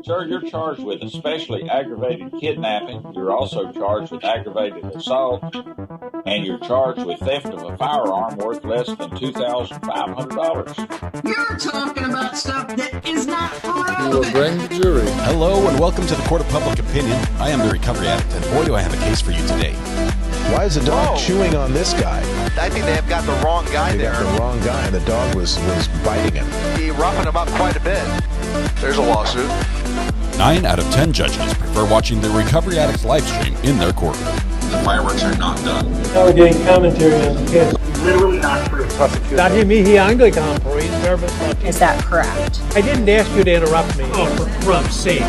Sir, you're charged with especially aggravated kidnapping. You're also charged with aggravated assault, and you're charged with theft of a firearm worth less than $2,500. You're talking about stuff that is not You will relevant. bring the jury. Hello and welcome to the Court of Public Opinion. I am the Recovery Addict, and boy, do I have a case for you today. Why is the dog chewing on this guy? I think they have got the wrong guy They there. got the wrong guy, and the dog was biting him. He roughing him up quite a bit. There's a lawsuit. 9 out of 10 judges prefer watching the Recovery Addict live stream in their courtroom. The fireworks are not done. Now we're getting commentary on the case. Literally not true. Dati mihi Anglican po in verbis Latin. Is that correct? I didn't ask you to interrupt me. Oh, for Trump's sake.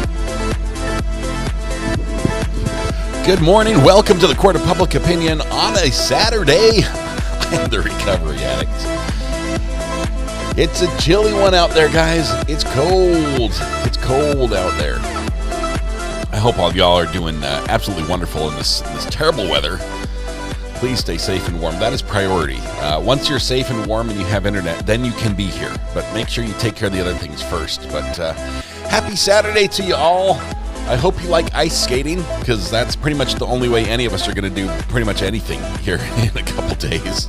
Good morning. Welcome to the Court of Public Opinion on a Saturday. I am the Recovery Addict. It's a chilly one out there, guys. It's cold. It's cold out there. I hope all of y'all are doing absolutely wonderful in this terrible weather. Please stay safe and warm. That is priority. Once you're safe and warm and you have internet, then you can be here. But make sure you take care of the other things first. But happy Saturday to you all. I hope you like ice skating, because that's pretty much the only way any of us are going to do pretty much anything here in a couple days.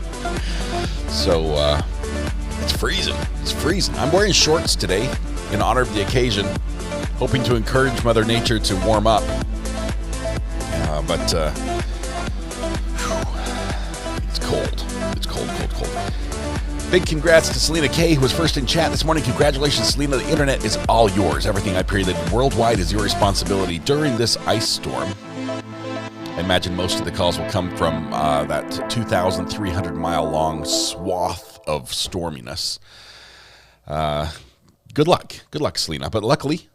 So it's freezing. It's freezing. I'm wearing shorts today in honor of the occasion, hoping to encourage Mother Nature to warm up. But it's cold. It's cold. Big congrats to Selena K, who was first in chat this morning. Congratulations, Selena. The internet is all yours. Everything I created worldwide is your responsibility during this ice storm. I imagine most of the calls will come from that 2,300-mile-long swath of storminess. Good luck. Good luck, Selena. But luckily,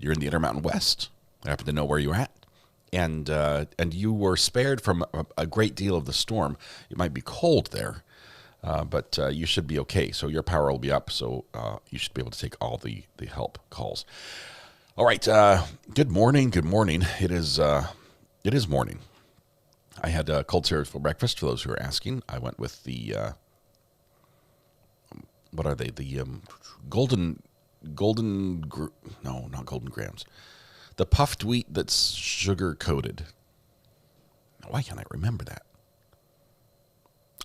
you're in the Intermountain West. I happen to know where you're at. And you were spared from a great deal of the storm. It might be cold there. But you should be okay. So your power will be up. So you should be able to take all the help calls. All right. Good morning. It is morning. I had cold cereal for breakfast. For those who are asking, I went with the what are they? The golden. No, not golden grams. The puffed wheat that's sugar coated. Why can't I remember that?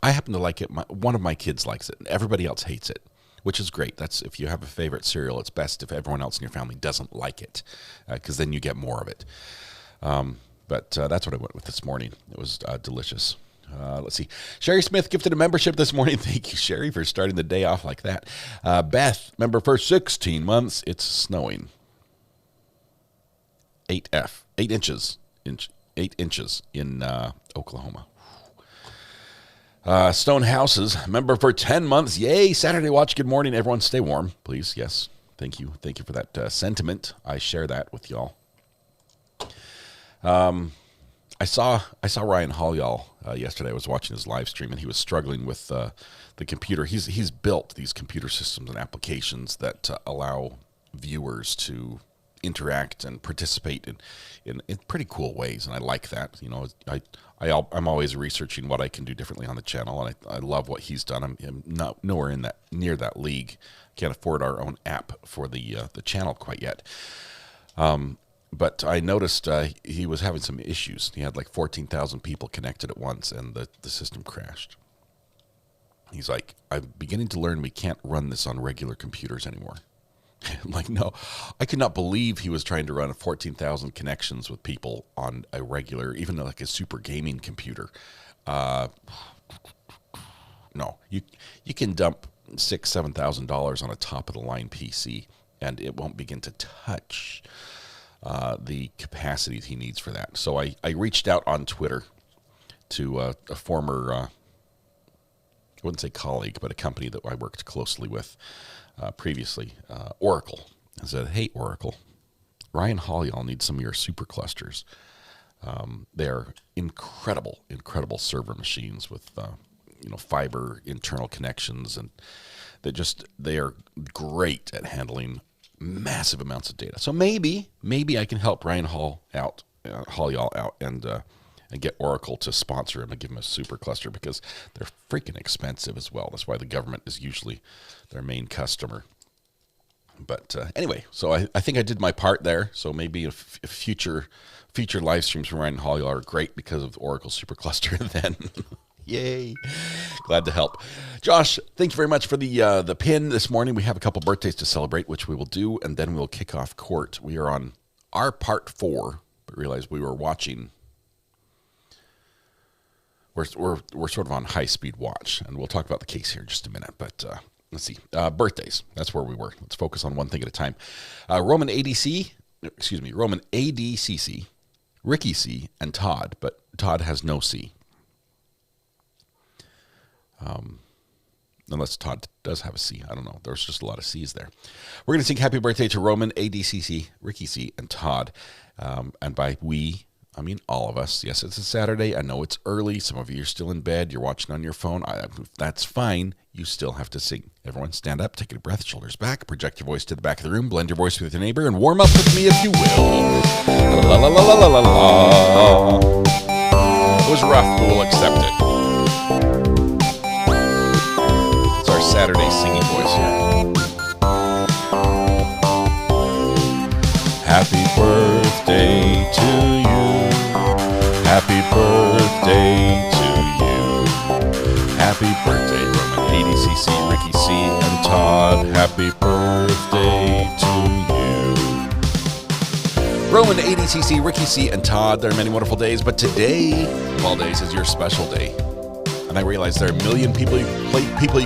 I happen to like it. One of my kids likes it, and everybody else hates it, which is great. That's if you have a favorite cereal, it's best if everyone else in your family doesn't like it, because then you get more of it. But that's what I went with this morning. It was delicious. Let's see. Sherry Smith gifted a membership this morning. Thank you, Sherry, for starting the day off like that. Beth, member for 16 months. It's snowing. 8 inches in Oklahoma. Stone Houses, member for 10 months. Yay, Saturday watch. Good morning, everyone. Stay warm, please. Yes, thank you. Thank you for that sentiment. I share that with y'all. I saw Ryan Holyall yesterday. I was watching his live stream, and he was struggling with the computer. He's built these computer systems and applications that allow viewers to interact and participate in pretty cool ways, and I like that. You know, I'm always researching what I can do differently on the channel, and I love what he's done. I'm not nowhere near that league. Can't afford our own app for the channel quite yet. But I noticed he was having some issues. He had like 14,000 people connected at once, and the system crashed. He's like, I'm beginning to learn we can't run this on regular computers anymore. I'm like, no, I could not believe he was trying to run 14,000 connections with people on a regular, even like a super gaming computer. No, you can dump $6,000-$7,000 on a top of the line PC, and it won't begin to touch the capacity he needs for that. So I reached out on Twitter to a former, I wouldn't say colleague, but a company that I worked closely with previously, Oracle. I said, hey, Oracle, Ryan Holyall needs some of your superclusters. They're incredible server machines with fiber internal connections, and they are great at handling massive amounts of data. So maybe I can help Ryan Holyall out and get Oracle to sponsor him and give him a supercluster, because they're freaking expensive as well. That's why the government is usually their main customer. But anyway, so I think I did my part there. So maybe if future live streams from Ryan Hall are great because of the Oracle Supercluster, then yay. Glad to help. Josh, thank you very much for the pin this morning. We have a couple birthdays to celebrate, which we will do, and then we'll kick off court. We are on our part 4, but realized we were watching. We're sort of on high-speed watch, and we'll talk about the case here in just a minute, but let's see. Birthdays. That's where we were. Let's focus on one thing at a time. Roman ADCC, Ricky C, and Todd, but Todd has no C. Unless Todd does have a C. I don't know. There's just a lot of C's there. We're going to sing happy birthday to Roman, ADCC, Ricky C, and Todd. And by we, I mean all of us. Yes, it's a Saturday. I know it's early. Some of you are still in bed. You're watching on your phone. That's fine. You still have to sing. Everyone stand up, take a breath, shoulders back, project your voice to the back of the room, blend your voice with your neighbor, and warm up with me if you will. La la la la la la la. It was rough, but we'll accept it. It's our Saturday singing voice here. Happy birthday to you. Happy birthday to you. Happy birthday, Roman ADCC, Ricky C, and Todd. Happy birthday to you. Roman ADCC, Ricky C, and Todd. There are many wonderful days, but today, of all days, is your special day. And I realize there are a million people you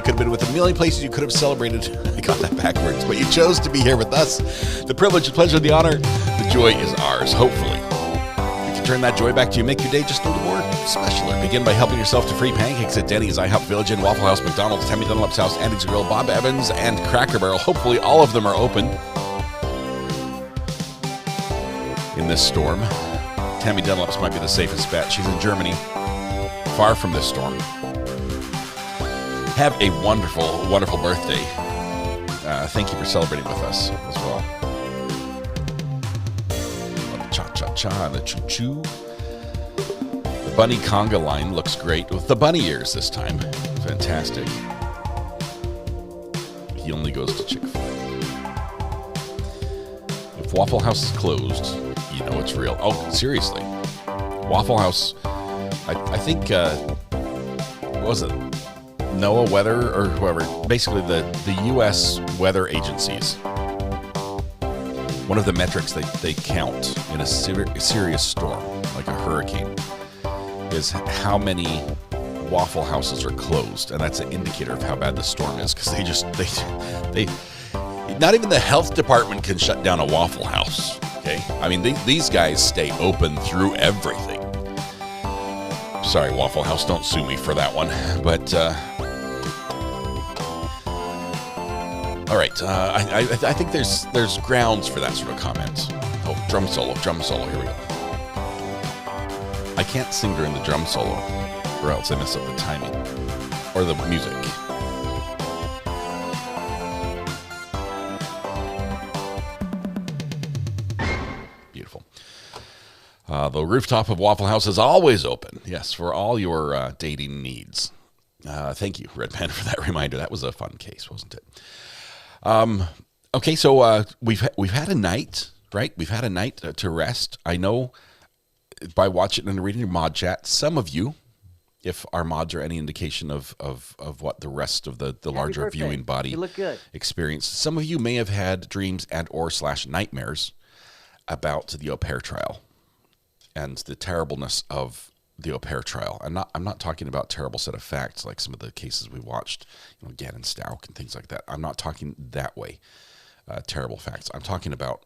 could have been with, a million places you could have celebrated. I got that backwards, but you chose to be here with us. The privilege, the pleasure, the honor, the joy is ours, hopefully. We can turn that joy back to you, make your day just a little more specialer. Begin by helping yourself to free pancakes at Denny's, IHOP Village Inn, Waffle House, McDonald's, Tammy Dunlap's House, Andy's Grill, Bob Evans, and Cracker Barrel. Hopefully all of them are open in this storm. Tammy Dunlap's might be the safest bet. She's in Germany, far from this storm. Have a wonderful, wonderful birthday. Thank you for celebrating with us as well. The cha-cha-cha and the choo-choo. The bunny conga line looks great with the bunny ears this time. Fantastic. He only goes to Chick-fil-A. If Waffle House is closed, you know it's real. Oh, seriously. Waffle House, I think, what was it? NOAA Weather or whoever, basically the U.S. weather agencies, one of the metrics they count in a serious storm, like a hurricane, is how many Waffle Houses are closed. And that's an indicator of how bad the storm is, because they not even the health department can shut down a Waffle House. Okay. I mean, these guys stay open through everything. Sorry, Waffle House, don't sue me for that one. But, all right, I think there's grounds for that sort of comment. Oh, drum solo, here we go. I can't sing during the drum solo, or else I mess up the timing, or the music. Beautiful. The rooftop of Waffle House is always open. Yes, for all your dating needs. Thank you, Red Panda, for that reminder. That was a fun case, wasn't it? Okay, so we've had a night, right? We've had a night to rest. I know by watching and reading your mod chat, some of you, if our mods are any indication of what the rest of the larger viewing body experienced, some of you may have had dreams and or / nightmares about the au pair trial and the terribleness of the au pair trial. I'm not talking about terrible set of facts like some of the cases we watched, Gannon Stauch and things like that. I'm not talking that way, terrible facts. I'm talking about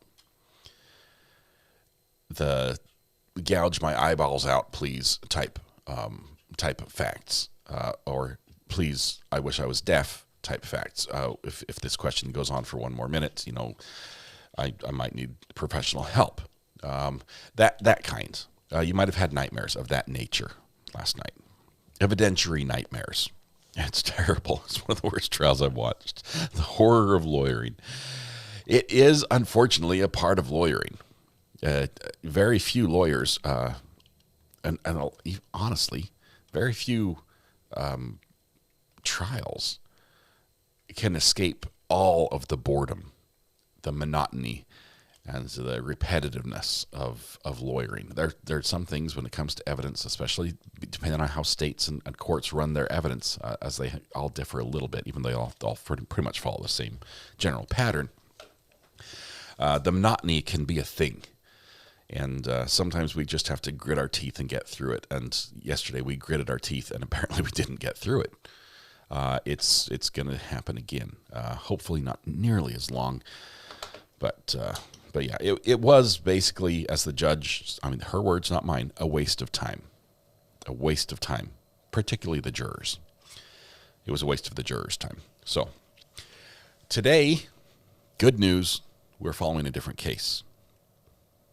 the gouge my eyeballs out, please type of facts, or please, I wish I was deaf type facts. If this question goes on for one more minute, I might need professional help. That kind. You might have had nightmares of that nature last night. Evidentiary nightmares. It's terrible. It's one of the worst trials I've watched. The horror of lawyering. It is, unfortunately, a part of lawyering. Very few lawyers, and honestly, very few trials can escape all of the boredom monotony and the repetitiveness of lawyering. There are some things when it comes to evidence, especially depending on how states and courts run their evidence, as they all differ a little bit, even though they all pretty much follow the same general pattern. The monotony can be a thing. And sometimes we just have to grit our teeth and get through it. And yesterday we gritted our teeth, and apparently we didn't get through it. It's going to happen again. Hopefully not nearly as long. But yeah, it was basically, as the judge, I mean, her words, not mine, a waste of time. A waste of time, particularly the jurors. It was a waste of the jurors' time. So today, good news, we're following a different case.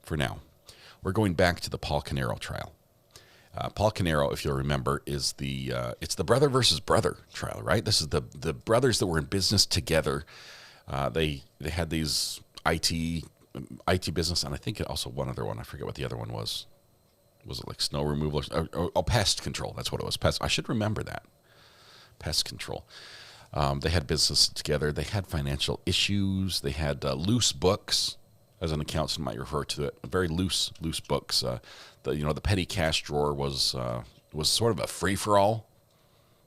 For now, we're going back to the Paul Caneiro trial. Paul Caneiro, if you'll remember, is it's the brother versus brother trial, right? This is the brothers that were in business together. They had these IT business, and I think also one other one. I forget what the other one was. Was it like snow removal or pest control? That's what it was. I should remember that. Pest control. They had business together. They had financial issues. They had loose books. As an accountant might refer to it, very loose books. The petty cash drawer was sort of a free for all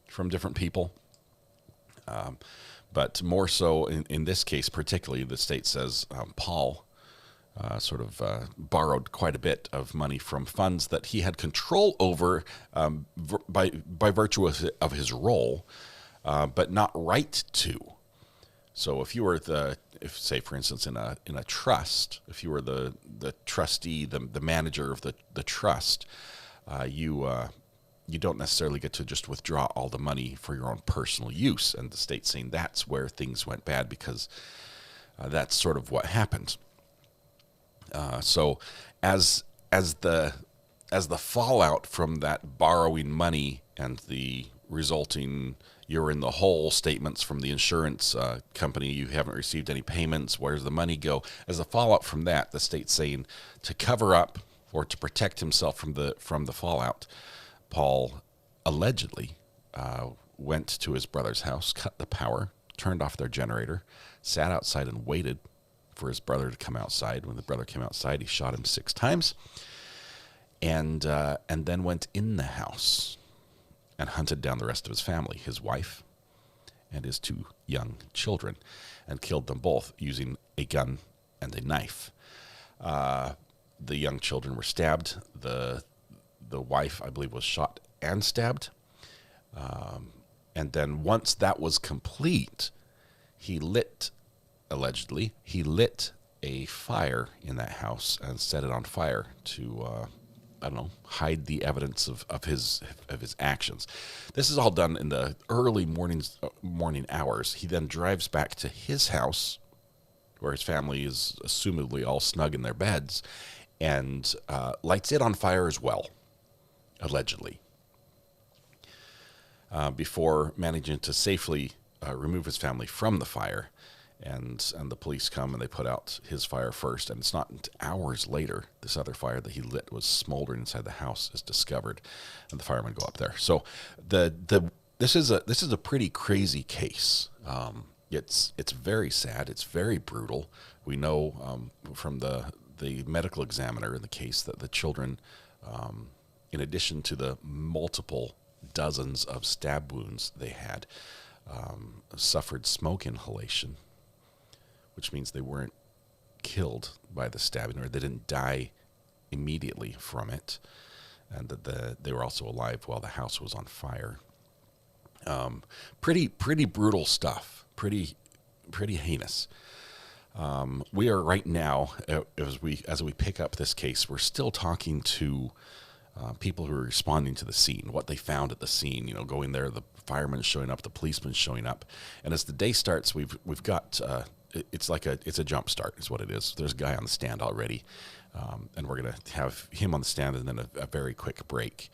from different people, but more so in this case, particularly, the state says Paul borrowed quite a bit of money from funds that he had control over by virtue of his role, but not right to. So if you were say for instance in a trust, if you were the trustee, the manager of the trust, you don't necessarily get to just withdraw all the money for your own personal use. And the state's saying that's where things went bad, because that's sort of what happened. So as the fallout from that borrowing money and the resulting "you're in the hole" statements from the insurance company, you haven't received any payments, where's the money go? As a fallout from that, the state's saying to cover up or to protect himself from the fallout, Paul allegedly went to his brother's house, cut the power, turned off their generator, sat outside and waited for his brother to come outside. When the brother came outside, he shot him 6 times, and then went in the house and hunted down the rest of his family, his wife and his 2 young children, and killed them both using a gun and a knife. The young children were stabbed. The wife, I believe, was shot and stabbed. And then once that was complete, allegedly lit a fire in that house and set it on fire to hide the evidence of his actions. This is all done in the early morning hours. He then drives back to his house, where his family is assumedly all snug in their beds, and lights it on fire as well, allegedly, before managing to safely remove his family from the fire. And the police come and they put out his fire first, and it's not hours later this other fire that he lit was smoldering inside the house is discovered, and the firemen go up there. So this is a pretty crazy case. It's very sad. It's very brutal. We know from the medical examiner in the case that the children, in addition to the multiple dozens of stab wounds they had, suffered smoke inhalation, which means they weren't killed by the stabbing, or they didn't die immediately from it, and that they were also alive while the house was on fire. Pretty brutal stuff. Pretty heinous. We are right now, as we pick up this case, we're still talking to people who are responding to the scene, what they found at the scene. Going there, the firemen showing up, the policemen showing up, and as the day starts, we've got. It's a jump start is what it is. There's a guy on the stand already, and we're going to have him on the stand and then a very quick break.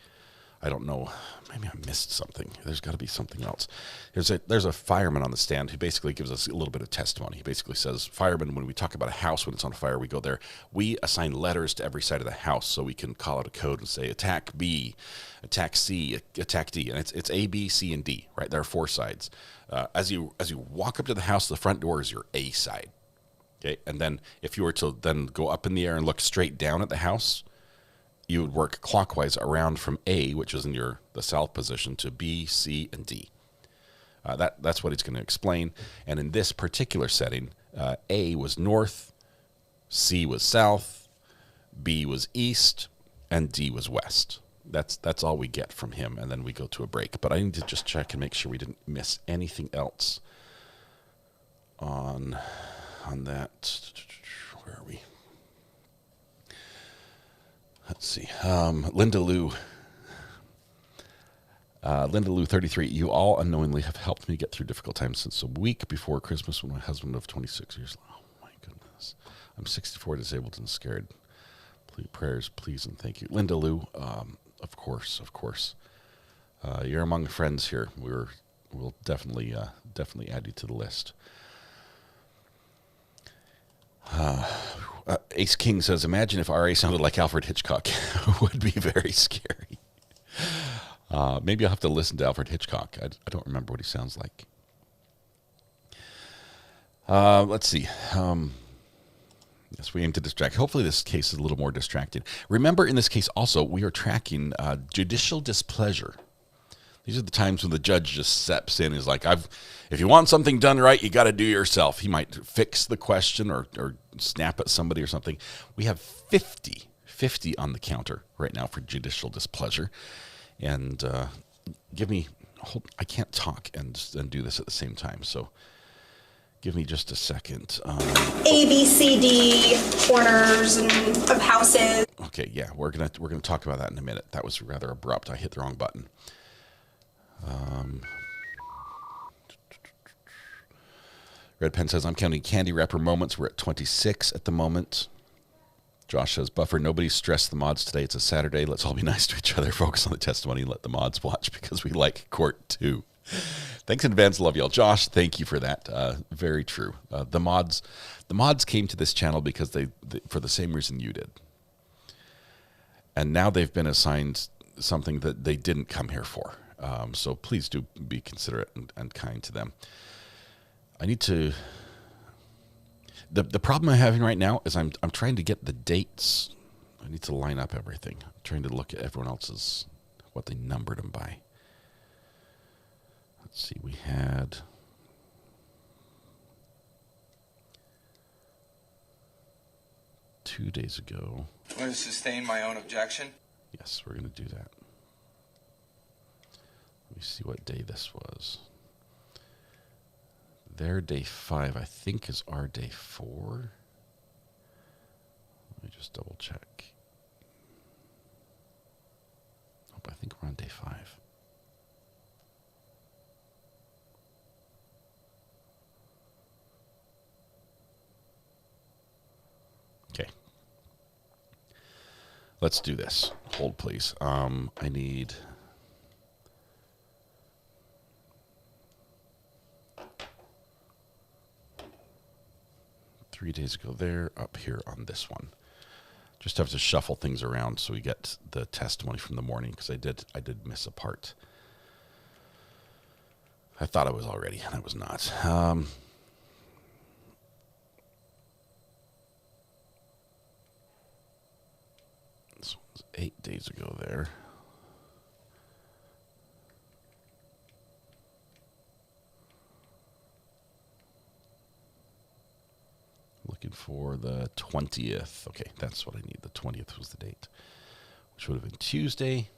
I don't know, maybe I missed something. There's got to be something else. There's a fireman on the stand who basically gives us a little bit of testimony. He basically says, firemen, when we talk about a house when it's on fire, we go there. We assign letters to every side of the house so we can call out a code and say attack B, attack C, attack D, and it's A, B, C, and D. Right, there are 4 sides. As you walk up to the house, the front door is your A side. Okay, and then if you were to then go up in the air and look straight down at the house, you would work clockwise around from A, which is in the south position, to B, C, and D. That's what he's going to explain. And in this particular setting, A was north, C was south, B was east, and D was west. That's all we get from him, and then we go to a break. But I need to just check and make sure we didn't miss anything else on that. Where are we? Let's see. Linda Lou 33. You all unknowingly have helped me get through difficult times since a week before Christmas when my husband of 26 years. Oh my goodness. I'm 64, disabled and scared. Please, prayers, please, and thank you. Linda Lou, of course. You're among friends here. We'll definitely add you to the list. Ace King says, imagine if RA sounded like Alfred Hitchcock. It would be very scary. Maybe I'll have to listen to Alfred Hitchcock. I don't remember what he sounds like. Let's see. Yes, we aim to distract. Hopefully this case is a little more distracted. Remember, in this case also, we are tracking judicial displeasure. These are the times when the judge just steps in and is like, if you want something done right, you got to do it yourself. He might fix the question or snap at somebody or something. We have 50 on the counter right now for judicial displeasure. And I can't talk and do this at the same time, so give me just a second. A, B, C, D corners of houses. Okay, yeah, we're gonna talk about that in a minute. That was rather abrupt. I hit the wrong button. Red Pen says, I'm counting candy wrapper moments. We're at 26 at the moment. Josh says, Buffer, nobody stressed the mods today. It's a Saturday. Let's all be nice to each other, focus on the testimony, and let the mods watch because we like court too. Thanks in advance. Love y'all. Josh, thank you for that. Very true. The mods came to this channel because they for the same reason you did. And now they've been assigned something that they didn't come here for. So please do be considerate and kind to them. I need to... The problem I'm having right now is I'm trying to get the dates. I need to line up everything. I'm trying to look at everyone else's, what they numbered them by. Let's see, we had... two days ago. I'm going to sustain my own objection. Yes, we're going to do that. Let me see what day this was. Their day 5, I think, is our day 4. Let me just double check. Oh, I think we're on day 5. Okay. Let's do this. Hold, please. I need... 3 days ago there, up here on this one. Just have to shuffle things around so we get the testimony from the morning, because I did miss a part. I thought I was already, and I was not. This was 8 days ago there. Looking for the 20th. Okay, that's what I need. The 20th was the date, which would have been Tuesday.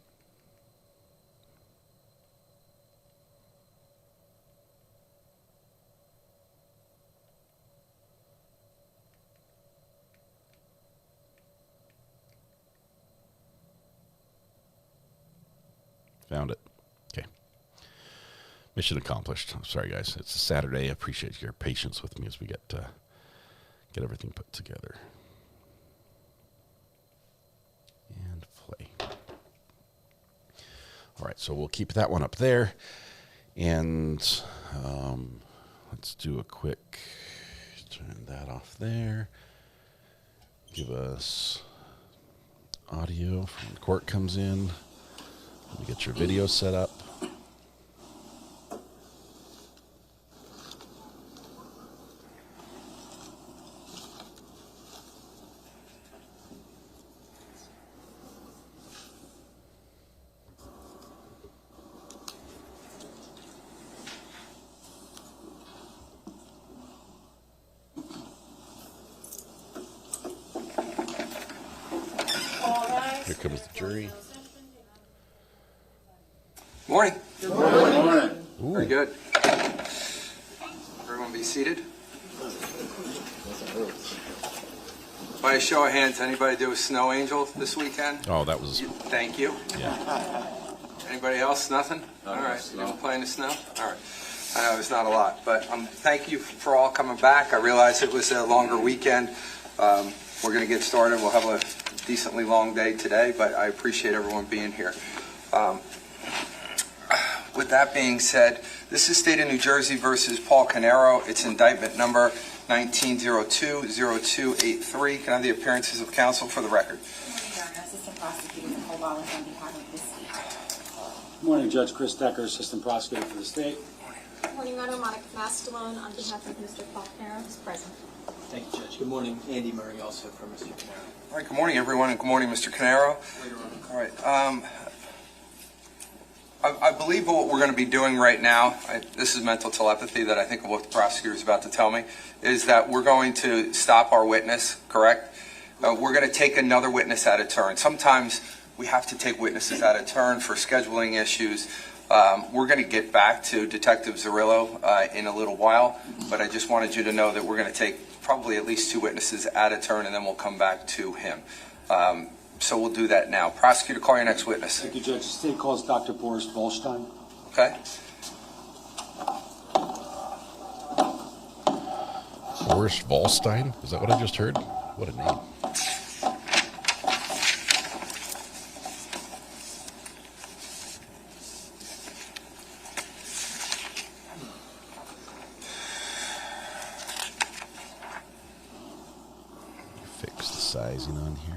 Found it. Okay. Mission accomplished. I'm sorry, guys. It's a Saturday. I appreciate your patience with me as we get everything put together. And play. All right, so we'll keep that one up there. And let's do a quick, turn that off there. Give us audio from when the court comes in. Let me get your video set up. jury. Morning. Good morning. Very good. Everyone be seated. By a show of hands, anybody do a snow angel this weekend? Oh, that was... Thank you. Yeah. Anybody else? Nothing? All right. You didn't play in the snow? All right. I know there's not a lot, but thank you for all coming back. I realize it was a longer weekend. We're going to get started. We'll have a decently long day today, but I appreciate everyone being here. With that being said, this is State of New Jersey versus Paul Caneiro. It's indictment number 1902-0283. Can I have the appearances of counsel for the record? Good morning, Your Honor. Assistant Prosecutor Nicole Wallace on behalf of the state. Good morning, Judge Chris Decker, Assistant Prosecutor for the state. Good morning, Your Honor. Monica Mastalone on behalf of Mr. Paul Caneiro, who's present. Thank you, Judge. Good morning. Andy Murray, also for Mr. Caneiro. All right, good morning, everyone, and good morning, Mr. Caneiro. All right. I believe what we're going to be doing right now, this is mental telepathy that I think of what the prosecutor is about to tell me, is that we're going to stop our witness, correct? We're going to take another witness at a turn. Sometimes we have to take witnesses at a turn for scheduling issues. We're going to get back to Detective Zerillo in a little while, but I just wanted you to know that we're going to take probably at least 2 witnesses at a turn, and then we'll come back to him. So we'll do that now. Prosecutor, call your next witness. Thank you, Judge. The state calls Dr. Boris Volstein. Okay. Boris Volstein? Is that what I just heard? What a name. Fix the sizing on here.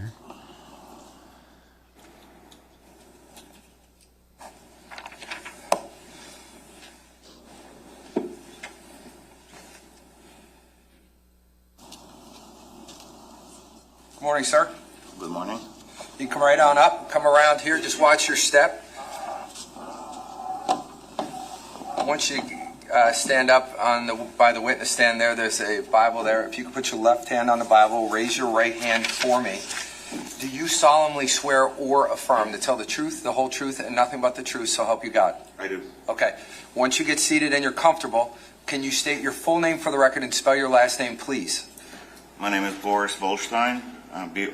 Good morning, sir. Good morning. You can come right on up, come around here, just watch your step. Once you stand up by the witness stand there's a Bible there. If you could put your left hand on the Bible, raise your right hand for me. Do you solemnly swear or affirm to tell the truth, the whole truth, and nothing but the truth, so help you God? I do. Okay. Once you get seated and you're comfortable, can you state your full name for the record and spell your last name, please? My name is Boris Volstein, Boris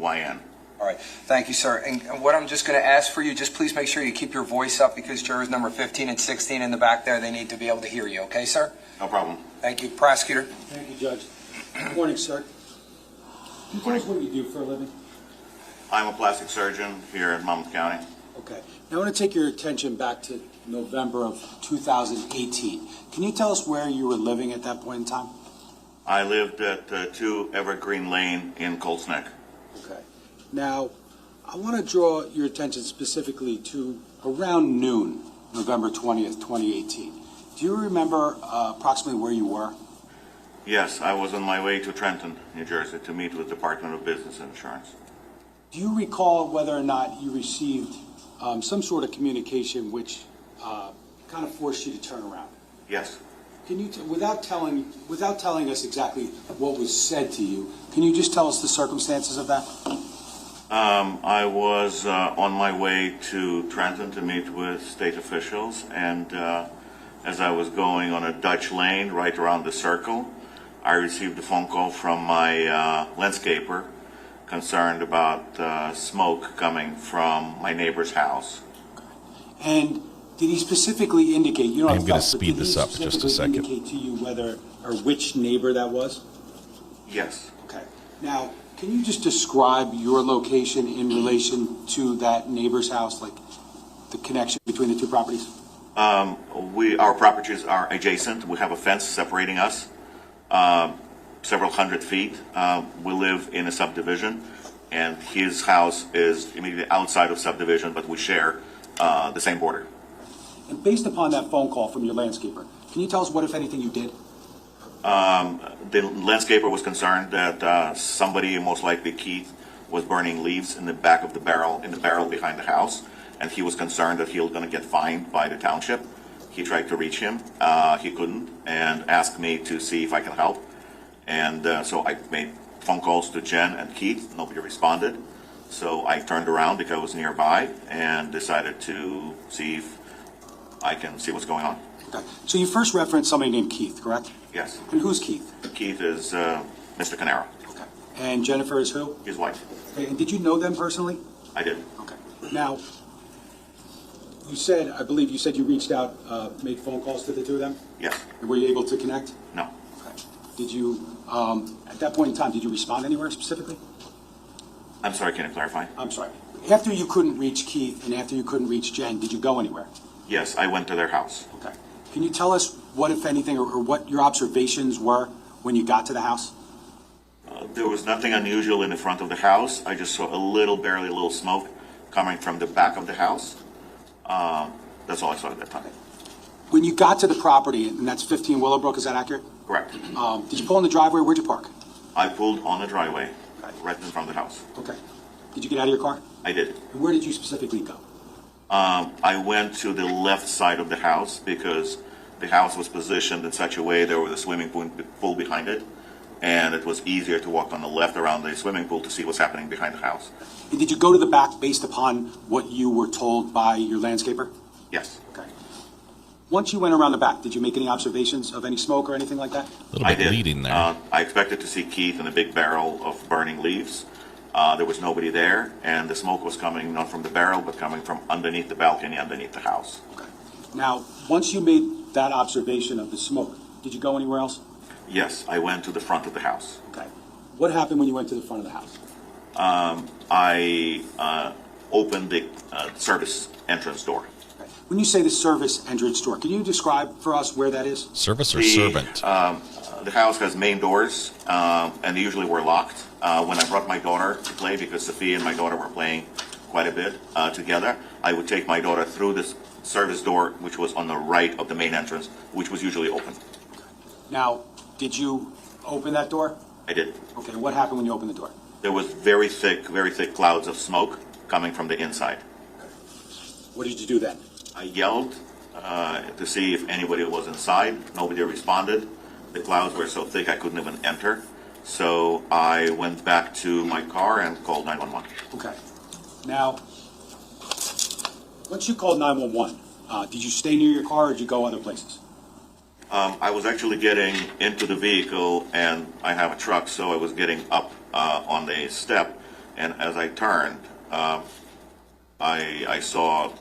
Volstein. All right. Thank you, sir. And what I'm just going to ask for you, just please make sure you keep your voice up because jurors number 15 and 16 in the back there, they need to be able to hear you. Okay, sir? No problem. Thank you. Prosecutor. Thank you, Judge. Good morning, sir. Can you tell us what you do for a living? I'm a plastic surgeon here in Monmouth County. Okay. Now I want to take your attention back to November of 2018. Can you tell us where you were living at that point in time? I lived at 2 Evergreen Lane in Colts Neck. Okay. Now, I want to draw your attention specifically to around noon, November 20th, 2018. Do you remember approximately where you were? Yes, I was on my way to Trenton, New Jersey, to meet with the Department of Business and Insurance. Do you recall whether or not you received some sort of communication which kind of forced you to turn around? Yes. Can you, without telling us exactly what was said to you, can you just tell us the circumstances of that? I was on my way to Trenton to meet with state officials, and as I was going on a Dutch lane right around the circle, I received a phone call from my landscaper concerned about smoke coming from my neighbor's house. And did he specifically indicate? You know, I'm going to speed this up just a second. Indicate to you whether or which neighbor that was? Yes. Okay. Now, can you just describe your location in relation to that neighbor's house, like the connection between the two properties? Our properties are adjacent. We have a fence separating us, several hundred feet. We live in a subdivision, and his house is immediately outside of subdivision, but we share the same border. And based upon that phone call from your landscaper, can you tell us what, if anything, you did? The landscaper was concerned that somebody, most likely Keith, was burning leaves in the back of the barrel behind the house, and he was concerned that he was going to get fined by the township. He tried to reach him, he couldn't, and asked me to see if I can help. And so I made phone calls to Jen and Keith. Nobody responded. So I turned around because I was nearby and decided to see if I can see what's going on. Okay. So you first referenced somebody named Keith, correct? Yes. And who's Keith? Keith is Mr. Caneiro. Okay. And Jennifer is who? His wife. Okay. And did you know them personally? I did. Okay. Now, I believe you said you reached out, made phone calls to the two of them? Yes. And were you able to connect? No. Okay. Did you, at that point in time, did you respond anywhere specifically? I'm sorry, can you clarify? I'm sorry. After you couldn't reach Keith and after you couldn't reach Jen, did you go anywhere? Yes, I went to their house. Okay. Can you tell us what, if anything, or what your observations were when you got to the house? There was nothing unusual in the front of the house. I just saw barely a little smoke coming from the back of the house. That's all I saw at that time. When you got to the property, and that's 15 Willowbrook, is that accurate? Correct. Did you pull in the driveway? Where'd you park? I pulled on the driveway, right in front of the house. Okay. Did you get out of your car? I did. And where did you specifically go? I went to the left side of the house because the house was positioned in such a way there was a swimming pool behind it, and it was easier to walk on the left around the swimming pool to see what's happening behind the house. And did you go to the back based upon what you were told by your landscaper? Yes. Okay. Once you went around the back, did you make any observations of any smoke or anything like that? A little bit leading there. I expected to see Keith in a big barrel of burning leaves. There was nobody there, and the smoke was coming not from the barrel, but coming from underneath the balcony, underneath the house. Okay. Now, once you made that observation of the smoke, did you go anywhere else? Yes, I went to the front of the house. Okay. What happened when you went to the front of the house? I opened the service entrance door. Okay. When you say the service entrance door, can you describe for us where that is? Service or servant? The house has main doors, and they usually were locked. When I brought my daughter to play, because Sophia and my daughter were playing quite a bit together, I would take my daughter through this service door, which was on the right of the main entrance, which was usually open. Now, did you open that door? I did. Okay, what happened when you opened the door? There was very thick clouds of smoke coming from the inside. What did you do then? I yelled to see if anybody was inside. Nobody responded. The clouds were so thick I couldn't even enter. So I went back to my car and called 911. Okay. Now, once you called 911, did you stay near your car or did you go other places? I was actually getting into the vehicle, and I have a truck, so I was getting up on the step, and as I turned, I saw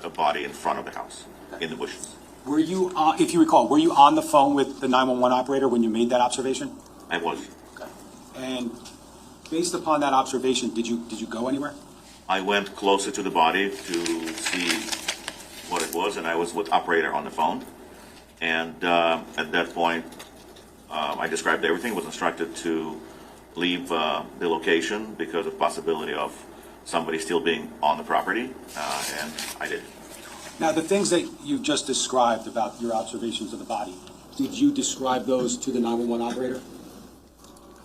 a body in front of the house, in the bushes. Were you, if you recall, were you on the phone with the 911 operator when you made that observation? I was. Okay. And based upon that observation, did you go anywhere? I went closer to the body to see what it was, and I was with the operator on the phone. And at that point, I described everything, was instructed to leave the location because of possibility of somebody still being on the property, and I did. Now, the things that you just described about your observations of the body, did you describe those to the 911 operator?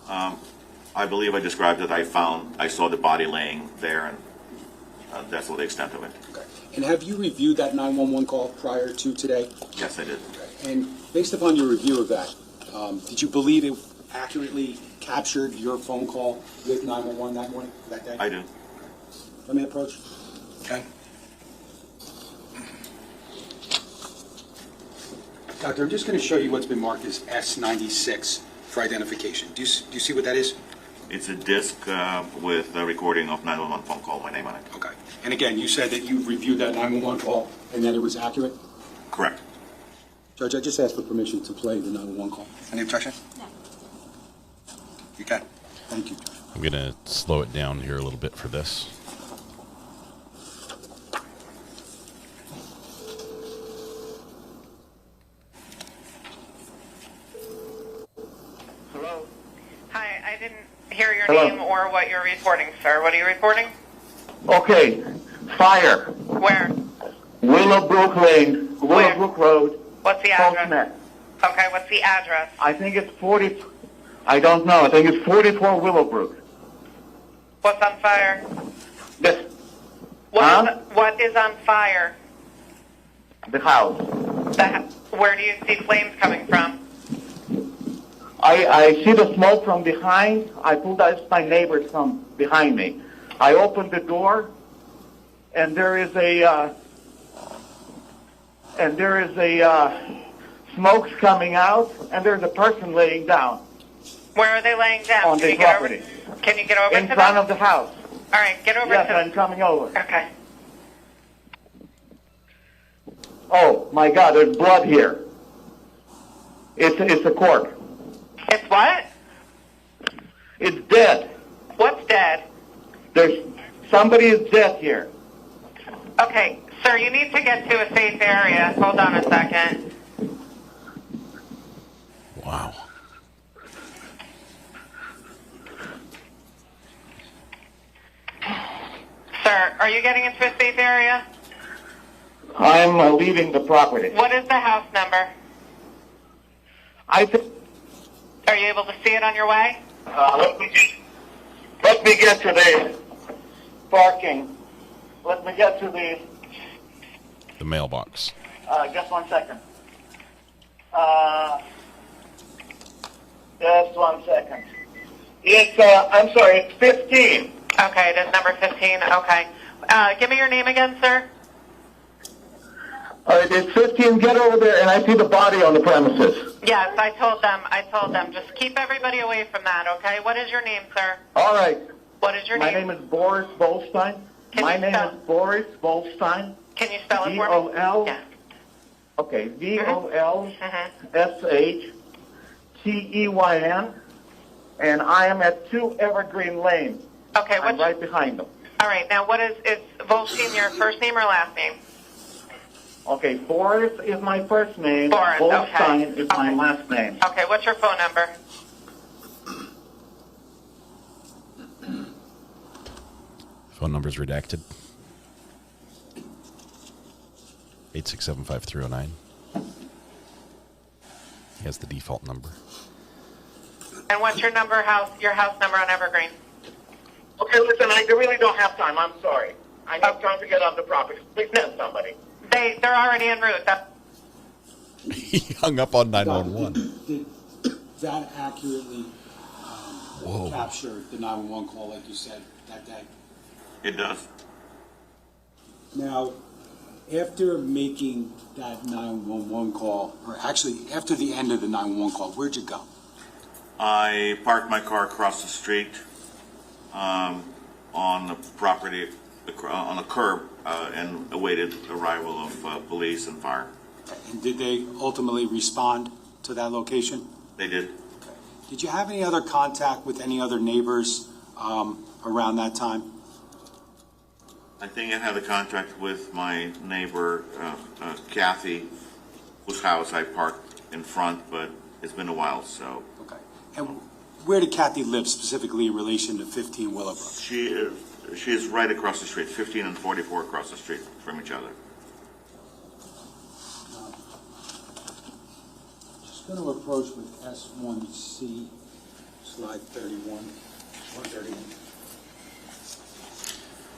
I believe I described that I saw the body laying there, and that's the extent of it. Okay. And have you reviewed that 911 call prior to today? Yes, I did. Okay. And based upon your review of that, did you believe it accurately captured your phone call with 911 that morning, that day? I do. Let me approach. Okay. Doctor, I'm just going to show you what's been marked as S96 for identification. Do you see what that is? It's a disc with a recording of 911 phone call, my name on it. Okay. And again, you said that you reviewed that 911 call and that it was accurate? Correct. Judge, I just asked for permission to play the 911 call. Any objection? No. You can. Thank you, Judge. I'm going to slow it down here a little bit for this. Hello? Hi, I didn't hear your name or what you're reporting, sir. What are you reporting? Okay, fire. Where? Willowbrook Lane, Willowbrook Road. What's the address? Postnet. Okay, what's the address? I think it's 40, I don't know, I think it's 44 Willowbrook. What's on fire? This, What is on fire? the house. Where do you see flames coming from? I see the smoke from behind. I pulled out my neighbors from behind me. I opened the door, and there is a smoke's coming out, and there's a person laying down. Where are they laying down? On the property. Can you get over in to front them? of the house. All right, get over Yes, to I'm coming over. Okay. Oh my God, there's blood here. It's a corpse. It's what? It's dead. What's dead? Somebody is dead here. Okay, sir, you need to get to a safe area. Hold on a second. Wow. Sir, are you getting into a safe area? I'm leaving the property. What is the house number? Are you able to see it on your way? Let me get to the parking. Let me get to the mailbox. Just 1 second. Just 1 second. I'm sorry, it's 15. Okay, it is number 15. Okay. Give me your name again, sir. It's 15. Get over there, and I see the body on the premises. Yes, I told them. Just keep everybody away from that, okay? What is your name, sir? All right. What is your My name? name is Boris Bolstein. My name is Boris Bolstein. Can you spell it for me? V-O-L. Yeah. Okay, V-O-L-S-H-T-E-Y-N, and I am at 2 Evergreen Lane. Okay, I'm right behind them. All right, now is Volstein your first name or last name? Okay, Boris is my first name. Boris, Bolstein is my last name. Okay, what's your phone number? Phone number's redacted. 8675309. He has the default number. And what's your your house number on Evergreen? Okay, listen, I really don't have time. I'm sorry. I need time to get off the property. Please send somebody. They're already en route. He hung up on 911. Did that accurately capture the 911 call, like you said, that day? It does. Now, after making that 911 call, or actually after the end of the 911 call, where'd you go? I parked my car across the street on the property, on a curb, and awaited the arrival of police and fire. And did they ultimately respond to that location? They did. Okay. Did you have any other contact with any other neighbors around that time? I think I had a contact with my neighbor, Kathy, whose house I parked in front, but it's been a while, so. Okay. And where did Kathy live specifically in relation to 15 Willowbrook? She is right across the street, 15 and 44 across the street from each other. Just going to approach with S1C, slide 31, 131.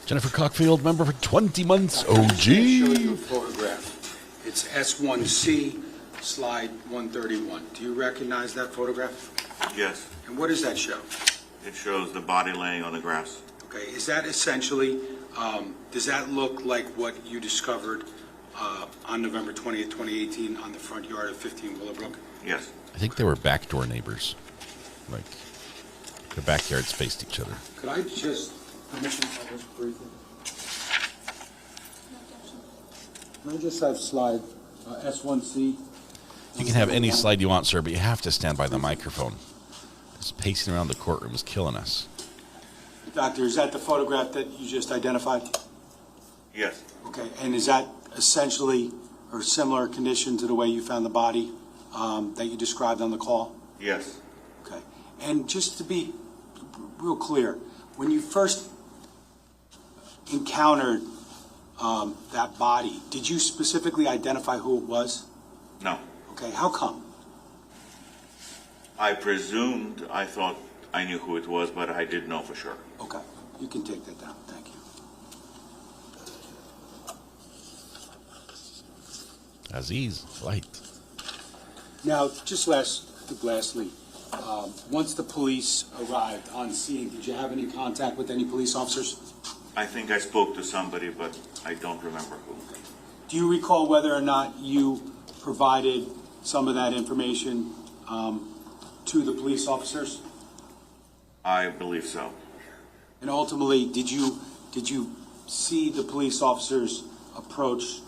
Jennifer Cockfield, member for 20 months, OG. I'm going to show you a photograph. It's S1C, slide 131. Do you recognize that photograph? Yes. And what does that show? It shows the body laying on the grass. Okay, is that essentially, does that look like what you discovered on November 20th, 2018 on the front yard of 15 Willowbrook? Yes. I think they were backdoor neighbors. Like, their backyards faced each other. Could I just permission this briefly? Can I just have slide S1C? You can have any slide you want, sir, but you have to stand by the microphone. This pacing around the courtroom is killing us. Doctor, is that the photograph that you just identified? Yes. Okay, and is that essentially or similar condition to the way you found the body that you described on the call? Yes. Okay, and just to be real clear, when you first encountered that body, did you specifically identify who it was? No. Okay, how come? I thought I knew who it was, but I didn't know for sure. Okay, you can take that down. Thank you. Aziz, light. Now, just lastly, once the police arrived on scene, did you have any contact with any police officers? I think I spoke to somebody, but I don't remember who. Do you recall whether or not you provided some of that information to the police officers? I believe so. And ultimately, did you see the police officers approach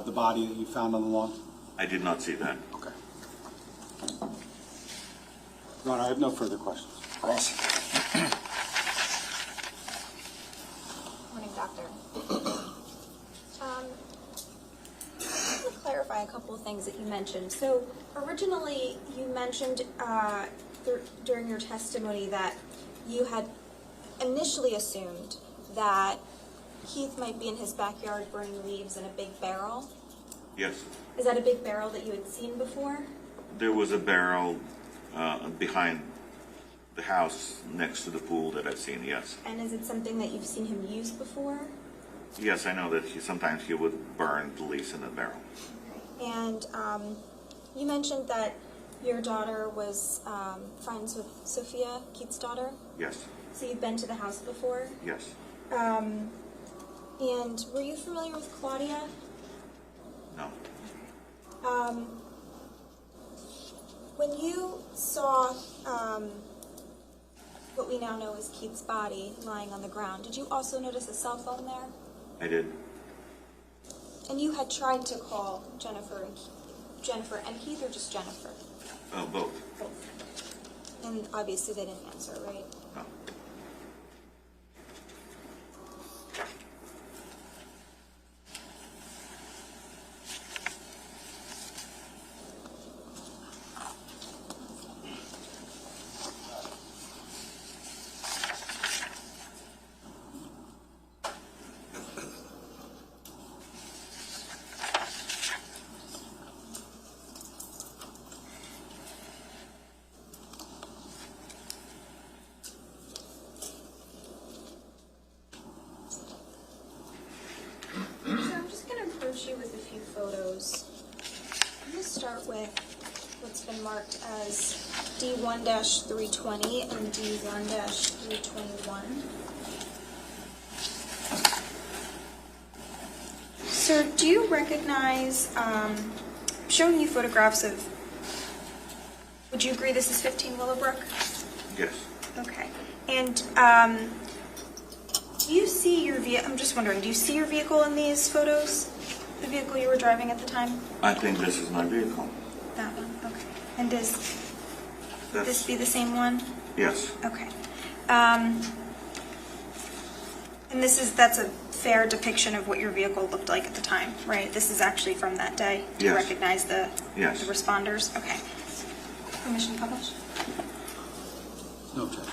the body that you found on the lawn? I did not see that. Okay. Your Honor, I have no further questions. Ross? Morning, Doctor. Let me clarify a couple of things that you mentioned. So originally, you mentioned during your testimony that you had initially assumed that Keith might be in his backyard burning leaves in a big barrel. Yes. Is that a big barrel that you had seen before? There was a barrel behind the house next to the pool that I've seen, yes. And is it something that you've seen him use before? Yes, I know that sometimes he would burn the leaves in the barrel. And you mentioned that your daughter was friends with Sophia, Keith's daughter? Yes. So you've been to the house before? Yes. And were you familiar with Claudia? No. When you saw what we now know as Keith's body lying on the ground, did you also notice a cell phone there? I did. And you had tried to call Jennifer and Keith, or just Jennifer? Both. Both. And obviously they didn't answer, right? No. You with a few photos. I'm going to start with what's been marked as D1-320 and D1-321. Sir, do you recognize, showing you photographs of, would you agree this is 15 Willowbrook? Yes. Okay. And do you see your vehicle, I'm just wondering, do you see your vehicle in these photos? The vehicle you were driving at the time? I think this is my vehicle. That one, okay. And does this be the same one? Yes. Okay. And that's a fair depiction of what your vehicle looked like at the time, right? This is actually from that day? Do you recognize the responders? Okay. Permission to publish? No objection.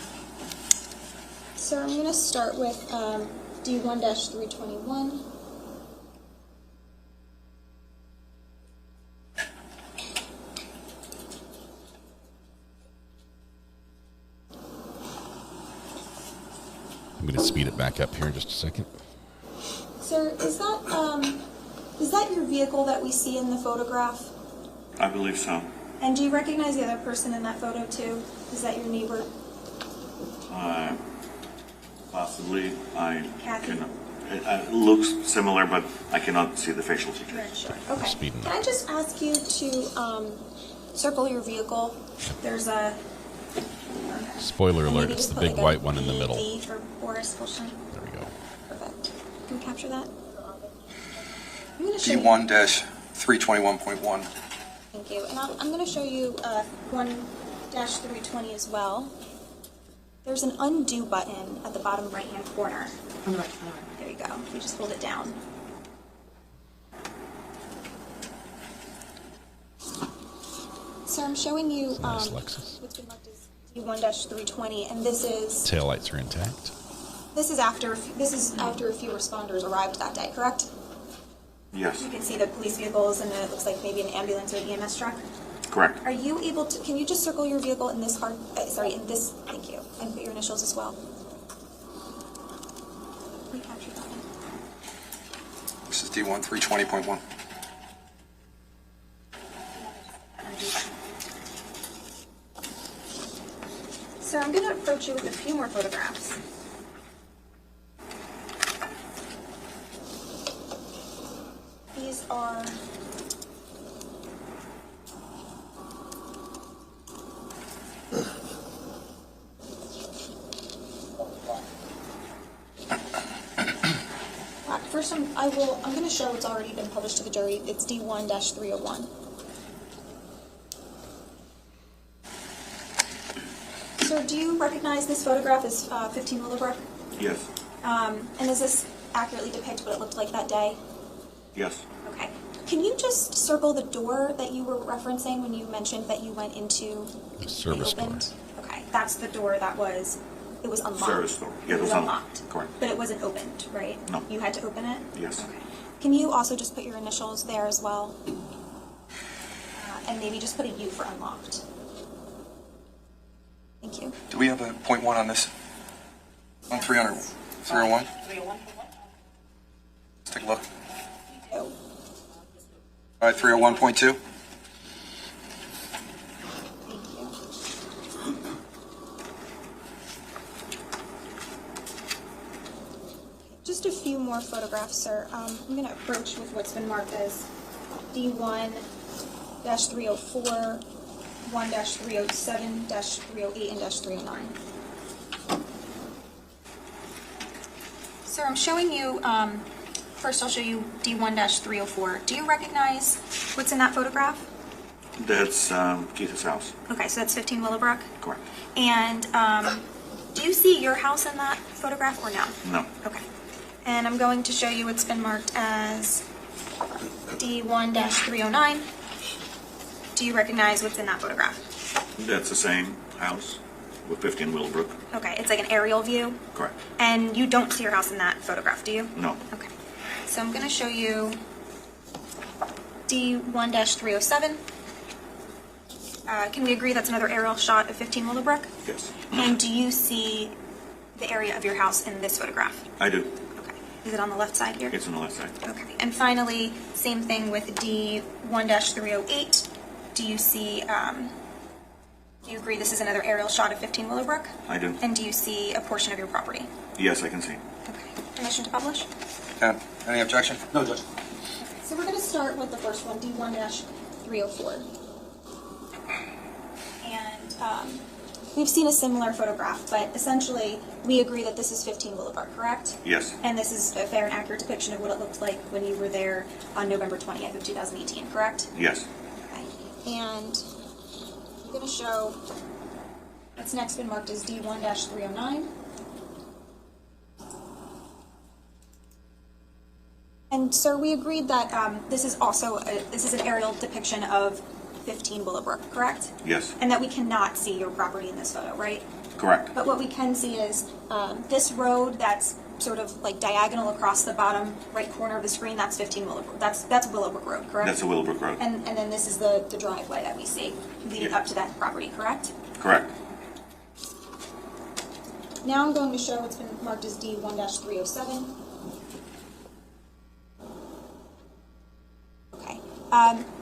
So I'm going to start with D1-321. I'm going to speed it back up here in just a second. Sir, is that your vehicle that we see in the photograph? I believe so. And do you recognize the other person in that photo too? Is that your neighbor? Possibly. Kathy? It looks similar, but I cannot see the facial features. Right, sure. Okay. Can I just ask you to circle your vehicle? There's a... Spoiler alert, it's the big white one in the middle. For Boris Wilson. There we go. Perfect. Can we capture that? I'm going to show D1-321.1. Thank you. And I'm going to show you 1-320 as well. There's an undo button at the bottom right-hand corner. There you go. You just hold it down. So I'm showing you nice Lexus. what's been marked as D1-320, and this is... Taillights are intact. This is after a few responders arrived that day, correct? Yes. You can see the police vehicles, and it looks like maybe an ambulance or an EMS truck. Correct. Are you able to? Can you just circle your vehicle in this in this? Thank you, and put your initials as well. Can we capture that one? This is D1-320.1. approach you with a few more photographs. These are first, I'm going to show what's already been published to the jury. It's D1-301. Sir, do you recognize this photograph as 15 Willowbrook? Yes. And does this accurately depict what it looked like that day? Yes. Okay. Can you just circle the door that you were referencing when you mentioned that you went into the service door? Okay, that's the door that was unlocked. Service door. Yeah, it was unlocked. Correct. But it wasn't opened, right? No. You had to open it? Yes. Okay. Can you also just put your initials there as well? And maybe just put a U for unlocked. Thank you. Do we have a .1 on this? On 301? 301. Let's take a look. Oh. All right, 301.2. Just a few more photographs, sir. I'm going to approach with what's been marked as D1-304, 1-307, -308, and -309. Sir, I'm showing you, first I'll show you D1-304. Do you recognize what's in that photograph? That's Keith's house. Okay, so that's 15 Willowbrook? Correct. And do you see your house in that photograph or no? No. Okay. And I'm going to show you what's been marked as D1-309. Do you recognize what's in that photograph? That's the same house with 15 Willowbrook. Okay, it's like an aerial view? Correct. And you don't see your house in that photograph, do you? No. Okay. So I'm going to show you D1-307. Can we agree that's another aerial shot of 15 Willowbrook? Yes. And do you see the area of your house in this photograph? I do. Okay. Is it on the left side here? It's on the left side. Okay. And finally, same thing with D1-308. Do you see, do you agree this is another aerial shot of 15 Willowbrook? I do. And do you see a portion of your property? Yes, I can see. Okay. Permission to publish? Any objection? No, Judge. So we're going to start with the first one, D1-304. And we've seen a similar photograph, but essentially we agree that this is 15 Willowbrook, correct? Yes. And this is a fair and accurate depiction of what it looked like when you were there on November 20th of 2018, correct? Yes. Okay. And I'm going to show what's next been marked as D1-309. And sir, we agreed that this is also this is an aerial depiction of 15 Willowbrook, correct? Yes. And that we cannot see your property in this photo, right? Correct. But what we can see is this road that's sort of like diagonal across the bottom right corner of the screen, that's 15 Willowbrook. That's Willowbrook Road, correct? That's a Willowbrook Road. And then this is the driveway that we see leading up to that property, correct? Correct. Now I'm going to show what's been marked as D1-307. Okay.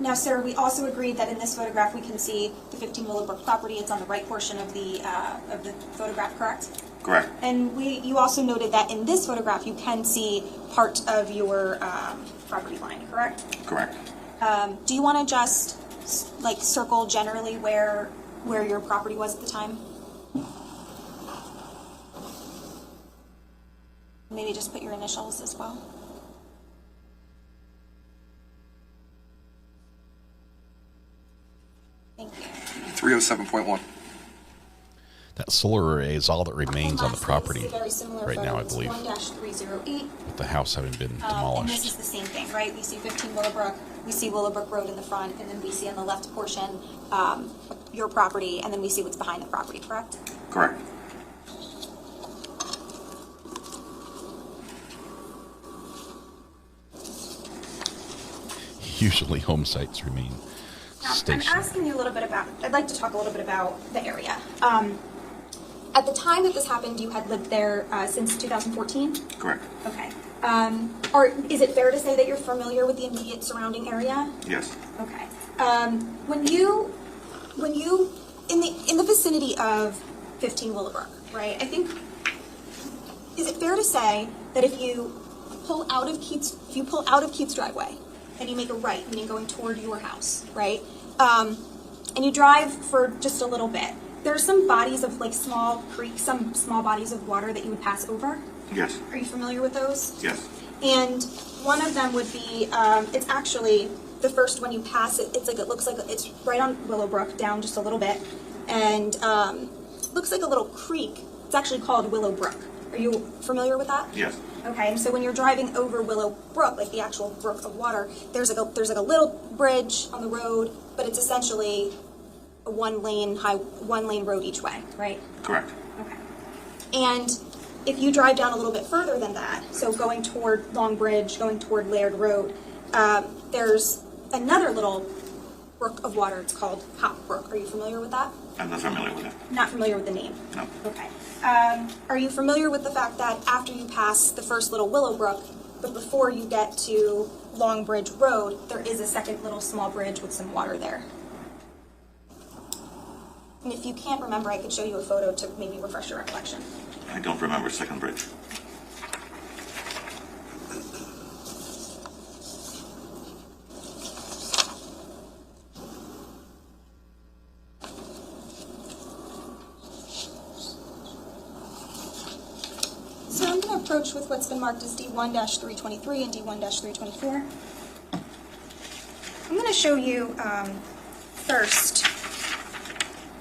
Now, sir, we also agreed that in this photograph we can see the 15 Willowbrook property. It's on the right portion of the photograph, correct? Correct. And you also noted that in this photograph you can see part of your property line, correct? Correct. Do you want to just like circle generally where your property was at the time? Maybe just put your initials as well. Thank you. 307.1. That solar array is all that remains on the property right now, I believe. 1-308. With the house having been And demolished. this is the same thing, right? We see 15 Willowbrook, we see Willowbrook Road in the front, and then we see on the left portion your property, and then we see what's behind the property, correct? Correct. Usually home sites remain Now, stationary. I'm asking you a little bit about, I'd like to talk a little bit about the area. At the time that this happened, you had lived there since 2014? Correct. Okay. Or is it fair to say that you're familiar with the immediate surrounding area? Yes. Okay. When you in the vicinity of 15 Willowbrook, right? I think, is it fair to say that if you pull out of Keith's driveway and you make a right, meaning going toward your house, right? And you drive for just a little bit, there are some bodies of like small creeks, some small bodies of water that you would pass over. Yes. Are you familiar with those? Yes. And one of them would be, it's actually the first one you pass it. It's like it looks like it's right on Willowbrook, down just a little bit, and looks like a little creek. It's actually called Willowbrook. Are you familiar with that? Yes. Okay, and so when you're driving over Willowbrook, like the actual brook of water, there's like a little bridge on the road, but it's essentially a one lane road each way, right? Correct. Okay. And if you drive down a little bit further than that, so going toward Long Bridge, going toward Laird Road, there's another little brook of water. It's called Hop Brook. Are you familiar with that? I'm not familiar with it. Not familiar with the name? No. Okay. Are you familiar with the fact that after you pass the first little Willowbrook, but before you get to Long Bridge Road, there is a second little small bridge with some water there? And if you can't remember, I could show you a photo to maybe refresh your recollection. I don't remember Second Bridge. So I'm going to approach with what's been marked as D1-323 and D1-324. I'm going to show you first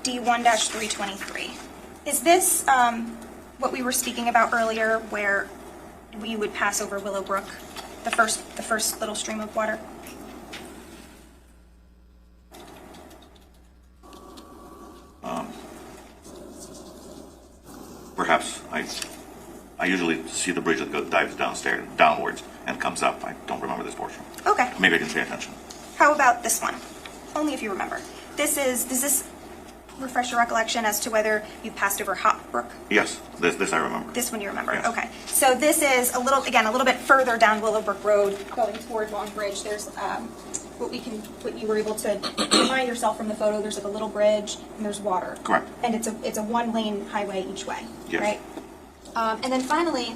D1-323. Is this what we were speaking about earlier, where we would pass over Willowbrook, the first little stream of water? Perhaps. I usually see the bridge that dives downwards and comes up. I don't remember this portion. Okay. Maybe I didn't pay attention. How about this one? Only if you remember. Does this refresh your recollection as to whether you passed over Hop Brook? Yes, this I remember. This one you remember? Yes. Okay. So this is a little bit further down Willowbrook Road, going toward Long Bridge. There's what you were able to remind yourself from the photo. There's like a little bridge and there's water. Correct. And it's a one-lane highway each way. Yes. Right. And then finally,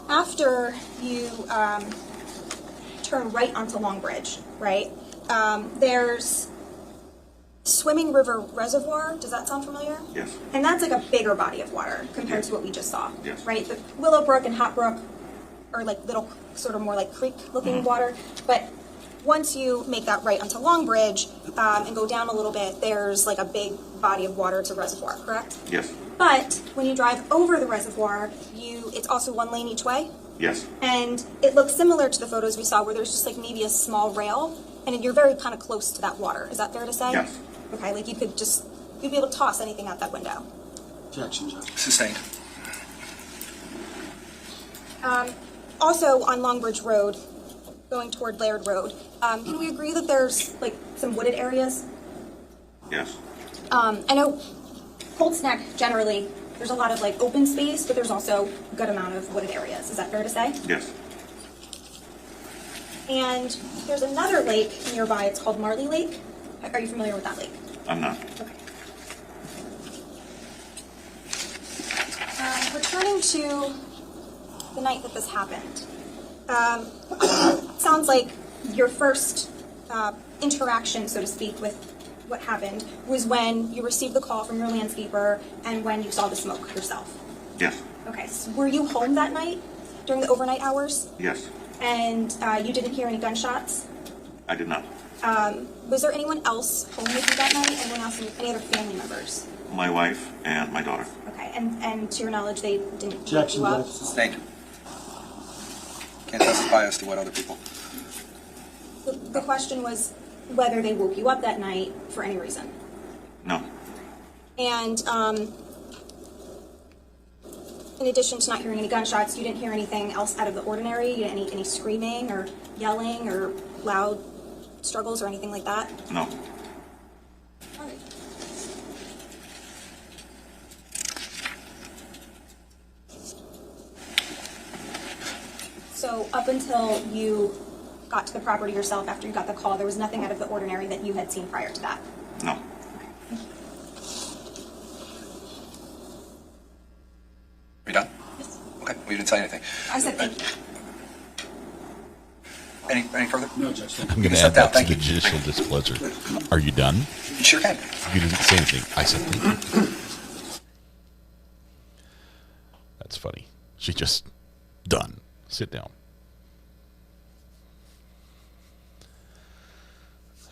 after you turn right onto Long Bridge, right? There's Swimming River Reservoir. Does that sound familiar? Yes. And that's like a bigger body of water compared to what we just saw. Yes. Right? The Willowbrook and Hop Brook are like little, sort of more like creek-looking water. But once you make that right onto Long Bridge and go down a little bit, there's like a big body of water. It's a reservoir, correct? Yes. But when you drive over the reservoir, it's also one lane each way. Yes. And it looks similar to the photos we saw where there's just like maybe a small rail and you're very kind of close to that water. Is that fair to say? Yes. Okay, like you'd be able to toss anything out that window. Objection, Judge. Sustained. Also on Long Bridge Road, going toward Laird Road, can we agree that there's like some wooded areas? Yes. I know Colts Neck generally, there's a lot of like open space, but there's also a good amount of wooded areas. Is that fair to say? Yes. And there's another lake nearby. It's called Marley Lake. Are you familiar with that lake? I'm not. Okay. Returning to the night that this happened, sounds like your first interaction, so to speak, with what happened was when you received the call from your landscaper and when you saw the smoke yourself. Yes. Okay, so were you home that night during the overnight hours? Yes. And you didn't hear any gunshots? I did not. Was there anyone else home with you that night? Anyone else, any other family members? My wife and my daughter. Okay, and to your knowledge, they didn't wake Objection, you up? Judge. Sustained. Can't testify as to what other people. The question was whether they woke you up that night for any reason. No. And in addition to not hearing any gunshots, you didn't hear anything else out of the ordinary? You didn't any screaming or yelling or loud struggles or anything like that? No. All right. So up until you got to the property yourself after you got the call, there was nothing out of the ordinary that you had seen prior to that? No. tell you anything. I said thank you. Any further? No, Judge. I'm going to add that to the judicial displeasure. Are you done? You sure can. You didn't say anything. I said thank you. That's funny. She just done. Sit down.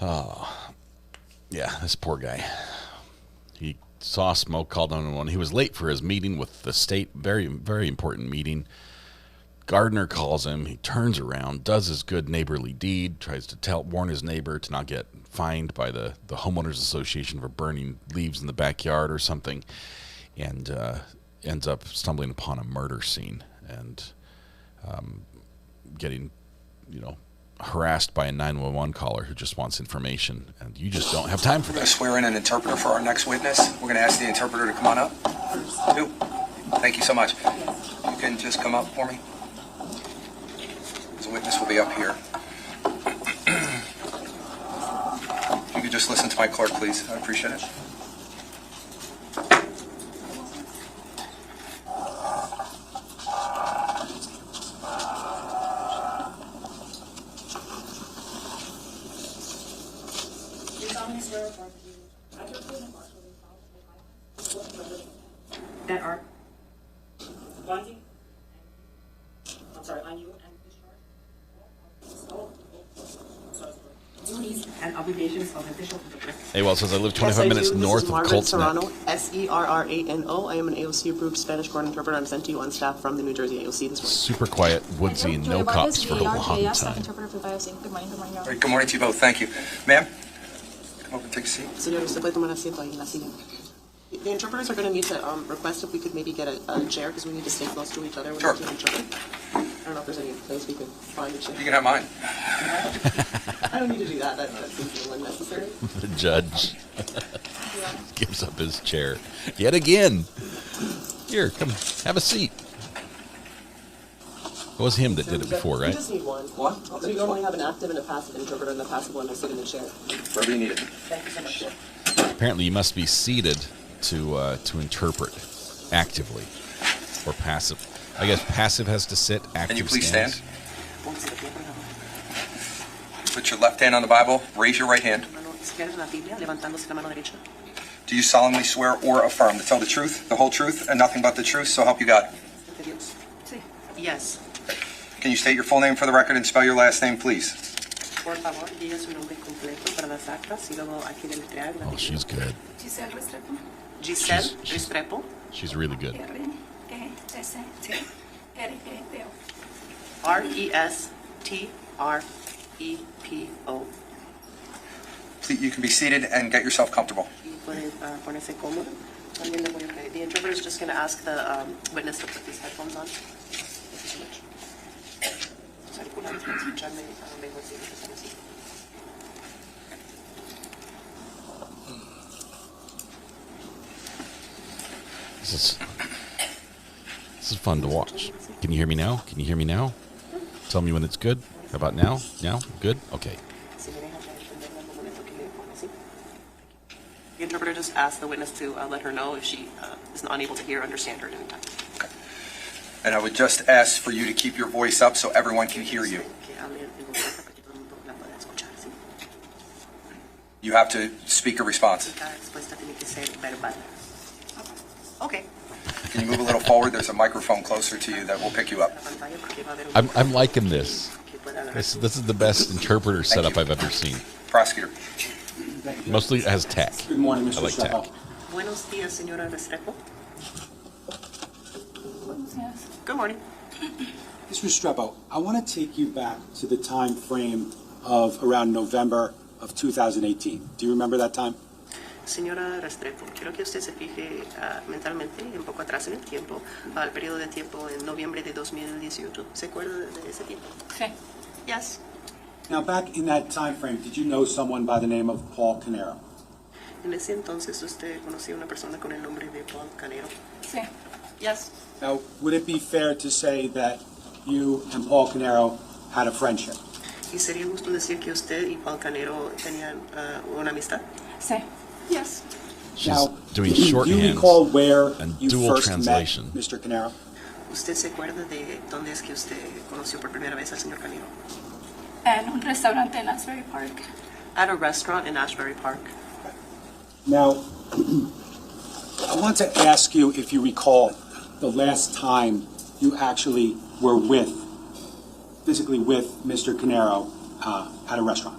Oh, yeah, this poor guy. He saw smoke, called 911. He was late for his meeting with the state. Very, very important meeting. Gardner calls him. He turns around, does his good neighborly deed, tries to warn his neighbor to not get fined by the homeowners association for burning leaves in the backyard or something, and ends up stumbling upon a murder scene and getting, harassed by a 911 caller who just wants information, and you just don't have time for We're going that. to swear in an interpreter for our next witness. We're going to ask the interpreter to come on up. You. Thank you so much. You can just come up for me. The witness will be up here. If you could just listen to my clerk, please. I'd appreciate it. That are binding. I'm sorry, on you and duties and obligations of official. Hey, well, it says I live 25 Yes, minutes I do. north This is of Margaret Colts Neck. Serrano, Serrano. I am an AOC approved Spanish court interpreter. I'm sent to you on staff from the New Jersey AOC this morning. Super quiet, woodsy, and no cops for a long time. Good morning, All right, good morning to you both. Thank you. Ma'am, come over and take a seat. Señor, usted puede tomar asiento ahí en la silla. The interpreters are going to need to request if we could maybe get a chair because we need to stay close to each other when Sure. we interpret. I don't know if there's any place we can find a chair. You can have mine. I don't need to do that. That seems unnecessary. The judge gives up his chair yet again. Here, come have a seat. It was him that did it before, We right? just need one. What? We normally have an active and a passive interpreter, and the passive one will sit in the chair. Wherever you need it. Thank you so much. Apparently, you must be seated to interpret actively or passive. I guess passive has to sit. Active Can you please stands. stand? Put your left hand on the Bible. Raise your right hand. Do you solemnly swear or affirm to tell the truth, the whole truth, and nothing but the truth, so help you God? Yes. Can you state your full name for the record and spell your last name, please? Por favor, diga su nombre completo para las actas y luego aquí deletrear. Oh, she's good. Giselle She's- Restrepo. She's really good. Restrepo. Please, you can be seated and get yourself comfortable. Puede ponerse cómodo. También le voy a pedir. The interpreter is just going to ask the witness to put these headphones on. Thank you so much. Auriculares para escucharme mejor si están así. This is fun to watch. Can you hear me now? Can you hear me now? Tell me when it's good. How about now? Now? Good? Okay. The interpreter just asked the witness to let her know if she is not unable to hear or understand her at any time. Okay. And I would just ask for you to keep your voice up so everyone can hear you. You have to speak a response. Okay. Can you move a little forward? There's a microphone closer to you that will pick you up. I'm liking this. This is the best interpreter setup I've ever seen. Prosecutor. Mostly it has tech. Good morning, Mr. I like tech. Restrepo. Buenos días, señora Restrepo. Good morning. Mr. Restrepo, I want to take you back to the time frame of around November of 2018. Do you remember that time? Señora Restrepo, quiero que usted se fije mentalmente un poco atrás en el tiempo, al periodo de tiempo en noviembre de 2018. ¿Se acuerda de ese tiempo? Sí. Yes. Now, back in that time frame, did you know someone by the name of Paul Caneiro? En ese entonces usted conocía a una persona con el nombre de Paul Caneiro. Sí. Yes. Now, would it be fair to say that you and Paul Caneiro had a friendship? ¿Y sería justo decir que usted y Paul Caneiro tenían una amistad? Sí. Yes. She's Now, doing do you shorthand recall where and you dual first translation. met Mr. Caneiro? ¿Usted se acuerda de dónde es que usted conoció por primera vez al señor Caneiro? En un restaurante en Asbury Park. At a restaurant in Ashbury Park. Now, I want to ask you if you recall the last time you actually were physically with Mr. Caneiro at a restaurant.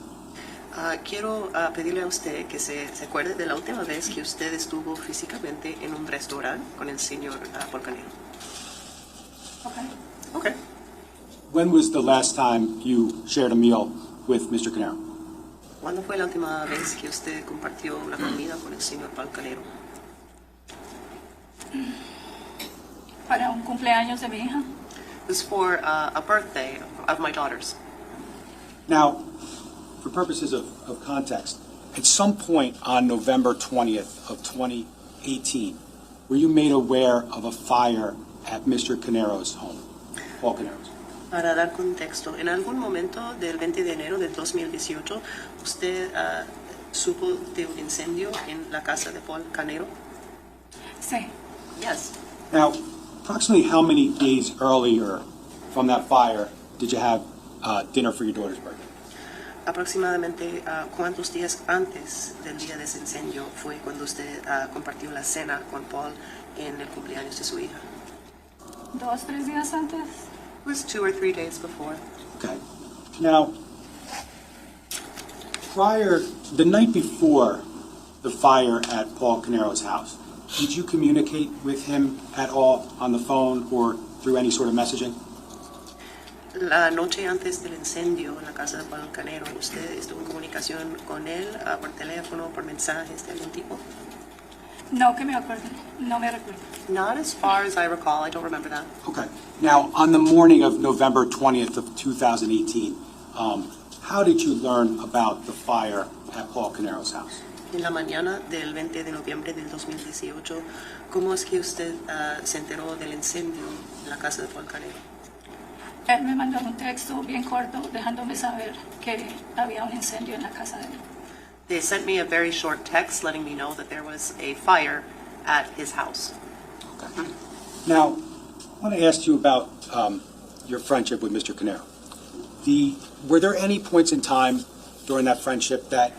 Quiero pedirle a usted que se acuerde de la última vez que usted estuvo físicamente en un restaurante con el señor Paul Caneiro. Okay. Okay. When was the last time you shared a meal with Mr. Caneiro? ¿Cuándo fue la última vez que usted compartió una comida con el señor Paul Caneiro? Para un cumpleaños de mi hija. It was for a birthday of my daughter's. Now, for purposes of context, at some point on November 20th of 2018, were you made aware of a fire at Mr. Caneiro's home, Paul Caneiro's? Para dar contexto, en algún momento del 20 de enero del 2018, ¿usted supo de un incendio en la casa de Paul Caneiro? Sí. Yes. Now, approximately how many days earlier from that fire did you have dinner for your daughter's birthday? Aproximadamente cuántos días antes del día de ese incendio fue cuando usted compartió la cena con Paul en el cumpleaños de su hija? 2-3 días antes. It was 2 or 3 days before. Okay. Now, the night before the fire at Paul Caneiro's house, did you communicate with him at all on the phone or through any sort of messaging? La noche antes del incendio en la casa de Paul Caneiro, ¿usted estuvo en comunicación con él por teléfono, por mensajes de algún tipo? No que me acuerde, no me recuerdo. Not as far as I recall, I don't remember that. Okay. Now, on the morning of November 20th of 2018, how did you learn about the fire at Paul Caneiro's house? En la mañana del 20 de noviembre del 2018, ¿cómo es que usted se enteró del incendio en la casa de Paul Caneiro? Él me mandó un texto bien corto dejándome saber que había un incendio en la casa de él. They sent me a very short text letting me know that there was a fire at his house. Okay. Now, I want to ask you about your friendship with Mr. Caneiro. Were there any points in time during that friendship that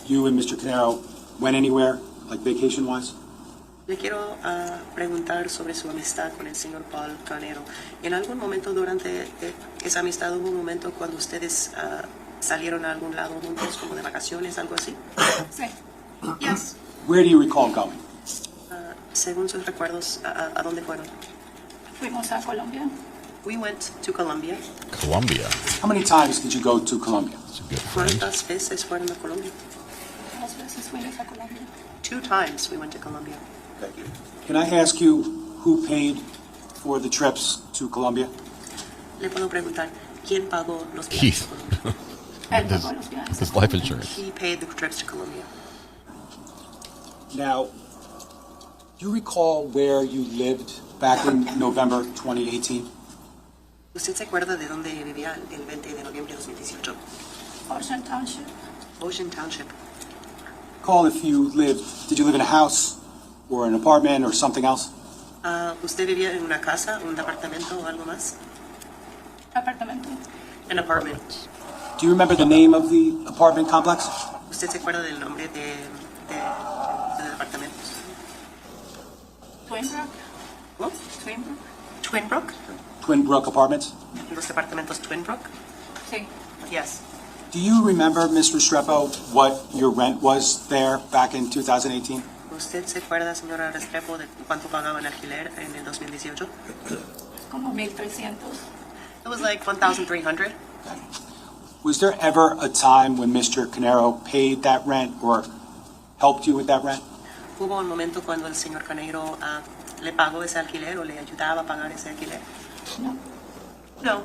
you and Mr. Caneiro went anywhere, like vacation-wise? Le quiero preguntar sobre su amistad con el señor Paul Caneiro. ¿En algún momento durante esa amistad hubo un momento cuando ustedes salieron a algún lado juntos, como de vacaciones, algo así? Sí. Yes. Where do you recall going? Según sus recuerdos, ¿a dónde fueron? Fuimos a Colombia. We went to Colombia. Colombia. How many times did you go to Colombia? That's a good friend. ¿Cuántas veces fueron a Colombia? 2 veces fuimos a Colombia. 2 times we went to Colombia. Okay. Can I ask you who paid for the trips to Colombia? Le puedo preguntar, ¿quién pagó los viajes Keith. a Colombia? Él pagó los viajes. His life insurance. He paid the trips to Colombia. Now, do you recall where you lived back in November 2018? ¿Usted se acuerda de dónde vivía el 20 de noviembre de 2018? Ocean Township. Ocean Township. Recall if did you live in a house or an apartment or something else? ¿Usted vivía en una casa, un apartamento o algo más? Apartamento. An apartment. Do you remember the name of the apartment complex? ¿Usted se acuerda del nombre del apartamento? Twinbrook. What? Twinbrook. Twinbrook? Twinbrook Apartments? Los departamentos Twinbrook? Sí. Yes. Do you remember, Ms. Restrepo, what your rent was there back in 2018? ¿Usted se acuerda, señora Restrepo, de cuánto pagaba en alquiler en el 2018? Como 1,300. It was like 1,300. Was there ever a time when Mr. Caneiro paid that rent or helped you with that rent? ¿Hubo un momento cuando el señor Caneiro le pagó ese alquiler o le ayudaba a pagar ese alquiler? No. No.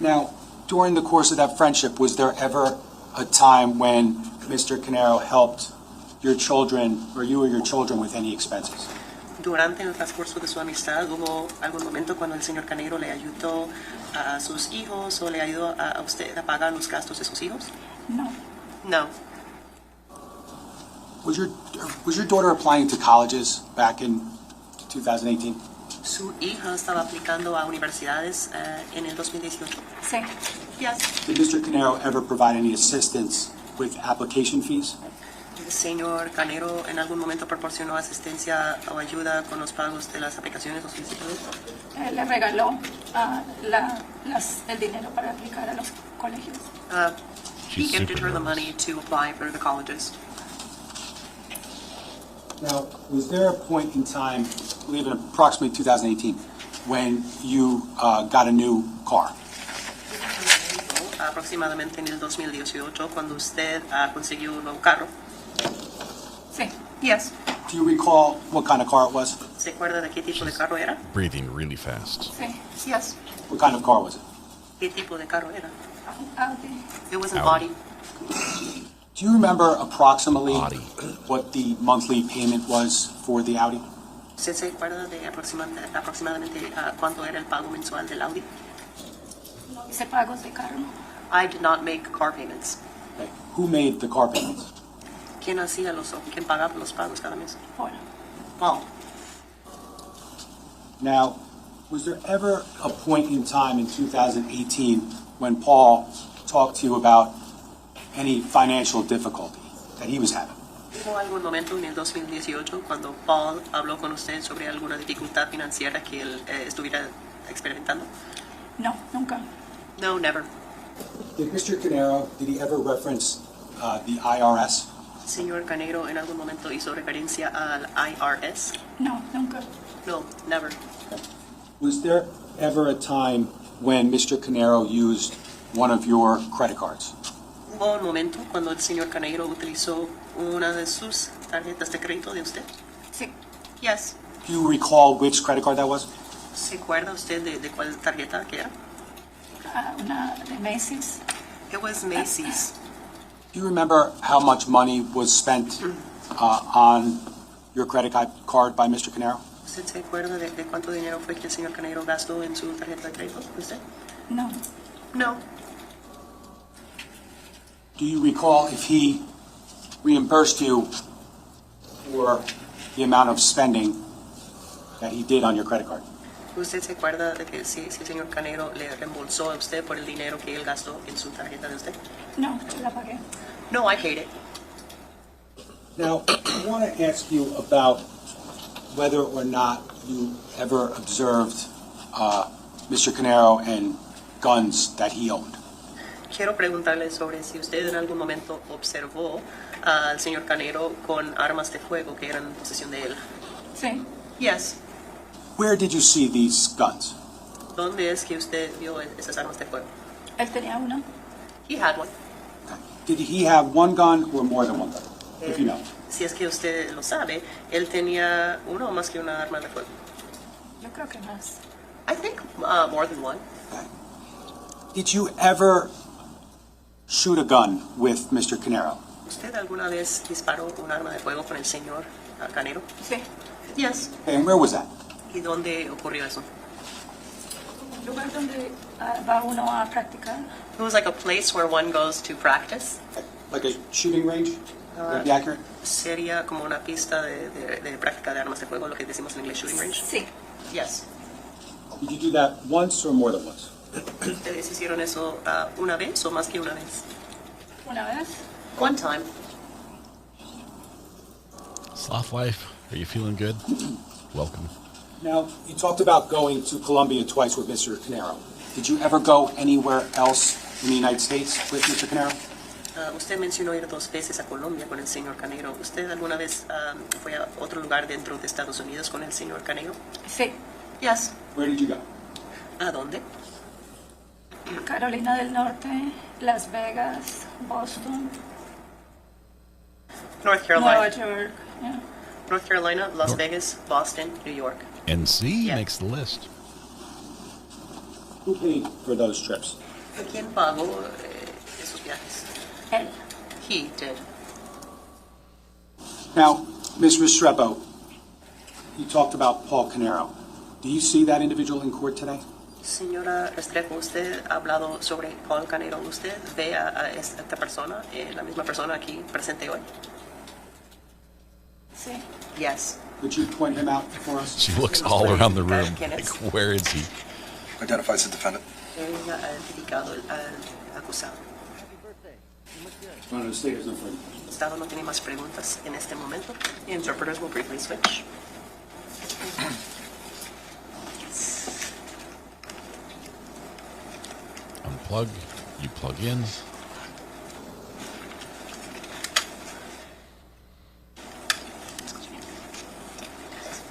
Now, during the course of that friendship, was there ever a time when Mr. Caneiro helped your children or you or your children with any expenses? Durante el transcurso de su amistad, ¿hubo algún momento cuando el señor Caneiro le ayudó a sus hijos o le ayudó a usted a pagar los gastos de sus hijos? No. No. Was your daughter applying to colleges back in 2018? Su hija estaba aplicando a universidades en el 2018. Sí. Yes. Did Mr. Caneiro ever provide any assistance with application fees? El señor Caneiro en algún momento proporcionó asistencia o ayuda con los pagos de las aplicaciones o solicitudes. Le regaló el dinero para aplicar a los colegios. He gifted her the money to apply for the colleges. Now, was there a point in time, I believe in approximately 2018, when you got a new car? Aproximadamente en el 2018, cuando usted consiguió un nuevo carro. Sí. Yes. Do you recall what kind of car it was? ¿Se acuerda de qué tipo de carro era? Breathing really fast. Sí. Yes. What kind of car was it? ¿Qué tipo de carro era? Audi. It was an Audi. Audi. Do you remember approximately what the monthly payment was for the Audi? ¿Usted se acuerda de aproximadamente cuánto era el pago mensual del Audi? No hice pagos de carro. I did not make car payments. Okay. Who made the car payments? ¿Quién pagaba los pagos cada mes? Paul. Now, was there ever a point in time in 2018 when Paul talked to you about any financial difficulty that he was having? ¿Hubo algún momento en el 2018 cuando Paul habló con usted sobre alguna dificultad financiera que él estuviera experimentando? No, nunca. No, never. Did Mr. Caneiro, did he ever reference the IRS? Señor Caneiro, ¿en algún momento hizo referencia al IRS? No, nunca. No, never. Was there ever a time when Mr. Caneiro used one of your credit cards? ¿Hubo un momento cuando el señor Caneiro utilizó una de sus tarjetas de crédito de usted? Sí. Yes. Do you recall which credit card that was? ¿Se acuerda usted de cuál tarjeta que era? Una de Macy's. It was Macy's. Do you remember how much money was spent on your credit card by Mr. Caneiro? ¿Usted se acuerda de cuánto dinero fue que el señor Caneiro gastó en su tarjeta de crédito? ¿Usted? No. No. Do you recall if he reimbursed you for the amount of spending that he did on your credit card? ¿Usted se acuerda de que si el señor Caneiro le reembolsó a usted por el dinero que él gastó en su tarjeta de usted? No, yo la pagué. No, I paid it. Now, I want to ask you about whether or not you ever observed Mr. Caneiro and guns that he owned. Quiero preguntarle sobre si usted en algún momento observó al señor Caneiro con armas de fuego que eran en posesión de él. Sí. Yes. Where did you see these guns? ¿Dónde es que usted vio esas armas de fuego? Él tenía una. He had one. Did he have one gun or more than one gun? If you know. Si es que usted lo sabe, él tenía uno o más que una arma de fuego. Yo creo que más. I think more than one. Did you ever shoot a gun with Mr. Caneiro? ¿Usted alguna vez disparó un arma de fuego con el señor Caneiro? Sí. Yes. And where was that? ¿Y dónde ocurrió eso? Un lugar donde va uno a practicar. It was like a place where one goes to practice. Like a shooting range? Would be accurate? Sería como una pista de práctica de armas de fuego, lo que decimos en inglés shooting range. Sí. Yes. Did you do that once or more than once? ¿Ustedes hicieron eso una vez o más que una vez? Una vez. One time. Soft life, are you feeling good? Welcome. Now, you talked about going to Colombia twice with Mr. Caneiro. Did you ever go anywhere else in the United States with Mr. Caneiro? Usted mencionó ir 2 veces a Colombia con el señor Caneiro. ¿Usted alguna vez fue a otro lugar dentro de Estados Unidos con el señor Caneiro? Sí. Yes. Where did you go? ¿A dónde? Carolina del Norte, Las Vegas, Boston. North Carolina. Nueva York. Yeah. North Carolina, Las Vegas, Boston, New York. NC makes the list. Who paid for those trips? ¿Quién pagó esos viajes? Él. He did. Now, Ms. Restrepo, you talked about Paul Caneiro. Do you see that individual in court today? Señora Restrepo, usted ha hablado sobre Paul Caneiro. ¿Usted ve a esta persona, la misma persona aquí presente hoy? Sí. Yes. Could you point him out for us? She looks all around the room. Like, where is he? Identifies the defendant. Él ha identificado al acusado. No, the state has no further. El Estado no tiene más preguntas en este momento. The interpreters will briefly switch. Unplug. You plug in.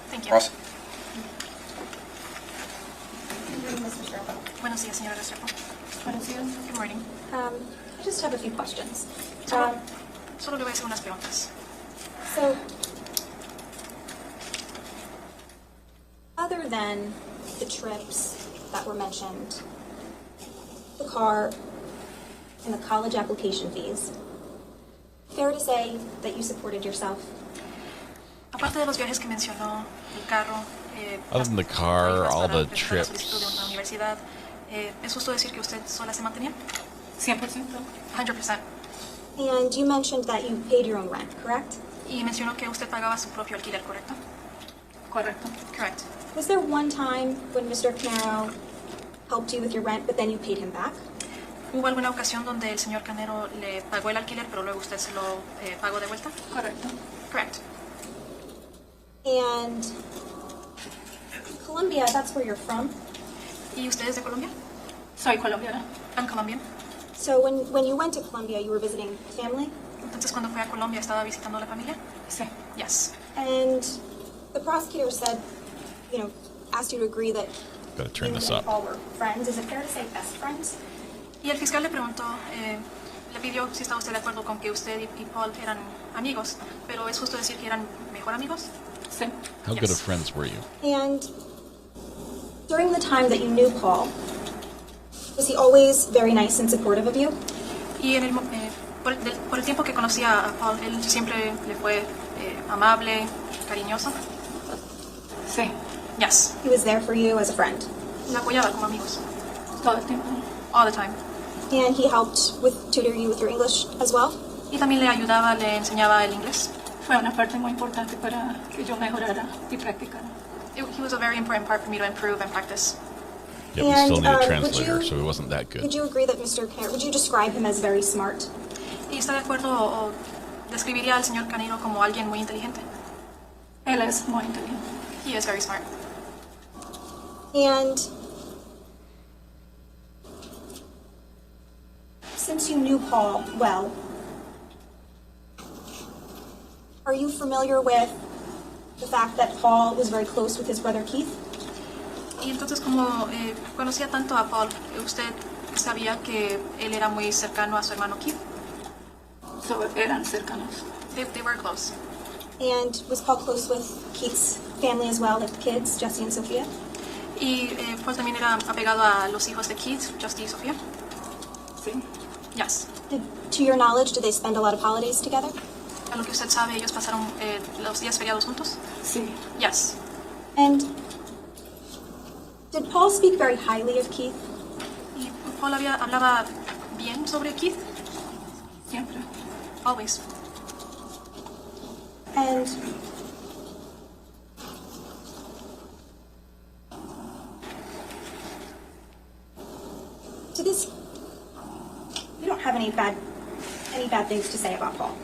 Thank you. Ross. Buenos días, señora Restrepo. Buenos días. Good morning. I just have a few questions. Solo le voy a hacer unas preguntas. So, other than the trips that were mentioned, the car, and the college application fees, fair to say that you supported yourself? Aparte de los viajes que mencionó, el carro, Other than the car, all the la solicitud trips. de una universidad, ¿es justo decir que usted sola se mantenía? 100%. 100%. And you mentioned that you paid your own rent, correct? Y mencionó que usted pagaba su propio alquiler, ¿correcto? Correcto. Correct. Was there one time when Mr. Caneiro helped you with your rent, but then you paid him back? ¿Hubo alguna ocasión donde el señor Caneiro le pagó el alquiler, pero luego usted se lo pagó de vuelta? Correcto. Correct. And Colombia, that's where you're from? ¿Y usted es de Colombia? Soy colombiana. I'm Colombian. So when you went to Colombia, you were visiting family? Entonces, cuando fue a Colombia, ¿estaba visitando a la familia? Sí. Yes. And the prosecutor said, asked you to agree that Gotta turn you this and up. Paul were friends. Is it fair to say best friends? Y el fiscal le preguntó, le pidió si estaba usted de acuerdo con que usted y Paul eran amigos, pero ¿es justo decir que eran mejor amigos? Sí. How good of friends were you? And during the time that you knew Paul, was he always very nice and supportive of you? Y por el tiempo que conocía a Paul, él siempre le fue amable, cariñoso. Sí. Yes. He was there for you as a friend? Le apoyaba como amigos. Todo el tiempo. All the time. And he helped tutor you with your English as well? Y también le ayudaba, le enseñaba el inglés. Fue una parte muy importante para que yo mejorara y practicara. He was a very important part for me to improve and practice. Yeah, we still need a would translator, you- so he wasn't that good. Would you agree that Mr. Caneiro, would you describe him as very smart? ¿Y está de acuerdo o describiría al señor Caneiro como alguien muy inteligente? Él es muy inteligente. He is very smart. And since you knew Paul well, are you familiar with the fact that Paul was very close with his brother Keith? Y entonces, como conocía tanto a Paul, ¿usted sabía que él era muy cercano a su hermano Keith? So, eran cercanos. They were close. And was Paul close with Keith's family as well, like the kids, Jesse and Sophia? Y Paul también era apegado a los hijos de Keith, Justy y Sofía. Sí. Yes. To your knowledge, did they spend a lot of holidays together? A lo que usted sabe, ellos pasaron los días feriados juntos. Sí. Yes. And did Paul speak very highly of Keith? Y Paul hablaba bien sobre Keith. Siempre. Always. And to this, you don't have any bad things to say about Paul,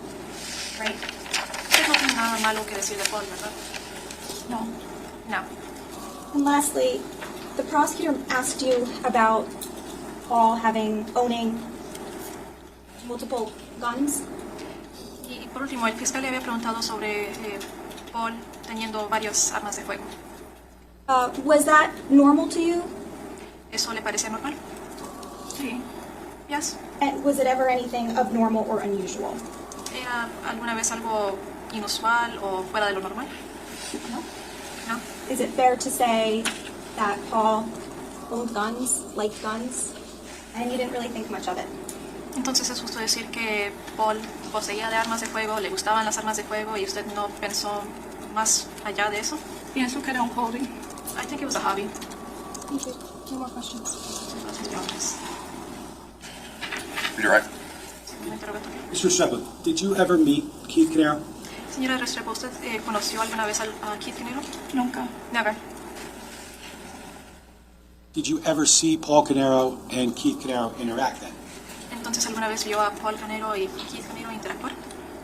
right? Usted no tiene nada malo que decir de Paul, ¿verdad? No. No. And lastly, the prosecutor asked you about Paul owning multiple guns. Y por último, el fiscal le había preguntado sobre Paul teniendo varias armas de fuego. Was that normal to you? ¿Eso le parecía normal? Sí. Yes. And was it ever anything abnormal or unusual? ¿Era alguna vez algo inusual o fuera de lo normal? No. No. Is it fair to say that Paul owned guns, liked guns, and you didn't really think much of it? Entonces es justo decir que Paul poseía de armas de fuego, le gustaban las armas de fuego y usted no pensó más allá de eso. Pienso que era un hobby. I think it was a hobby. Thank you. No more questions. You're right. Mr. Shepard, did you ever meet Keith Caneiro? Señora Restrepo, ¿usted conoció alguna vez a Keith Caneiro? Nunca. Never. Did you ever see Paul Caneiro and Keith Caneiro interact then? Entonces, ¿alguna vez vio a Paul Caneiro y Keith Caneiro interactuar?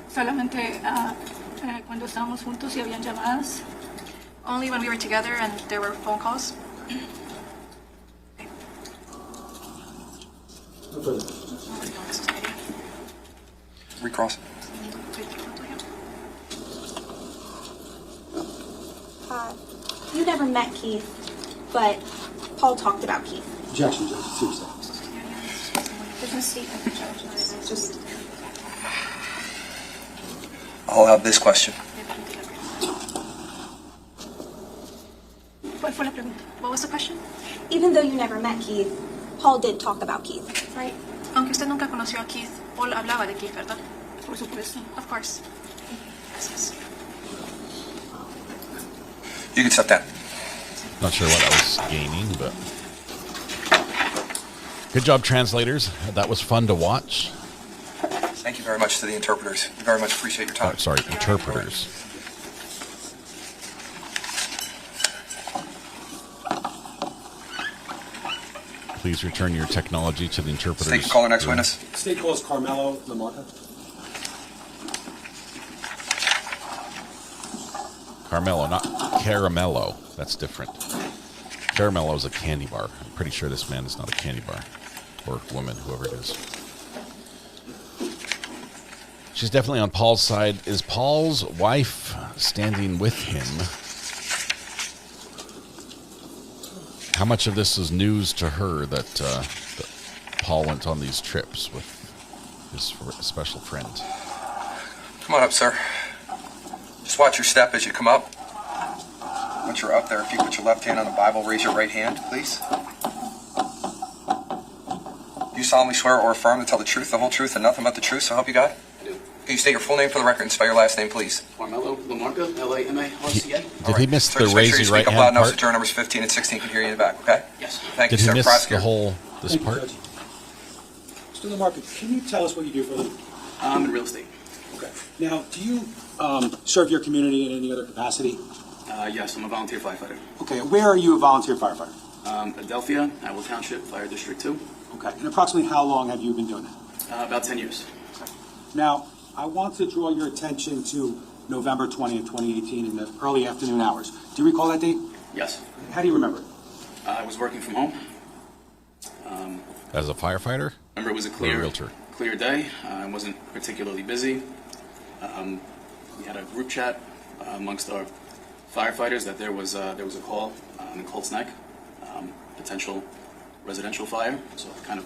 Solamente cuando estábamos juntos y habían llamadas. Only when we were together and there were phone calls. No further. Recross. You never met Keith, but Paul talked about Keith. Objection, Judge. Seriously. There's no statement for Judge. It's just. I'll have this question. ¿Cuál fue la pregunta? What was the question? Even though you never met Keith, Paul did talk about Keith, right? Aunque usted nunca conoció a Keith, Paul hablaba de Keith, ¿verdad? Por supuesto. Of course. Gracias. You can step down. Not sure what I was gaining, but good job, translators. That was fun to watch. Thank you very much to the interpreters. We very much appreciate your time. Oh, sorry, interpreters. Please return your technology to the interpreters. State, call our next witness. State calls Carmelo Lamarca. Carmelo, not Caramello. That's different. Caramello is a candy bar. I'm pretty sure this man is not a candy bar. Or woman, whoever it is. She's definitely on Paul's side. Is Paul's wife standing with him? How much of this is news to her that Paul went on these trips with his special friend? Come on up, sir. Just watch your step as you come up. Once you're up there, if you put your left hand on the Bible, raise your right hand, please. Do you solemnly swear or affirm to tell the truth, the whole truth, and nothing but the truth, so help you God? I do. Can you state your full name for the record and spell your last name, please? Carmelo Lamarca, Lamarca. Did he miss the Just make sure raise you your right speak up loud hand enough so part? juror numbers 15 and 16 can hear you in the back, okay? Yes. Thank Did you, he sir. miss Prosecutor. this Thank you, part? Judge. Mr. Lamarca, can you tell us what you do for a living? I'm in real estate. Okay. Now, do you serve your community in any other capacity? Yes, I'm a volunteer firefighter. Okay. Where are you a volunteer firefighter? Adelphia, Atwell Township, Fire District 2. Okay. And approximately how long have you been doing that? About 10 years. Okay. Now, I want to draw your attention to November 20th, 2018 in the early afternoon hours. Do you recall that date? Yes. How do you remember it? I was working from home. As a firefighter? Remember, it was a Or a clear realtor? Clear day. I wasn't particularly busy. We had a group chat amongst our firefighters that there was a call in Colts Neck, potential residential fire. So I kind of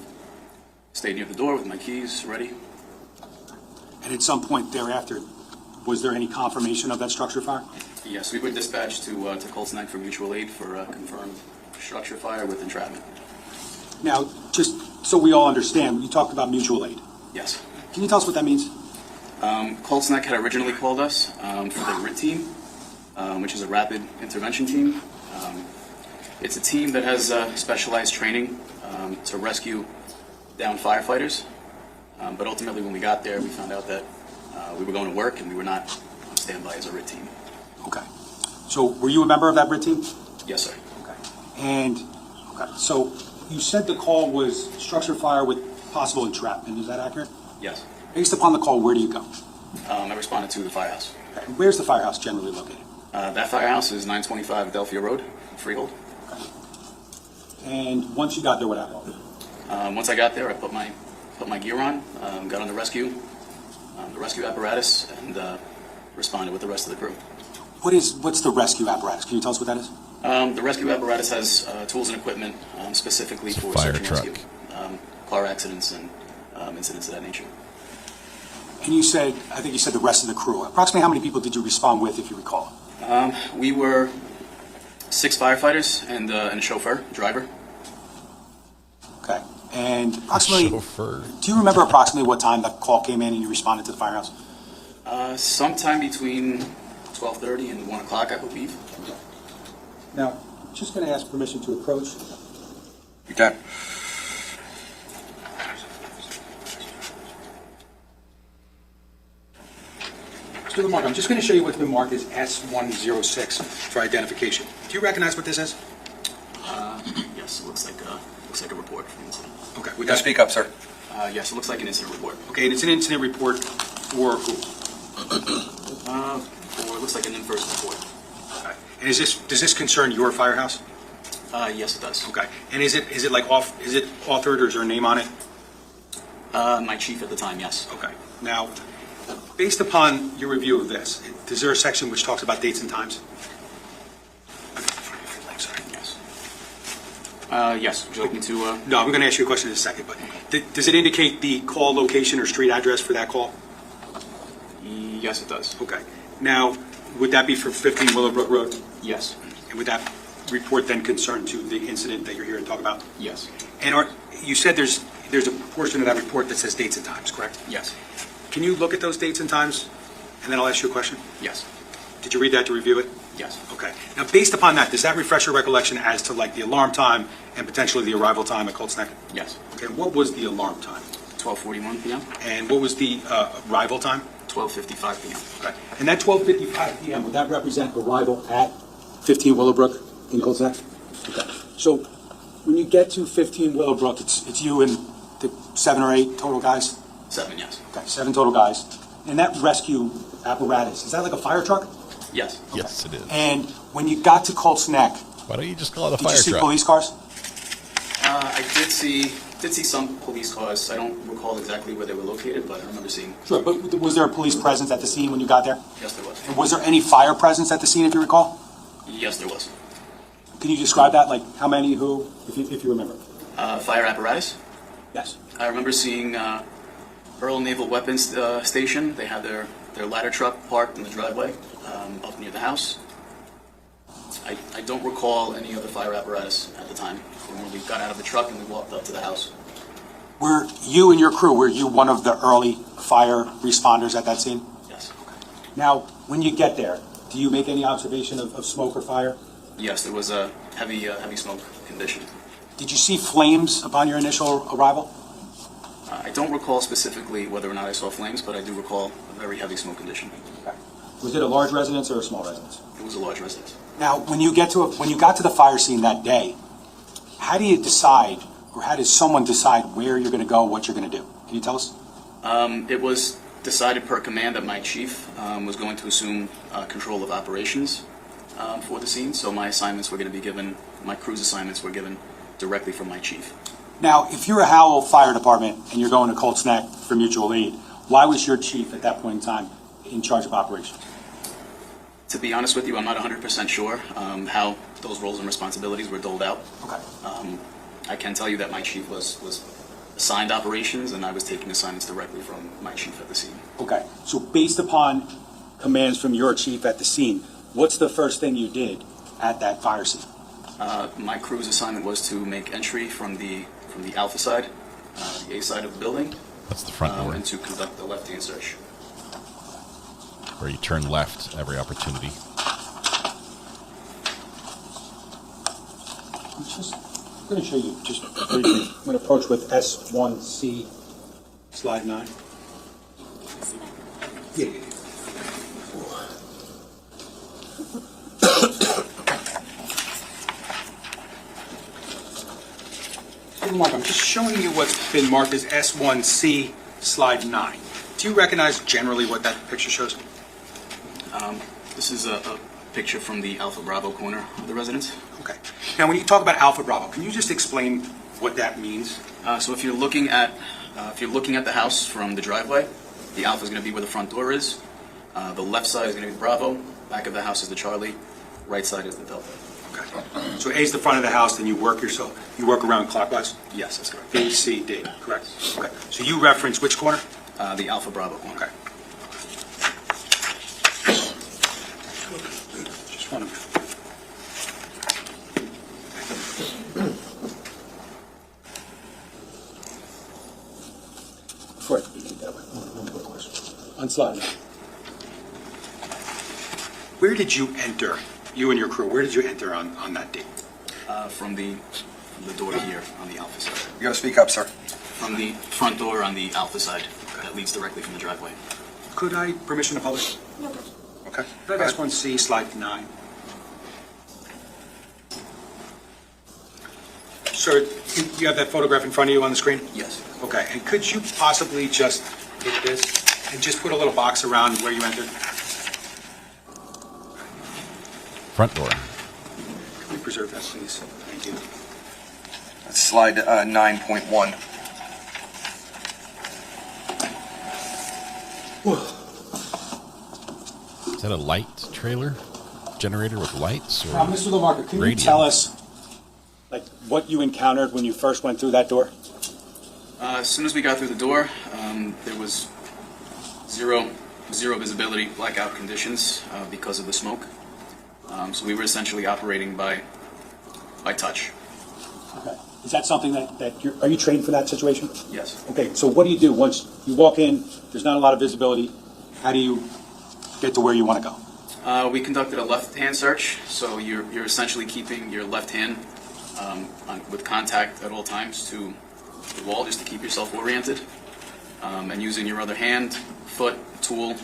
stayed near the door with my keys ready. And at some point thereafter, was there any confirmation of that structure fire? Yes, we were dispatched to Colts Neck for mutual aid for a confirmed structure fire with entrapment. Now, just so we all understand, you talked about mutual aid. Yes. Can you tell us what that means? Colts Neck had originally called us for the RIT team, which is a rapid intervention team. It's a team that has specialized training to rescue downed firefighters. But ultimately, when we got there, we found out that we were going to work and we were not on standby as a RIT team. Okay. So were you a member of that RIT team? Yes, sir. Okay. And, okay, so you said the call was structure fire with possible entrapment. Is that accurate? Yes. Based upon the call, where do you go? I responded to the firehouse. Okay. Where's the firehouse generally located? That firehouse is 925 Adelphia Road, Freehold. Okay. And once you got there, what happened? Once I got there, I put my gear on, got on the rescue apparatus, and responded with the rest of the crew. What's the rescue apparatus? Can you tell us what that is? The rescue apparatus has tools and equipment specifically for fire search and truck. rescue, car accidents and incidents of that nature. And you said, I think you said the rest of the crew. Approximately how many people did you respond with, if you recall? We were 6 firefighters and a chauffeur, driver. Okay. And approximately, Chauffeur. do you remember approximately what time that call came in and you responded to the firehouse? Sometime between 12:30 and 1 o'clock, I believe. Now, I'm just going to ask permission to approach. You can. Mr. Lamarck, I'm just going to show you what's been marked as S106 for identification. Do you recognize what this is? Yes, it looks like a report from an incident. Okay. Would you speak up, sir? Yes, it looks like an incident report. Okay, and it's an incident report for who? Or it looks like an in-person report. Okay. And does this concern your firehouse? Yes, it does. Okay. And is it authored or is there a name on it? My chief at the time, yes. Okay. Now, based upon your review of this, is there a section which talks about dates and times? Yes. Would you like me to? No, I'm going to ask you a question in a second, but does it indicate the call location or street address for that call? Yes, it does. Okay. Now, would that be for 15 Willowbrook Road? Yes. And would that report then concern to the incident that you're here to talk about? Yes. And you said there's a portion of that report that says dates and times, correct? Yes. Can you look at those dates and times, and then I'll ask you a question? Yes. Did you read that to review it? Yes. Okay. Now, based upon that, does that refresh your recollection as to like the alarm time and potentially the arrival time at Colts Neck? Yes. Okay. What was the alarm time? 12:41 p.m. And what was the arrival time? 12:55 p.m. Okay. And that 12:55 p.m., would that represent arrival at 15 Willowbrook in Colts Neck? Okay. So when you get to 15 Willowbrook, it's you and the 7 or 8 total guys? 7, yes. Okay, 7 total guys. And that rescue apparatus, is that like a fire truck? Yes. Okay. Yes, it is. And when you got to Colts Neck, Why don't you just call it a did fire you see truck? police cars? I did see some police cars. I don't recall exactly where they were located, but I remember seeing. Sure, but was there a police presence at the scene when you got there? Yes, there was. And was there any fire presence at the scene, if you recall? Yes, there was. Can you describe that? Like how many, who, if you remember? Fire apparatus. Yes. I remember seeing Earl Naval Weapons Station. They had their ladder truck parked in the driveway up near the house. I don't recall any other fire apparatus at the time when we got out of the truck and we walked up to the house. Were you and your crew, were you one of the early fire responders at that scene? Yes. Okay. Now, when you get there, do you make any observation of smoke or fire? Yes, there was a heavy smoke condition. Did you see flames upon your initial arrival? I don't recall specifically whether or not I saw flames, but I do recall a very heavy smoke condition. Okay. Was it a large residence or a small residence? It was a large residence. Now, when you got to the fire scene that day, how do you decide, or how does someone decide where you're going to go, what you're going to do? Can you tell us? It was decided per command that my chief was going to assume control of operations for the scene, so my assignments were going to be given, my crew's assignments were given directly from my chief. Now, if you're a Howell Fire Department and you're going to Colts Neck for mutual aid, why was your chief at that point in time in charge of operations? To be honest with you, I'm not 100% sure how those roles and responsibilities were doled out. Okay. I can tell you that my chief was assigned operations, and I was taking assignments directly from my chief at the scene. Okay. So based upon commands from your chief at the scene, what's the first thing you did at that fire scene? My crew's assignment was to make entry from the Alpha side, the A side of the building. That's the front door. And to conduct the left-hand search. Where you turn left every opportunity. I'm going to show you just briefly. I'm going to approach with S1C, slide 9. Yeah. Mark, I'm just showing you what's been marked as S1C, slide 9. Do you recognize generally what that picture shows? This is a picture from the Alpha Bravo corner of the residence. Okay. Now, when you talk about Alpha Bravo, can you just explain what that means? So if you're looking at the house from the driveway, the Alpha is going to be where the front door is. The left side is going to be the Bravo. Back of the house is the Charlie. Right side is the Delta. Okay. So A is the front of the house, then you work around clockwise? Yes, that's correct. B, C, D, correct. Okay. So you reference which corner? The Alpha Bravo corner. Okay. Just want to. Before I take that away, one quick question. On slide 9. Where did you enter, you and your crew, where did you enter on that date? From the door here on the Alpha side. You got to speak up, sir. From the front door on the Alpha side that leads directly from the driveway. Could I, permission to publish? No. Okay. Could I ask one C, slide 9? Sir, you have that photograph in front of you on the screen? Yes. Okay, and could you possibly just hit this and just put a little box around where you entered? Front door. Can we preserve that, please? Thank you. That's slide 9.1. Is that a light trailer? Generator with lights? Or Mr. LaMarca, can radio? you tell us what you encountered when you first went through that door? As soon as we got through the door, there was zero visibility, blackout conditions because of the smoke. So we were essentially operating by touch. Okay. Is that something are you trained for that situation? Yes. Okay, so what do you do once you walk in, there's not a lot of visibility, how do you get to where you want to go? We conducted a left-hand search, so you're essentially keeping your left hand with contact at all times to the wall just to keep yourself oriented, and using your other hand, foot, tool,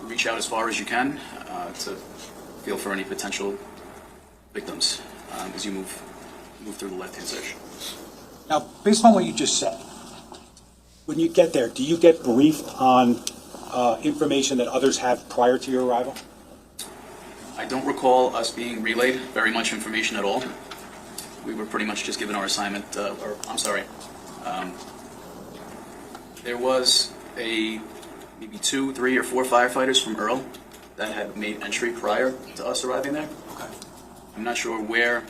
reach out as far as you can to feel for any potential victims as you move through the left-hand search. Now, based on what you just said, when you get there, do you get briefed on information that others have prior to your arrival? I don't recall us being relayed very much information at all. We were pretty much just given our assignment, there was maybe 2, 3, or 4 firefighters from Earl that had made entry prior to us arriving there. Okay. I'm not sure where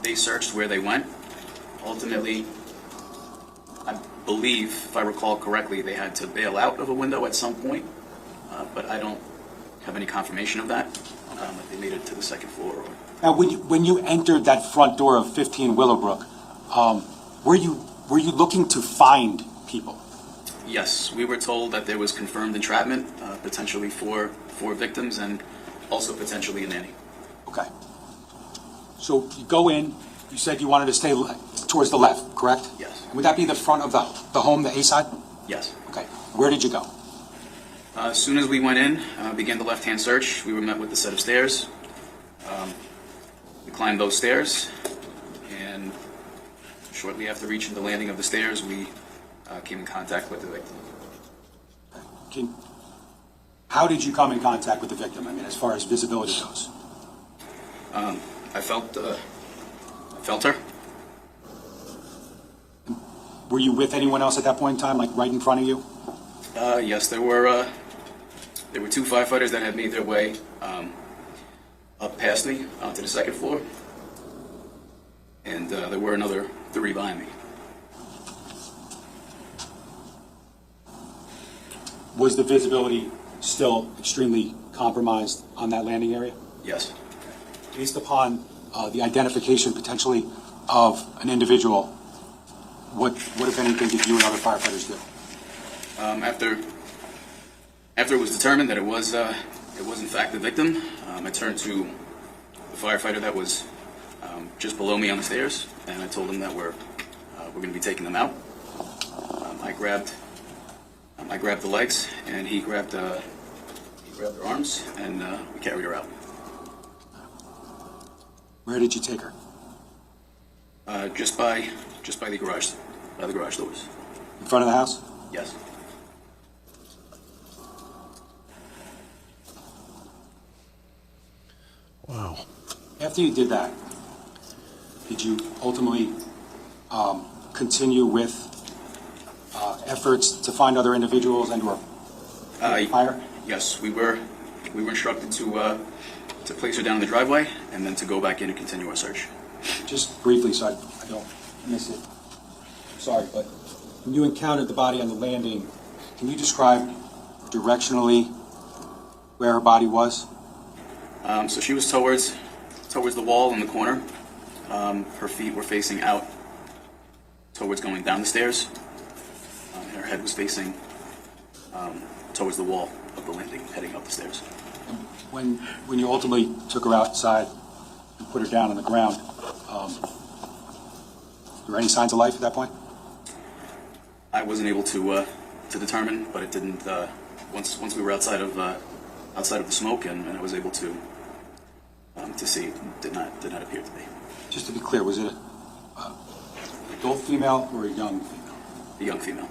they searched, where they went. Ultimately, I believe, if I recall correctly, they had to bail out of a window at some point, but I don't have any confirmation of that, that they made it to the second floor. Now, when you entered that front door of 15 Willowbrook, were you looking to find people? Yes, we were told that there was confirmed entrapment, potentially for victims and also potentially a nanny. Okay. So you go in, you said you wanted to stay towards the left, correct? Yes. Would that be the front of the home, the A side? Yes. Okay. Where did you go? As soon as we went in, began the left-hand search, we were met with a set of stairs. We climbed those stairs, and shortly after reaching the landing of the stairs, we came in contact with the victim. How did you come in contact with the victim? I mean, as far as visibility goes. I felt her. Were you with anyone else at that point in time, like right in front of you? Yes, there were 2 firefighters that had made their way up past me onto the second floor, and there were another 3 behind me. Was the visibility still extremely compromised on that landing area? Yes. Based upon the identification potentially of an individual, what if anything did you and other firefighters do? After it was determined that it was in fact the victim, I turned to the firefighter that was just below me on the stairs, and I told him that we're going to be taking them out. I grabbed the legs, and he grabbed her arms, and we carried her out. Where did you take her? Just by the garage doors. In front of the house? Yes. Wow. After you did that, did you ultimately continue with efforts to find other individuals and/or fire? Yes, we were instructed to place her down in the driveway and then to go back in and continue our search. Just briefly, so I don't miss it. Sorry, but when you encountered the body on the landing, can you describe directionally where her body was? So she was towards the wall in the corner. Her feet were facing out towards going down the stairs. And her head was facing towards the wall of the landing, heading up the stairs. When you ultimately took her outside and put her down on the ground, were there any signs of life at that point? I wasn't able to to determine, but it didn't. Once we were outside of the smoke, and I was able to see, it did not appear to be. Just to be clear, was it an adult female or a young female? A young female.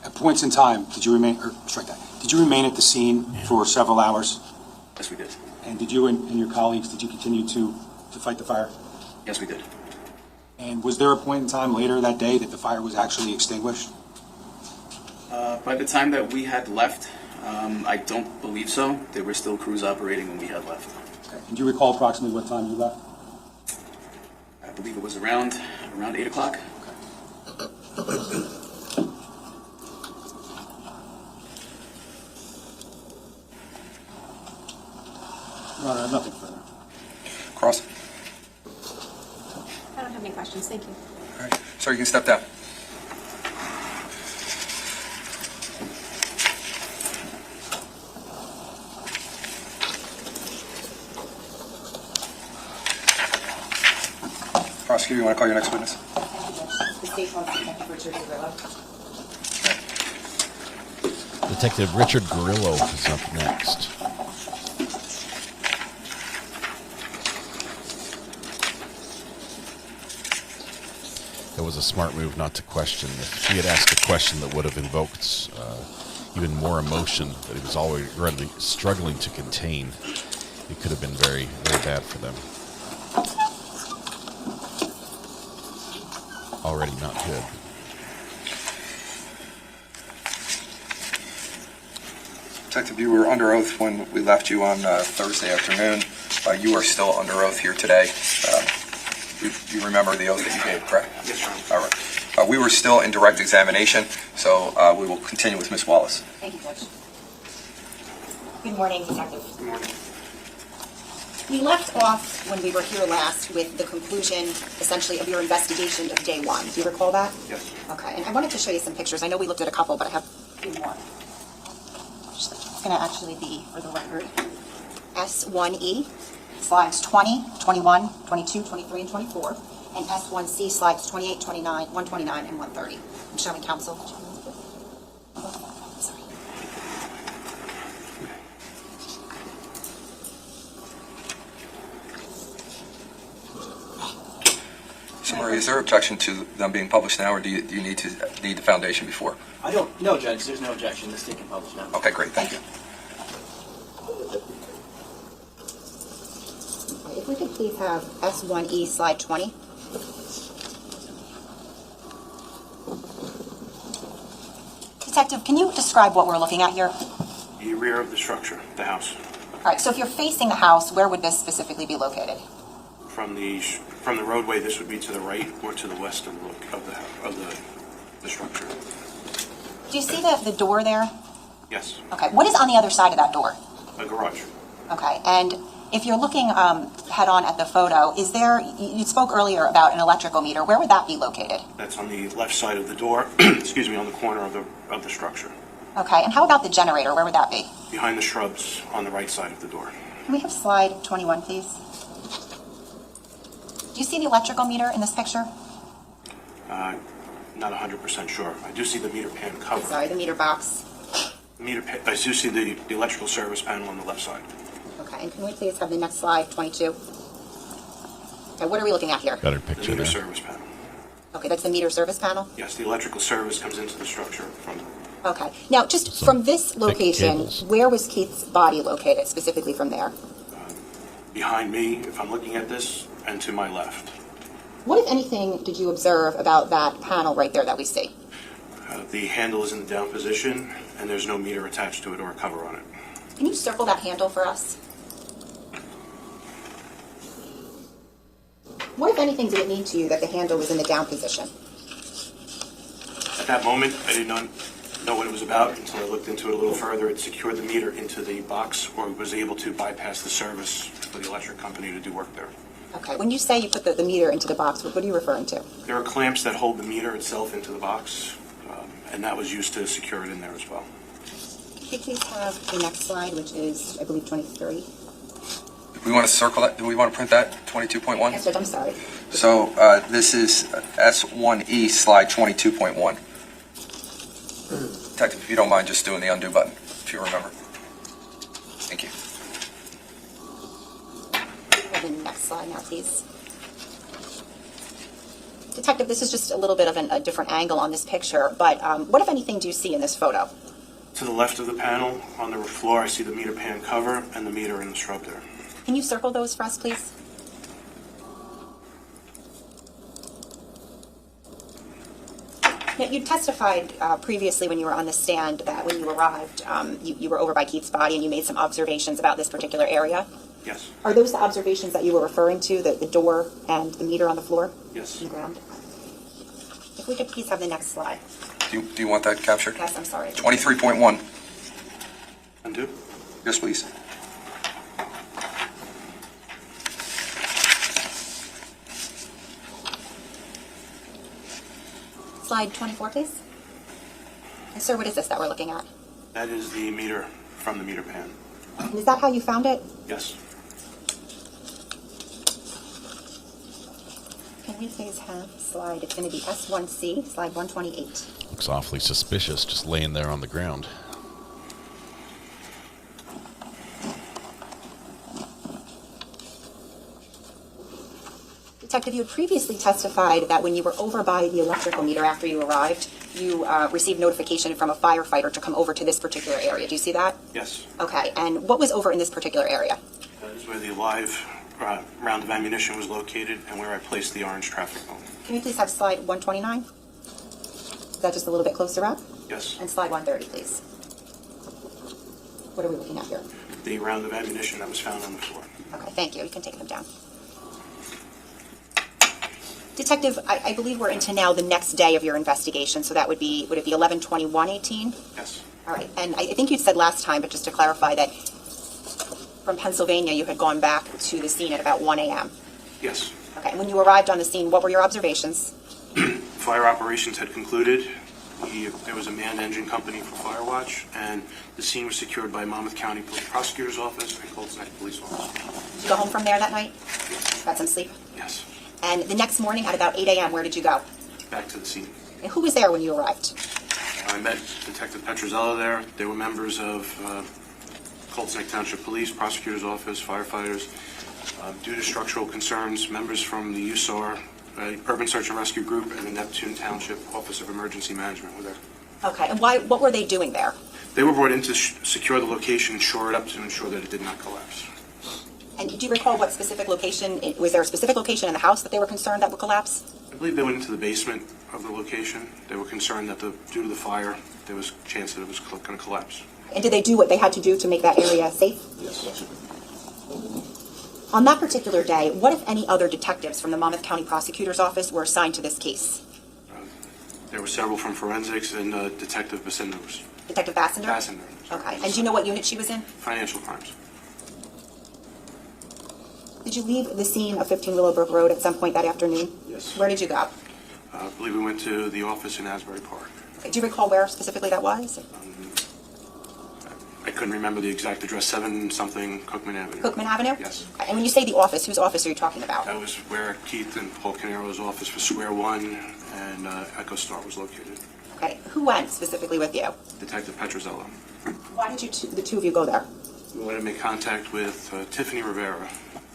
At points in time, did you remain at the scene for several hours? Yes, we did. And did you and your colleagues, did you continue to fight the fire? Yes, we did. And was there a point in time later that day that the fire was actually extinguished? By the time that we had left, I don't believe so. There were still crews operating when we had left. Okay. And do you recall approximately what time you left? I believe it was around 8 o'clock. Okay. No, nothing further. Cross. I don't have any questions, thank you. All right. Sir, you can step down. Prosecutor, you want to call your next witness? The state wants Detective Richard Grillo. Detective Richard Grillo is up next. It was a smart move not to question. If she had asked a question that would have invoked even more emotion that he was already struggling to contain, it could have been very, very bad for them. Already not good. Detective, you were under oath when we left you on Thursday afternoon. You are still under oath here today. You remember the oath that you gave, correct? Yes, sir. All right. We were still in direct examination, so we will continue with Ms. Wallace. Thank you, Judge. Good morning, Detective. Good morning. We left off when we were here last with the conclusion, essentially, of your investigation of day one. Do you recall that? Yes. Okay, and I wanted to show you some pictures. I know we looked at a couple, but I have a few more. It's going to actually be, for the record, S1E, slides 20, 21, 22, 23, and 24, and S1C, slides 28, 29, 129, and 130. I'm showing counsel. Sorry. So, Marie, is there objection to them being published now, or do you need the foundation before? I don't. No, Judge. There's no objection. This thing can publish now. Okay, great. Thank you. If we could please have S1E, slide 20. Detective, can you describe what we're looking at here? The rear of the structure, the house. All right, so if you're facing the house, where would this specifically be located? From the roadway, this would be to the right or to the west of the structure. Do you see the door there? Yes, Okay, what is on the other side of that door? a garage. Okay, and if you're looking head on at the photo, is there, you spoke earlier about an electrical meter, where would that be located? That's on the left side of the door, excuse me, on the corner of the structure. Okay, and how about the generator, where would that be? Behind the shrubs on the right side of the door. Can we have slide 21, please? Do you see the electrical meter in this picture? Not 100% sure. I do see the meter pan cover. Sorry, the meter box. I do see the electrical service panel on the left side. Okay, and can we please have the next slide, 22? Okay, what are we looking at here? Better The picture meter there. service panel. Okay, that's the meter service panel? Yes, the electrical service comes into the structure from. Okay, now just from this location, cables. where was Keith's body located, specifically from there? Behind me, if I'm looking at this, and to my left. What, if anything, did you observe about that panel right there that we see? The handle is in the down position, and there's no meter attached to it or a cover on it. Can you circle that handle for us? What, if anything, did it mean to you that the handle was in the down position? At that moment, I did not know what it was about until I looked into it a little further. It secured the meter into the box, or was able to bypass the service for the electric company to do work there. Okay, when you say you put the meter into the box, what are you referring to? There are clamps that hold the meter itself into the box, and that was used to secure it in there as well. Could you please have the next slide, which is, I believe, 23? We want to circle that. Do we want to print that 22.1? Yes, Judge, I'm sorry. So this is S1E slide 22.1. Detective, if you don't mind just doing the undo button, if you remember. Thank you. The next slide now, please. Detective, this is just a little bit of a different angle on this picture, but what, if anything, do you see in this photo? To the left of the panel, on the floor, I see the meter pan cover and the meter in the shrub there. Can you circle those for us, please? Now, you testified previously when you were on the stand that when you arrived, you were over by Keith's body and you made some observations about this particular area. Yes. Are those the observations that you were referring to, the door and the meter on the floor? Yes. On the ground? If we could please have the next slide. Do you want that captured? Yes, I'm sorry. 23.1. Undo? Yes, please. Slide 24, please. And sir, what is this that we're looking at? That is the meter from the meter pan. And is that how you found it? Yes. Can we please have slide, it's going to be S1C, slide 128. Looks awfully suspicious, just laying there on the ground. Detective, you had previously testified that when you were over by the electrical meter after you arrived, you received notification from a firefighter to come over to this particular area. Do you see that? Yes. Okay, and what was over in this particular area? That is where the live round of ammunition was located and where I placed the orange traffic cone. Can we please have slide 129? Is that just a little bit closer up? Yes. And slide 130, please. What are we looking at here? The round of ammunition that was found on the floor. Okay, thank you. You can take them down. Detective, I believe we're into now the next day of your investigation, so that would it be 11/21/18? Yes. All right, and I think you said last time, but just to clarify that from Pennsylvania you had gone back to the scene at about 1 a.m. Yes. Okay, and when you arrived on the scene, what were your observations? Fire operations had concluded. There was a manned engine company for fire watch, and the scene was secured by Monmouth County Police Prosecutor's Office and Colts Neck Police Office. Did you go home from there that night? Got some sleep? Yes. And the next morning at about 8 a.m., where did you go? Back to the scene. And who was there when you arrived? I met Detective Petrozello there. There were members of Colts Neck Township Police, Prosecutor's Office, firefighters. Due to structural concerns, members from the USAR, Urban Search and Rescue Group, and the Neptune Township Office of Emergency Management were there. Okay, and what were they doing there? They were brought in to secure the location, shore it up to ensure that it did not collapse. And do you recall what specific location, was there a specific location in the house that they were concerned that would collapse? I believe they went into the basement of the location. They were concerned that due to the fire, there was a chance that it was going to collapse. And did they do what they had to do to make that area safe? Yes. On that particular day, what, if any, other detectives from the Monmouth County Prosecutor's Office were assigned to this case? There were several from forensics and Detective Bassender. Detective Bassender? Bassender. Okay, and do you know what unit she was in? Financial crimes. Did you leave the scene of 15 Willowbrook Road at some point that afternoon? Yes. Where did you go? I believe we went to the office in Asbury Park. Okay, do you recall where specifically that was? I couldn't remember the exact address, 7-something Cookman Avenue. Cookman Avenue? Yes. Okay, and when you say the office, whose office are you talking about? That was where Keith and Paul Caneiro's office for Square One and Echo Star was located. Okay, who went specifically with you? Detective Petrozello. Why did the two of you go there? We wanted to make contact with Tiffany Rivera.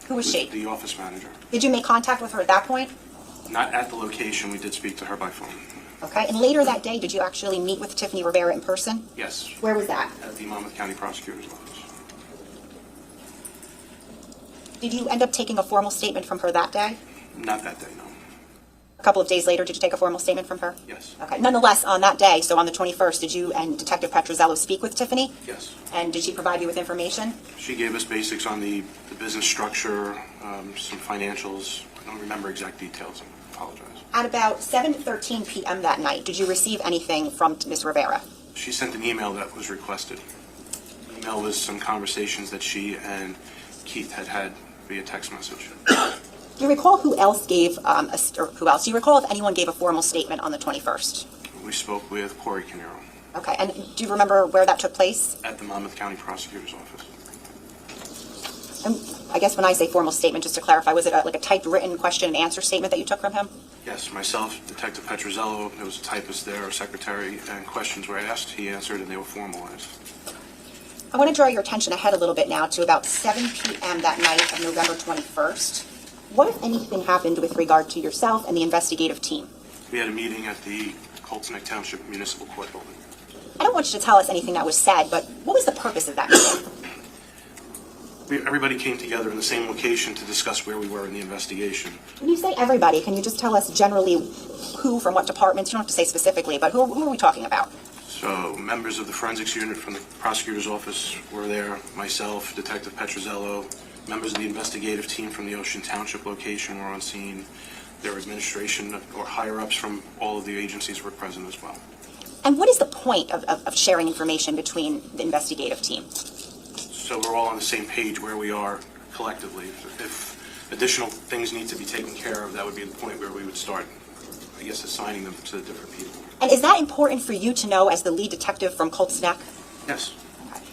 Who was she? The office manager. Did you make contact with her at that point? Not at the location. We did speak to her by phone. Okay, and later that day, did you actually meet with Tiffany Rivera in person? Yes. Where was that? At the Monmouth County Prosecutor's Office. Did you end up taking a formal statement from her that day? Not that day, no. A couple of days later, did you take a formal statement from her? Yes. Okay, nonetheless, on that day, so on the 21st, did you and Detective Petrozello speak with Tiffany? Yes. And did she provide you with information? She gave us basics on the business structure, some financials. I don't remember exact details. I apologize. At about 7:13 p.m. that night, did you receive anything from Ms. Rivera? She sent an email that was requested. The email was some conversations that she and Keith had via text message. Do you recall who else gave, do you recall if anyone gave a formal statement on the 21st? We spoke with Corey Caneiro. Okay, and do you remember where that took place? At the Monmouth County Prosecutor's Office. And I guess when I say formal statement, just to clarify, was it like a typed written question and answer statement that you took from him? Yes, myself, Detective Petrozello, there was a typist there, a secretary, and questions were asked, he answered, and they were formalized. I want to draw your attention ahead a little bit now to about 7 p.m. that night of November 21st. What, if anything, happened with regard to yourself and the investigative team? We had a meeting at the Colts Neck Township Municipal Court building. I don't want you to tell us anything that was said, but what was the purpose of that meeting? Everybody came together in the same location to discuss where we were in the investigation. When you say everybody, can you just tell us generally who from what departments? You don't have to say specifically, but who are we talking about? So members of the forensics unit from the prosecutor's office were there, myself, Detective Petrozello, members of the investigative team from the Ocean Township location were on scene. Their administration or higher-ups from all of the agencies were present as well. And what is the point of sharing information between the investigative team? So we're all on the same page where we are collectively. If additional things need to be taken care of, that would be the point where we would start, I guess, assigning them to the different people. And is that important for you to know as the lead detective from Colts Neck? Yes.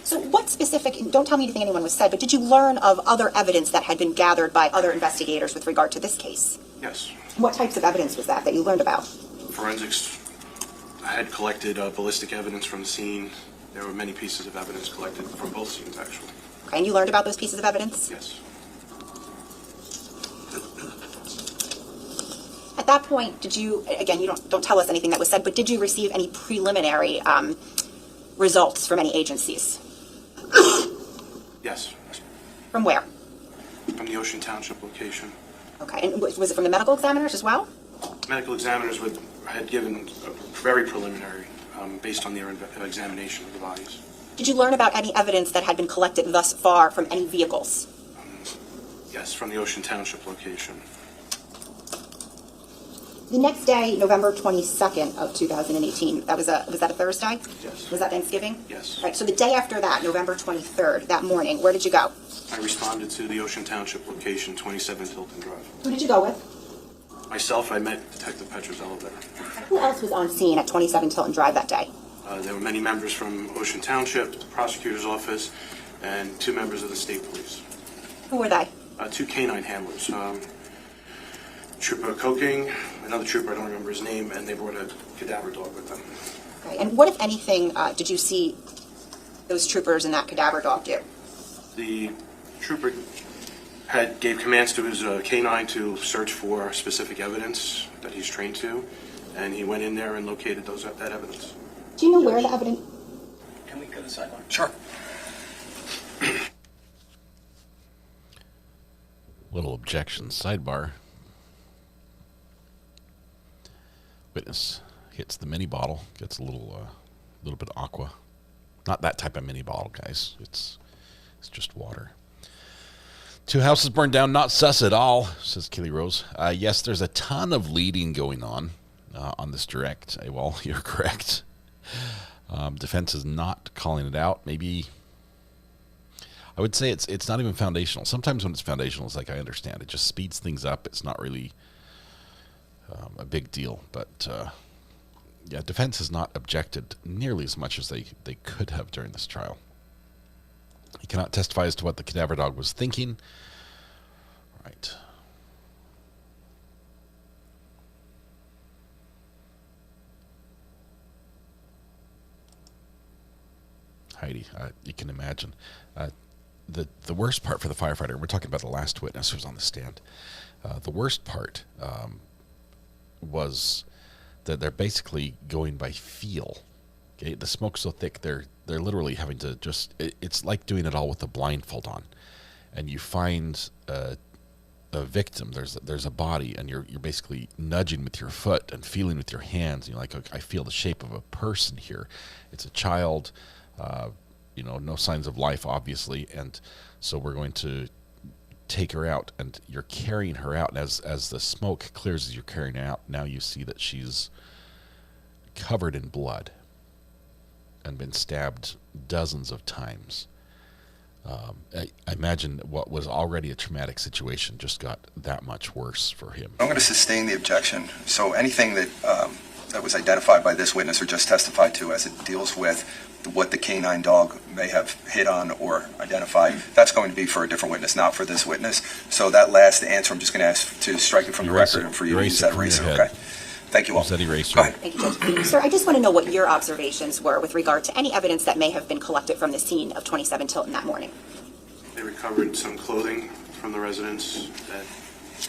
So what specific, don't tell me anything anyone was said, but did you learn of other evidence that had been gathered by other investigators with regard to this case? Yes. What types of evidence was that you learned about? Forensics had collected ballistic evidence from the scene. There were many pieces of evidence collected from both scenes, actually. Okay, and you learned about those pieces of evidence? Yes. At that point, did you, again, you don't tell us anything that was said, but did you receive any preliminary results from any agencies? Yes. From where? From the Ocean Township location. Okay, and was it from the medical examiners as well? Medical examiners had given a very preliminary based on their examination of the bodies. Did you learn about any evidence that had been collected thus far from any vehicles? Yes, from the Ocean Township location. The next day, November 22nd of 2018, was that a Thursday? Yes. Was that Thanksgiving? Yes. Right, so the day after that, November 23rd, that morning, where did you go? I responded to the Ocean Township location, 27 Tilton Drive. Who did you go with? Myself, I met Detective Petrozello there. Who else was on scene at 27 Tilton Drive that day? There were many members from Ocean Township, the prosecutor's office, and 2 members of the state police. Who were they? 2 canine handlers. Trooper Coking, another trooper, I don't remember his name, and they brought a cadaver dog with them. Okay, and what, if anything, did you see those troopers and that cadaver dog do? The trooper gave commands to his canine to search for specific evidence that he's trained to, and he went in there and located that evidence. Do you know where the evidence? Can we go to the sideline? Sure. Little objection. Sidebar. Witness hits the mini bottle, gets a little bit of aqua. Not that type of mini bottle, guys. It's just water. 2 houses burned down, not sus at all, says Kelly Rose. Yes, there's a ton of leading going on this direct. Well, you're correct. Defense is not calling it out. Maybe I would say it's not even foundational. Sometimes when it's foundational, it's like, I understand. It just speeds things up. It's not really a big deal. But yeah, defense has not objected nearly as much as they could have during this trial. He cannot testify as to what the cadaver dog was thinking. Right. Heidi, you can imagine. The worst part for the firefighter, we're talking about the last witness who's on the stand, the worst part was that they're basically going by feel. Okay? The smoke's so thick, they're literally having to just, it's like doing it all with a blindfold on. And you find a victim, there's a body, and you're basically nudging with your foot and feeling with your hands. And you're like, okay, I feel the shape of a person here. It's a child, no signs of life, obviously, and so we're going to take her out, and you're carrying her out, and as the smoke clears as you're carrying her out, now you see that she's covered in blood and been stabbed dozens of times. I imagine what was already a traumatic situation just got that much worse for him. I'm going to sustain the objection. So anything that that was identified by this witness or just testified to as it deals with what the canine dog may have hit on or identified, that's going to be for a different witness, not for this witness. So that last answer, I'm just going to ask to strike it from the record and for you to use that eraser, okay? Thank you all. Use that eraser. Go ahead. Thank you, Judge. Sir, I just want to know what your observations were with regard to any evidence that may have been collected from the scene of 27 Tilton that morning. They recovered some clothing from the residence that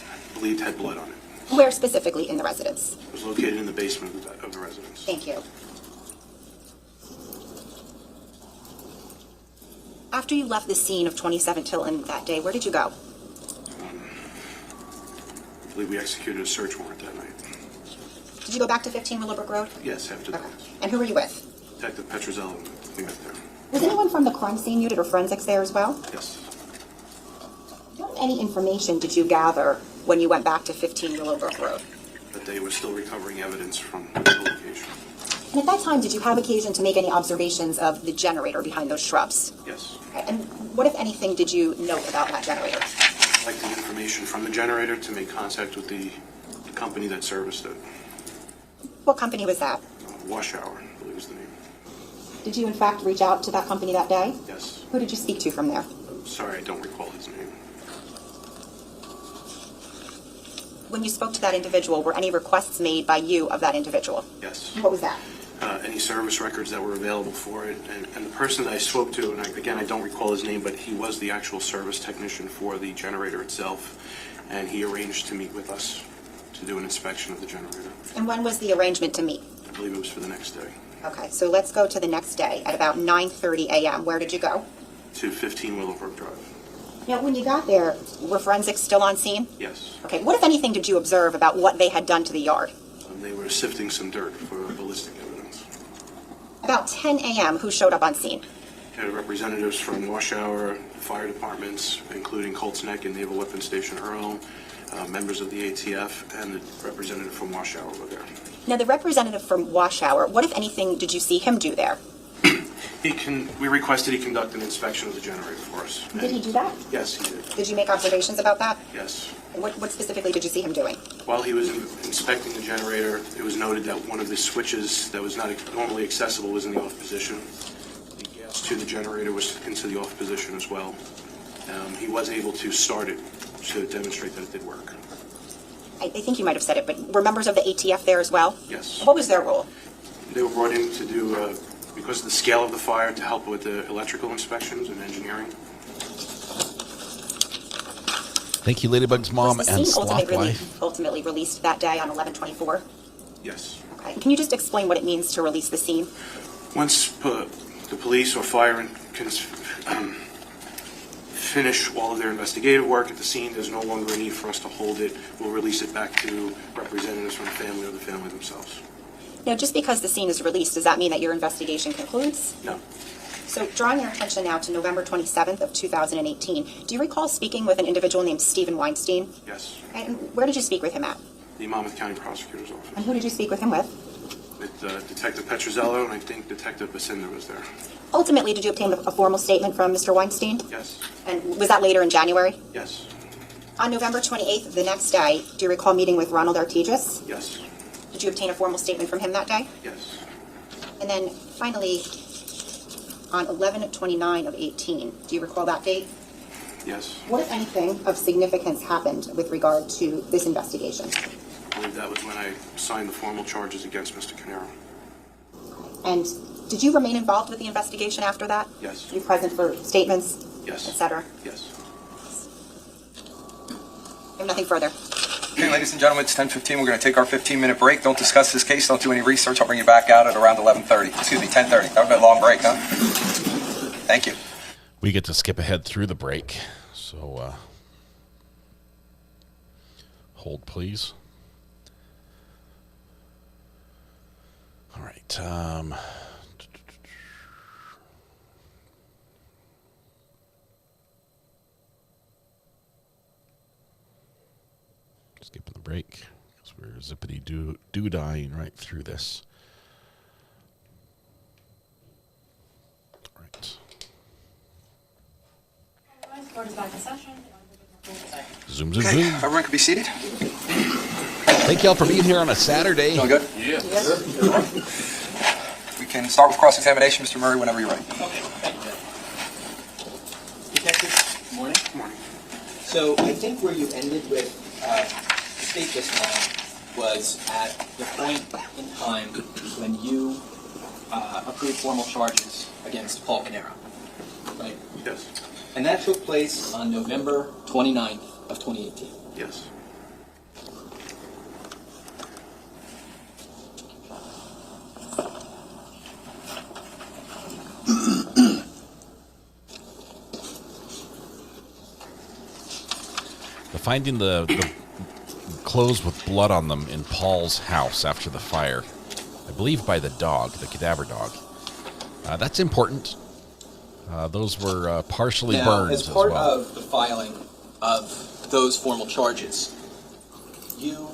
I believed had blood on it. Where specifically in the residence? It was located in the basement of the residence. Thank you. After you left the scene of 27 Tilton that day, where did you go? I believe we executed a search warrant that night. Did you go back to 15 Willowbrook Road? Yes, after that. And who were you with? Detective Petrozello, we met there. Was anyone from the crime scene unit or forensics there as well? Yes. What any information did you gather when you went back to 15 Willowbrook Road? That they were still recovering evidence from the location. And at that time, did you have occasion to make any observations of the generator behind those shrubs? Yes. Okay. And what, if anything, did you note about that generator? I collected information from the generator to make contact with the company that serviced it. What company was that? Wash Hour, I believe is the name. Did you, in fact, reach out to that company that day? Yes. Who did you speak to from there? Sorry, I don't recall his name. When you spoke to that individual, were any requests made by you of that individual? Yes. What was that? Any service records that were available for it. And the person that I spoke to, and again, I don't recall his name, but he was the actual service technician for the generator itself. And he arranged to meet with us to do an inspection of the generator. And when was the arrangement to meet? I believe it was for the next day. Okay, so let's go to the next day at about 9:30 a.m. Where did you go? To 15 Willowbrook Drive. Now, when you got there, were forensics still on scene? Yes. Okay, what, if anything, did you observe about what they had done to the yard? They were sifting some dirt for ballistic evidence. About 10 a.m., who showed up on scene? Had representatives from Wash Hour, fire departments, including Colts Neck and Naval Weapons Station Earl, members of the ATF, and the representative from Wash Hour were there. Now, the representative from Wash Hour, what, if anything, did you see him do there? We requested he conduct an inspection of the generator for us. Did he do that? Yes, he did. Did you make observations about that? Yes. And what specifically did you see him doing? While he was inspecting the generator, it was noted that one of the switches that was not normally accessible was in the off position. The gas to the generator was into the off position as well. He was able to start it to demonstrate that it did work. I think you might have said it, but were members of the ATF there as well? Yes. What was their role? They were brought in to do, because of the scale of the fire, to help with the electrical inspections and engineering. Thank you, Ladybug's mom Was the and scene Sloth Wife. ultimately released that day on 11/24? Yes. Okay. Can you just explain what it means to release the scene? Once the police or fire can finish all of their investigative work at the scene, there's no longer a need for us to hold it. We'll release it back to representatives from the family or the family themselves. Now, just because the scene is released, does that mean that your investigation concludes? No. So, drawing your attention now to November 27th of 2018, do you recall speaking with an individual named Stephen Weinstein? Yes. And where did you speak with him at? The Monmouth County Prosecutor's Office. And who did you speak with him with? With Detective Petrozello, and I think Detective Basinda was there. Ultimately, did you obtain a formal statement from Mr. Weinstein? Yes. And was that later in January? Yes. On November 28th, the next day, do you recall meeting with Ronald Artigas? Yes. Did you obtain a formal statement from him that day? Yes. And then finally, on 11/29 of 18, do you recall that date? Yes. What, if anything, of significance happened with regard to this investigation? I believe that was when I signed the formal charges against Mr. Caneiro. And did you remain involved with the investigation after that? Yes. Were you present for statements? Yes. Etc.? Yes. I have nothing further. Okay, ladies and gentlemen, it's 10:15. We're going to take our 15-minute break. Don't discuss this case. Don't do any research. I'll bring you back out at around 11:30. Excuse me, 10:30. That was a long break, huh? Thank you. We get to skip ahead through the break. So, hold, please. All right. Skipping the break because we're zippity-doo-dying right through this. All right. Court is back in session. Zoom, zoom, Okay, zoom. everyone can be seated. Thank y'all for being here on a Saturday. All good? Yeah. We can start with cross-examination, Mr. Murray, whenever you're ready. Okay, thank you. Detective, good morning. Good morning. So I think where you ended with the state just now was at the point in time when you approved formal charges against Paul Caneiro, right? Yes. And that took place on November 29th of 2018. Yes. Finding the clothes with blood on them in Paul's house after the fire, I believe by the dog, the cadaver dog. That's important. Those were partially burned as part well. of the filing of those formal charges, you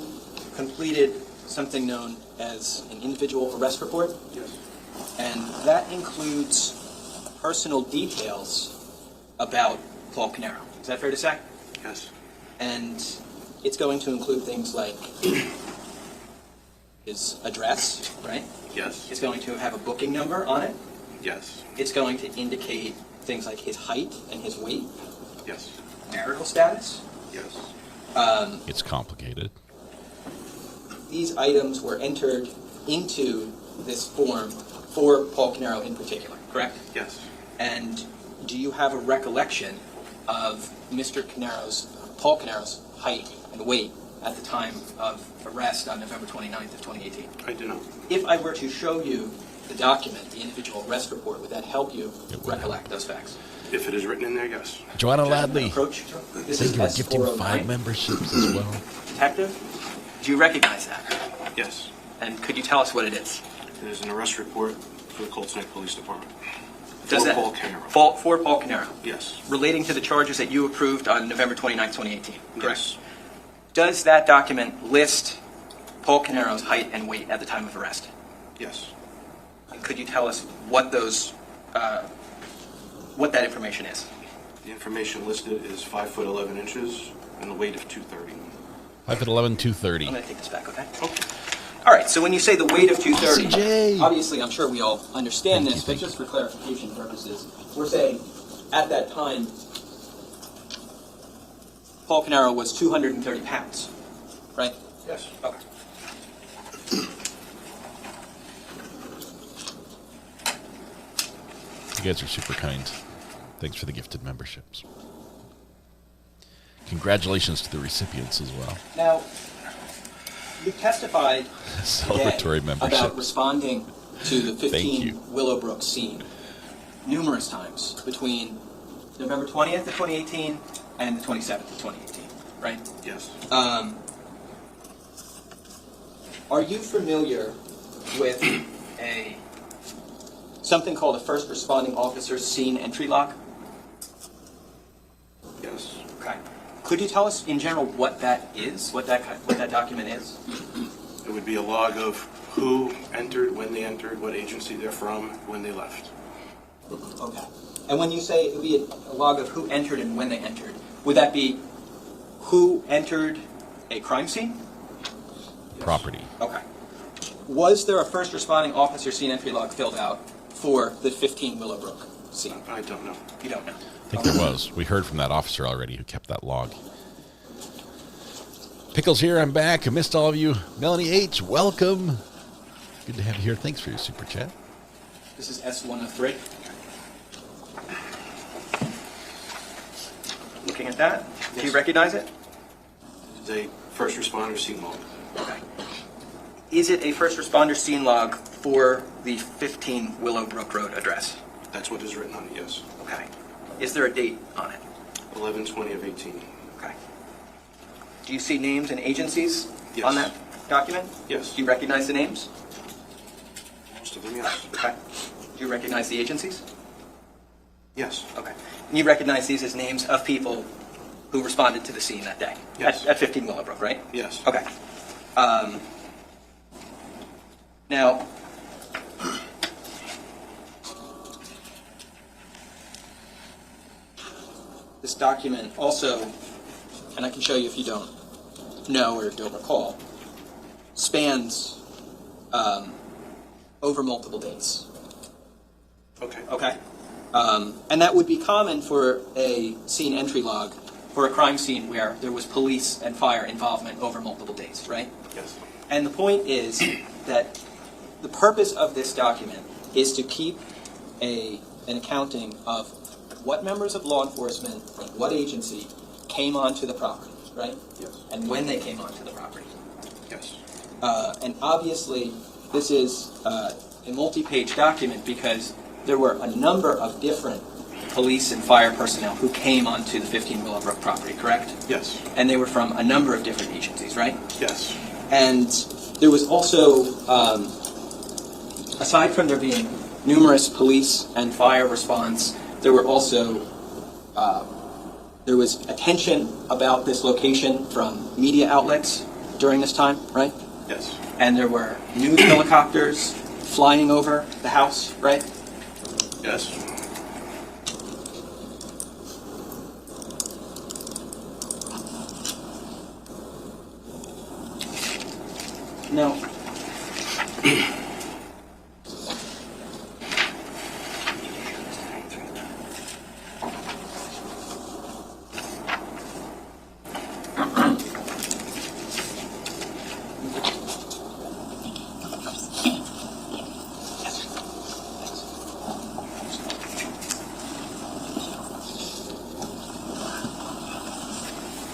completed something known as an individual arrest report. Yes. And that includes personal details about Paul Caneiro. Is that fair to say? Yes. And it's going to include things like his address, right? Yes. It's going to have a booking number on it. Yes. It's going to indicate things like his height and his weight. Yes. Marital status. Yes. It's complicated. These items were entered into this form for Paul Caneiro in particular, correct? Yes. And do you have a recollection of Paul Caneiro's height and weight at the time of arrest on November 29th of 2018? I do not. If I were to show you the document, the individual arrest report, would that help you recollect those facts? If it is written in there, yes. Joanna Ladley, Approach. This thank is you for gifting S409. 5 memberships as well. Detective, do you recognize that? Yes. And could you tell us what it is? It is an arrest report for the Colts Neck Police Department. Does that- Paul Caneiro. For Paul Caneiro? Yes. Relating to the charges that you approved on November 29th, 2018, correct? Yes. Does that document list Paul Caneiro's height and weight at the time of arrest? Yes. And could you tell us what what that information is? The information listed is 5'11" and the weight of 230. 5'11", 230. I'm going to take this back, okay? Okay. All right, so when you say the weight of 230, CJ. obviously I'm sure we all understand this, but just for clarification purposes, we're saying at that time, Paul Caneiro was 230 pounds, right? Yes. Okay. You guys are super kind. Thanks for the gifted memberships. Congratulations to the recipients as well. Now, you testified Celebratory today membership. about responding to the Thank you. 15 Willowbrook scene numerous times between November 20th of 2018 and the 27th of 2018, right? Yes. Are you familiar with something called a first responding officer scene entry log? Yes. Okay. Could you tell us in general what that is, what that document is? It would be a log of who entered, when they entered, what agency they're from, when they left. Okay. And when you say it would be a log of who entered and when they entered, would that be who entered a crime scene? Property. Okay. Was there a first responding officer scene entry log filled out for the 15 Willowbrook scene? I don't know. You don't know? I think there was. We heard from that officer already who kept that log. Pickles here. I'm back. I missed all of you. Melanie H., welcome. Good to have you here. Thanks for your super chat. This is S103. Looking at that, do you recognize it? It's a first responder scene log. Okay. Is it a first responder scene log for the 15 Willowbrook Road address? That's what is written on it, yes. Okay. Is there a date on it? 11/20 of 18. Okay. Do you see names and agencies Yes. on that document? Yes. Do you recognize the names? Most of them, yes. Okay. Do you recognize the agencies? Yes. Okay. And you recognize these as names of people who responded to the scene that day? Yes. At 15 Willowbrook, right? Yes. Okay. Now, this document also, and I can show you if you don't know or don't recall, spans over multiple days. Okay. Okay? And that would be common for a scene entry log for a crime scene where there was police and fire involvement over multiple days, right? Yes. And the point is that the purpose of this document is to keep an accounting of what members of law enforcement from what agency came onto the property, right? Yes. And when they came onto the property. Yes. And obviously, this is a multi-page document because there were a number of different police and fire personnel who came onto the 15 Willowbrook property, correct? Yes. And they were from a number of different agencies, right? Yes. And there was also, aside from there being numerous police and fire response, there were also, there was attention about this location from media outlets during this time, right? Yes. And there were news helicopters flying over the house, right? Yes. Now,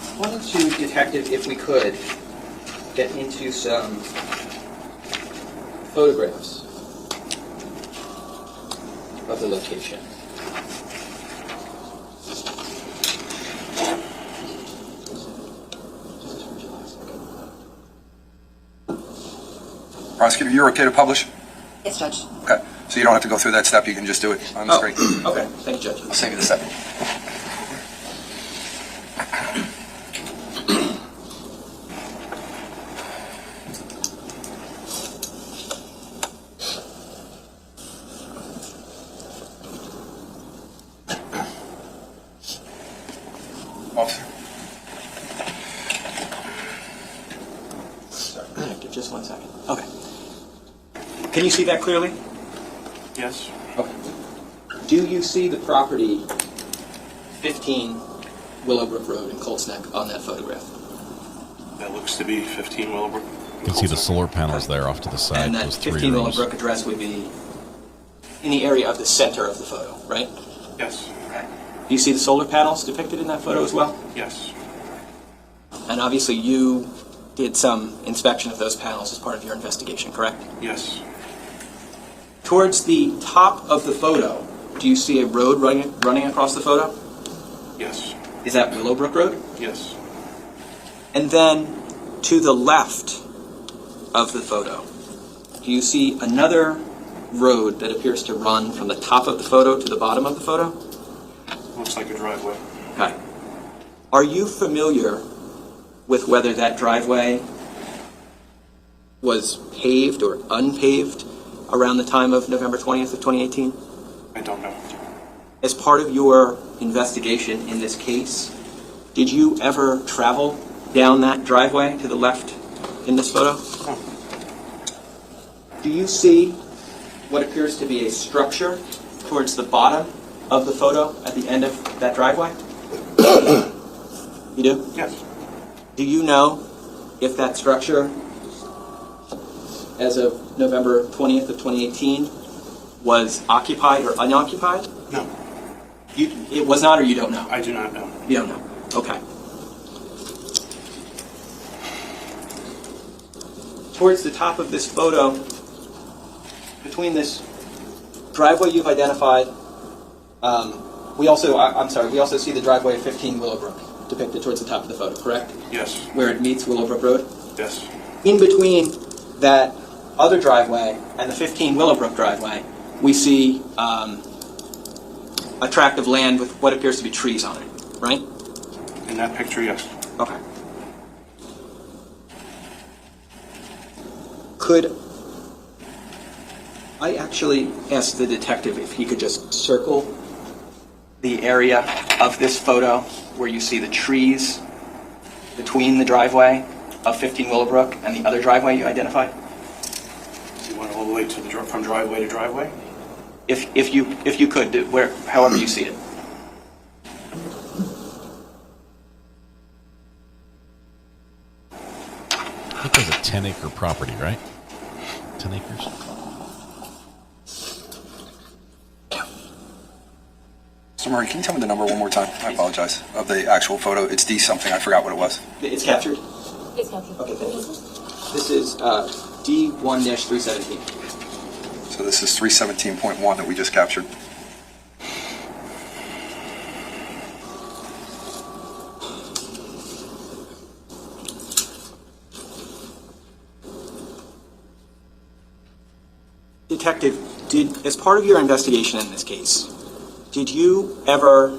I wanted to, Detective, if we could, get into some photographs of the location. Prosecutor, you're okay to publish? Yes, Judge. Okay. So you don't have to go through that step. You can just do it on the screen. Okay. Thank you, Judge. I'll save you the second. Officer. Sorry, Detective, just 1 second. Okay. Can you see that clearly? Yes. Okay. Do you see the property 15 Willowbrook Road in Colts Neck on that photograph? That looks to be 15 Willowbrook. You can see the solar panels there off to the side. And that those 3 15 rooms. Willowbrook address would be in the area of the center of the photo, right? Yes. Do you see the solar panels depicted in that photo as well? Yes. And obviously you did some inspection of those panels as part of your investigation, correct? Yes. Towards the top of the photo, do you see a road running across the photo? Yes. Is that Willowbrook Road? Yes. And then to the left of the photo, do you see another road that appears to run from the top of the photo to the bottom of the photo? Looks like a driveway. Okay. Are you familiar with whether that driveway was paved or unpaved around the time of November 20th of 2018? I don't know. As part of your investigation in this case, did you ever travel down that driveway to the left in this photo? No. Do you see what appears to be a structure towards the bottom of the photo at the end of that driveway? You do? Yes. Do you know if that structure, as of November 20th of 2018, was occupied or unoccupied? No. It was not, or you don't know? I do not know. You don't know. Okay. Towards the top of this photo, between this driveway you've identified, we also see the driveway of 15 Willowbrook depicted towards the top of the photo, correct? Yes. Where it meets Willowbrook Road? Yes. In between that other driveway and the 15 Willowbrook driveway, we see a tract of land with what appears to be trees on it, right? In that picture, yes. Okay. Could I actually ask the detective if he could just circle the area of this photo where you see the trees between the driveway of 15 Willowbrook and the other driveway you identified? You went all the way to from driveway to driveway? If you could, however you see it. I think it's a 10-acre property, right? 10 acres. Mr. Murray, can you tell me the number one more time? I apologize. Of the actual photo, it's D something. I forgot what it was. It's captured? It's captured. Okay, thank you. This is D1-317. So this is 317.1 that we just captured. Detective, as part of your investigation in this case, did you ever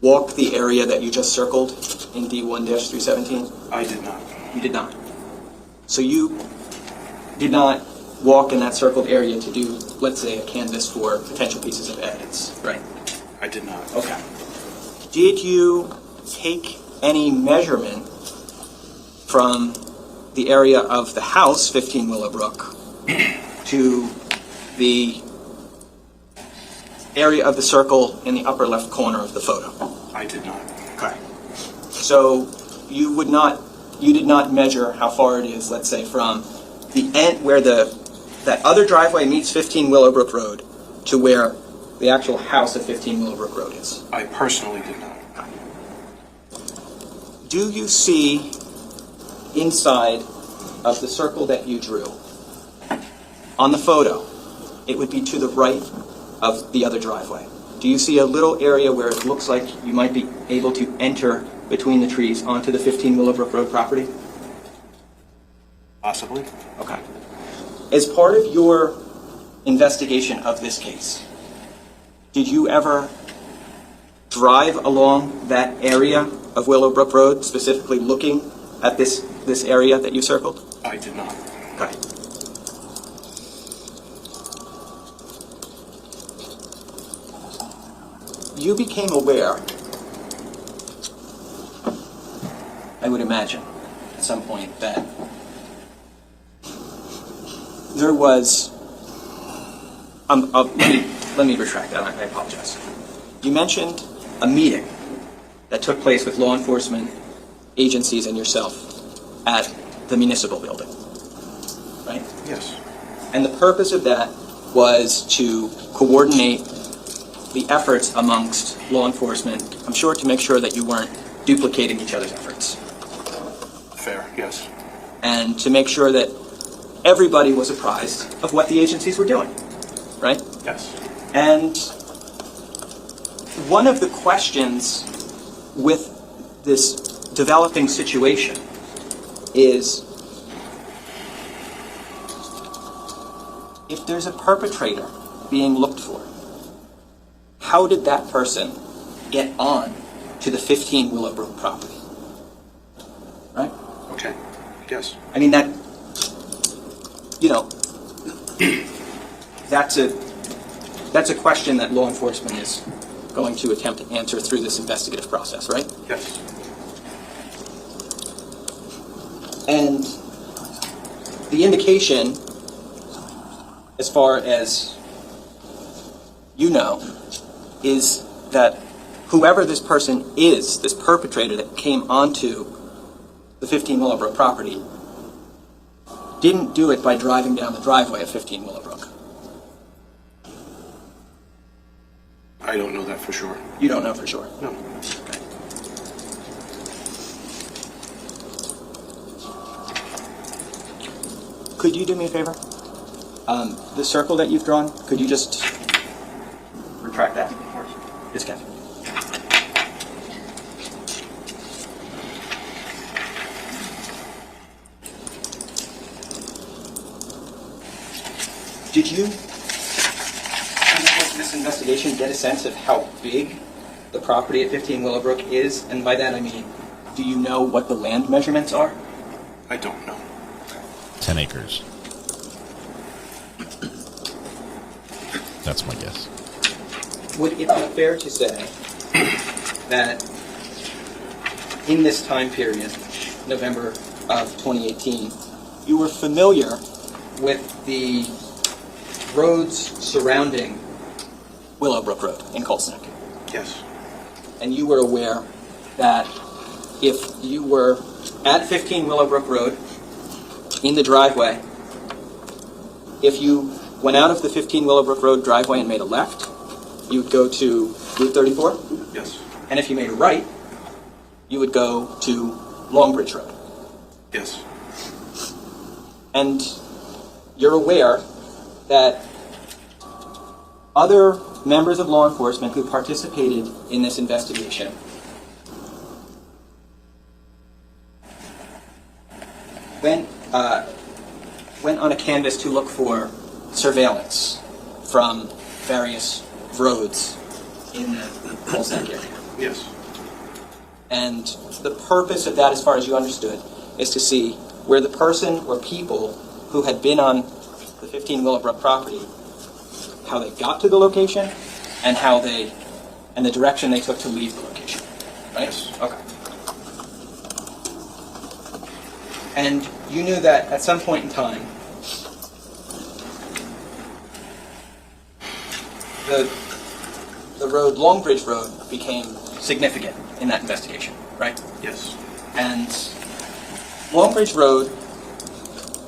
walk the area that you just circled in D1-317? I did not. You did not. So you did not walk in that circled area to do, let's say, a canvass for potential pieces of evidence, right? I did not. Okay. Did you take any measurement from the area of the house, 15 Willowbrook, to the area of the circle in the upper left corner of the photo? I did not. Okay. So you did not measure how far it is, let's say, from the end where that other driveway meets 15 Willowbrook Road to where the actual house at 15 Willowbrook Road is? I personally did not. Okay. Do you see inside of the circle that you drew on the photo? It would be to the right of the other driveway. Do you see a little area where it looks like you might be able to enter between the trees onto the 15 Willowbrook Road property? Possibly. Okay. As part of your investigation of this case, did you ever drive along that area of Willowbrook Road, specifically looking at this area that you circled? I did not. Okay. You became aware, I would imagine, at some point that there was, let me retract that, I apologize. You mentioned a meeting that took place with law enforcement agencies and yourself at the municipal building, right? Yes. And the purpose of that was to coordinate the efforts amongst law enforcement, I'm sure, to make sure that you weren't duplicating each other's efforts. Fair, yes. And to make sure that everybody was apprised of what the agencies were doing, right? Yes. And one of the questions with this developing situation is if there's a perpetrator being looked for, how did that person get on to the 15 Willowbrook property? Right? Okay. Yes. I mean, that, you know, that's a question that law enforcement is going to attempt to answer through this investigative process, right? Yes. And the indication, as far as you know, is that whoever this person is, this perpetrator that came onto the 15 Willowbrook property, didn't do it by driving down the driveway of 15 Willowbrook. I don't know that for sure. You don't know for sure? No. Okay. Could you do me a favor? The circle that you've drawn, could you just retract that? Yes, Captain. Did you, in the course of this investigation, get a sense of how big the property at 15 Willowbrook is? And by that I mean, do you know what the land measurements are? I don't know. 10 acres. That's my guess. Would it be fair to say that in this time period, November of 2018, you were familiar with the roads surrounding Willowbrook Road in Colts Neck. Yes. And you were aware that if you were at 15 Willowbrook Road in the driveway, if you went out of the 15 Willowbrook Road driveway and made a left, you would go to Route 34. Yes. And if you made a right, you would go to Longbridge Road. Yes. And you're aware that other members of law enforcement who participated in this investigation went on a canvas to look for surveillance from various roads in the Colts Neck area. Yes. And the purpose of that, as far as you understood, is to see where the person or people who had been on the 15 Willowbrook property, how they got to the location, and and the direction they took to leave the location. Right? Yes. Okay. And you knew that at some point in time, the road, Longbridge Road, became significant in that investigation, right? Yes. And Longbridge Road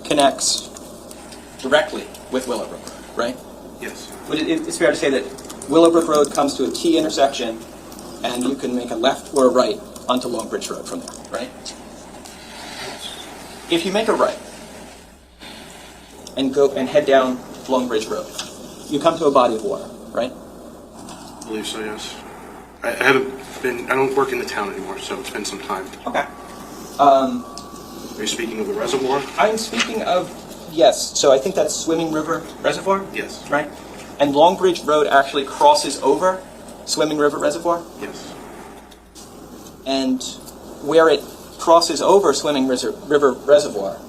connects directly with Willowbrook, right? Yes. But it's fair to say that Willowbrook Road comes to a T intersection, and you can make a left or a right onto Longbridge Road from there, right? If you make a right and go and head down Longbridge Road, you come to a body of water, right? I believe so, yes. I don't work in the town anymore, so it's been some time. Okay. Are you speaking of the reservoir? I'm speaking of, yes, so I think that's Swimming River Reservoir? Yes. Right? And Longbridge Road actually crosses over Swimming River Reservoir? Yes. And where it crosses over Swimming River Reservoir,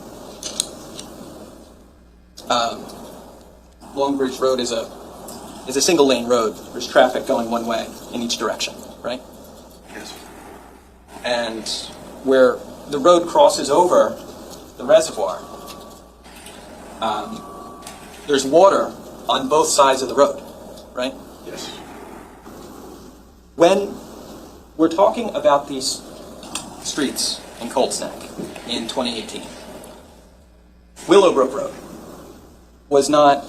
Longbridge Road is a single lane road. There's traffic going one way in each direction, right? Yes. And where the road crosses over the reservoir, there's water on both sides of the road, right? Yes. When we're talking about these streets in Colts Neck in 2018, Willowbrook Road was not,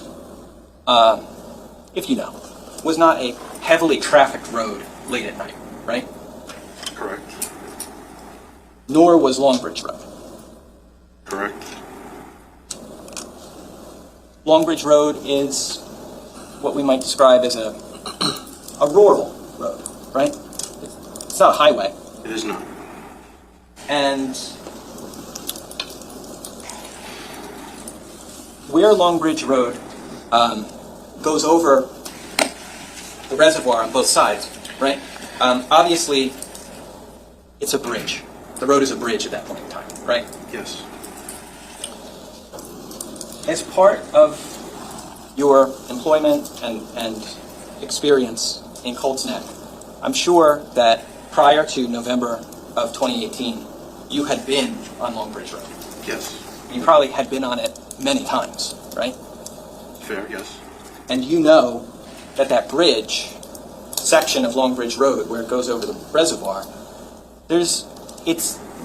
if you know, was not a heavily trafficked road late at night, right? Correct. Nor was Longbridge Road. Correct. Longbridge Road is what we might describe as a rural road, right? It's not a highway. It is not. And where Longbridge Road goes over the reservoir on both sides, right? Obviously, it's a bridge. The road is a bridge at that point in time, right? Yes. As part of your employment and experience in Colts Neck, I'm sure that prior to November of 2018, you had been on Longbridge Road. Yes. You probably had been on it many times, right? Fair, yes. And you know that that bridge section of Longbridge Road, where it goes over the reservoir, there's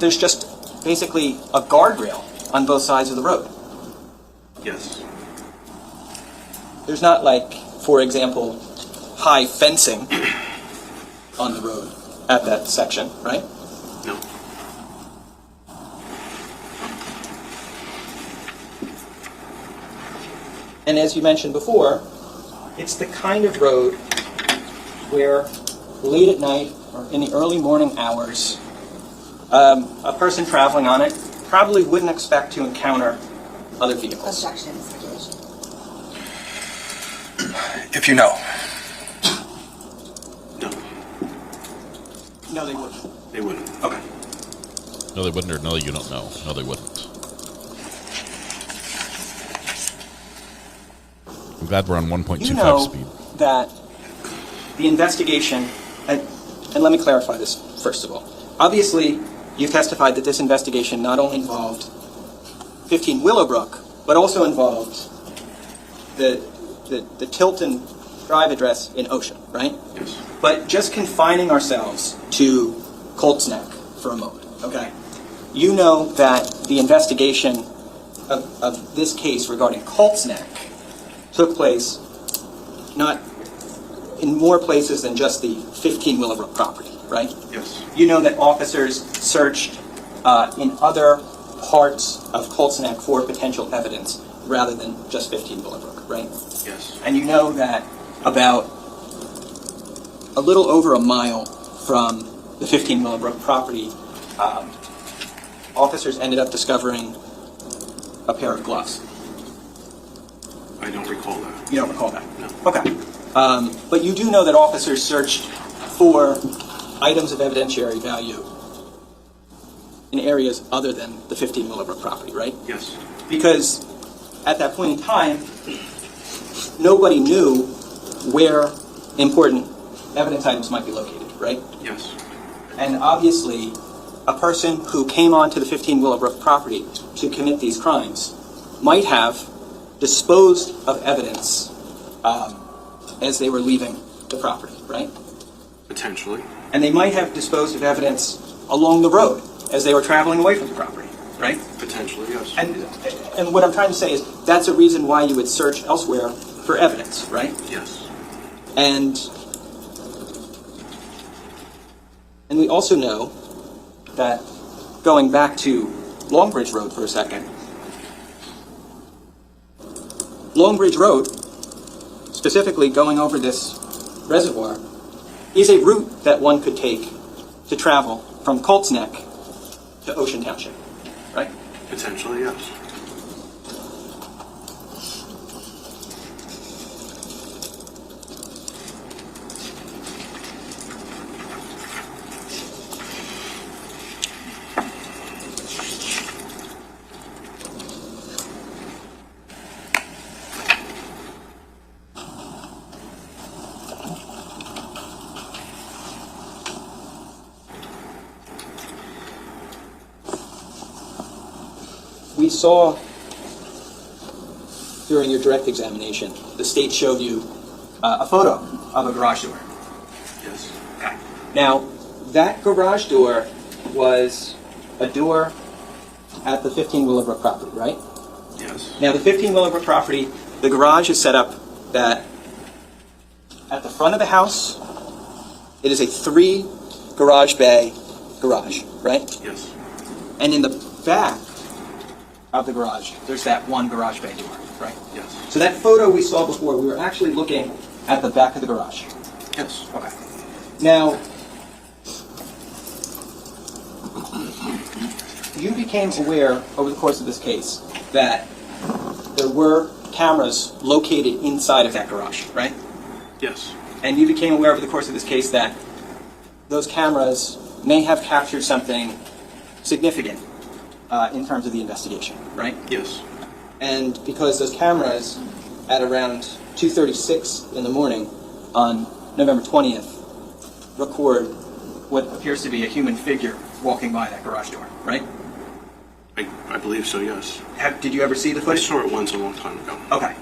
just basically a guardrail on both sides of the road. Yes. There's not like, for example, high fencing on the road at that section, right? No. And as you mentioned before, it's the kind of road where late at night or in the early morning hours, a person traveling on it probably wouldn't expect to encounter other vehicles. Objection, speculation. If you know. No. No, they wouldn't. They wouldn't. Okay. No, they wouldn't, or no, you don't know. No, they wouldn't. I'm glad we're on 1.25 You know speed. that the investigation, and let me clarify this first of all, obviously, you testified that this investigation not only involved 15 Willowbrook, but also involved the Tilton Drive address in Ocean, right? Yes. But just confining ourselves to Colts Neck for a moment, okay? You know that the investigation of this case regarding Colts Neck took place not in more places than just the 15 Willowbrook property, right? Yes. You know that officers searched in other parts of Colts Neck for potential evidence rather than just 15 Willowbrook, right? Yes. And you know that about a little over a mile from the 15 Willowbrook property, officers ended up discovering a pair of gloves. I don't recall that. You don't recall that? No. Okay. But you do know that officers searched for items of evidentiary value in areas other than the 15 Willowbrook property, right? Yes. Because at that point in time, nobody knew where important evidence items might be located, right? Yes. And obviously, a person who came onto the 15 Willowbrook property to commit these crimes might have disposed of evidence as they were leaving the property, right? Potentially. And they might have disposed of evidence along the road as they were traveling away from the property, right? Potentially, yes. And what I'm trying to say is that's a reason why you would search elsewhere for evidence, right? Yes. And we also know that, going back to Longbridge Road for a second, Longbridge Road, specifically going over this reservoir, is a route that one could take to travel from Colts Neck to Ocean Township, right? Potentially, yes. We saw during your direct examination, the state showed you a photo of a garage door. Yes. Okay. Now, that garage door was a door at the 15 Willowbrook property, right? Yes. Now, the 15 Willowbrook property, the garage is set up that at the front of the house, it is a 3 garage bay garage, right? Yes. And in the back of the garage, there's that 1 garage bay door, right? Yes. So that photo we saw before, we were actually looking at the back of the garage. Yes. Okay. Now, you became aware over the course of this case that there were cameras located inside of that garage, right? Yes. And you became aware over the course of this case that those cameras may have captured something significant in terms of the investigation, right? Yes. And because those cameras at around 2:36 in the morning on November 20th record what appears to be a human figure walking by that garage door, right? I believe so, yes. Did you ever see the I footage? saw it once a long time ago. Okay.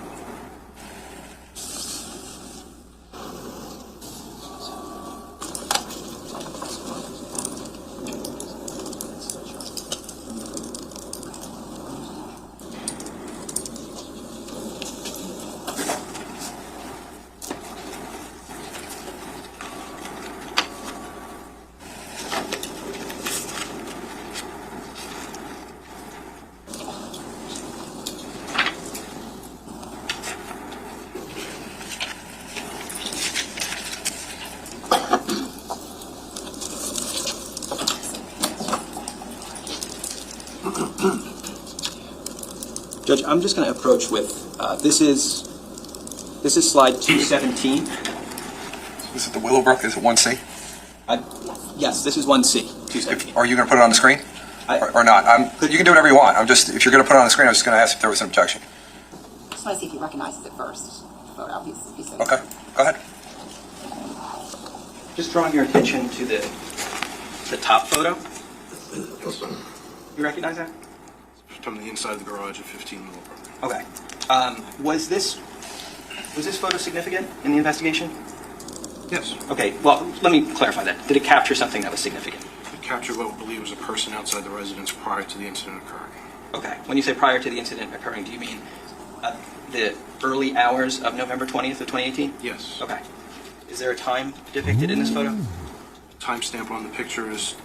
Judge, I'm just going to approach with, this is slide 217. Is it the Willowbrook? Is it 1C? Yes, this is 1C, 217. Are you going to put it on the screen or not? You can do whatever you want. If you're going to put it on the screen, I was just going to ask if there was an objection. I just want to see if he recognizes it first. Photo. He's Okay, go ahead. Just drawing your attention to the the top photo? You recognize that? From the inside of the garage at 15 Millbrook. Okay. Was this photo significant in the investigation? Yes. Okay, well, let me clarify that. Did it capture something that was significant? It captured what we believe was a person outside the residence prior to the incident occurring. Okay. When you say prior to the incident occurring, do you mean the early hours of November 20th of 2018? Yes. Okay. Is there a time depicted in this photo? Timestamp on the picture is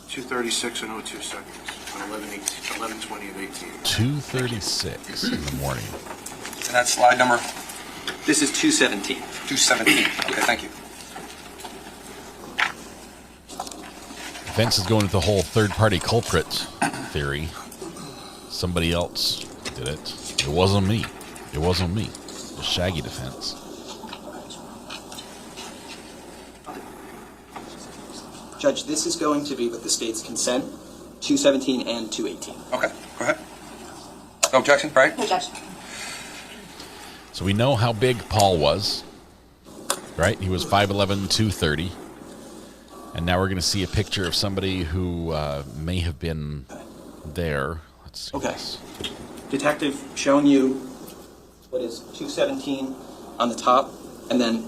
2:36 and 02 seconds on 11:20 of 18. 2:36 in the morning. And that's slide number? This is 217. 217. Okay, thank you. Vince is going with the whole third-party culprit theory. Somebody else did it. It wasn't me. It wasn't me. The Shaggy defense. Judge, this is going to be with the state's consent, 217 and 218. Okay, go ahead. No objection, right? No objection. So we know how big Paul was, right? He was 5'11", 230. And now we're going to see a picture of somebody who may have been there. Let's see. Okay. This. Detective showing you what is 217 on the top, and then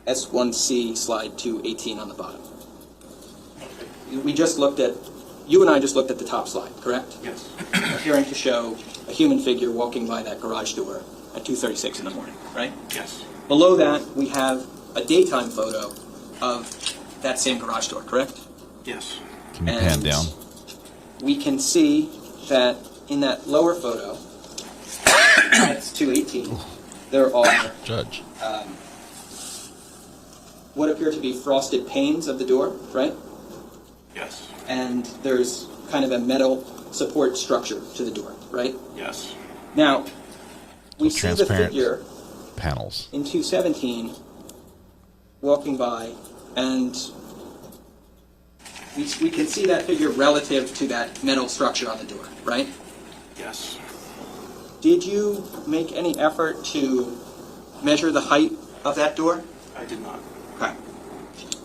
S1C slide 218 on the bottom. You and I just looked at the top slide, correct? Yes. Appearing to show a human figure walking by that garage door at 2:36 in the morning, right? Yes. Below that, we have a daytime photo of that same garage door, correct? Yes. Can you pan down? We can see that in that lower photo, that's 218, there are Judge. what appear to be frosted panes of the door, right? Yes. And there's kind of a metal support structure to the door, right? Yes. Now, we see the Transparent figure panels. in 217 walking by, and we can see that figure relative to that metal structure on the door, right? Yes. Did you make any effort to measure the height of that door? I did not. Okay.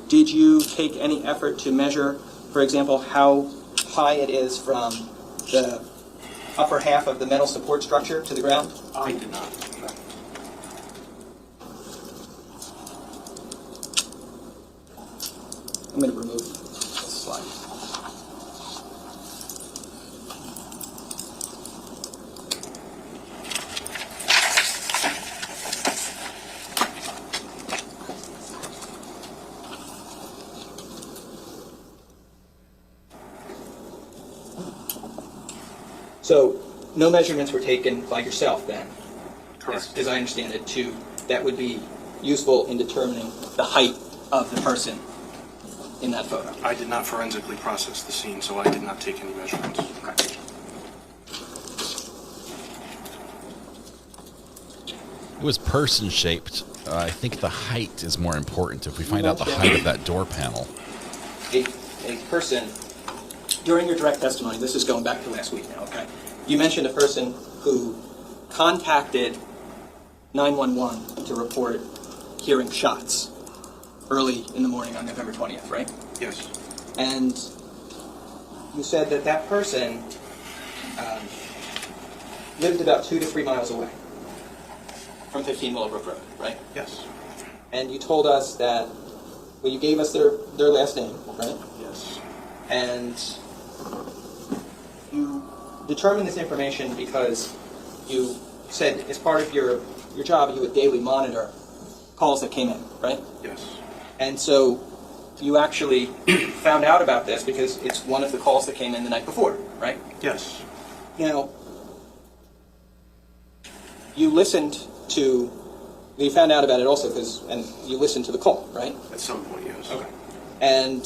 Did you take any effort to measure, for example, how high it is from the upper half of the metal support structure to the ground? I did not. I'm going to remove this slide. So, no measurements were taken by yourself then? Correct. As I understand it, that would be useful in determining the height of the person in that photo. I did not forensically process the scene, so I did not take any measurements. Okay. It was person-shaped. I think the height is more important if we find out the height of that door panel. A person, during your direct testimony, this is going back to last week now, okay? You mentioned a person who contacted 911 to report hearing shots early in the morning on November 20th, right? Yes. And you said that that person lived about 2 to 3 miles away from 15 Willowbrook Road, right? Yes. And you told us that, well, you gave us their last name, right? Yes. And you determined this information because you said as part of your job you would daily monitor calls that came in, right? Yes. And so you actually found out about this because it's one of the calls that came in the night before, right? Yes. Now, you found out about it also and you listened to the call, right? At some point, yes. Okay. And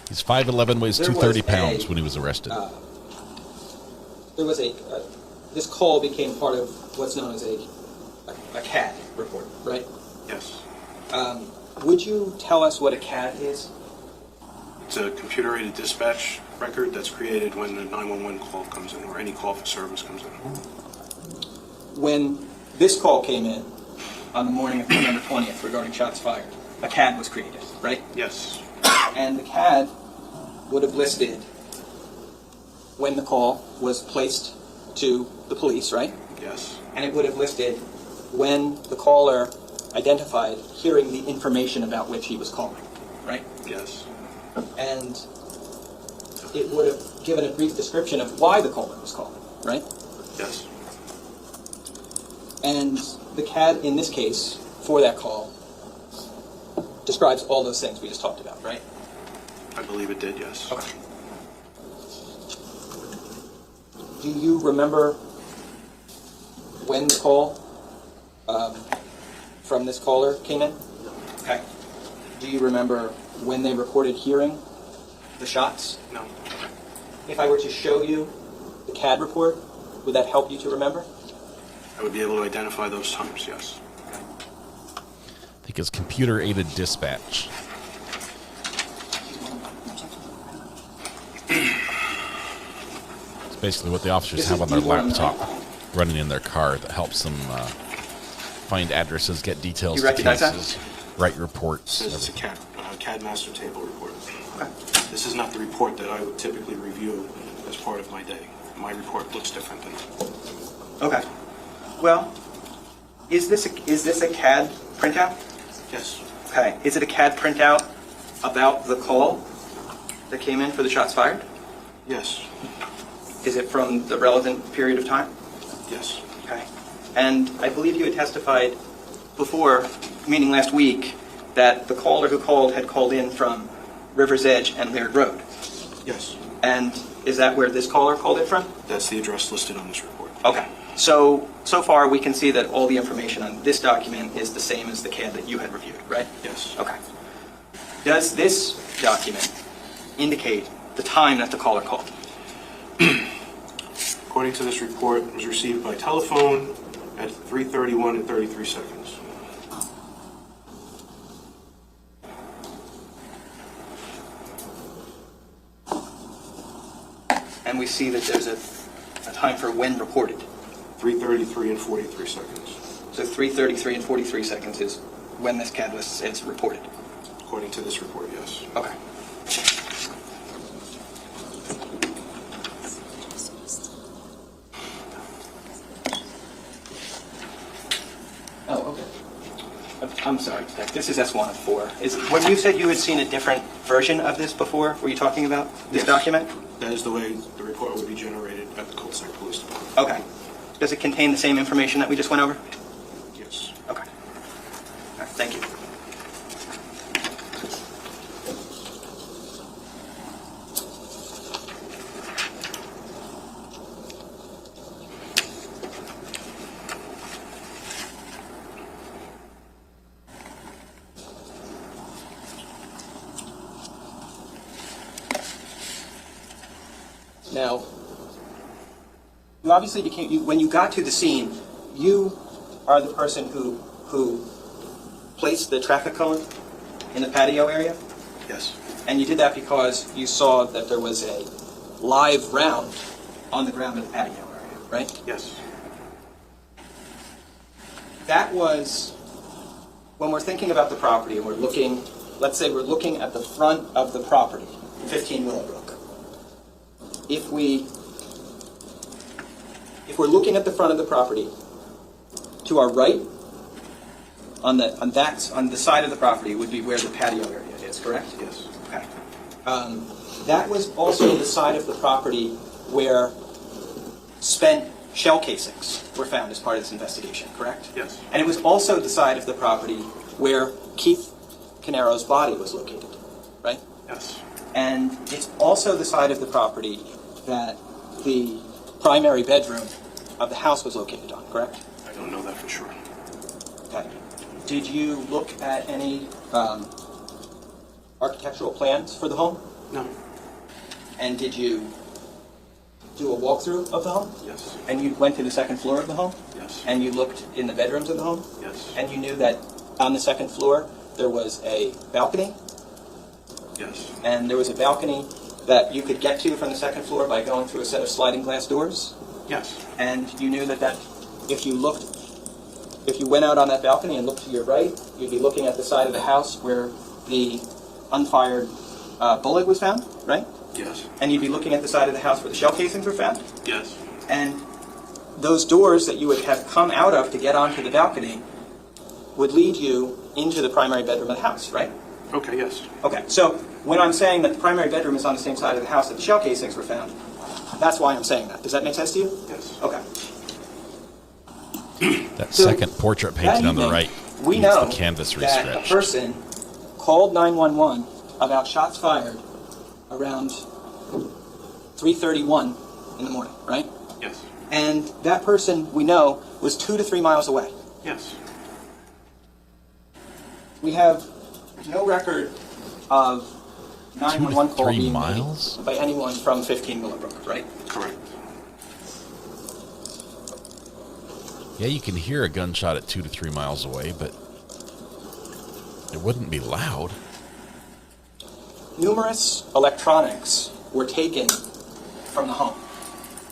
he's 5'11", weighs 230 pounds when he was arrested. There was this call became part of what's known as a CAD report, right? Yes. Would you tell us what a CAD is? It's a computer-aided dispatch record that's created when the 911 call comes in or any call for service comes in. When this call came in on the morning of November 20th regarding shots fired, a CAD was created, right? Yes. And the CAD would have listed when the call was placed to the police, right? Yes. And it would have listed when the caller identified hearing the information about which he was calling, right? Yes. And it would have given a brief description of why the caller was calling, right? Yes. And the CAD in this case, for that call, describes all those things we just talked about, right? I believe it did, yes. Okay. Do you remember when the call from this caller came in? Okay. Do you remember when they reported hearing the shots? No. If I were to show you the CAD report, would that help you to remember? I would be able to identify those times, yes. I think it's computer-aided dispatch. It's basically what the officers have on their laptop running in their car that helps them find addresses, get details to cases, write reports. It's a CAD master table report. Okay. This is not the report that I would typically review as part of my day. My report looks different than that. Okay. Well, is this a CAD printout? Yes. Okay. Is it a CAD printout about the call that came in for the shots fired? Yes. Is it from the relevant period of time? Yes. Okay. And I believe you had testified before, meaning last week, that the caller who called had called in from River's Edge and Laird Road. Yes. And is that where this caller called in from? That's the address listed on this report. Okay. So far we can see that all the information on this document is the same as the CAD that you had reviewed, right? Yes. Okay. Does this document indicate the time that the caller called? According to this report, it was received by telephone at 3:31 and 33 seconds. And we see that there's a time for when reported. 3:33 and 43 seconds. So 3:33 and 43 seconds is when this CAD list is reported. According to this report, yes. Okay. Oh, okay. I'm sorry, this is S1 of 4. When you said you had seen a different version of this before, were you talking about this document? That is the way the report would be generated at the Cul-de-sac Police Department. Okay. Does it contain the same information that we just went over? Yes. Okay. All right, thank you. Now, you obviously when you got to the scene, you are the person who placed the traffic cone in the patio area? Yes. And you did that because you saw that there was a live round on the ground in the patio area, right? Yes. That was, when we're thinking about the property and we're looking, let's say we're looking at the front of the property, 15 Willowbrook. If we're looking at the front of the property, to our right, on the side of the property would be where the patio area is, correct? Yes. Okay. That was also the side of the property where spent shell casings were found as part of this investigation, correct? Yes. And it was also the side of the property where Keith Caneiro's body was located, right? Yes. And it's also the side of the property that the primary bedroom of the house was located on, correct? I don't know that for sure. Okay. Did you look at any architectural plans for the home? No. And did you do a walkthrough of the home? Yes. And you went to the second floor of the home? Yes. And you looked in the bedrooms of the home? Yes. And you knew that on the second floor there was a balcony? Yes. And there was a balcony that you could get to from the second floor by going through a set of sliding glass doors? Yes. And you knew that if you looked if you went out on that balcony and looked to your right, you'd be looking at the side of the house where the unfired bullet was found, right? Yes. And you'd be looking at the side of the house where the shell casings were found? Yes. And those doors that you would have come out of to get onto the balcony would lead you into the primary bedroom of the house, right? Okay, yes. Okay, so when I'm saying that the primary bedroom is on the same side of the house that the shell casings were found, that's why I'm saying that. Does that make sense to you? Yes. Okay. That So, second portrait painting on the evening, right we needs know the canvas that a restretched. person called 911 about shots fired around 3:31 in the morning, right? Yes. And that person, we know, was 2 to 3 miles away. Yes. We have no record of 911 call 3 being miles? made by anyone from 15 Willowbrook, right? Correct. Yeah, you can hear a gunshot at 2 to 3 miles away, but it wouldn't be loud. Numerous electronics were taken from the home.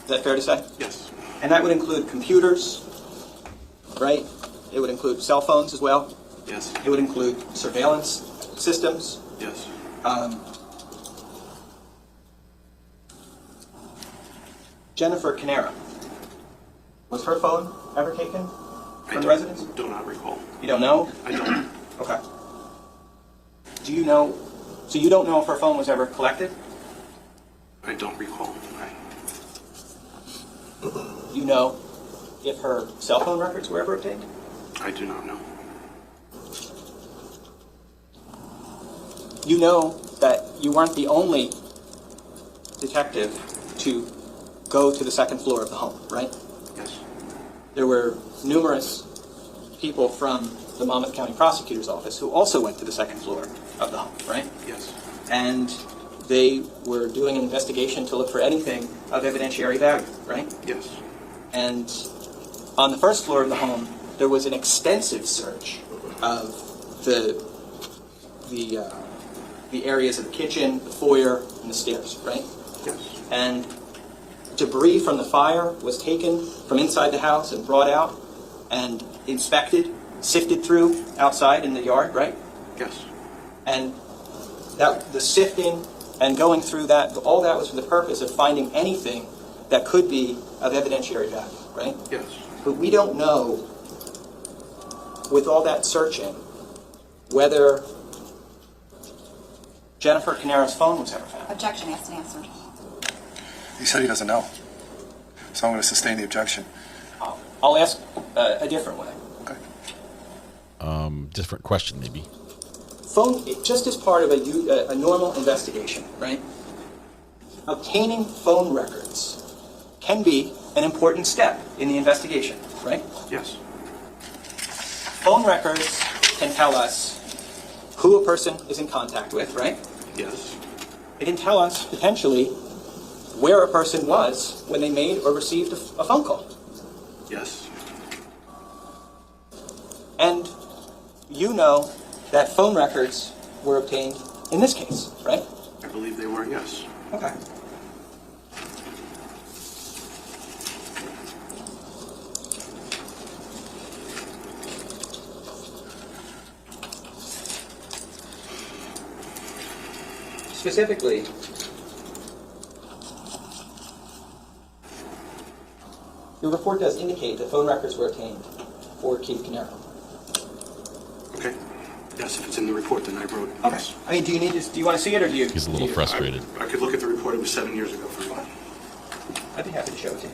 Is that fair to say? Yes. And that would include computers, right? It would include cell phones as well. Yes. It would include surveillance systems. Yes. Jennifer Caneiro, was her phone ever taken from the residence? I do not recall. You don't know? I don't. Okay. Do you know, so you don't know if her phone was ever collected? I don't recall. You know if her cell phone records were ever obtained? I do not know. You know that you weren't the only detective to go to the second floor of the home, right? Yes. There were numerous people from the Monmouth County Prosecutor's Office who also went to the second floor of the home, right? Yes. And they were doing an investigation to look for anything of evidentiary value, right? Yes. And on the first floor of the home, there was an extensive search of the areas of the kitchen, the foyer, and the stairs, right? Yes. And debris from the fire was taken from inside the house and brought out and inspected, sifted through outside in the yard, right? Yes. And that the sifting and going through that, all that was for the purpose of finding anything that could be of evidentiary value, right? Yes. But we don't know, with all that searching, whether Jennifer Caneiro's phone was ever found. Objection asked and answered. He said he doesn't know. So I'm going to sustain the objection. I'll ask a different way. Okay. Different question, maybe. Phone, just as part of a normal investigation, right? Obtaining phone records can be an important step in the investigation, right? Yes. Phone records can tell us who a person is in contact with, right? Yes. It can tell us, potentially, where a person was when they made or received a phone call. Yes. And you know that phone records were obtained in this case, right? I believe they were, yes. Okay. Specifically, the report does indicate that phone records were obtained for Keith Caneiro. Okay. Yes, if it's in the report, then I wrote Okay. yes. I mean, do you want to see it, or do you? He's a little frustrated. I could look at the report. It was 7 years ago. I'd be happy to show it to you.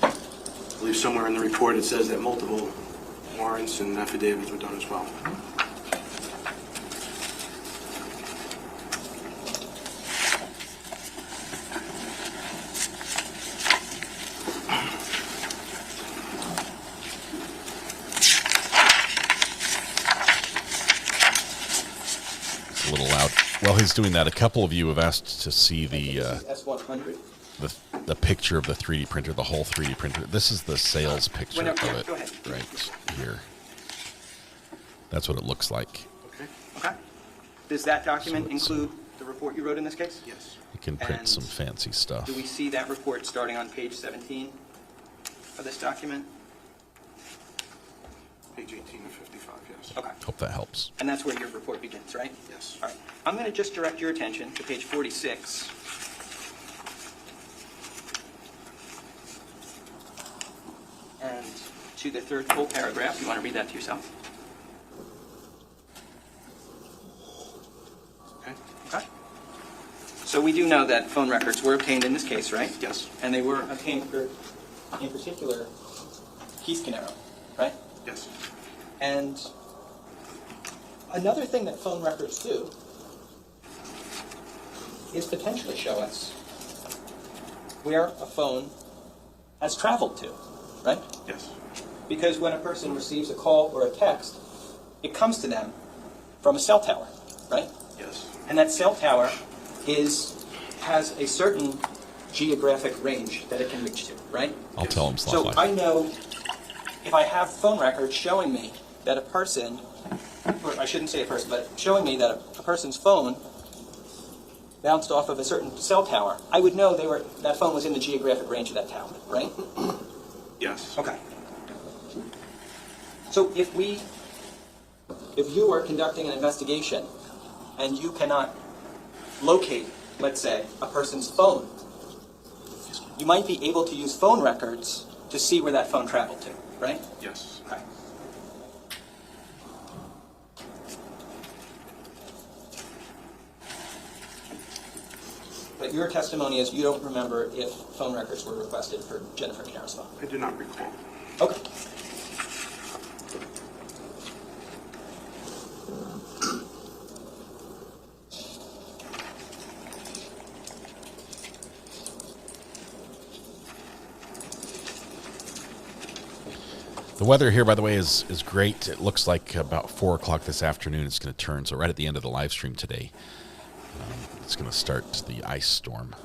I believe somewhere in the report it says that multiple warrants and affidavits were done as well. It's a little loud. While he's doing that, a couple of you have asked to see the S100. the picture of the 3D printer, the whole 3D printer. This is the sales picture Whenever- of yeah, it, go ahead. right here. That's what it looks like. Okay. Does that document include the report you wrote in this case? Yes. You can print And some fancy stuff. Do we see that report starting on page 17 of this document? Page 18 of 55, yes. Okay. Hope that helps. And that's where your report begins, right? Yes. All right. I'm going to just direct your attention to page 46. And to the third full paragraph. You want to read that to yourself? Okay. Okay. So we do know that phone records were obtained in this case, right? Yes. And they were obtained for, in particular, Keith Caneiro, right? Yes. And another thing that phone records do is potentially show us where a phone has traveled to, right? Yes. Because when a person receives a call or a text, it comes to them from a cell tower, right? Yes. And that cell tower has a certain geographic range that it can reach to, right? I'll tell him So Slotlife. I know if I have phone records showing me that a person, or I shouldn't say a person, but showing me that a person's phone bounced off of a certain cell tower, I would know that phone was in the geographic range of that tower, right? Yes. Okay. So if you are conducting an investigation and you cannot locate, let's say, a person's phone, you might be able to use phone records to see where that phone traveled to, right? Yes. Okay. But your testimony is you don't remember if phone records were requested for Jennifer Caneiro's phone. I do not recall. Okay. The weather here, by the way, is great. It looks like about 4 o'clock this afternoon it's going to turn. So right at the end of the live stream today, it's going to start the ice storm.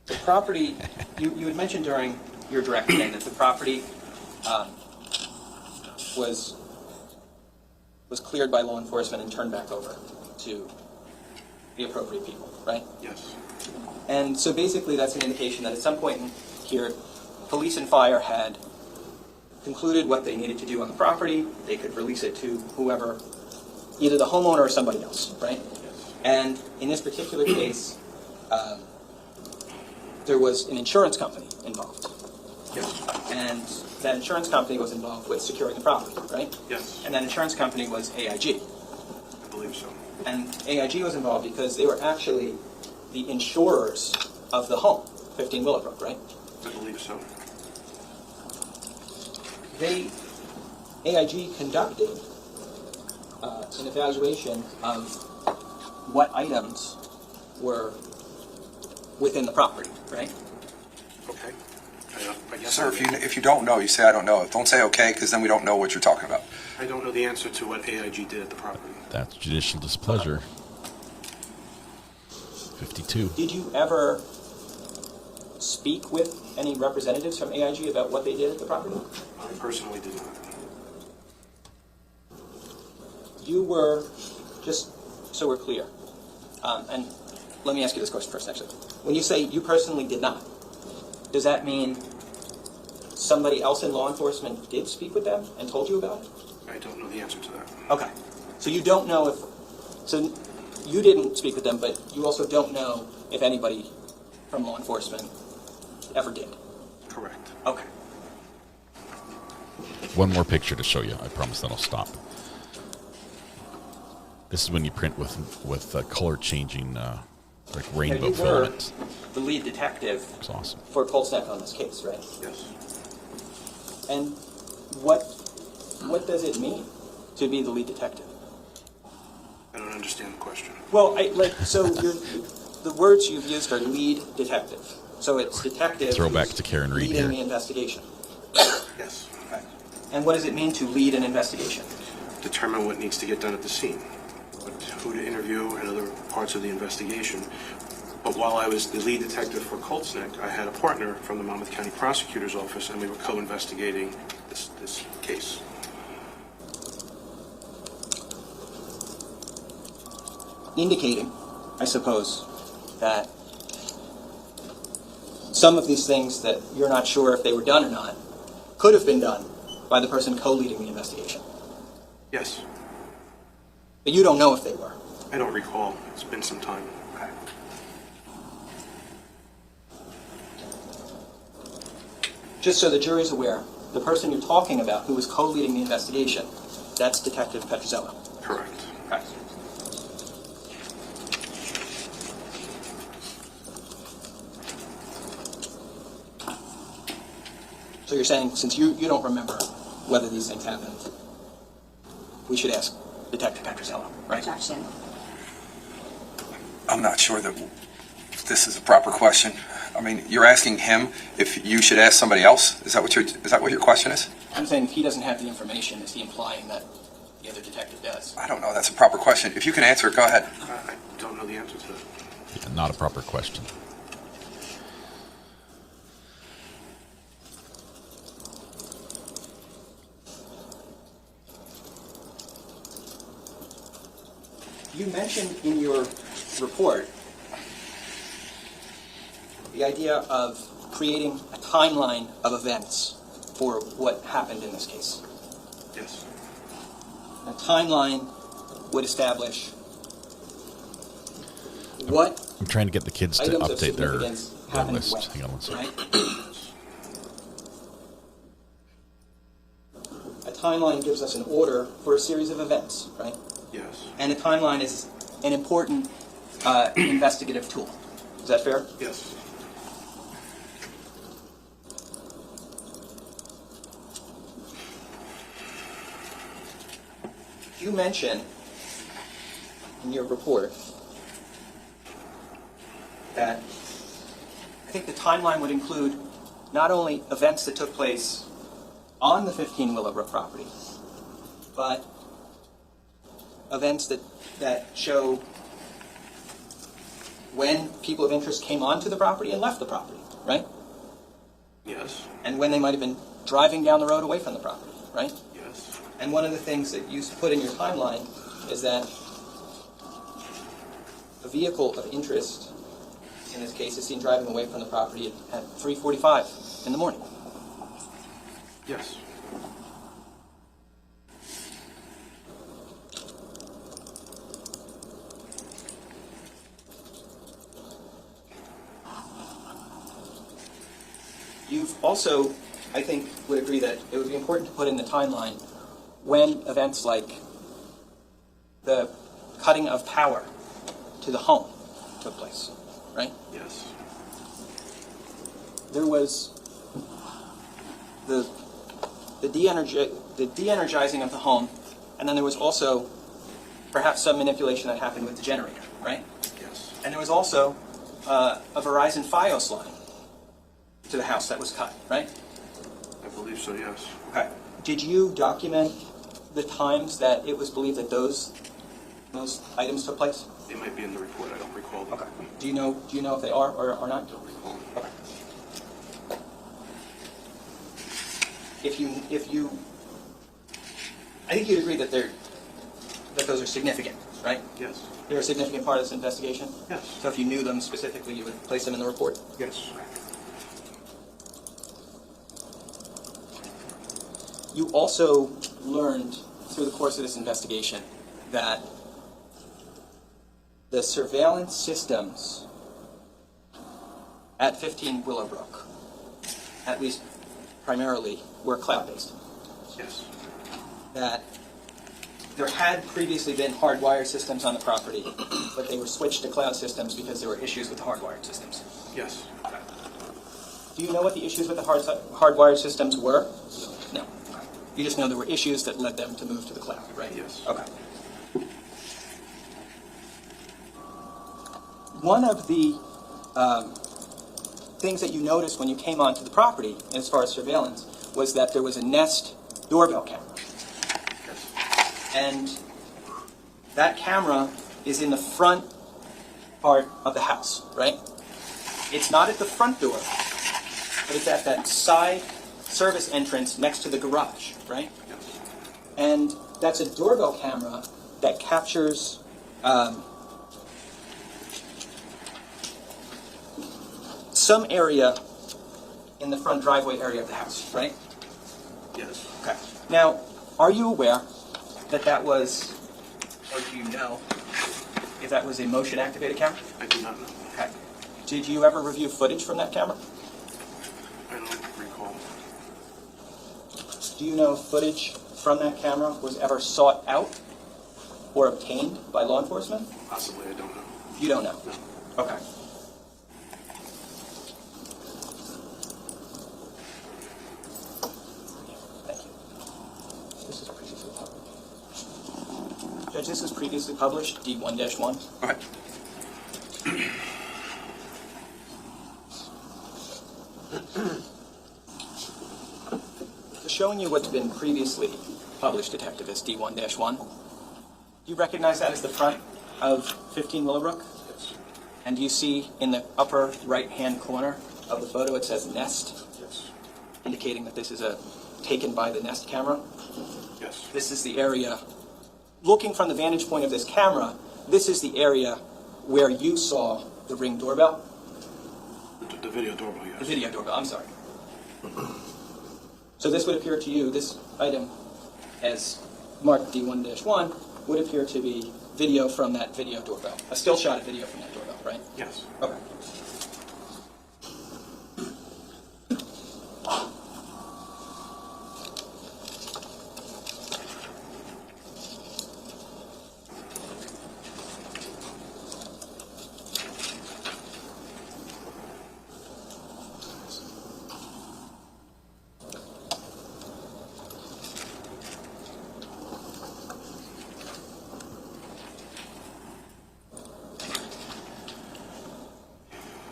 The property, you had mentioned during your direct thing that the property was cleared by law enforcement and turned back over to the appropriate people, right? Yes. And so basically that's an indication that at some point in here, police and fire had concluded what they needed to do on the property. They could release it to whoever, either the homeowner or somebody else, right? Yes. And in this particular case, there was an insurance company involved. Yes. And that insurance company was involved with securing the property, right? Yes. And that insurance company was AIG. I believe so. And AIG was involved because they were actually the insurers of the home, 15 Willowbrook, right? I believe so. AIG conducted an evaluation of what items were within the property, right? Okay. I guess Sir, if you don't know, you say I don't know. Don't say okay, because then we don't know what you're talking about. I don't know the answer to what AIG did at the property. That's judicial displeasure. 52. Did you ever speak with any representatives from AIG about what they did at the property? I personally did not. You were, just so we're clear, and let me ask you this question first, actually. When you say you personally did not, does that mean somebody else in law enforcement did speak with them and told you about it? I don't know the answer to that. Okay. So you don't know if, so you didn't speak with them, but you also don't know if anybody from law enforcement ever did? Correct. Okay. One more picture to show you. I promise that'll stop. This is when you print with color changing, like rainbow you were filament. the lead detective It's awesome. for Coltsneck on this case, right? Yes. And what does it mean to be the lead detective? I don't understand the question. Well, so the words you've used are lead detective. So it's detective. Throwback to Karen Reed leading here. the investigation. Yes. Okay. And what does it mean to lead an investigation? Determine what needs to get done at the scene, who to interview, and other parts of the investigation. But while I was the lead detective for Coltsneck, I had a partner from the Monmouth County Prosecutor's Office, and we were co-investigating this case. Indicating, I suppose, that some of these things that you're not sure if they were done or not could have been done by the person co-leading the investigation. Yes. But you don't know if they were. I don't recall. It's been some time. Okay. Just so the jury's aware, the person you're talking about who was co-leading the investigation, that's Detective Petrozello. Correct. Okay. So you're saying, since you don't remember whether these things happened, we should ask Detective Petrozello, right? Objection. I'm not sure that this is a proper question. I mean, you're asking him if you should ask somebody else? Is that what your question is? I'm saying if he doesn't have the information, is he implying that the other detective does? I don't know. That's a proper question. If you can answer it, go ahead. I don't know the answer to that. Not a proper question. You mentioned in your report the idea of creating a timeline of events for what happened in this case. Yes. A timeline would establish what I'm trying to get the kids to items of update their significance happened list. when, Hang on one second. right? A timeline gives us an order for a series of events, right? Yes. And a timeline is an important investigative tool. Is that fair? Yes. You mention in your report that I think the timeline would include not only events that took place on the 15 Willowbrook property, but events that show when people of interest came onto the property and left the property, right? Yes. And when they might have been driving down the road away from the property, right? Yes. And one of the things that you put in your timeline is that a vehicle of interest, in this case, is seen driving away from the property at 3:45 in the morning. Yes. You've also, I think, would agree that it would be important to put in the timeline when events like the cutting of power to the home took place, right? Yes. There was the de-energizing of the home, and then there was also perhaps some manipulation that happened with the generator, right? Yes. And there was also a Verizon Fios line to the house that was cut, right? I believe so, yes. Okay. Did you document the times that it was believed that those items took place? They might be in the report. I don't recall them. Okay. Do you know if they are or are not? I don't recall. Okay. If you, I think you'd agree that those are significant, right? Yes. They're a significant part of this investigation? Yes. So if you knew them specifically, you would place them in the report? Yes. You also learned through the course of this investigation that the surveillance systems at 15 Willowbrook, at least primarily, were cloud-based. Yes. That there had previously been hardwired systems on the property, but they were switched to cloud systems because there were issues with the hardwired systems. Yes. Do you know what the issues with the hardwired systems were? No. You just know there were issues that led them to move to the cloud, right? Yes. Okay. One of the things that you noticed when you came onto the property, as far as surveillance, was that there was a Nest doorbell camera. Yes. And that camera is in the front part of the house, right? It's not at the front door, but it's at that side service entrance next to the garage, right? Yes. And that's a doorbell camera that captures some area in the front driveway area of the house, right? Yes. Okay. Now, are you aware that that was, or do you know if that was a motion-activated camera? I do not know. Okay. Did you ever review footage from that camera? I don't recall. Do you know if footage from that camera was ever sought out or obtained by law enforcement? Possibly, I don't know. You don't know? No. Okay. Thank you. This is previously published. Judge, this was previously published, D1-1. All right. So showing you what's been previously published, Detective, is D1-1. Do you recognize that as the front of 15 Willowbrook? Yes. And do you see in the upper right-hand corner of the photo it says Nest? Yes. Indicating that this is taken by the Nest camera? Yes. This is the area, looking from the vantage point of this camera, this is the area where you saw the Ring doorbell? The video doorbell, yes. The video doorbell, I'm sorry. So this would appear to you, this item as marked D1-1 would appear to be video from that video doorbell. A still shot of video from that doorbell, right? Yes. Okay.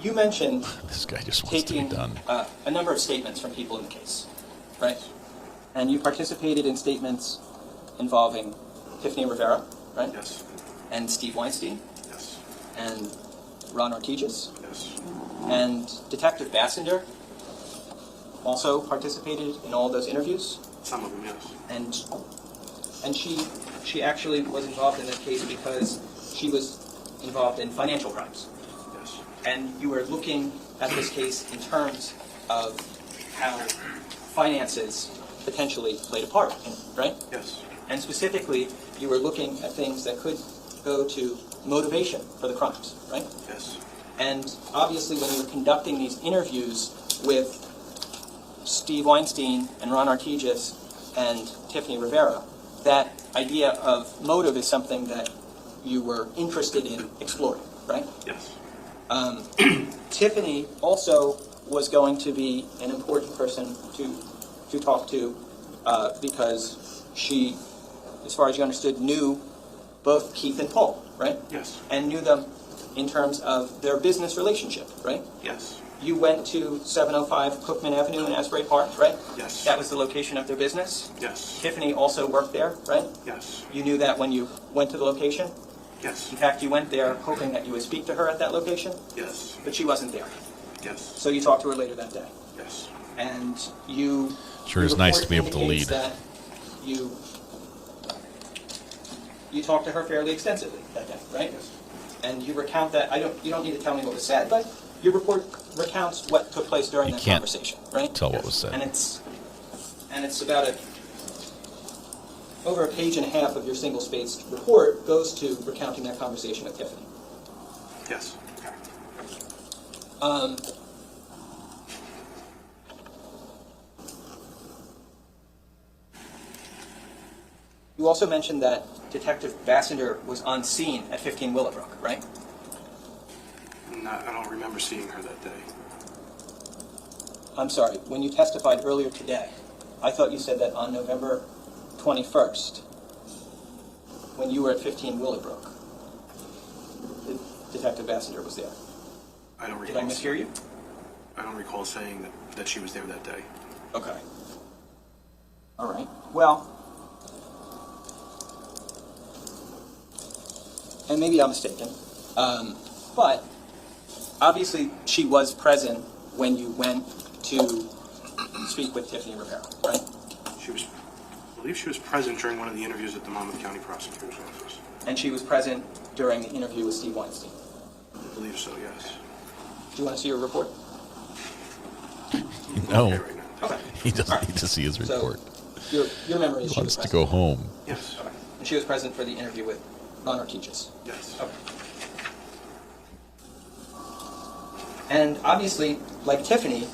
You mentioned this guy just wants taking to be done. A number of statements from people in the case, right? And you participated in statements involving Tiffany Rivera, right? Yes. And Steve Weinstein? Yes. And Ron Ortigas? Yes. And Detective Bassender also participated in all those interviews? Some of them, yes. And she actually was involved in that case because she was involved in financial crimes. Yes. And you were looking at this case in terms of how finances potentially played a part in it, right? Yes. And specifically, you were looking at things that could go to motivation for the crimes, right? Yes. And obviously, when you were conducting these interviews with Steve Weinstein and Ron Ortigas and Tiffany Rivera, that idea of motive is something that you were interested in exploring, right? Yes. Tiffany also was going to be an important person to talk to because she, as far as you understood, knew both Keith and Paul, right? Yes. And knew them in terms of their business relationship, right? Yes. You went to 705 Cookman Avenue in Asbury Park, right? Yes. That was the location of their business? Yes. Tiffany also worked there, right? Yes. You knew that when you went to the location? Yes. In fact, you went there hoping that you would speak to her at that location? Yes. But she wasn't there. Yes. So you talked to her later that day? Yes. And you... Sure is nice to be able to lead. That you talked to her fairly extensively that day, right? Yes. And you recount that, you don't need to tell me what was said, but your report recounts what took place during that conversation, right? Tell what was said. And it's about over a page and a half of your single-spaced report goes to recounting that conversation with Tiffany. Yes. You also mentioned that Detective Bassender was on scene at 15 Willowbrook, right? No, I don't remember seeing her that day. I'm sorry, when you testified earlier today, I thought you said that on November 21st, when you were at 15 Willowbrook, Detective Bassender was there. I don't recall. Did I mishear you? I don't recall saying that she was there that day. Okay. All right. Well, and maybe I'm mistaken, but obviously she was present when you went to speak with Tiffany Rivera, right? I believe she was present during one of the interviews at the Monmouth County Prosecutor's Office. And she was present during the interview with Steve Weinstein? I believe so, yes. Do you want to see her report? No, Okay. he doesn't need to see his So, report. Your memory is He she wants was to present. go home. Yes. Okay. And she was present for the interview with Ron Ortiz. Yes. Okay. And obviously, like Tiffany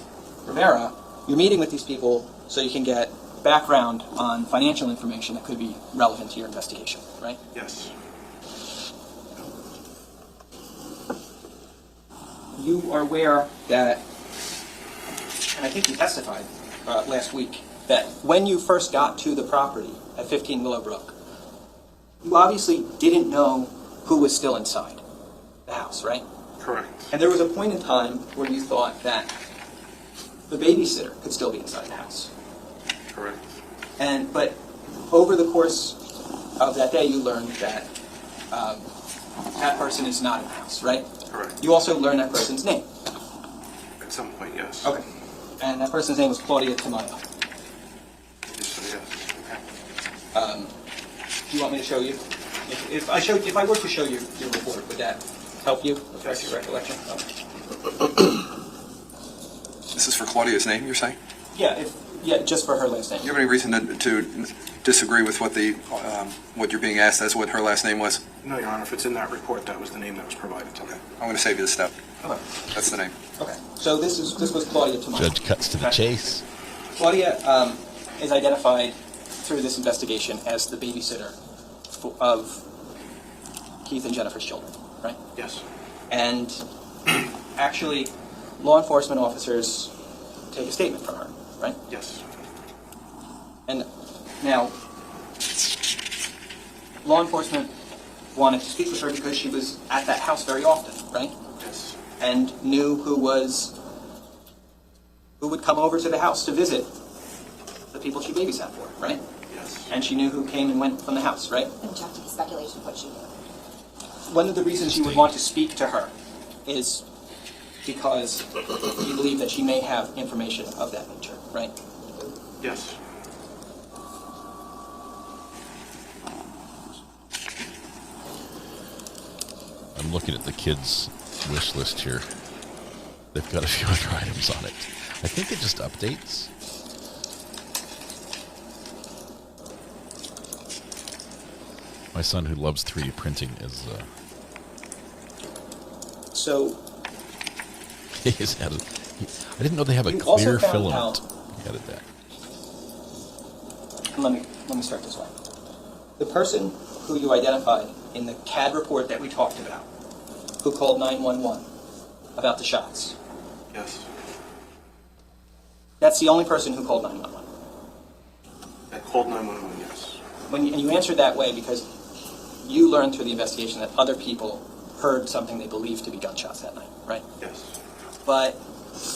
Rivera, you're meeting with these people so you can get background on financial information that could be relevant to your investigation, right? Yes. You are aware that, and I think you testified last week, that when you first got to the property at 15 Willowbrook, you obviously didn't know who was still inside the house, right? Correct. And there was a point in time where you thought that the babysitter could still be inside the house. Correct. But over the course of that day, you learned that that person is not in the house, right? Correct. You also learned that person's name. At some point, yes. Okay. And that person's name was Claudia Tamayo. Yes. Do you want me to show you? If I were to show you your report, would that help you refresh your recollection? This is for Claudia's name, you're saying? Yeah, just for her last name. You have any reason to disagree with what you're being asked as what her last name was? No, Your Honor. If it's in that report, that was the name that was provided to me. I'm going to save you the step. Okay. That's the name. Okay. So this was Claudia Tamayo. Judge cuts to the chase. Claudia is identified through this investigation as the babysitter of Keith and Jennifer's children, right? Yes. And actually, law enforcement officers take a statement from her, right? Yes. And now, law enforcement wanted to speak with her because she was at that house very often, right? Yes. And knew who would come over to the house to visit the people she babysat for, right? Yes. And she knew who came and went from the house, right? And check the speculation of what she knew. One of the reasons you would want to speak to her is because you believe that she may have information of that nature, right? Yes. I'm looking at the kids' wish list here. They've got a few other items on it. I think it just updates. My son, who loves 3D printing, is So he's had I didn't know they have a You also clear found filament. out- He added that. let me start this way. The person who you identified in the CAD report that we talked about, who called 911 about the shots, Yes. that's the only person who called 911. I called 911, yes. And you answered that way because you learned through the investigation that other people heard something they believed to be gunshots that night, right? Yes. But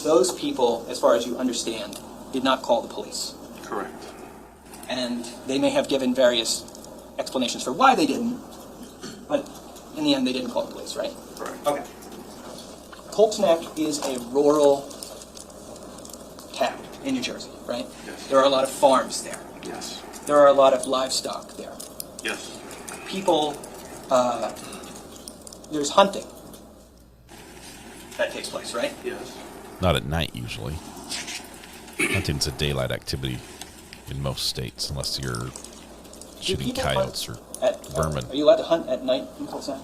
those people, as far as you understand, did not call the police. Correct. And they may have given various explanations for why they didn't, but in the end they didn't call the police, right? Correct. Okay. Colts Neck is a rural town in New Jersey, right? Yes. There are a lot of farms there. Yes. There are a lot of livestock there. Yes. People, there's hunting that takes place, right? Yes. Not at night, usually. Hunting's a daylight activity in most states, unless you're shooting people coyotes or vermin. Are you allowed to hunt at night in Colts Neck?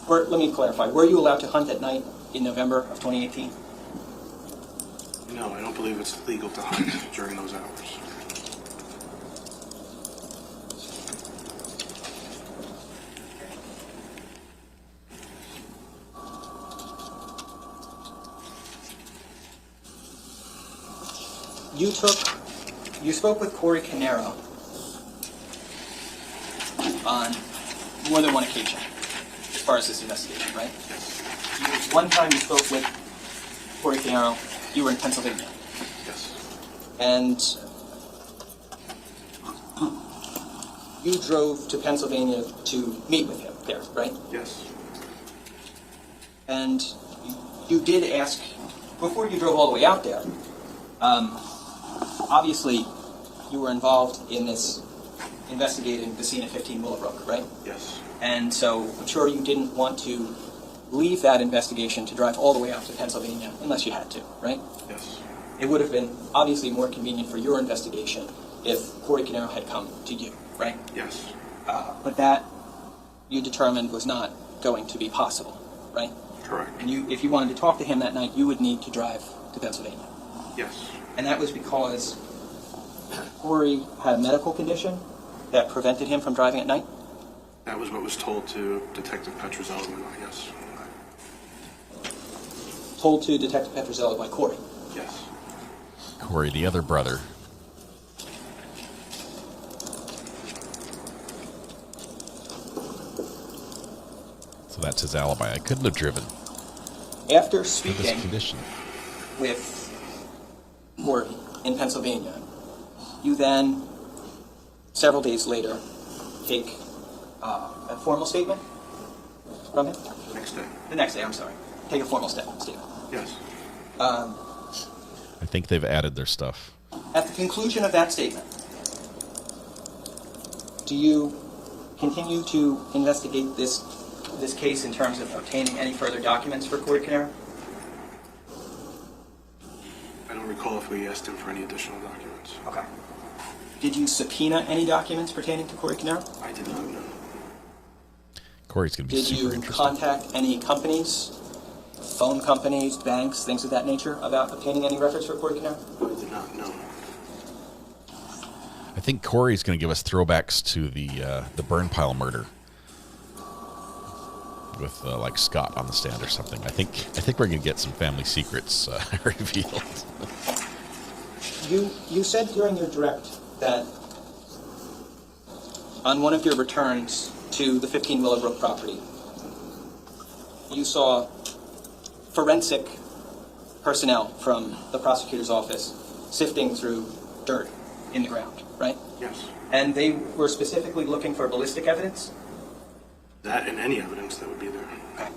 Or, let me clarify, were you allowed to hunt at night in November of 2018? No, I don't believe it's legal to hunt during those hours. You spoke with Corey Caneiro on more than one occasion, as far as this investigation, right? One time you spoke with Corey Caneiro, you were in Pennsylvania. Yes. And you drove to Pennsylvania to meet with him there, right? Yes. And you did ask, before you drove all the way out there, obviously you were involved in this investigating the scene at 15 Willowbrook, right? Yes. And so I'm sure you didn't want to leave that investigation to drive all the way out to Pennsylvania unless you had to, right? Yes. it would have been obviously more convenient for your investigation if Corey Caneiro had come to you, right? Yes. But that you determined was not going to be possible, right? Correct. And if you wanted to talk to him that night, you would need to drive to Pennsylvania. Yes. And that was because Corey had a medical condition that prevented him from driving at night? That was what was told to Detective Petrozelli, yes. Told to Detective Petrozelli by Corey? Yes. Corey, the other brother. So that's his alibi. I couldn't have driven. After With speaking this condition. with Corey in Pennsylvania, you then, several days later, take a formal statement from him? Next day. The next day, I'm sorry. Take a formal statement. Yes. I think they've added their stuff. At the conclusion of that statement, do you continue to investigate this case in terms of obtaining any further documents for Corey Caneiro? I don't recall if we asked him for any additional documents. Okay. Did you subpoena any documents pertaining to Corey Caneiro? I did not know. Corey's going to be Did super you interesting. contact any companies, phone companies, banks, things of that nature about obtaining any records for Corey Caneiro? I did not know. I think Corey's going to give us throwbacks to the burn pile murder with like Scott on the stand or something. I think we're going to get some family secrets revealed. You said during your direct that on one of your returns to the 15 Willowbrook property, you saw forensic personnel from the prosecutor's office sifting through dirt in the ground, right? Yes. And they were specifically looking for ballistic evidence? That and any evidence that would be there. Okay.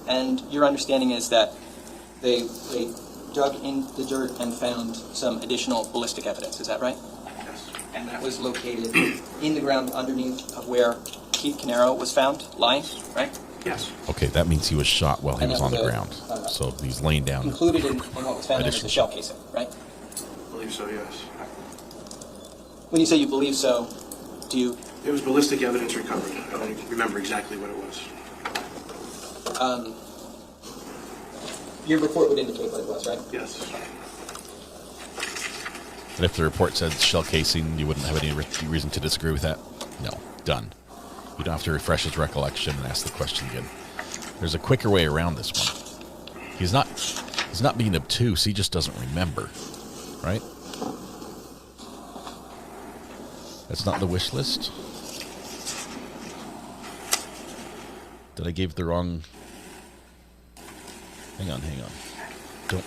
And your understanding is that they dug in the dirt and found some additional ballistic evidence, is that right? Yes. And that was located in the ground underneath of where Keith Caneiro was found, lying, right? Yes. Okay, that means he was shot while he And was that on the was, ground. So he's laying down. Included in what was found under the shell casing, right? I believe so, yes. When you say you believe so, do you... It was ballistic evidence recovered. I don't remember exactly what it was. Your report would indicate what it was, right? Yes. And if the report said shell casing, you wouldn't have any reason to disagree with that? No. Done. You don't have to refresh his recollection and ask the question again. There's a quicker way around this one. He's not being obtuse, he just doesn't remember. Right? That's not the wish list? Did I give the wrong... Hang on. Don't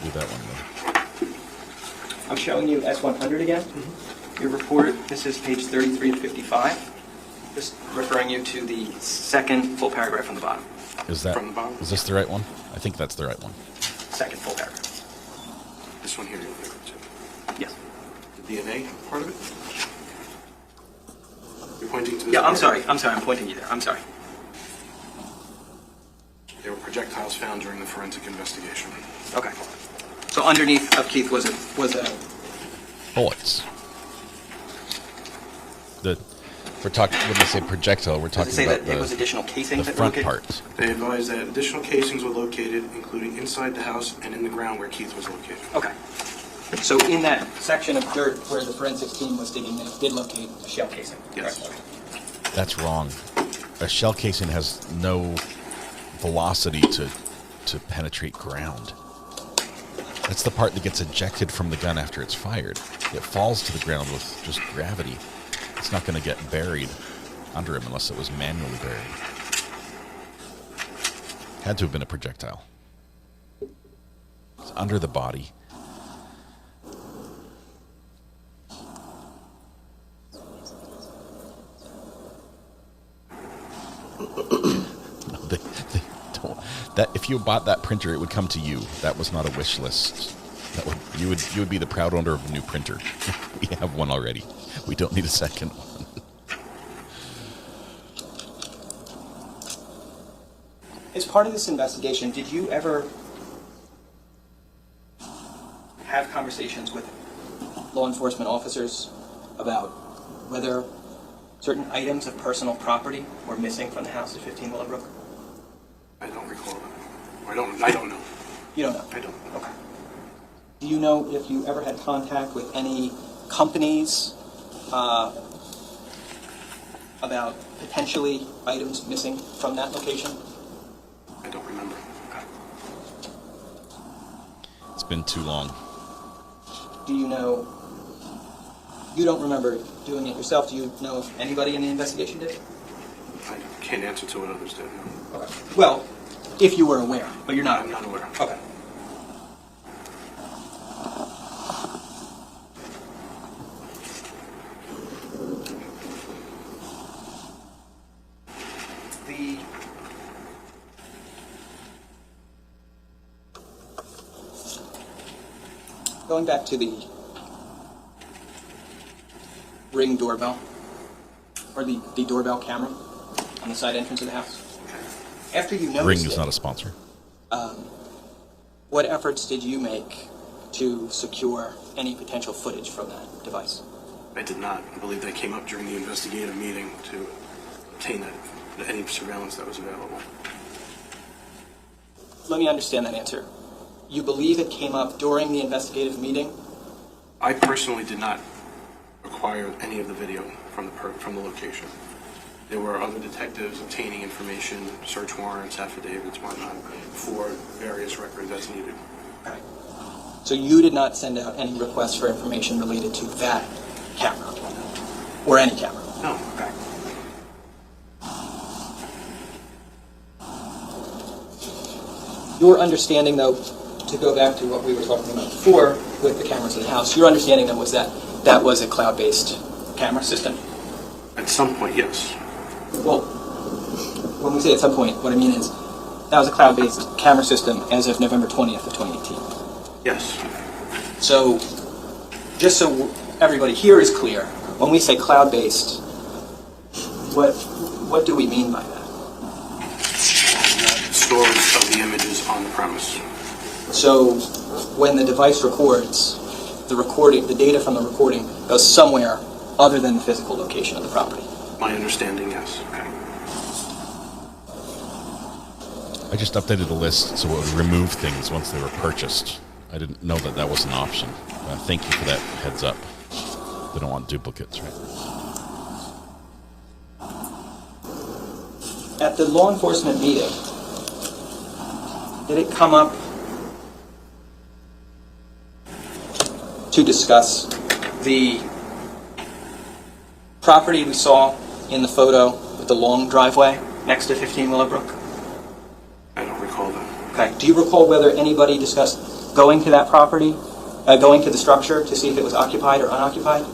do that one, though. I'm showing you S100 again. Mm-hmm. Your report, this is page 33 to 55. Just referring you to the second full paragraph from the bottom. Is that... From the bottom? Is this the right one? I think that's the right one. Second full paragraph. This one here you're referring to? Yes. The DNA part of it? You're pointing to this Yeah, I'm part? sorry, I'm pointing you there. I'm sorry. There were projectiles found during the forensic investigation. Okay. So underneath of Keith was a bullets. We're talking when they say projectile, we're talking Does it say about that it was additional casings the that front were located? part. They advised that additional casings were located, including inside the house and in the ground where Keith was located. Okay. So in that section of dirt where the forensics team was digging, they did locate a shell casing. Yes. Correct? That's wrong. A shell casing has no velocity to penetrate ground. That's the part that gets ejected from the gun after it's fired. It falls to the ground with just gravity. It's not going to get buried under him unless it was manually buried. Had to have been a projectile. It's under the body. That if you bought that printer, it would come to you. That was not a wish list. You would be the proud owner of a new printer. We have one already. We don't need a second one. As part of this investigation, did you ever have conversations with law enforcement officers about whether certain items of personal property were missing from the house at 15 Willowbrook? I don't recall that. I don't know. You don't know? I don't. Okay. Do you know if you ever had contact with any companies about potentially items missing from that location? I don't remember. Okay. It's been too long. Do you know, you don't remember doing it yourself, do you know if anybody in the investigation did? I can't answer to what others did, no. Okay. Well, if you were aware, but you're not. I'm not aware. Okay. Going back to the Ring doorbell, or the doorbell camera on the side entrance of the house. After you noticed Ring is not a sponsor. What efforts did you make to secure any potential footage from that device? I did not. I believe that came up during the investigative meeting to obtain any surveillance that was available. Let me understand that answer. You believe it came up during the investigative meeting? I personally did not acquire any of the video from the location. There were other detectives obtaining information, search warrants, affidavits, whatnot, for various records as needed. Okay. So you did not send out any requests for information related to that camera? Or any camera? No. Okay. Your understanding, though, to go back to what we were talking about before with the cameras in the house, your understanding, though, was that that was a cloud-based camera system? At some point, yes. Well, when we say at some point, what I mean is that was a cloud-based camera system as of November 20th of 2018. Yes. So, just so everybody here is clear, when we say cloud-based, what do we mean by that? Storage of the images on the premise. So, when the device records, the data from the recording goes somewhere other than the physical location of the property. My understanding, yes. Okay. I just updated the list so it would remove things once they were purchased. I didn't know that that was an option. Thank you for that heads up. They don't want duplicates, right? At the law enforcement meeting, did it come up to discuss the property we saw in the photo with the long driveway next to 15 Willowbrook? I don't recall that. Okay. Do you recall whether anybody discussed going to that property, going to the structure to see if it was occupied or unoccupied?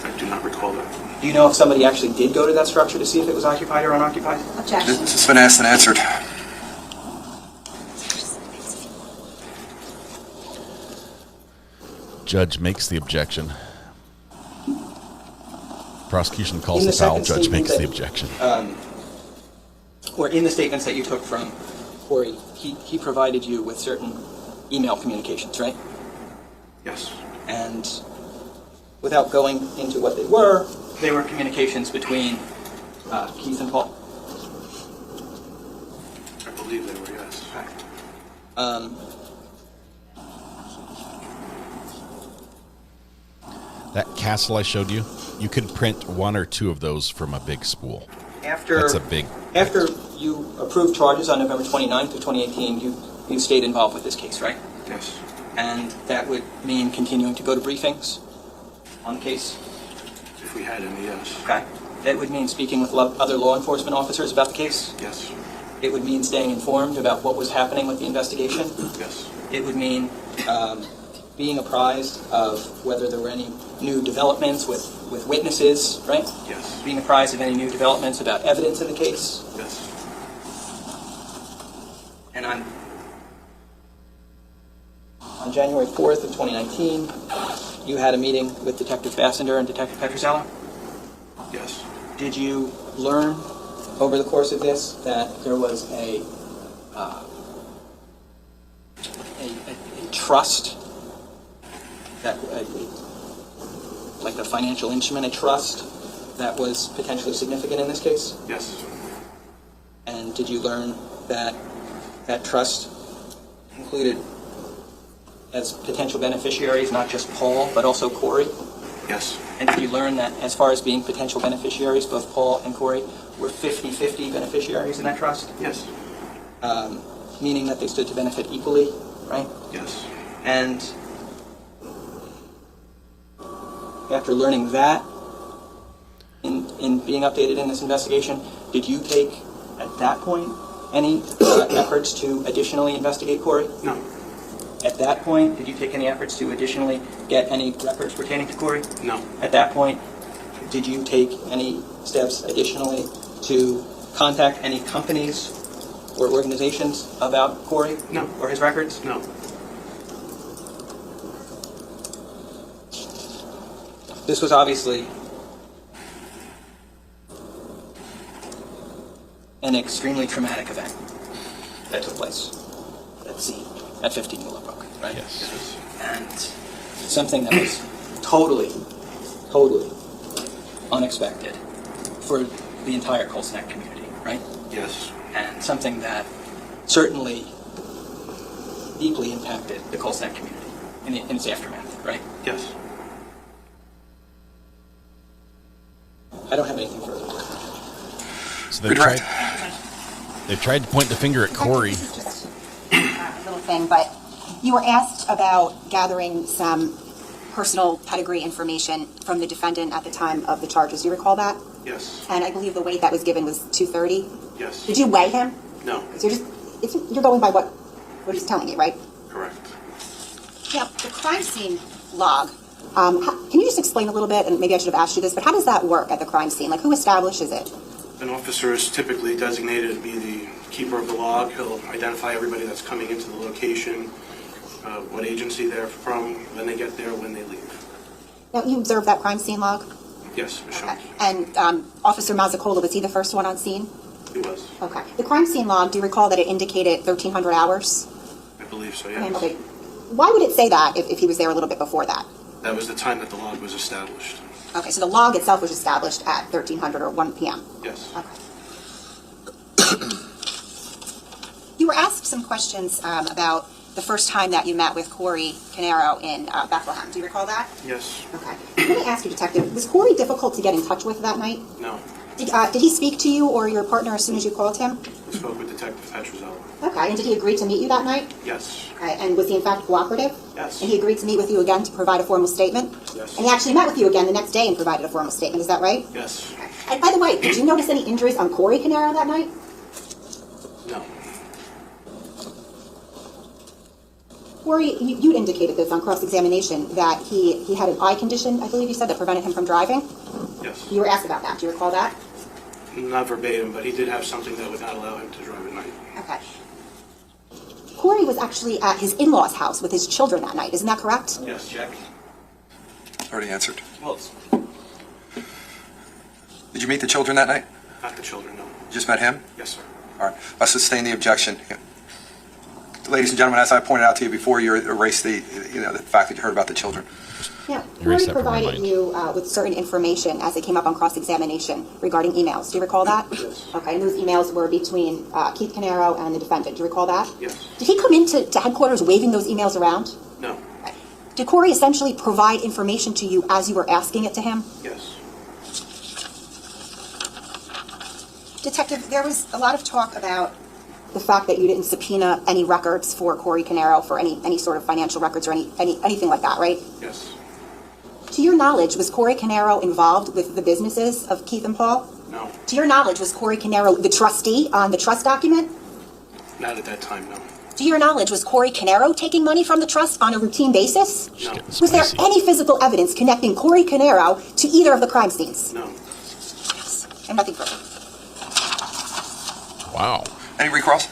I do not recall that. Do you know if somebody actually did go to that structure to see if it was occupied or unoccupied? Objection. This has been asked and answered. Judge makes the objection. Prosecution calls the foul. Judge makes the objection. Or in the statements that you took from Corey, he provided you with certain email communications, right? Yes. And without going into what they were communications between Keith and Paul? I believe they were, yes. That castle I showed you, you could print one or two of those from a big spool. That's a big... After you approved charges on November 29th of 2018, you stayed involved with this case, right? Yes. And that would mean continuing to go to briefings on the case? If we had any, yes. Okay. That would mean speaking with other law enforcement officers about the case? Yes. It would mean staying informed about what was happening with the investigation? Yes. It would mean being apprised of whether there were any new developments with witnesses, right? Yes. Being apprised of any new developments about evidence in the case? Yes. And on January 4th of 2019, you had a meeting with Detective Bassender and Detective Petrozello? Yes. Did you learn over the course of this that there was a trust that, like a financial instrument, a trust, that was potentially significant in this case? Yes. And did you learn that that trust included as potential beneficiaries not just Paul, but also Corey? Yes. And did you learn that as far as being potential beneficiaries, both Paul and Corey were 50-50 beneficiaries in that trust? Yes. Meaning that they stood to benefit equally, right? Yes. And after learning that, in being updated in this investigation, did you take, at that point, any efforts to additionally investigate Corey? No. At that point, did you take any efforts to additionally get any records pertaining to Corey? No. At that point, did you take any steps additionally to contact any companies or organizations about Corey? No. Or his records? No. This was obviously an extremely traumatic event that took place at scene at 15 Willowbrook, right? Yes. And something that was totally unexpected for the entire Colts Neck community, right? Yes. And something that certainly deeply impacted the Colts Neck community in its aftermath, right? Yes. I don't have anything further. So they've tried to point the finger at Corey. Just a little thing, but you were asked about gathering some personal pedigree information from the defendant at the time of the charges. Do you recall that? Yes. And I believe the weight that was given was 230. Yes. Did you weigh him? No. So you're going by what he's telling you, right? Correct. Now, the crime scene log. Can you just explain a little bit? And maybe I should have asked you this, but how does that work at the crime scene? Like, who establishes it? An officer is typically designated to be the keeper of the log. He'll identify everybody that's coming into the location, what agency they're from, when they get there, when they leave. Now, you observed that crime scene log? Yes, Michelle. Okay. And Officer Mazzacola, was he the first one on scene? He was. Okay. The crime scene log, do you recall that it indicated 1,300 hours? I believe so, yes. Okay. Why would it say that if he was there a little bit before that? That was the time that the log was established. Okay, so the log itself was established at 1300 or 1 p.m.? Yes. Okay. You were asked some questions about the first time that you met with Corey Caneiro in Bethlehem. Do you recall that? Yes. Okay. Let me ask you, Detective, was Corey difficult to get in touch with that night? No. Did he speak to you or your partner as soon as you called him? I spoke with Detective Petrozello. Okay, and did he agree to meet you that night? Yes. Okay, and was he in fact cooperative? Yes. And he agreed to meet with you again to provide a formal statement? Yes. And he actually met with you again the next day and provided a formal statement, is that right? Yes. Okay. And by the way, did you notice any injuries on Corey Caneiro that night? No. Corey, you indicated this on cross-examination that he had an eye condition, I believe you said, that prevented him from driving? Yes. You were asked about that. Do you recall that? Not verbatim, but he did have something that would not allow him to drive at night. Okay. Corey was actually at his in-laws' house with his children that night. Isn't that correct? Yes, Jack. Already answered. Well, Did you meet the children that night? not the children, no. You just met him? Yes, sir. All right. I sustain the objection. Ladies and gentlemen, as I pointed out to you before, you erased the fact that you heard about the children. Yeah. Corey provided you with certain information as it came up on cross-examination regarding emails. Do you recall that? Yes. Okay, and those emails were between Keith Caneiro and the defendant. Do you recall that? Yes. Did he come into headquarters waving those emails around? No. Did Corey essentially provide information to you as you were asking it to him? Yes. Detective, there was a lot of talk about the fact that you didn't subpoena any records for Corey Caneiro for any sort of financial records or anything like that, right? Yes. To your knowledge, was Corey Caneiro involved with the businesses of Keith and Paul? No. To your knowledge, was Corey Caneiro the trustee on the trust document? Not at that time, no. To your knowledge, was Corey Caneiro taking money from the trust on a routine basis? No. Was there any physical evidence connecting Corey Caneiro to either of the crime scenes? No. Yes. And nothing further. Wow. Any recross?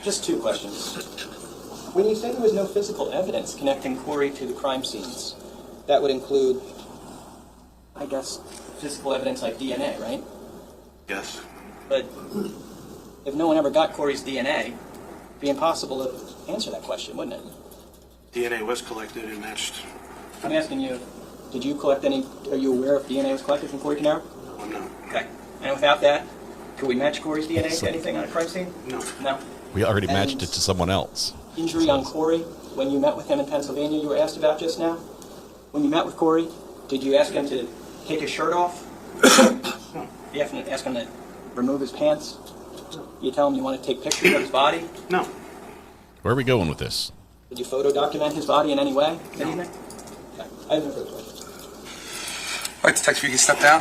Just two questions. When you say there was no physical evidence connecting Corey to the crime scenes, that would include, I guess, physical evidence like DNA, right? Yes. But if no one ever got Corey's DNA, it'd be impossible to answer that question, wouldn't it? DNA was collected and matched. I'm asking you, did you collect any, are you aware if DNA was collected from Corey Caneiro? No, I'm not. Okay. And without that, could we match Corey's DNA to anything on a crime scene? No. No? We already And matched it to someone else. Injury on Corey, when you met with him in Pennsylvania, you were asked about just now? When you met with Corey, did you ask him to take his shirt off? No. You ask him to remove his pants? You tell him you want to take pictures of his body? No. Where are we going with this? Did you photo document his body in any way? No. Anything? Okay. I have no further questions. All right, Detective, you can step down.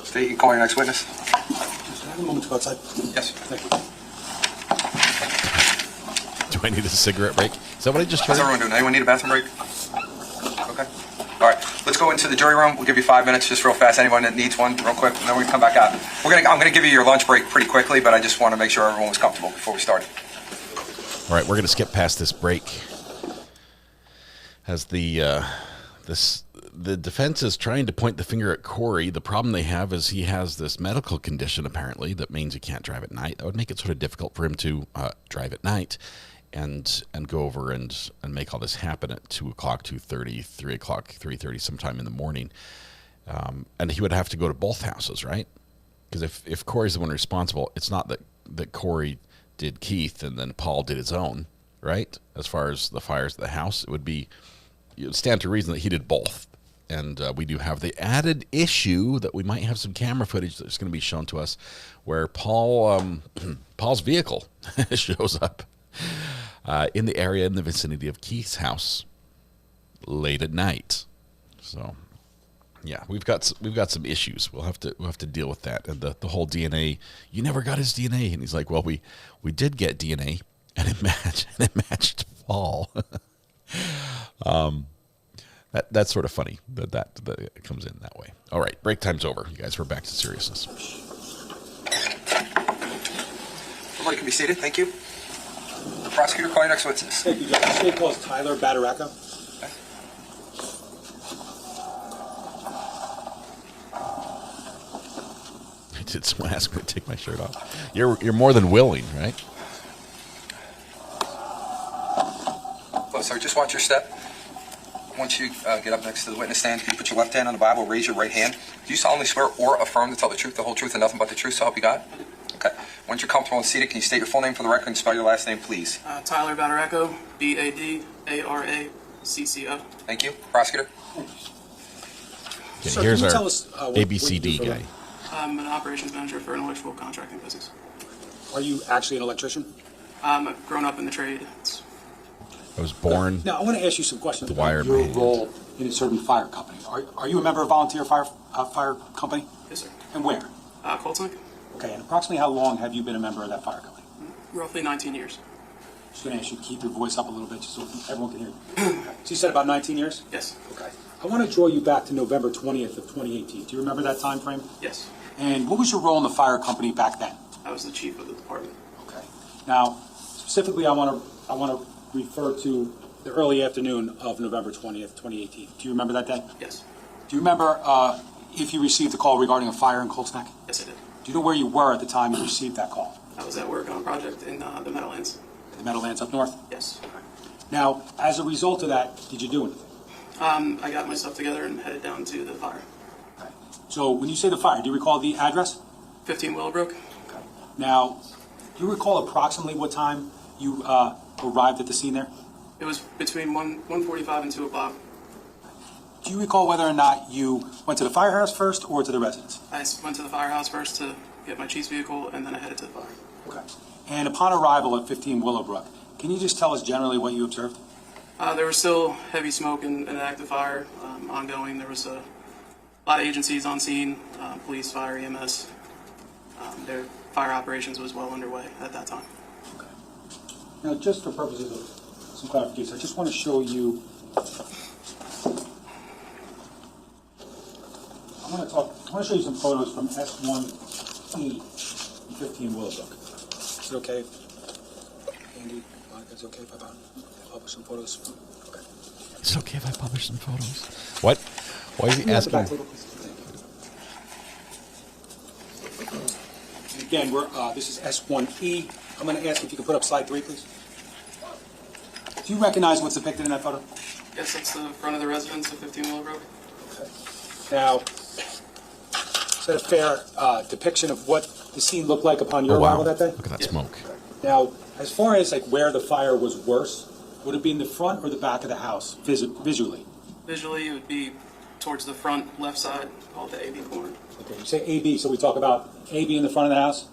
State, you call your next witness. Just have a moment to go outside. Yes. Thank you. Do I need a cigarette break? Is that what I just heard? How's everyone doing? Anyone need a bathroom break? Okay. All right. Let's go into the jury room. We'll give you 5 minutes, just real fast. Anyone that needs one, real quick, and then we can come back out. I'm gonna give you your lunch break pretty quickly, but I just want to make sure everyone was comfortable before we start. All right, we're going to skip past this break as the defense is trying to point the finger at Corey. The problem they have is he has this medical condition, apparently, that means he can't drive at night. That would make it sort of difficult for him to drive at night and go over and make all this happen at 2 o'clock, 2:30, 3 o'clock, 3:30, sometime in the morning. And he would have to go to both houses, right? Because if Corey's the one responsible, it's not that Corey did Keith and then Paul did his own, right? As far as the fires at the house, it would stand to reason that he did both. And we do have the added issue that we might have some camera footage that's going to be shown to us where Paul's vehicle shows up in the area in the vicinity of Keith's house late at night. So yeah, we've got some issues. We'll have to deal with that. And the whole DNA, you never got his DNA. And he's like, well, we did get DNA and it matched Paul. That's sort of funny that it comes in that way. All right, break time's over. You guys, we're back to seriousness. Everybody can be seated. Thank you. The prosecutor, call your next witness. Thank you, Judge. This name calls Tyler Badaracco. Did someone ask me to take my shirt off? You're more than willing, right? Oh, sorry, just watch your step. Once you get up next to the witness stand, you put your left hand on the Bible, raise your right hand. Do you solemnly swear or affirm to tell the truth, the whole truth, and nothing but the truth, so help you God? Okay. Once you're comfortable and seated, can you state your full name for the record and spell your last name, please? Tyler Badaracco, Badaracco. Thank you. Prosecutor? Okay, Sir, here's can you our tell us, what you ABCD do for a guy. living? I'm an operations manager for an electrical contracting business. Are you actually an electrician? I've grown up in the trade. I was born. Now, I want to ask you some questions The about wire your man. role in a certain fire company. Are you a member of a volunteer fire company? Yes, sir. And where? Colts Neck. Okay, and approximately how long have you been a member of that fire company? Roughly 19 years. Just going to ask you to keep your voice up a little bit just so everyone can hear you. Okay. So you said about 19 years? Yes. Okay. I want to draw you back to November 20th of 2018. Do you remember that time frame? Yes. And what was your role in the fire company back then? I was the chief of the department. Okay. Now, specifically, I want to refer to the early afternoon of November 20th, 2018. Do you remember that day? Yes. Do you remember if you received a call regarding a fire in Colts Neck? Yes, I did. Do you know where you were at the time you received that call? I was at work on a project in the Meadowlands. The Meadowlands up north? Yes. Now, as a result of that, did you do anything? I got my stuff together and headed down to the fire. Okay. So when you say the fire, do you recall the address? 15 Willowbrook. Okay. Now, do you recall approximately what time you arrived at the scene there? It was between 1:45 and 2 o'clock. Do you recall whether or not you went to the firehouse first or to the residence? I went to the firehouse first to get my chief's vehicle, and then I headed to the fire. Okay. And upon arrival at 15 Willowbrook, can you just tell us generally what you observed? There was still heavy smoke and an active fire ongoing. There was a lot of agencies on scene, police, fire, EMS. Their fire operations was well underway at that time. Okay. Now, just for purposes of some clarification, I just want to show you. I want to show you some photos from S1E in 15 Willowbrook. Is it okay? Andy, it's okay if I publish some photos? Okay. Is it okay if I publish some photos? What? Why is he Can you have the asking? back table, please? Thank you. again, this is S1E. I'm going to ask if you can put up slide 3, please. Do you recognize what's depicted in that photo? Yes, that's the front of the residence of 15 Willowbrook. Now, is that a fair depiction of what the scene looked like upon your arrival that day? Look at that smoke. Now, as far as like where the fire was worse, would it be in the front or the back of the house visually? Visually, it would be towards the front left side, called the AB corner. Okay, you say AB, so we talk about AB in the front of the house,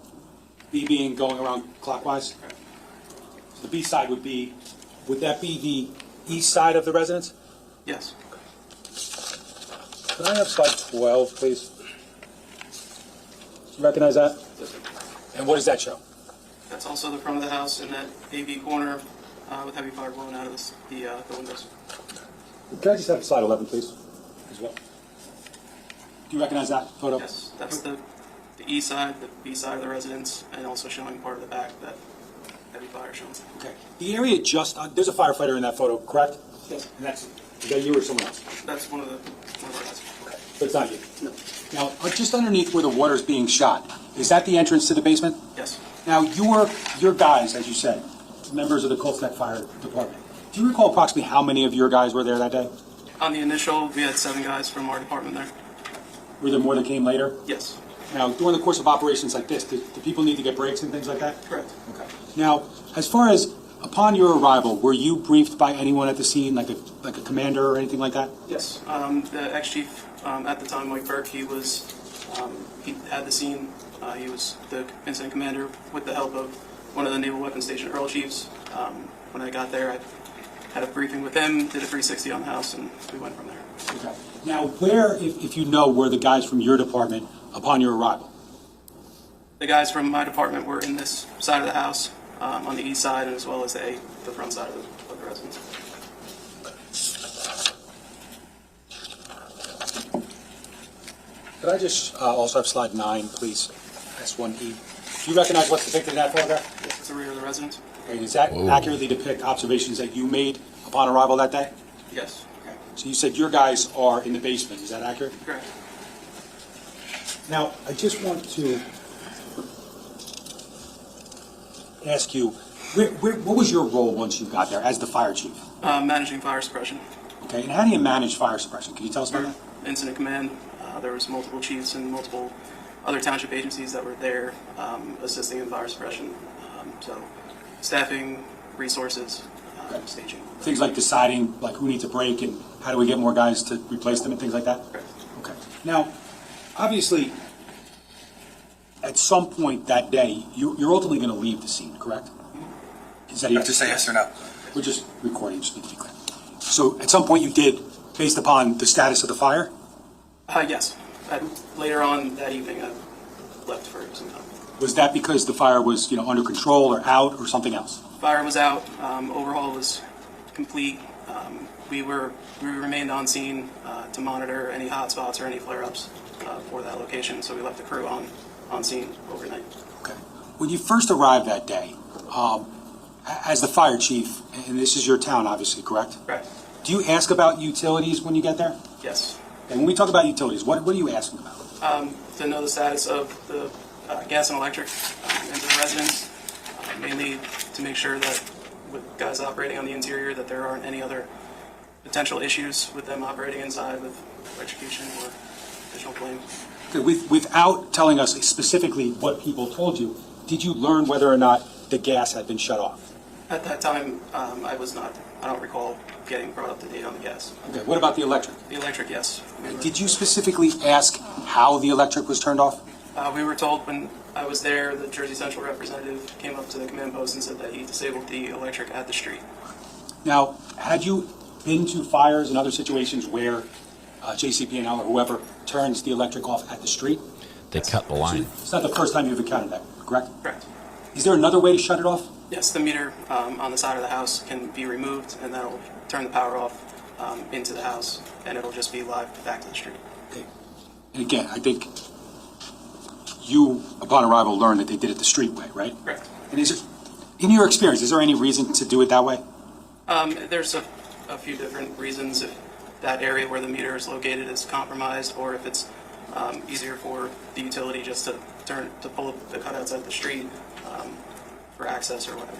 B being going around clockwise? Correct. So the B side would that be the east side of the residence? Yes. Can I have slide 12, please? You recognize that? Yes, sir. And what does that show? That's also the front of the house in that AB corner with heavy fire blowing out of the windows. Can I just have slide 11, please, as well? Do you recognize that photo? Yes, that's the east side, the B side of the residence, and also showing part of the back that heavy fire shows. Okay. The area there's a firefighter in that photo, correct? Yes. And is that you or someone else? That's one of our guys. Okay. But it's not you? No. Now, just underneath where the water's being shot, is that the entrance to the basement? Yes. Now, your guys, as you said, members of the Colts Neck Fire Department, do you recall approximately how many of your guys were there that day? On the initial, we had 7 guys from our department there. Were there more that came later? Yes. Now, during the course of operations like this, do people need to get breaks and things like that? Correct. Okay. Now, as far as upon your arrival, were you briefed by anyone at the scene, like a commander or anything like that? Yes. The ex-chief at the time, Mike Burke, he had the scene. He was the incident commander with the help of one of the Naval Weapons Station Earl Chiefs. When I got there, I had a briefing with him, did a 360 on the house, and we went from there. Okay. Now, where, if you know, were the guys from your department upon your arrival? The guys from my department were in this side of the house, on the east side, as well as the front side of the residence. Could I just also have slide 9, please? S1E. Do you recognize what's depicted in that photograph? Yes, it's the rear of the residence. Okay. Does that accurately depict observations that you made upon arrival that day? Yes. Okay. So you said your guys are in the basement. Is that accurate? Correct. Now, I just want to ask you, what was your role once you got there as the fire chief? Managing fire suppression. Okay, and how do you manage fire suppression? Can you tell us about that? Incident command. There was multiple chiefs and multiple other township agencies that were there assisting in fire suppression. So, staffing, resources, staging. Things like deciding like who needs a break and how do we get more guys to replace them and things like that? Correct. Okay. Now, obviously, at some point that day, you're ultimately going to leave the scene, correct? Is that You have to say yes or no. We're just recording, just need to be clear. So at some point you did, based upon the status of the fire? Yes. Later on that evening, I left for some time. Was that because the fire was, under control or out or something else? Fire was out. Overhaul was complete. We remained on scene to monitor any hot spots or any flare-ups for that location. So we left the crew on scene overnight. Okay. When you first arrived that day, as the fire chief, and this is your town, obviously, correct? Correct. Do you ask about utilities when you get there? Yes. And when we talk about utilities, what are you asking about? To know the status of the gas and electric into the residents, mainly to make sure that with guys operating on the interior that there aren't any other potential issues with them operating inside with electrocution or additional flame. Okay, without telling us specifically what people told you, did you learn whether or not the gas had been shut off? At that time, I don't recall getting brought up to date on the gas. Okay, what about the electric? The electric, yes. Did you specifically ask how the electric was turned off? We were told when I was there, the Jersey Central representative came up to the command post and said that he disabled the electric at the street. Now, had you been to fires and other situations where JCP&L or whoever turns the electric off at the street? They cut the line. It's not the first time you've encountered that, correct? Correct. Is there another way to shut it off? Yes, the meter on the side of the house can be removed, and that'll turn the power off into the house, and it'll just be live back to the street. Okay. And again, I think you, upon arrival, learned that they did it the street way, right? Correct. And in your experience, is there any reason to do it that way? There's a few different reasons. If that area where the meter is located is compromised, or if it's easier for the utility just to pull the cutouts at the street for access or whatever.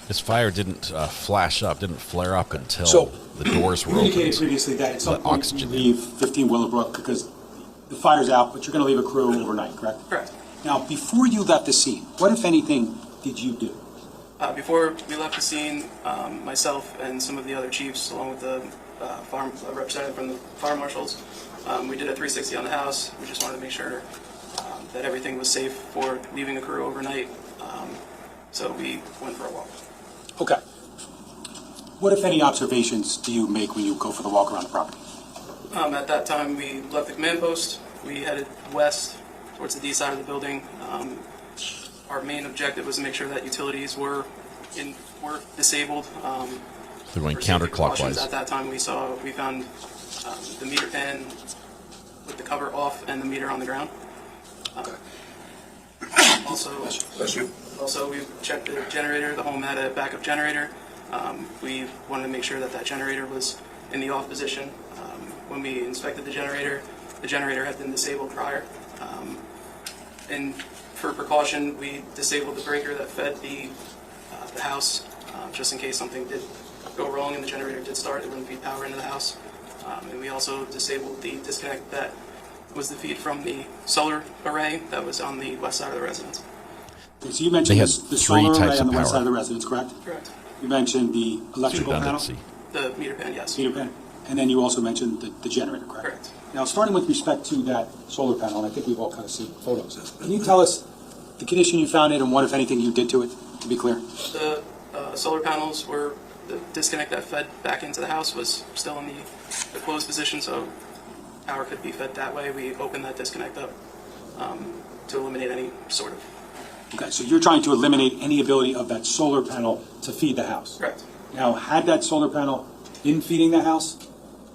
This fire didn't flash up, didn't flare up until So, the doors were you open. indicated previously that at some Let point oxygen you in. leave 15 Willowbrook because the fire's out, but you're going to leave a crew overnight, correct? Correct. Now, before you left the scene, what, if anything, did you do? Before we left the scene, myself and some of the other chiefs, along with the representative from the fire marshals, we did a 360 on the house. We just wanted to make sure that everything was safe for leaving the crew overnight. So we went for a walk. Okay. What, if any, observations do you make when you go for the walk around the property? At that time, we left the command post. We headed west towards the D side of the building. Our main objective was to make sure that utilities were disabled. They're going For safety precautions. counterclockwise. At that time, we found the meter pan with the cover off and the meter on the ground. Also, we checked the generator. The home had a backup generator. We wanted to make sure that that generator was in the off position. When we inspected the generator had been disabled prior. And for precaution, we disabled the breaker that fed the house, just in case something did go wrong and the generator did start. It wouldn't feed power into the house. And we also disabled the disconnect that was the feed from the solar array that was on the west side of the residence. Okay, so you mentioned the solar array on the west power. side of the residence, correct? Correct. You mentioned the electrical panel? Redundancy. The meter pan, yes. Meter pan. And then you also mentioned the generator, correct? Correct. Now, starting with respect to that solar panel, and I think we've all kind of seen photos, can you tell us the condition you found it and what, if anything, you did to it, to be clear? The solar panels were, the disconnect that fed back into the house was still in the closed position, so power could be fed that way. We opened that disconnect up to eliminate any sort of... Okay, so you're trying to eliminate any ability of that solar panel to feed the house? Correct. Now, had that solar panel been feeding the house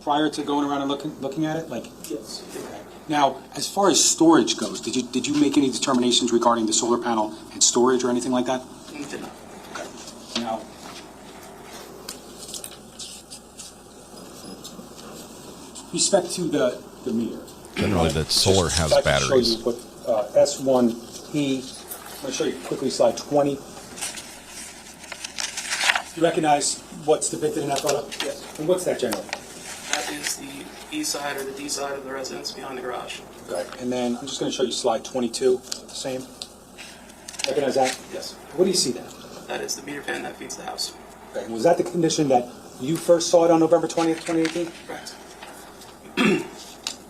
prior to going around and looking at it? Yes. Okay. Now, as far as storage goes, did you make any determinations regarding the solar panel and storage or anything like that? Did not. Okay. Now, respect to the meter. Generally, the solar has I'd like to batteries. show you what S1E. I'm going to show you quickly slide 20. You recognize what's depicted in that photo? Yes. And what's that generally? That is the E side or the D side of the residence behind the garage. Okay. And then I'm just going to show you slide 22. The same. Recognize that? Yes. What do you see there? That is the meter pan that feeds the house. Okay. And was that the condition that you first saw it on November 20th, 2018? Correct.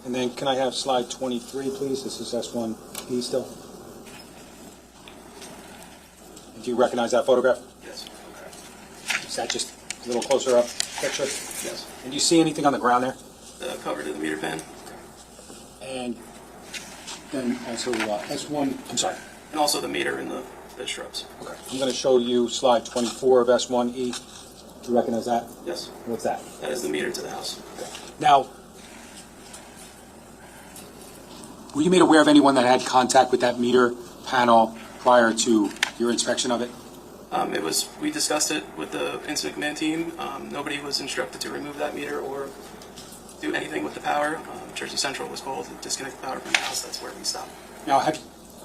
And then can I have slide 23, please? This is S1E still. And do you recognize that photograph? Yes. Okay. Is that just a little closer up picture? Yes. And do you see anything on the ground there? The cover to the meter pan. And then also S1, I'm sorry. And also the meter in the shrubs. Okay. I'm going to show you slide 24 of S1E. Do you recognize that? Yes. What's that? That is the meter to the house. Okay. Now, were you made aware of anyone that had contact with that meter panel prior to your inspection of it? We discussed it with the incident command team. Nobody was instructed to remove that meter or do anything with the power. Jersey Central was called to disconnect the power from the house. That's where we stopped. Now,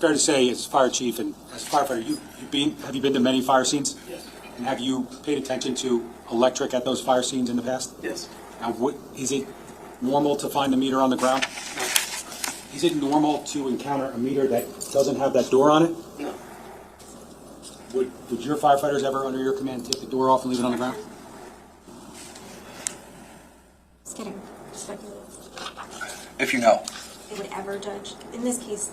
fair to say, as fire chief and as a firefighter, have you been to many fire scenes? Yes. And have you paid attention to electric at those fire scenes in the past? Yes. Now, is it normal to find a meter on the ground? No. Is it normal to encounter a meter that doesn't have that door on it? No. Would your firefighters ever, under your command, take the door off and leave it on the ground? Just kidding. Speculative. If you know. They would ever judge. In this case,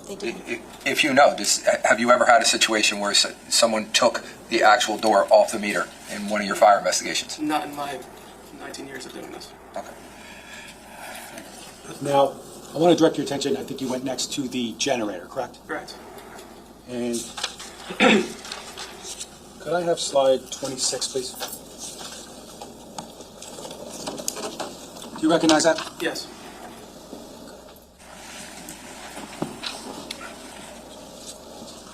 they didn't. If you know, have you ever had a situation where someone took the actual door off the meter in one of your fire investigations? Not in my 19 years of doing this. Okay. Now, I want to direct your attention, I think you went next to the generator, correct? Correct. And could I have slide 26, please? Do you recognize that? Yes.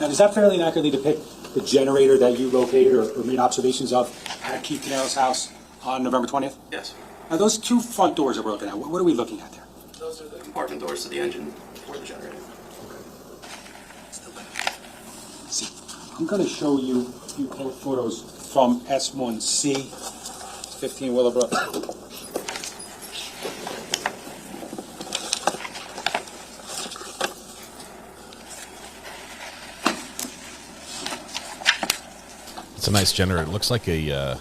Now, does that fairly accurately depict the generator that you located or made observations of at Keith Caneiro's house On November 20th? Yes. Now, those two front doors that we're looking at, what are we looking at there? Those are the compartment doors to the engine for the generator. See, I'm going to show you a few photos from S1C, 15 Willowbrook. It's a nice generator. It looks like a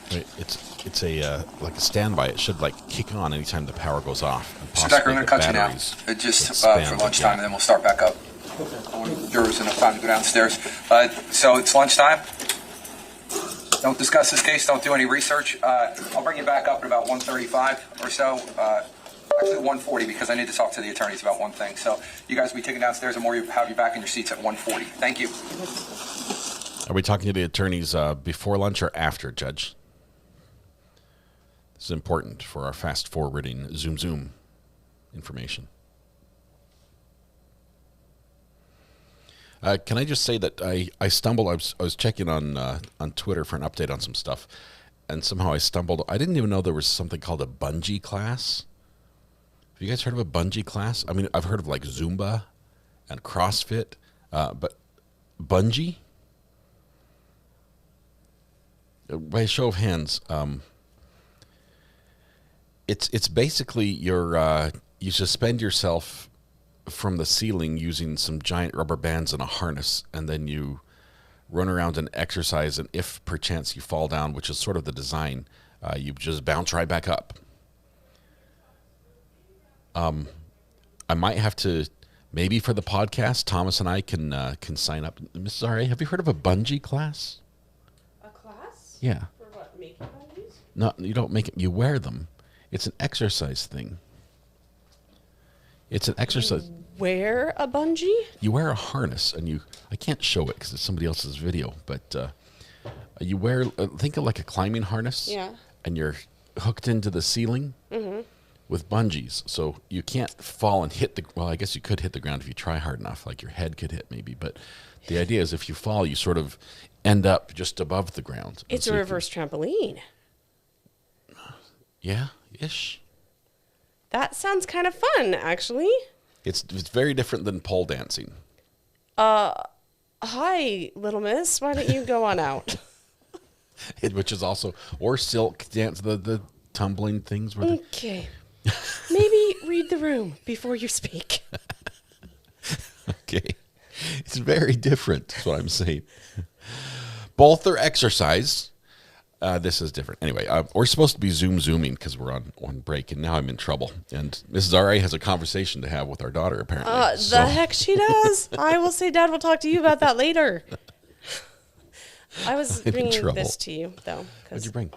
it's a like a standby. It should like kick on anytime the power goes off. Mr. Decker, I'm going to cut you now. Just for lunchtime, and then we'll start back up. I want to give jurors enough time to go downstairs. So it's lunchtime. Don't discuss this case. Don't do any research. I'll bring you back up at about 1:35 or so. Actually 1:40 because I need to talk to the attorneys about one thing. So you guys will be taken downstairs and we'll have you back in your seats at 1:40. Thank you. Are we talking to the attorneys before lunch or after, Judge? This is important for our fast-forwarding Zoom information. Can I just say that I stumbled. I was checking on Twitter for an update on some stuff, and somehow I stumbled. I didn't even know there was something called a bungee class. Have you guys heard of a bungee class? I mean, I've heard of like Zumba and CrossFit, but bungee? By a show of hands, it's basically you suspend yourself from the ceiling using some giant rubber bands and a harness, and then you run around and exercise, and if perchance you fall down, which is sort of the design, you just bounce right back up. I might have to, maybe for the podcast, Thomas and I can sign up. Mrs. R.A., have you heard of a bungee class? A class? Yeah. For what, making bungees? No, you don't make it. You wear them. It's an exercise thing. It's an exercise. Wear a bungee? You wear a harness, and I can't show it because it's somebody else's video, but you wear, think of like a climbing harness. Yeah. And you're hooked into the ceiling with bungees. So you can't fall and hit well, I guess you could hit the ground if you try hard enough, like your head could hit maybe, but the idea is if you fall, you sort of end up just above the ground. It's a reverse trampoline. Yeah, ish. That sounds kind of fun, actually. It's very different than pole dancing. Hi, little miss. Why don't you go on out? Which is also, or silk dance, the tumbling things. Okay. Maybe read the room before you speak. Okay. It's very different, is what I'm saying. Both are exercise. This is different. Anyway, we're supposed to be zooming because we're on break, and now I'm in trouble. And Mrs. R.A. has a conversation to have with our daughter, apparently. The heck she does. I will say Dad will talk to you about that later. I was bringing this to you, though. What'd you bring?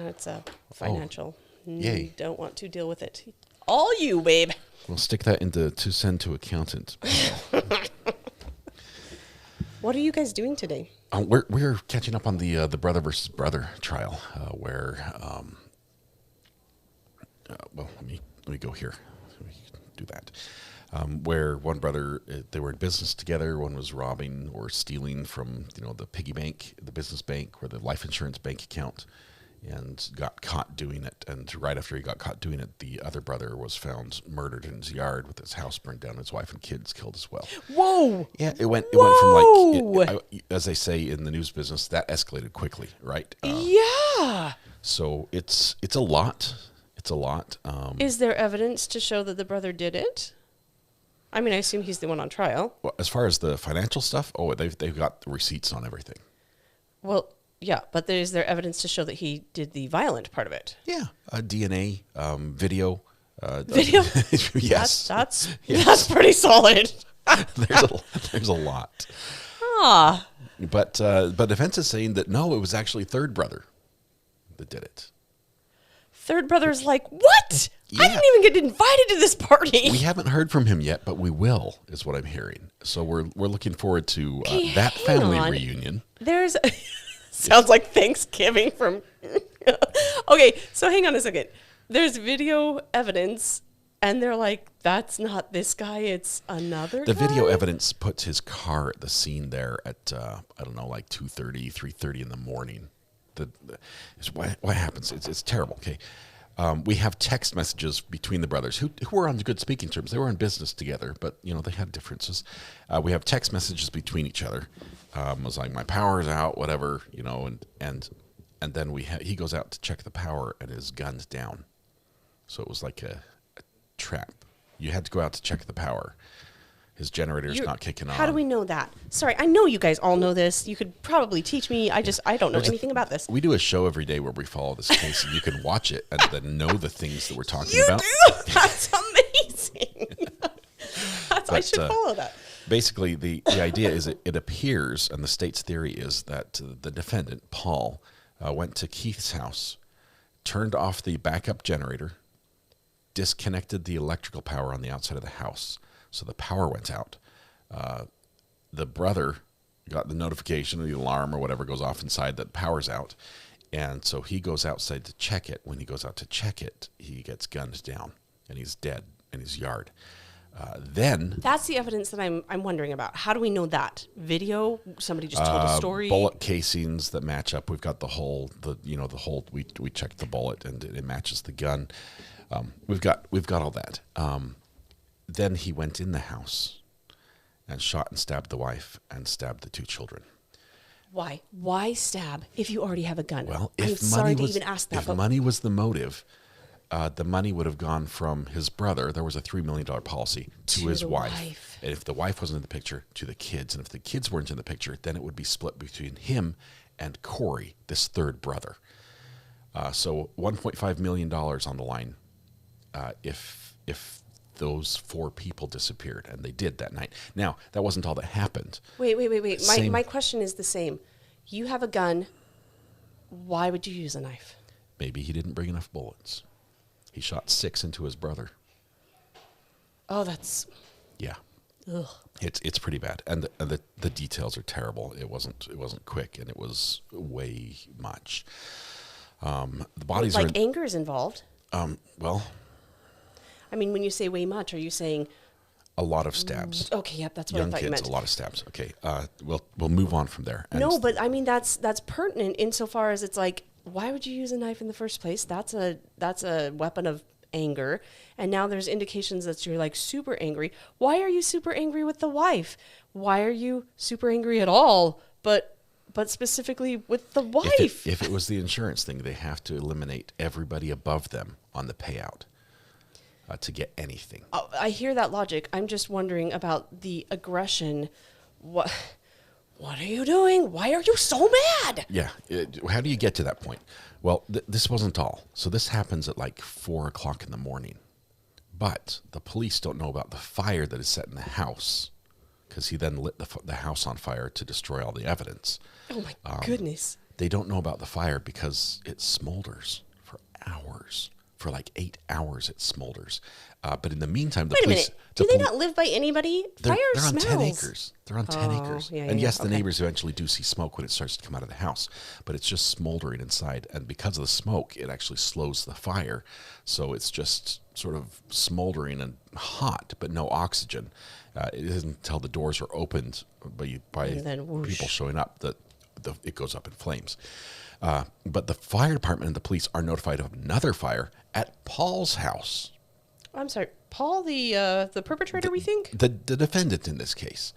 It's a financial. Yay. Don't want to deal with it. All you, babe. We'll stick that to send to accountant. What are you guys doing today? We're catching up on the brother versus brother trial, where well, let me go here. So we can do that. Where one brother, they were in business together. One was robbing or stealing from the piggy bank, the business bank, or the life insurance bank account, and got caught doing it. And right after he got caught doing it, the other brother was found murdered in his yard with his house burned down, his wife and kids killed as well. Whoa! Yeah, it went from like, as they say in the news business, that escalated quickly, right? Yeah. So it's a lot. It's a lot. Is there evidence to show that the brother did it? I mean, I assume he's the one on trial. Well, as far as the financial stuff, they've got receipts on everything. Well, yeah, but is there evidence to show that he did the violent part of it? Yeah, DNA, video. Video? Yes. That's pretty solid. there's a lot. Ah. But defense is saying that no, it was actually third brother that did it. Third brother's like, what? Yeah. I didn't even get invited to this party. We haven't heard from him yet, but we will, is what I'm hearing. So we're looking forward to that family reunion. There's sounds like Thanksgiving from. Okay, so hang on a second. There's video evidence, and they're like, that's not this guy, it's another guy? The video evidence puts his car at the scene there at, I don't know, like 2:30, 3:30 in the morning. what happens. It's terrible. Okay, we have text messages between the brothers who were on good speaking terms. They were in business together, but they had differences. We have text messages between each other. It was like, my power's out, whatever, and then he goes out to check the power and is gunned down. So it was like a trap. You had to go out to check the power. His generator's not kicking on. How do we know that? Sorry, I know you guys all know this. You could probably teach me. I don't know anything about this. We do a show every day where we follow this case, and you can watch it and then know the things that we're talking about. You do? That's amazing. I should follow that. Basically, the idea is it appears, and the state's theory is that the defendant, Paul, went to Keith's house, turned off the backup generator, disconnected the electrical power on the outside of the house, so the power went out. The brother got the notification, or the alarm, or whatever goes off inside that power's out, and so he goes outside to check it. When he goes out to check it, he gets gunned down, and he's dead in his yard. Then that's the evidence that I'm wondering about. How do we know that? Video? Somebody just told a story? Bullet casings that match up. We've got the hole. We checked the bullet and it matches the gun. We've got all that. Then he went in the house and shot and stabbed the wife and stabbed the 2 children. Why? Why stab if you already have a gun? Well, I'm sorry to even ask that. If money was the motive, the money would have gone from his brother. There was a $3 million policy to his wife. And if the wife wasn't in the picture, to the kids. And if the kids weren't in the picture, then it would be split between him and Corey, this third brother. So $1.5 million on the line if those 4 people disappeared, and they did that night. Now, that wasn't all that happened. Wait. My question is the same. You have a gun. Why would you use a knife? Maybe he didn't bring enough bullets. He shot 6 into his brother. Oh, that's... Yeah. Ugh. It's pretty bad, and the details are terrible. It wasn't quick, and it was way much. The bodies like anger is involved. Well, I mean, when you say way much, are you saying a lot of stabs? Okay, yep, that's what I thought you meant. A lot of stabs. Okay, we'll move on from there. No, but I mean that's pertinent insofar as it's like, why would you use a knife in the first place? That's a weapon of anger, and now there's indications that you're like super angry. Why are you super angry with the wife? Why are you super angry at all? But specifically with the wife. If it was the insurance thing, they have to eliminate everybody above them on the payout to get anything. I hear that logic. I'm just wondering about the aggression. What are you doing? Why are you so mad? Yeah. How do you get to that point? Well, this wasn't all. So this happens at like 4 o'clock in the morning. But the police don't know about the fire that is set in the house, because he then lit the house on fire to destroy all the evidence. Oh, my goodness. They don't know about the fire because it smolders for hours. For like 8 hours, it smolders. But in the meantime, the police... Wait a minute. Do they not live by anybody? Fire they're on smells. 10 acres. They're on 10 acres. Yeah, and yes, the okay. neighbors eventually do see smoke when it starts to come out of the house. But it's just smoldering inside. And because of the smoke, it actually slows the fire. So it's just sort of smoldering and hot, but no oxygen. It isn't until the doors are opened by people showing up that it goes up in flames. But the fire department and the police are notified of another fire at Paul's house. I'm sorry, Paul, the perpetrator, we think? The defendant in this case.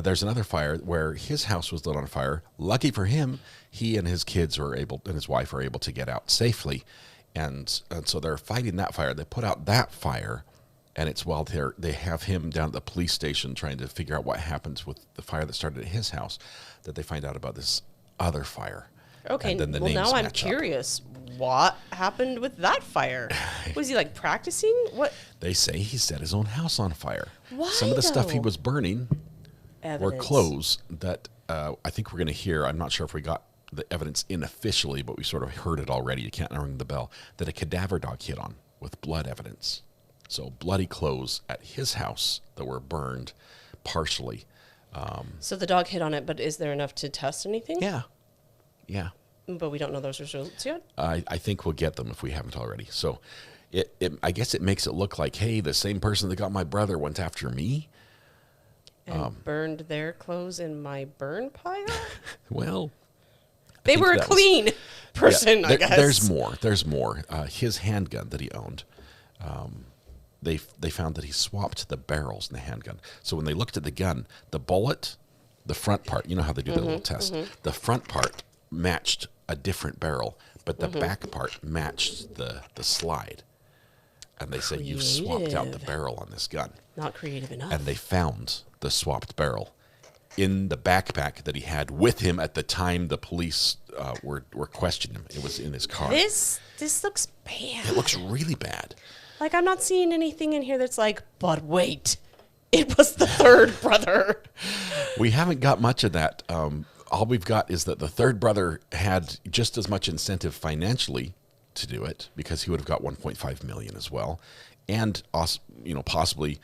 There's another fire where his house was lit on fire. Lucky for him, he and his kids and his wife are able to get out safely. And so they're fighting that fire. They put out that fire, and it's while they have him down at the police station trying to figure out what happens with the fire that started at his house, that they find out about this other fire. Okay, well now I'm curious. What happened with that fire? Was he like practicing? What? They say he set his own house on fire. Why, some of the stuff he though? was burning were clothes that I think we're going to hear. I'm not sure if we got the evidence in officially, but we sort of heard it already. You can't ring the bell. That a cadaver dog hit on with blood evidence. So bloody clothes at his house that were burned partially. So the dog hit on it, but is there enough to test anything? Yeah. Yeah. But we don't know those results yet? I think we'll get them if we haven't already. So I guess it makes it look like, hey, the same person that got my brother went after me. And burned their clothes in my burn pile? Well, they were clean. person, I guess. There's more. There's more. His handgun that he owned, they found that he swapped the barrels in the handgun. So when they looked at the gun, the bullet, the front part, you know how they do the little test, the front part matched a different barrel, but the back part matched the slide. And they said, you've swapped out the barrel on this gun. Not creative enough. And they found the swapped barrel in the backpack that he had with him at the time the police were questioning him. It was in his car. This looks bad. It looks really bad. Like, I'm not seeing anything in here that's like, but wait, it was the third brother. We haven't got much of that. All we've got is that the third brother had just as much incentive financially to do it, because he would have got 1.5 million as well, and also, possibly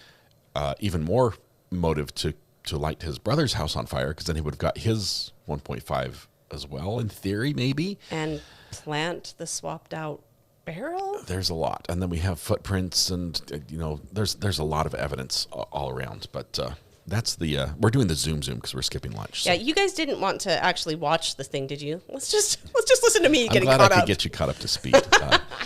even more motive to light his brother's house on fire, because then he would have got his 1.5 as well, in theory, maybe. And plant the swapped out barrel? There's a lot. And then we have footprints, and there's a lot of evidence all around. But that's the we're doing the zoom because we're skipping lunch. So. Yeah, you guys didn't want to actually watch the thing, did you? Let's just listen to me getting caught up. I'm glad I could get you caught up to speed.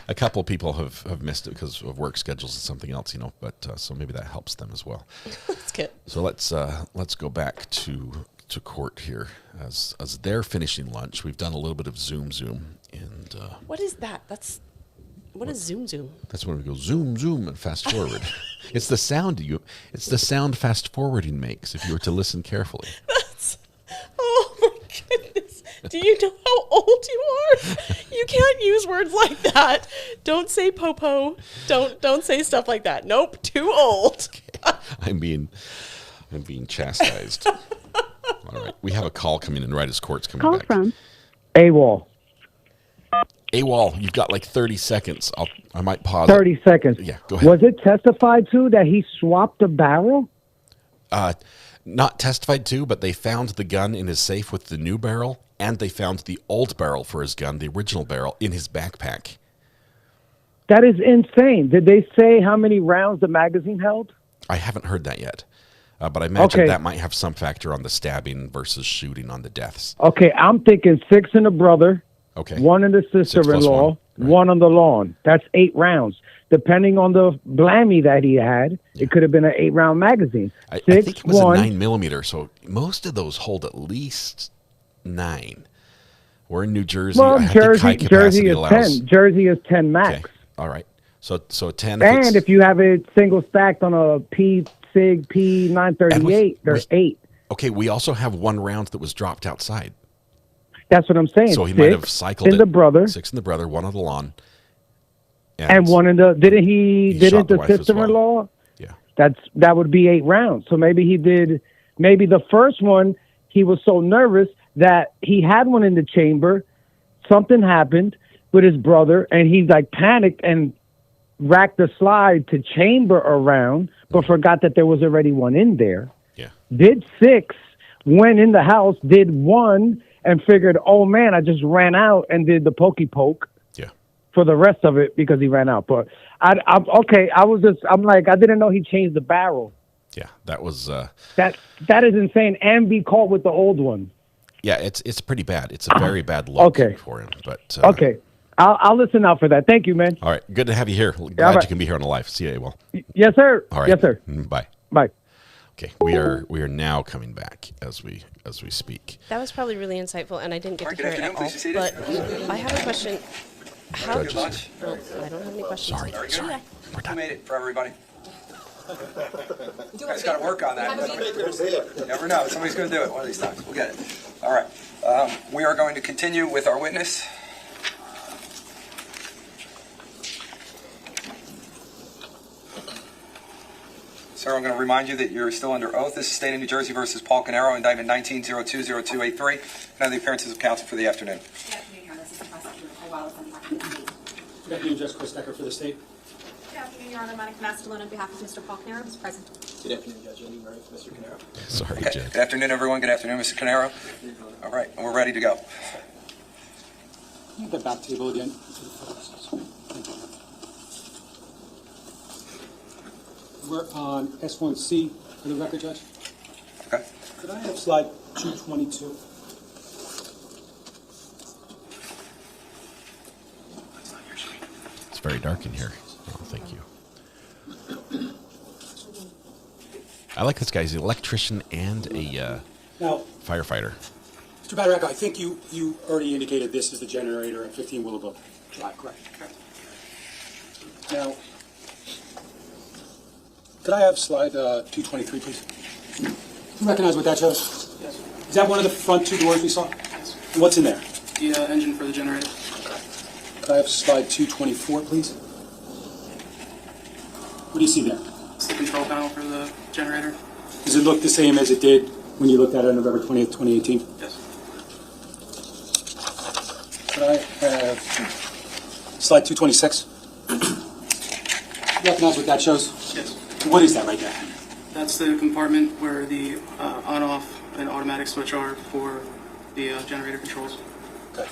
A couple of people have missed it because of work schedules and something else, but so maybe that helps them as well. That's good. So let's go back to court here as they're finishing lunch. We've done a little bit of zoom and what is that? What is zoom? That's when we go zoom and fast forward. It's the sound fast forwarding makes if you were to listen carefully. Oh my goodness. Do you know how old you are? You can't use words like that. Don't say popo. Don't say stuff like that. Nope, too old. I'm being chastised. All right. We have a call coming in right as court's coming back. Call from AWOL. AWOL, you've got like 30 seconds. I might pause. 30 seconds. Yeah, go ahead. Was it testified to that he swapped the barrel? Not testified to, but they found the gun in his safe with the new barrel, and they found the old barrel for his gun, the original barrel, in his backpack. That is insane. Did they say how many rounds the magazine held? I haven't heard that yet. But I imagine that might have some factor on the stabbing versus shooting on the deaths. Okay, I'm thinking 6 in the brother. Okay. 1 in the sister-in-law, 1 on the lawn. That's 8 rounds. Depending on the blammy that he had, it could have been an 8-round magazine. I think it was a 9mm, so most of those hold at least 9. We're in New Jersey. Well, I think Jersey is 10. Jersey is 10 max. Okay. All right. So 10. And if you have it single stacked on a Sig P938, there's 8. Okay, we also have 1 round that was dropped outside. That's what I'm saying. So he might have cycled in the brother. 6 in the brother, 1 on the lawn. And 1 in the didn't the sister-in-law? Well. Yeah. That would be 8 rounds. So maybe the first one he was so nervous that he had one in the chamber. Something happened with his brother and he panicked and racked the slide to chamber around, but forgot that there was already 1 in there. Yeah. Did 6, went in the house, did 1, and figured, oh man, I just ran out and did the pokey poke. Yeah. For the rest of it because he ran out. But I'm okay. I didn't know he changed the barrel. Yeah, that was that is insane. And be caught with the old one. Yeah, it's pretty bad. It's a very bad look for him. But okay. I'll listen out for that. Thank you, man. All right. Good to have you here. Glad you can be here on the live. See you, AWOL. Yes, sir. All right. Yes, sir. Bye. Bye. Okay. We are now coming back as we speak. That was probably really insightful, and I didn't get to hear it at all. But I have a question. How did you? Well, I don't have any questions. Sorry. We're done. Who made it for everybody? You guys got to work on that. You never know. Somebody's going to do it one of these times. We'll get it. All right. We are going to continue with our witness. Sir, I'm going to remind you that you're still under oath. This is State of New Jersey versus Paul Caneiro, indictment 19-020283. Can I have the appearances of counsel for the afternoon? Good afternoon, Judge Chris Decker for the state. Good afternoon, Your Honor. Monica Mastalone on behalf of Mr. Paul Caneiro, who's present. Good afternoon, Judge Andy Murray for Mr. Caneiro. Sorry, okay. Judge. Good afternoon, everyone. Good afternoon, Mr. Caneiro. All right, and we're ready to go. The back table again. We're on S1C for the record, Judge. Okay. Could I have slide 222? dark in here. Oh, thank you. I like this guy. He's an electrician and a Now, firefighter. Mr. Badaracco, I think you already indicated this is the generator at 15 Willowbrook Drive, correct? Now, could I have slide 223, please? Do you recognize what that shows? Yes. Is that one of the front two doors we saw? Yes. And what's in there? The engine for the generator. Could I have slide 224, please? What do you see there? It's the control panel for the generator. Does it look the same as it did when you looked at it on November 20th, 2018? Yes. Could I have slide 226? You recognize what that shows? Yes. What is that right there? That's the compartment where the on-off and automatic switch are for the generator controls. Okay.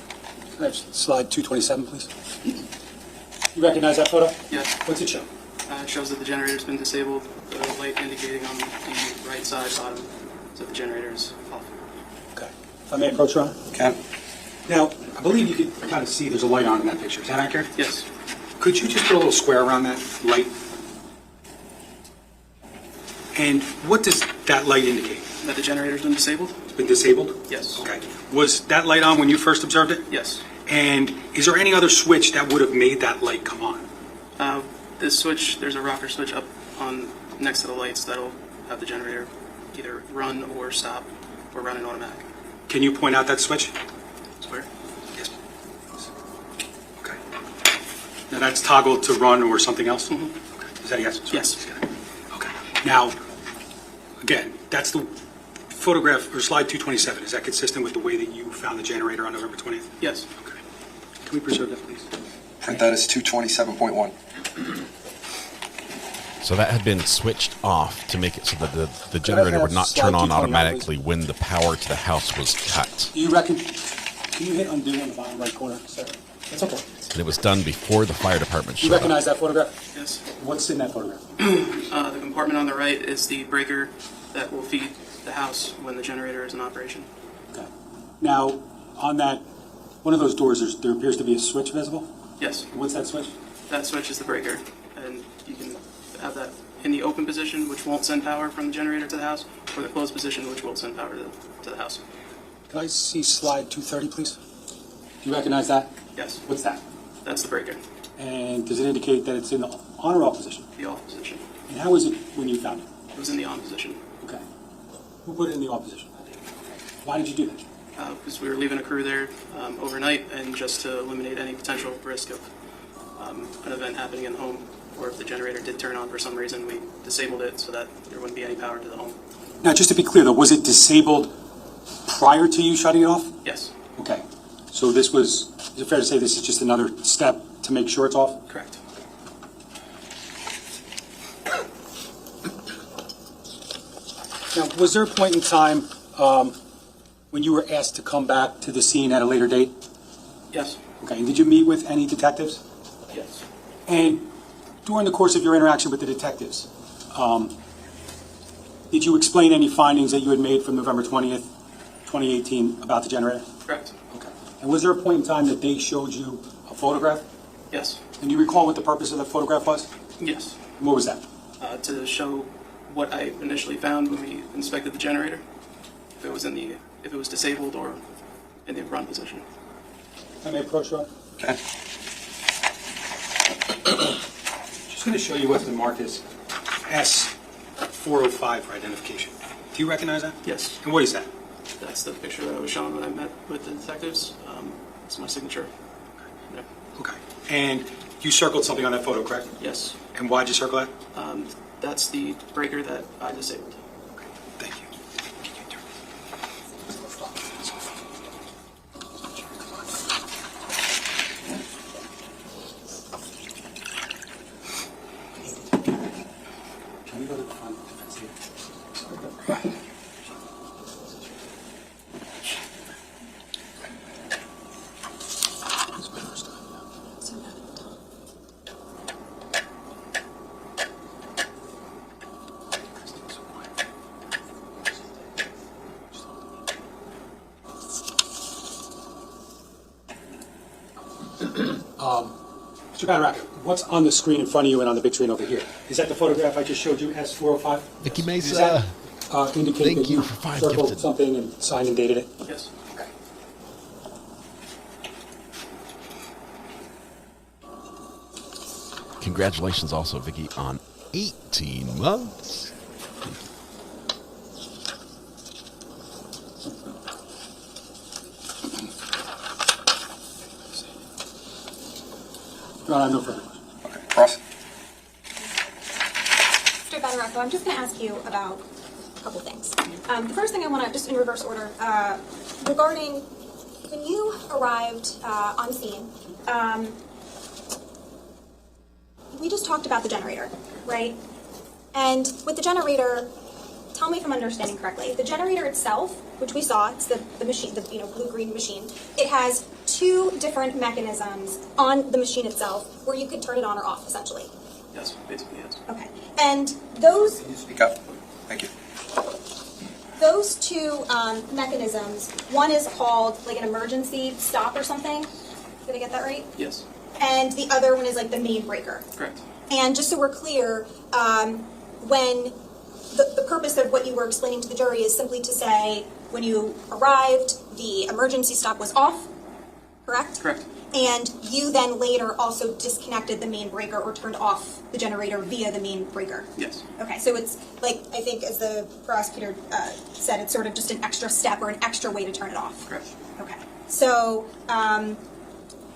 Could I have slide 227, please? You recognize that photo? Yes. What's it show? It shows that the generator's been disabled. The light indicating on the right side bottom that the generator is off. Okay. If I may approach, Ron? Okay. Now, I believe you can kind of see there's a light on in that picture. Is that accurate? Yes. Could you just put a little square around that light? And what does that light indicate? That the generator's been disabled? It's been disabled? Yes. Okay. Was that light on when you first observed it? Yes. And is there any other switch that would have made that light come on? This switch, there's a rocker switch up on next to the lights that'll have the generator either run or stop or run in automatic. Can you point out that switch? Where? Yes. Okay. Now that's toggled to run or something else? Mm-hmm. Okay. Is that a yes? Yes. Okay. Now, again, that's the photograph or slide 227. Is that consistent with the way that you found the generator on November 20th? Yes. Okay. Can we preserve that, please? Print that as 227.1. So that had been switched off to make it so that the generator would not turn on automatically when the power to the house was cut. Do you reckon? Can you hit undo on the bottom right corner, sir? That's okay. And it was done before the fire department Do you showed recognize up. that photograph? Yes. What's in that photograph? The compartment on the right is the breaker that will feed the house when the generator is in operation. Okay. Now, on that, one of those doors, there appears to be a switch visible? Yes. What's that switch? That switch is the breaker, and you can have that in the open position, which won't send power from the generator to the house, or the closed position, which will send power to the house. Can I see slide 230, please? Do you recognize that? Yes. What's that? That's the breaker, And does it indicate that it's in the on or off position? the off position. And how was it when you found it? It was in the on position. Okay. Who put it in the off position? Why did you do that? Because we were leaving a crew there overnight, and just to eliminate any potential risk of an event happening in the home, or if the generator did turn on for some reason, we disabled it so that there wouldn't be any power to the home. Now, just to be clear, though, was it disabled prior to you shutting it off? Yes. Okay. So is it fair to say this is just another step to make sure it's off? Correct. Now, was there a point in time when you were asked to come back to the scene at a later date? Yes. Okay. And did you meet with any detectives? Yes. And during the course of your interaction with the detectives, did you explain any findings that you had made from November 20th, 2018 about the generator? Correct. Okay. And was there a point in time that they showed you a photograph? Yes. And do you recall what the purpose of the photograph was? Yes. And what was that? To show what I initially found when we inspected the generator, if it was disabled or in the run position. I may approach you. Okay. Just going to show you what's been marked as S405 for identification. Do you recognize that? Yes. And what is that? That's the picture that I was shown when I met with the detectives. It's my signature. Yeah. Okay. And you circled something on that photo, correct? Yes. And why'd you circle that? That's the breaker that I disabled. Okay. Thank you. Can we go to the front? Mr. Badaracco, what's on the screen in front of you and on the big screen over here? Is that the photograph I just showed you, S405? Vicky Mesa. Does that indicate Thank that you you for 5 circled gifted. something and signed and dated it? Yes. Okay. Congratulations also, Vicky, on 18 months. Your Honor, no further. Okay. Ross? Mr. Badaracco, I'm just going to ask you about a couple things. The first thing I want to, just in reverse order, regarding when you arrived on scene, we just talked about the generator, right? And with the generator, tell me if I'm understanding correctly. The generator itself, which we saw, it's the machine, the blue-green machine. It has 2 different mechanisms on the machine itself where you could turn it on or off, essentially. Yes, basically, yes. Okay. And those Can you speak up? Thank you. those 2 mechanisms, one is called like an emergency stop or something. Did I get that right? Yes. And the other one is like the main breaker. Correct. And just so we're clear, when the purpose of what you were explaining to the jury is simply to say when you arrived, the emergency stop was off, correct? Correct. And you then later also disconnected the main breaker or turned off the generator via the main breaker. Yes. Okay, so it's like, I think as the prosecutor said, it's sort of just an extra step or an extra way to turn it off. Correct. Okay, so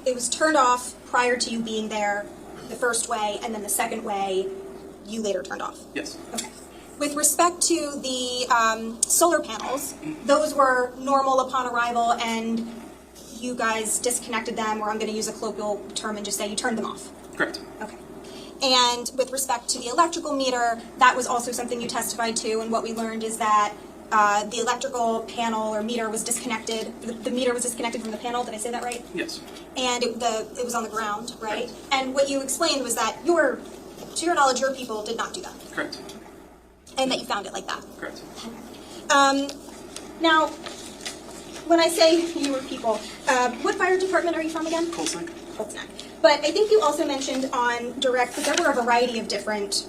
it was turned off prior to you being there the first way, and then the second way you later turned off. Yes. Okay. With respect to the solar panels, those were normal upon arrival, and you guys disconnected them, or I'm going to use a colloquial term and just say you turned them off. Correct. Okay. And with respect to the electrical meter, that was also something you testified to, and what we learned is that the electrical panel or meter was disconnected. The meter was disconnected from the panel. Did I say that right? Yes. And it was on the ground, right? And what you explained was that to your knowledge, your people did not do that. Correct. And that you found it like that. Correct. Now, when I say your people, what fire department are you from again? Colsneck. Colsneck. But I think you also mentioned on direct that there were a variety of different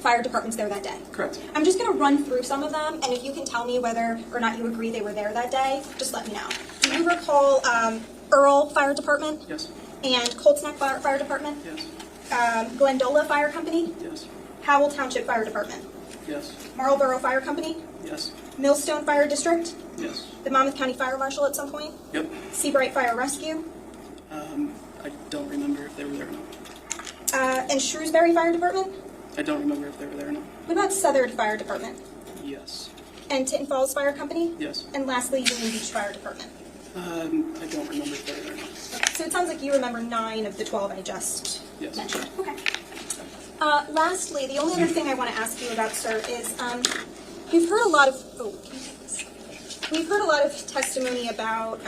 fire departments there that day. Correct. I'm just going to run through some of them, and if you can tell me whether or not you agree they were there that day, just let me know. Do you recall Earl Fire Department? Yes. And Coltsneck Fire Department? Yes. Glendola Fire Company? Yes. Howell Township Fire Department? Yes. Marlboro Fire Company? Yes. Millstone Fire District? Yes. The Monmouth County Fire Marshal at some point? Yep. Seabright Fire Rescue? I don't remember if they were there or not. And Shrewsbury Fire Department? I don't remember if they were there or not. What about Southern Fire Department? Yes. And Tinton Falls Fire Company? Yes. And lastly, Union Beach Fire Department? I don't remember if they were there or not. Okay, so it sounds like you remember 9 of the 12 I just mentioned. Okay. Lastly, the only other thing I want to ask you about, sir, is we've heard a lot of we've heard a lot of testimony about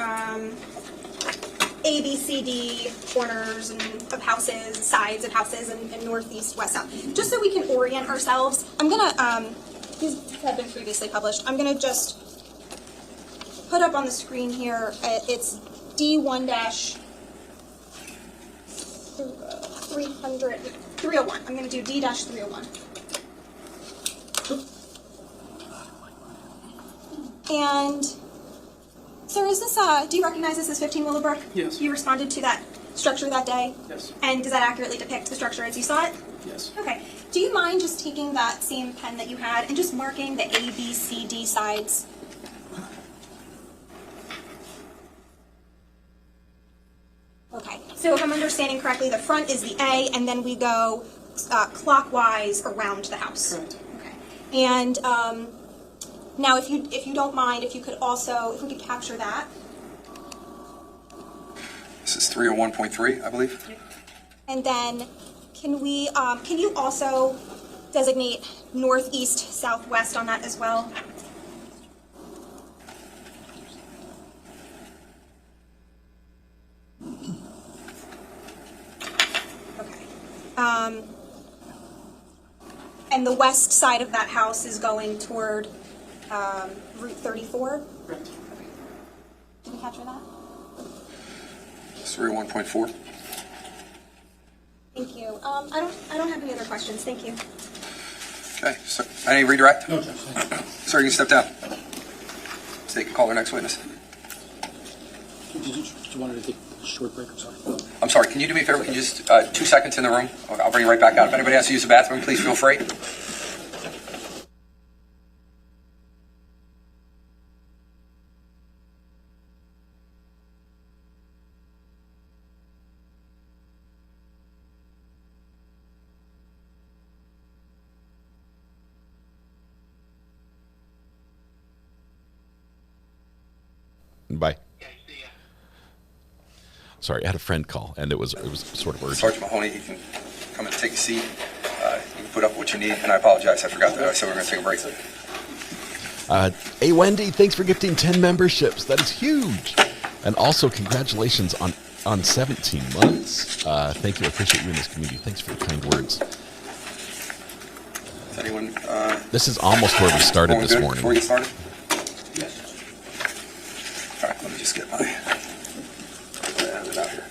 A, B, C, D corners and of houses, sides of houses, and northeast, west, south. Just so we can orient ourselves, I'm gonna these have been previously published. I'm gonna just put up on the screen here. It's D1- 301. I'm going to do D-301. And, sir, is this, do you recognize this as 15 Willowbrook? Yes. You responded to that structure that day? Yes. And does that accurately depict the structure as you saw it? Yes. Okay. Do you mind just taking that same pen that you had and just marking the A, B, C, D sides? Okay, so if I'm understanding correctly, the front is the A, and then we go clockwise around the house. Correct. Okay. And now, if you don't mind, if you could also, if we could capture that. This is 301.3, I believe. And then, can you also designate northeast, southwest on that as well? And the west side of that house is going toward Route 34? Correct. Okay. Did we capture that? It's 301.4. Thank you. I don't have any other questions. Thank you. Okay, so, any redirect? No, Judge. Sir, you can step down. So they can call their next witness. Did you want to take a short break? I'm sorry. I'm sorry, can you do me a favor? Can you just, 2 seconds in the room? I'll bring you right back out. If anybody has to use the bathroom, please feel free. Bye. Sorry, I had a friend call, and it was sort of urgent. Sergeant Mahoney, you can come and take a seat. You can put up what you need, and I apologize. I forgot that. I said we were going to take a break. Hey, Wendy, thanks for gifting 10 memberships. That is huge. And also, congratulations on 17 months. Thank you. I appreciate you in this community. Thanks for the kind words. Is anyone... This is almost where we started this morning. Before we get started? Yes. All right, let me just get my... it out here.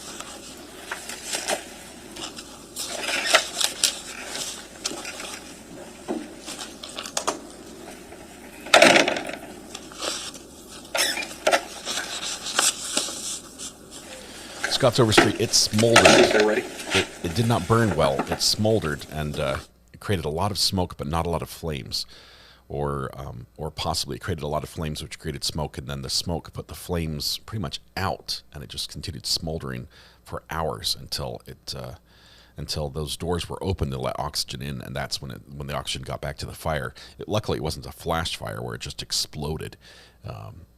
Scott's Overstreet, it smoldered. They're ready. It did not burn well. It smoldered, and it created a lot of smoke, but not a lot of flames. Or possibly it created a lot of flames, which created smoke, and then the smoke put the flames pretty much out, and it just continued smoldering for hours until those doors were open to let oxygen in, and that's when the oxygen got back to the fire. Luckily, it wasn't a flash fire where it just exploded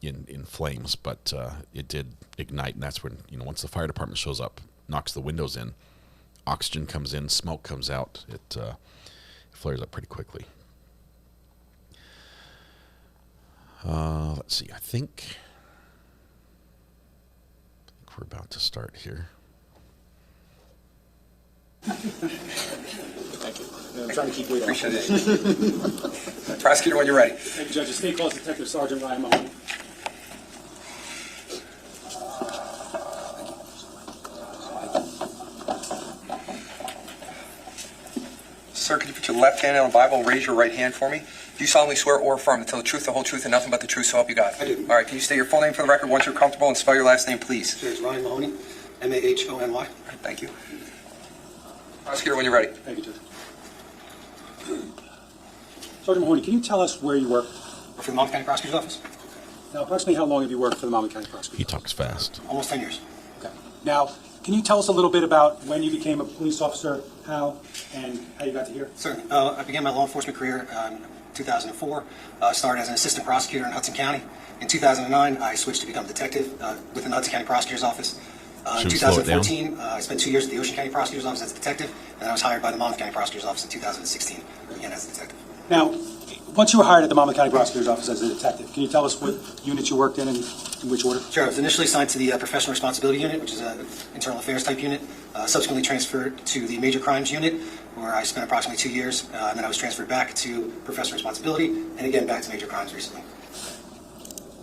in flames, but it did ignite, and that's when, once the fire department shows up, knocks the windows in, oxygen comes in, smoke comes out, it flares up pretty quickly. Let's see, I think we're about to start here. Thank you. I'm trying to keep weight off. Appreciate it. Prosecutor, when you're ready. Thank you, Judge. State Clause Detective Sergeant Ryan Mahoney. Sir, could you put your left hand on the Bible and raise your right hand for me? Do you solemnly swear or affirm to tell the truth, the whole truth, and nothing but the truth, so help you God? I do. All right, can you state your full name for the record once you're comfortable, and spell your last name, please? Sure, it's Ryan Mahoney, Mahony. All right, thank you. Prosecutor, when you're ready. Thank you, Judge. Sergeant Mahoney, can you tell us where you work? For the Monmouth County Prosecutor's Office. Now, approximately how long have you worked for the Monmouth County Prosecutor's He talks fast. Almost 10 years. Okay. Now, can you tell us a little bit about when you became a police officer, how, and how you got to here? Certainly. I began my law enforcement career in 2004. Started as an assistant prosecutor in Hudson County. In 2009, I switched to become a detective within the Hudson County Prosecutor's Office. In 2014, I spent 2 years at the Ocean County Prosecutor's Office as a detective, and I was hired by the Monmouth County Prosecutor's Office in 2016, again as a detective. Now, once you were hired at the Monmouth County Prosecutor's Office as a detective, can you tell us what unit you worked in and in which order? Sure. I was initially assigned to the Professional Responsibility Unit, which is an internal affairs type unit. Subsequently transferred to the Major Crimes Unit, where I spent approximately 2 years. And then I was transferred back to Professional Responsibility, and again back to Major Crimes recently.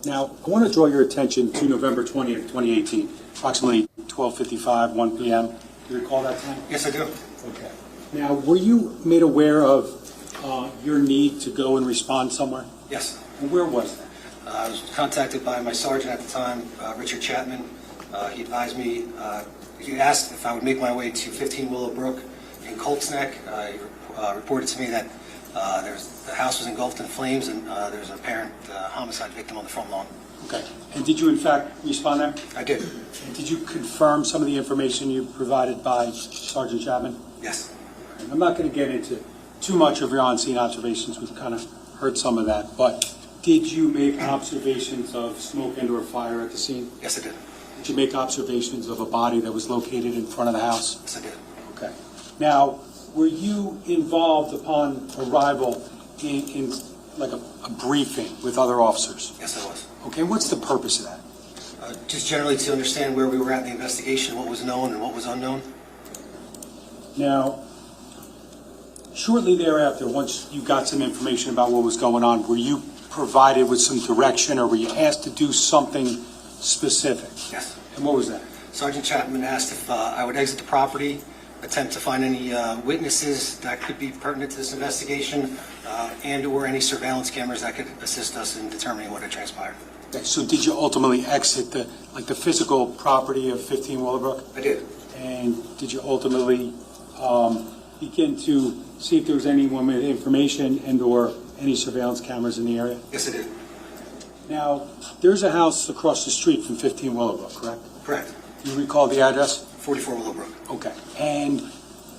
Now, I want to draw your attention to November 20th, 2018, approximately 12:55, 1 p.m. Do you recall that time? Yes, I do. Okay. Now, were you made aware of your need to go and respond somewhere? Yes. And where was that? I was contacted by my sergeant at the time, Richard Chapman. He advised me, he asked if I would make my way to 15 Willow Brook in Colts Neck. He reported to me that the house was engulfed in flames and there was an apparent homicide victim on the front lawn. Okay. And did you, in fact, respond there? I did. And did you confirm some of the information you provided by Sergeant Chapman? Yes. And I'm not going to get into too much of your on-scene observations. We've kind of heard some of that. But did you make observations of smoke and/or fire at the scene? Yes, I did. Did you make observations of a body that was located in front of the house? Yes, I did. Okay. Now, were you involved upon arrival in like a briefing with other officers? Yes, I was. Okay, what's the purpose of that? Just generally to understand where we were at in the investigation, what was known and what was unknown. Now, shortly thereafter, once you got some information about what was going on, were you provided with some direction or were you asked to do something specific? Yes. And what was that? Sergeant Chapman asked if I would exit the property attempt to find any witnesses that could be pertinent to this investigation, and/or any surveillance cameras that could assist us in determining what had transpired. Okay, so did you ultimately exit the physical property of 15 Willowbrook? I did. And did you ultimately begin to see if there was anyone with information and/or any surveillance cameras in the area? Yes, I did. Now, there's a house across the street from 15 Willowbrook, correct? Correct. You recall the address? 44 Willowbrook. Okay. And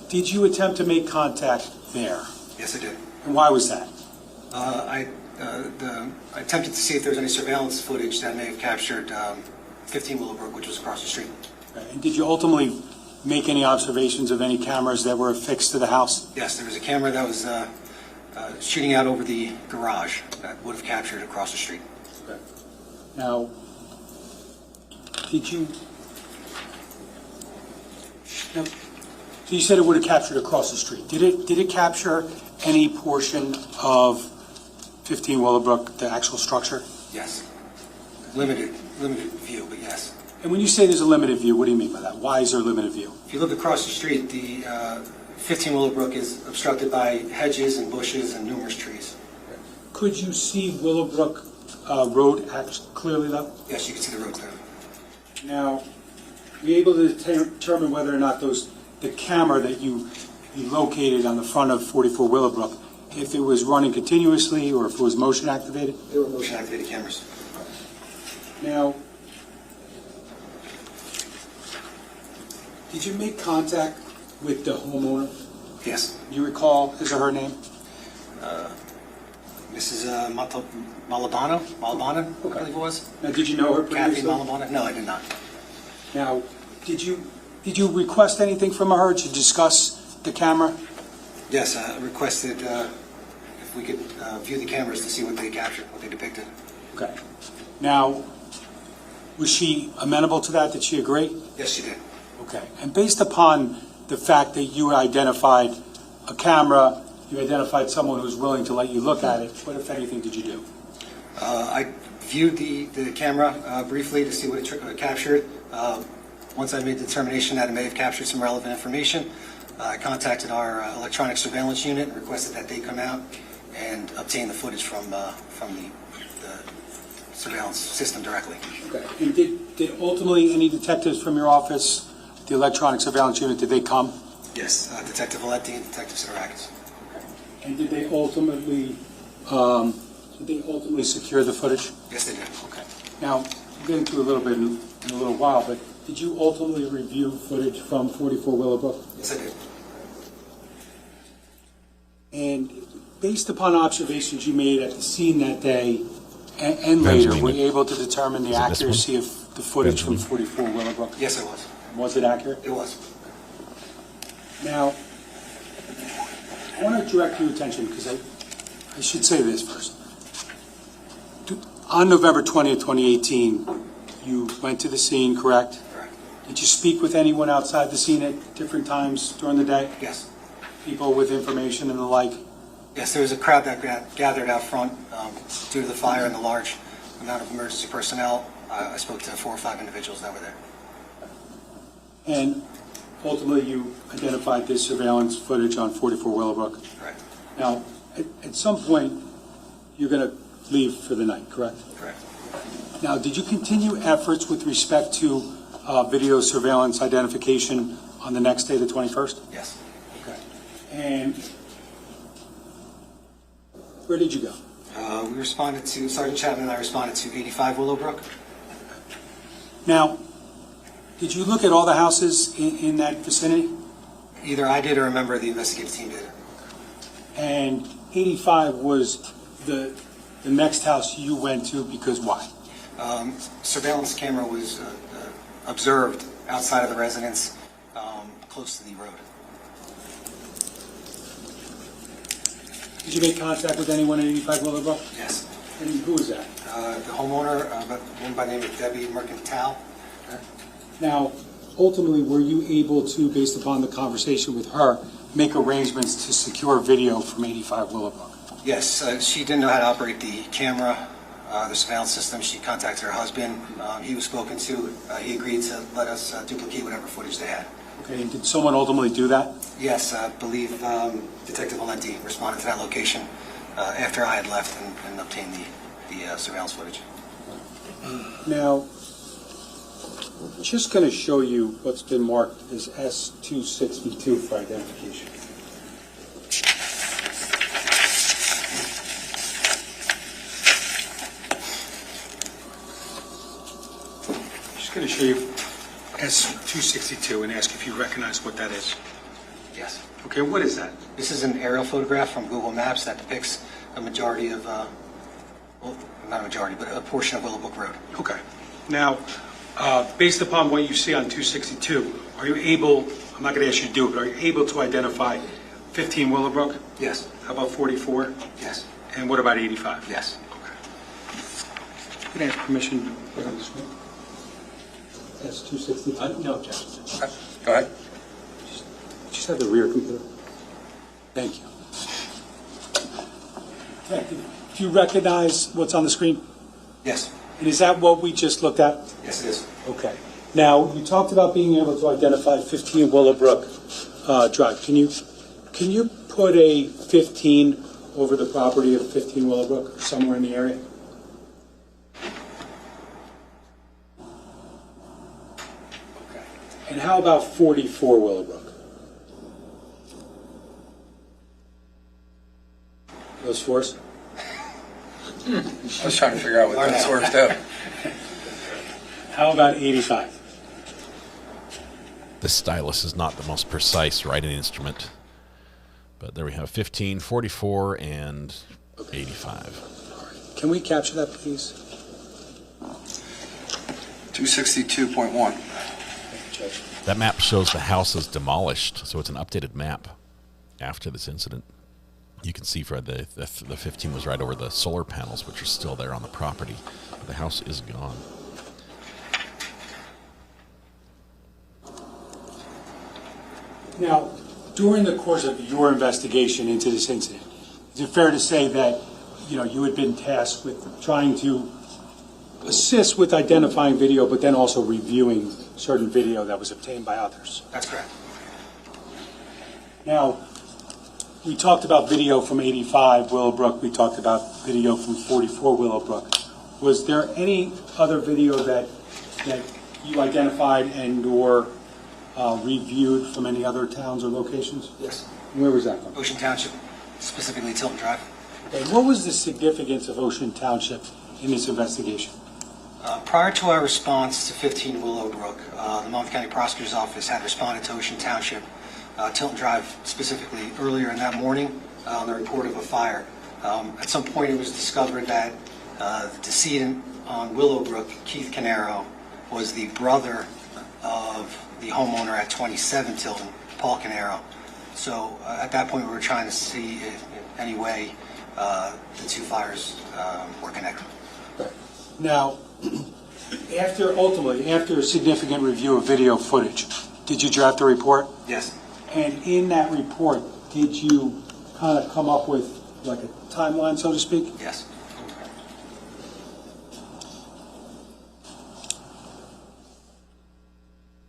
did you attempt to make contact there? Yes, I did. And why was that? I attempted to see if there was any surveillance footage that may have captured 15 Willowbrook, which was across the street. Okay. And did you ultimately make any observations of any cameras that were affixed to the house? Yes, there was a camera that was shooting out over the garage that would have captured across the street. Okay. Now, did you... Now, so you said it would have captured across the street. Did it capture any portion of 15 Willowbrook, the actual structure? Yes. Limited view, but yes. And when you say there's a limited view, what do you mean by that? Why is there a limited view? If you look across the street, the 15 Willowbrook is obstructed by hedges and bushes and numerous trees. Could you see Willowbrook Road clearly, though? Yes, you can see the road clearly. Now, were you able to determine whether or not the camera that you located on the front of 44 Willowbrook, if it was running continuously or if it was motion activated? They were motion activated cameras. Now, did you make contact with the homeowner? Yes. You recall his or her name? Mrs. Malabano, I believe it was. Now, did you know her Kathy previously? Malabano? No, I did not. Now, did you request anything from her to discuss the camera? Yes, I requested if we could view the cameras to see what they captured, what they depicted. Okay. Now, was she amenable to that? Did she agree? Yes, she did. Okay. And based upon the fact that you identified a camera, you identified someone who was willing to let you look at it, what, if anything, did you do? I viewed the camera briefly to see what it captured. Once I made the determination that it may have captured some relevant information, I contacted our electronic surveillance unit and requested that they come out and obtain the footage from the surveillance system directly. Okay. And did ultimately any detectives from your office, the electronic surveillance unit, did they come? Yes, Detective Valenti and Detective Siderakis. And did they ultimately secure the footage? Yes, they did. Okay. Now, we'll get into a little bit in a little while, but did you ultimately review footage from 44 Willowbrook? Yes, I did. And based upon observations you made at the scene that day and later, were you able to determine the accuracy of the footage from 44 Willowbrook? Yes, it was. Was it accurate? It was. Now, I want to direct your attention, because I should say this first. On November 20th, 2018, you went to the scene, correct? Correct. Did you speak with anyone outside the scene at different times during the day? Yes. People with information and the like? Yes, there was a crowd that gathered out front due to the fire and the large amount of emergency personnel. I spoke to 4 or 5 individuals that were there. And ultimately, you identified this surveillance footage on 44 Willowbrook? Correct. Now, at some point, you're going to leave for the night, correct? Correct. Now, did you continue efforts with respect to video surveillance identification on the next day, the 21st? Yes. Okay. And where did you go? We responded to, Sergeant Chapman and I responded to 85 Willowbrook. Now, did you look at all the houses in that vicinity? Either I did or a member of the investigative team did. And 85 was the next house you went to, because why? Surveillance camera was observed outside of the residence, close to the road. Did you make contact with anyone at 85 Willowbrook? Yes. And who was that? The homeowner, a woman by the name of Debbie Mercantile. Now, ultimately, were you able to, based upon the conversation with her, make arrangements to secure video from 85 Willowbrook? Yes, she didn't know how to operate the camera, the surveillance system. She contacted her husband. He was spoken to. He agreed to let us duplicate whatever footage they had. Okay, and did someone ultimately do that? Yes, I believe Detective Valenti responded to that location after I had left and obtained the surveillance footage. Now, I'm just going to show you what's been marked as S262 for identification. Just going to show you S262 and ask if you recognize what that is. Yes. Okay, what is that? This is an aerial photograph from Google Maps that depicts a majority of, well, not a majority, but a portion of Willowbrook Road. Okay. Now, based upon what you see on 262, are you able, I'm not going to ask you to do it, but are you able to identify 15 Willowbrook? Yes. How about 44? Yes. And what about 85? Yes. Can I ask permission to put on the screen? S262? No objection. Okay. Go ahead. Just have the rear computer. Thank you. Okay. Do you recognize what's on the screen? Yes. And is that what we just looked at? Yes, it is. Okay. Now, you talked about being able to identify 15 Willowbrook Drive. Can you put a 15 over the property of 15 Willowbrook, somewhere in the area? Okay. And how about 44 Willowbrook? Those fours? I was trying to figure out what those words do. How about 85? This stylus is not the most precise writing instrument, but there we have 15, 44, and 85. Can we capture that, please? 262.1. That map shows the house is demolished, so it's an updated map after this incident. You can see for the 15 was right over the solar panels, which are still there on the property. The house is gone. Now, during the course of your investigation into this incident, is it fair to say that, you had been tasked with trying to assist with identifying video, but then also reviewing certain video that was obtained by others? That's correct. Now, we talked about video from 85 Willowbrook. We talked about video from 44 Willowbrook. Was there any other video that you identified and or reviewed from any other towns or locations? Yes. And where was that from? Ocean Township, specifically Tilton Drive. And what was the significance of Ocean Township in this investigation? Prior to our response to 15 Willowbrook, the Monmouth County Prosecutor's Office had responded to Ocean Township, Tilton Drive specifically, earlier in that morning on the report of a fire. At some point it was discovered that the decedent on Willowbrook, Keith Caneiro, was the brother of the homeowner at 27 Tilton, Paul Caneiro. So at that point we were trying to see if in any way the two fires were connected. Now, after a significant review of video footage, did you draft a report? Yes. And in that report, did you kind of come up with like a timeline, so to speak? Yes.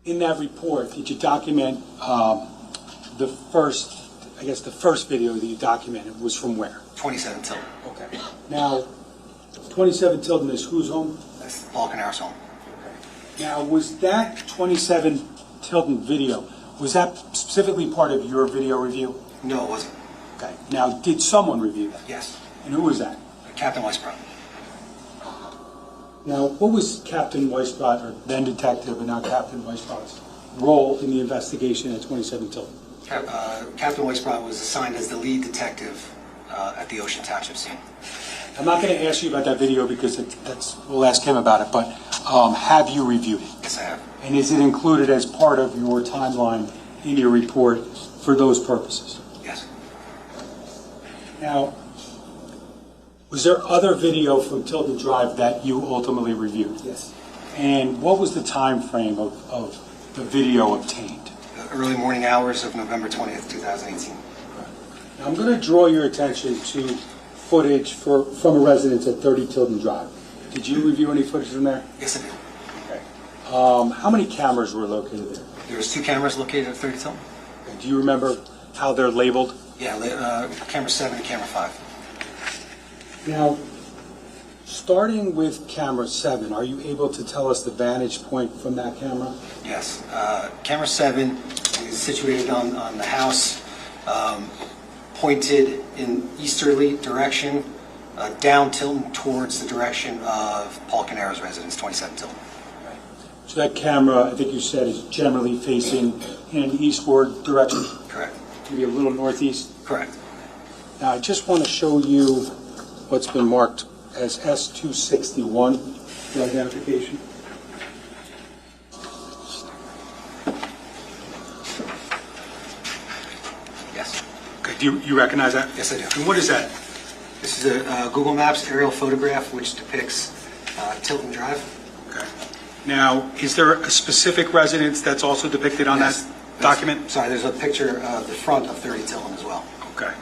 In that report, did you document the first video that you documented was from where? 27 Tilton. Okay. Now, 27 Tilton is whose home? That's Paul Caneiro's home. Now, was that 27 Tilton video, was that specifically part of your video review? No, it wasn't. Okay. Now, did someone review that? Yes. And who was that? Captain Weisbrot. Now, what was Captain Weisbrot, or then detective and now Captain Weisbrot's role in the investigation at 27 Tilton? Captain Weisbrot was assigned as the lead detective at the Ocean Township scene. I'm not going to ask you about that video because we'll ask him about it, but have you reviewed it? Yes, I have. And is it included as part of your timeline in your report for those purposes? Yes. Now, was there other video from Tilton Drive that you ultimately reviewed? Yes. And what was the time frame of the video obtained? The early morning hours of November 20th, 2018. Now, I'm going to draw your attention to footage from a residence at 30 Tilton Drive. Did you review any footage from there? Yes, I did. Okay. How many cameras were located there? There's 2 cameras located at 30 Tilton. And do you remember how they're labeled? Yeah, camera 7 and camera 5. Now, starting with camera 7, are you able to tell us the vantage point from that camera? Yes. Camera 7 is situated on the house, pointed in easterly direction, down Tilton towards the direction of Paul Caneiro's residence, 27 Tilton. So that camera, I think you said, is generally facing in an eastward direction? Correct. Maybe a little northeast? Correct. Now, I just want to show you what's been marked as S261, the identification. Yes. Okay, do you recognize that? Yes, I do. And what is that? This is a Google Maps aerial photograph which depicts Tilton Drive. Okay. Now, is there a specific residence that's also depicted on that document? Sorry, there's a picture of the front of 30 Tilton as well. Okay.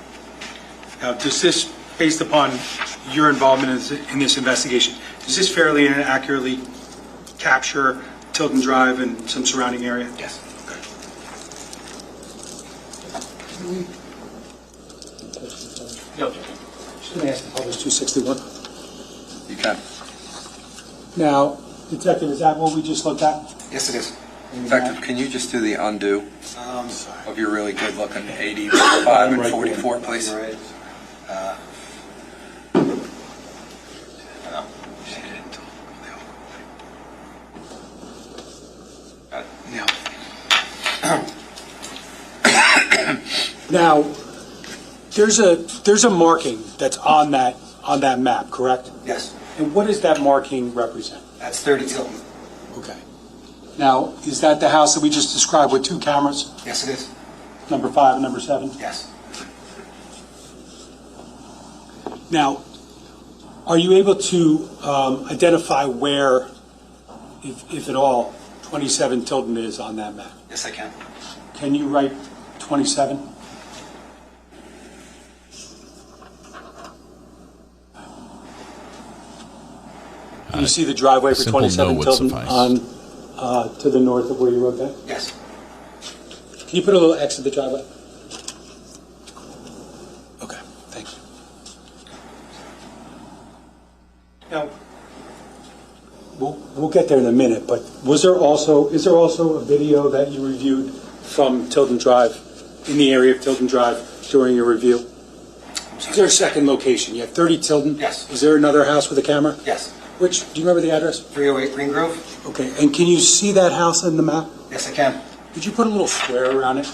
Now, does this, based upon your involvement in this investigation, does this fairly and accurately capture Tilton Drive and some surrounding area? Yes. Okay. Yep. Just going to ask the public 261. You can. Now, Detective, is that what we just looked at? Yes, it is. Detective, can you just do the undo of your really good-looking 85 and 44, please? Right. Now, there's a marking that's on that map, correct? Yes. And what does that marking represent? That's 30 Tilton. Okay. Now, is that the house that we just described with 2 cameras? Yes, it is. Number 5 and number 7? Yes. Now, are you able to identify where, if at all, 27 Tilton is on that map? Yes, I can. Can you write 27? Can you see the driveway for 27 Tilton on to the north of where you wrote that? Yes. Can you put a little X at the driveway? Okay, thank you. Now, we'll get there in a minute, but is there also a video that you reviewed from Tilton Drive, in the area of Tilton Drive during your review? Is there a second location? You have 30 Tilton? Yes. Is there another house with a camera? Yes. Which, do you remember the address? 308 Green Grove. Okay, and can you see that house in the map? Yes, I can. Did you put a little square around it?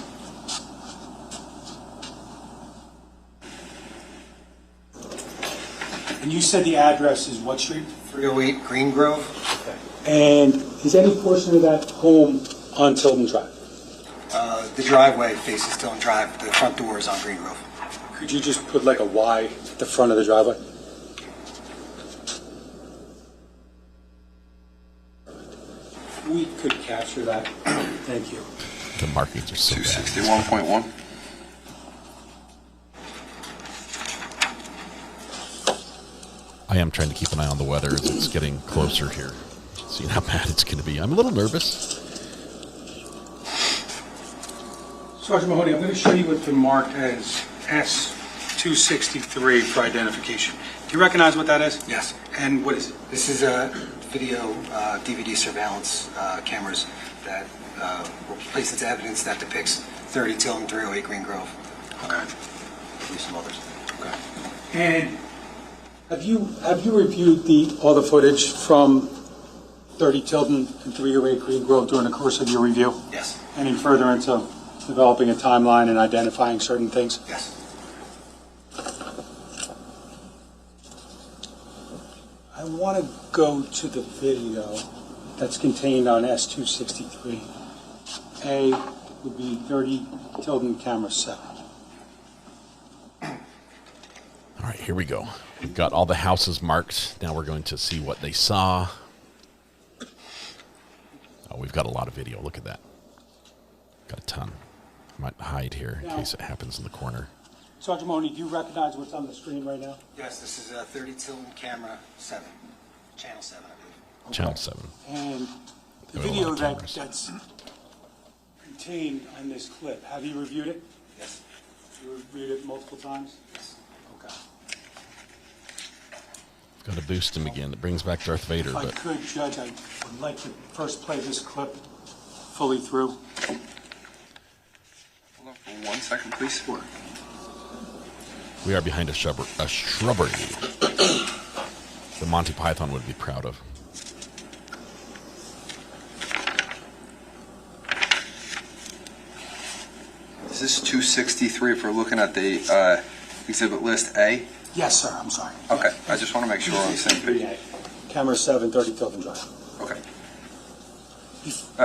And you said the address is what street? 308 Green Grove. Okay. And is any portion of that home on Tilton Drive? The driveway faces Tilton Drive. The front door is on Green Grove. Could you just put like a Y at the front of the driveway? We could capture that. Thank you. The markings are so bad. 261.1. I am trying to keep an eye on the weather as it's getting closer here. Seeing how bad it's going to be. I'm a little nervous. Sergeant Mahoney, I'm going to show you what's been marked as S263 for identification. Do you recognize what that is? Yes. And what is it? This is video DVD surveillance cameras that were placed into evidence that depicts 30 Tilton, 308 Green Grove. Okay. Maybe some others. Okay. And have you reviewed all the footage from 30 Tilton and 308 Green Grove during the course of your review? Yes. Any furtherance of developing a timeline and identifying certain things? Yes. I want to go to the video that's contained on S263. A would be 30 Tilton camera 7. All right, here we go. We've got all the houses marked. Now we're going to see what they saw. Oh, we've got a lot of video. Look at that. Got a ton. I might hide here in case it happens in the corner. Sergeant Mahoney, do you recognize what's on the screen right now? Yes, this is 30 Tilton camera 7. Channel 7, I believe. Channel 7. And the There are a video lot of cameras. that's contained on this clip, have you reviewed it? Yes. You reviewed it multiple times? Yes. Okay. Got to boost him again. It brings back Darth Vader. If I But could, Judge, I would like to first play this clip fully through. Hold on for 1 second, please. Sure. we are behind a shrubbery. The Monty Python would be proud of. Is this 263 if we're looking at the exhibit list A? Yes, sir, I'm sorry. Okay, I just want to make sure we're on the same page. Camera 730 Tilton Drive. Okay.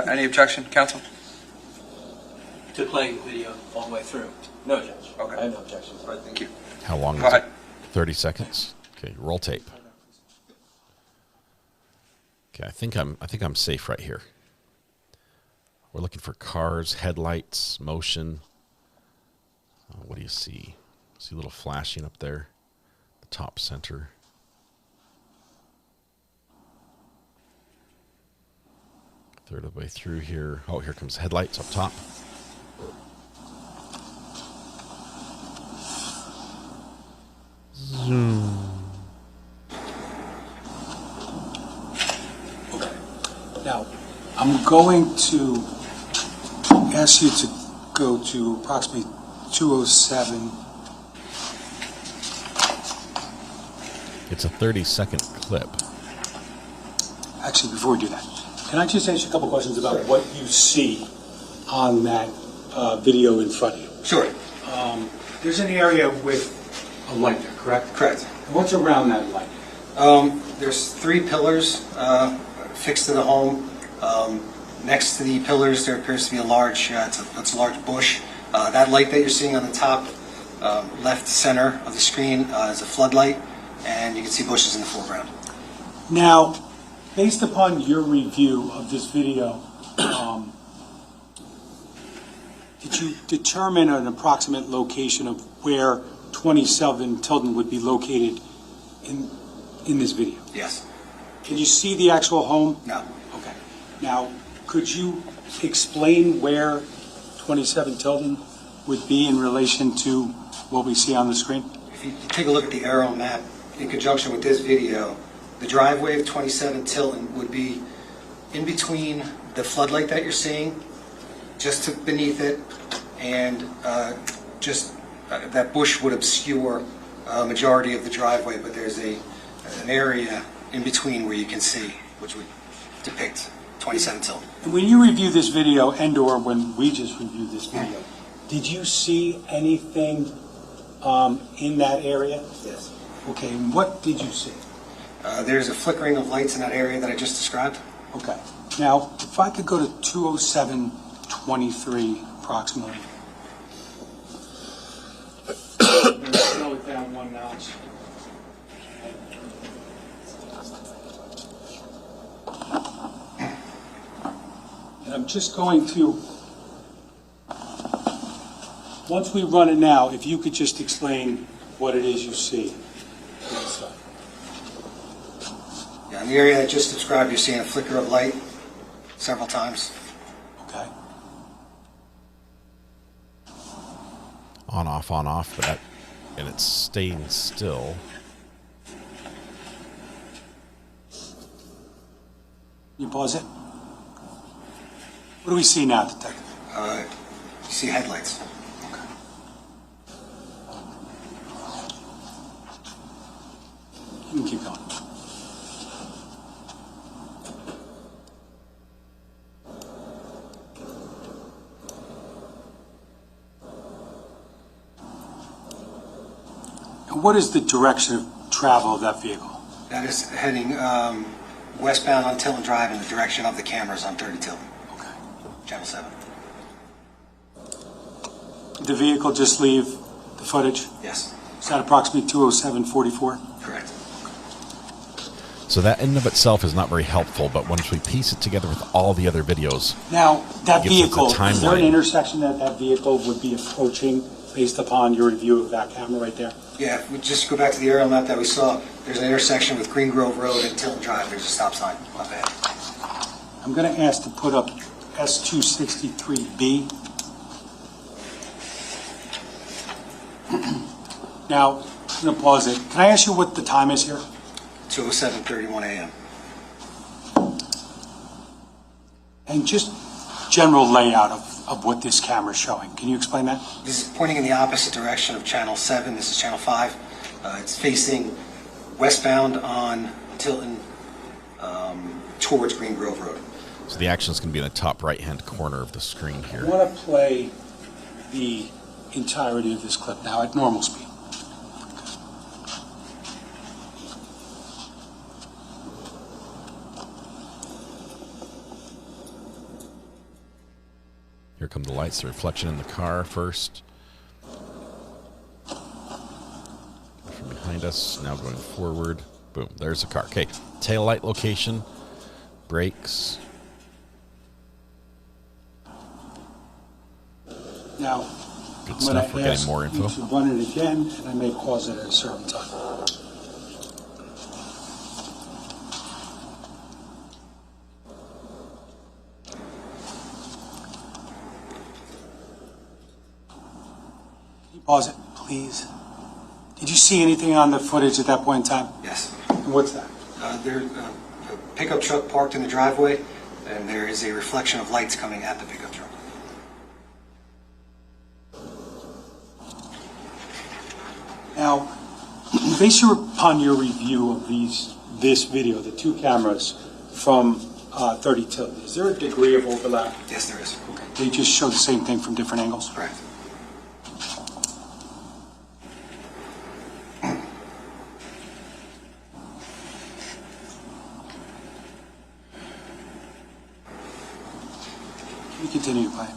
Any objection, counsel? To playing the video all the way through? No, Judge. Okay. I have no objections. All right, thank you. How long Go is ahead. it? 30 seconds. Okay, roll tape. Okay, I think I'm safe right here. We're looking for cars, headlights, motion. What do you see? See a little flashing up there, the top center. Third of the way through here. Oh, here comes headlights up top. Zoom. Now, I'm going to ask you to go to approximately 207. It's a 30-second clip. Actually, before we do that, can I just ask you a couple questions about what you see on that video in front of you? Sure. There's an area with a light there, correct? Correct. And what's around that light? There's 3 pillars fixed to the home. Next to the pillars, there appears to be a large, it's a large bush. That light that you're seeing on the top left center of the screen is a floodlight, and you can see bushes in the foreground. Now, based upon your review of this video, did you determine an approximate location of where 27 Tilton would be located in this video? Yes. Can you see the actual home? No. Okay. Now, could you explain where 27 Tilton would be in relation to what we see on the screen? If you take a look at the aerial map in conjunction with this video, the driveway of 27 Tilton would be in between the floodlight that you're seeing, just beneath it, and that bush would obscure a majority of the driveway, but there's an area in between where you can see, which would depict 27 Tilton. And when you review this video, and/or when we just reviewed this video, did you see anything in that area? Yes. Okay, and what did you see? There's a flickering of lights in that area that I just described. Okay. Now, if I could go to 207-23 approximately. Slow it down 1 notch. And I'm just going to, once we run it now, if you could just explain what it is you see. Yeah, in the area I just described, you're seeing a flicker of light several times. Okay. On, off, but and it's staying still. You pause it. What do we see now, Detective? You see headlights. Okay. You can keep going. And what is the direction of travel of that vehicle? That is heading westbound on Tilton Drive in the direction of the cameras on 30 Tilton. Okay. Channel 7. Did the vehicle just leave the footage? Yes. Is that approximately 207-44? Correct. So that in and of itself is not very helpful, but once we piece it together with all the other videos, Now, that it gives us a vehicle, is there an timeline. intersection that vehicle would be approaching based upon your review of that camera right there? Yeah, if we just go back to the aerial map that we saw, there's an intersection with Green Grove Road and Tilton Drive. There's a stop sign up ahead. I'm going to ask to put up S263B. Now, I'm going to pause it. Can I ask you what the time is here? 2:07:31 a.m. And just general layout of what this camera is showing. Can you explain that? This is pointing in the opposite direction of channel 7. This is channel 5. It's facing westbound on Tilton towards Green Grove Road. So the action is going to be in the top right-hand corner of the screen I here. want to play the entirety of this clip now at normal speed. Here come the lights, the reflection in the car first. From behind us, now going forward. Boom, there's the car. Okay, tail light location, brakes. Now, Good I'm stuff, we're going to getting ask more info. you to run it again, and I may pause it at a certain time. Can you pause it, please? Did you see anything on the footage at that point in time? Yes. And what's that? There's a pickup truck parked in the driveway, and there is a reflection of lights coming at the pickup truck. Now, based upon your review of this video, the two cameras from 30 Tilton, is there a degree of overlap? Yes, there is. Okay. They just show the same thing from different angles? Correct. You continue to play.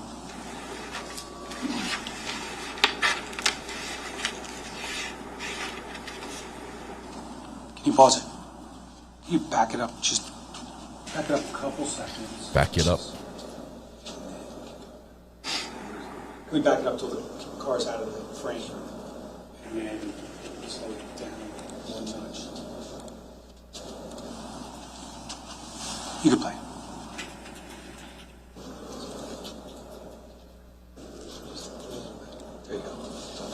Can you pause it? Can you back it up? Just back it up a couple seconds. Back it up. Can we back it up till the car's out of the frame? And then slow it down one notch. You can play. There you go.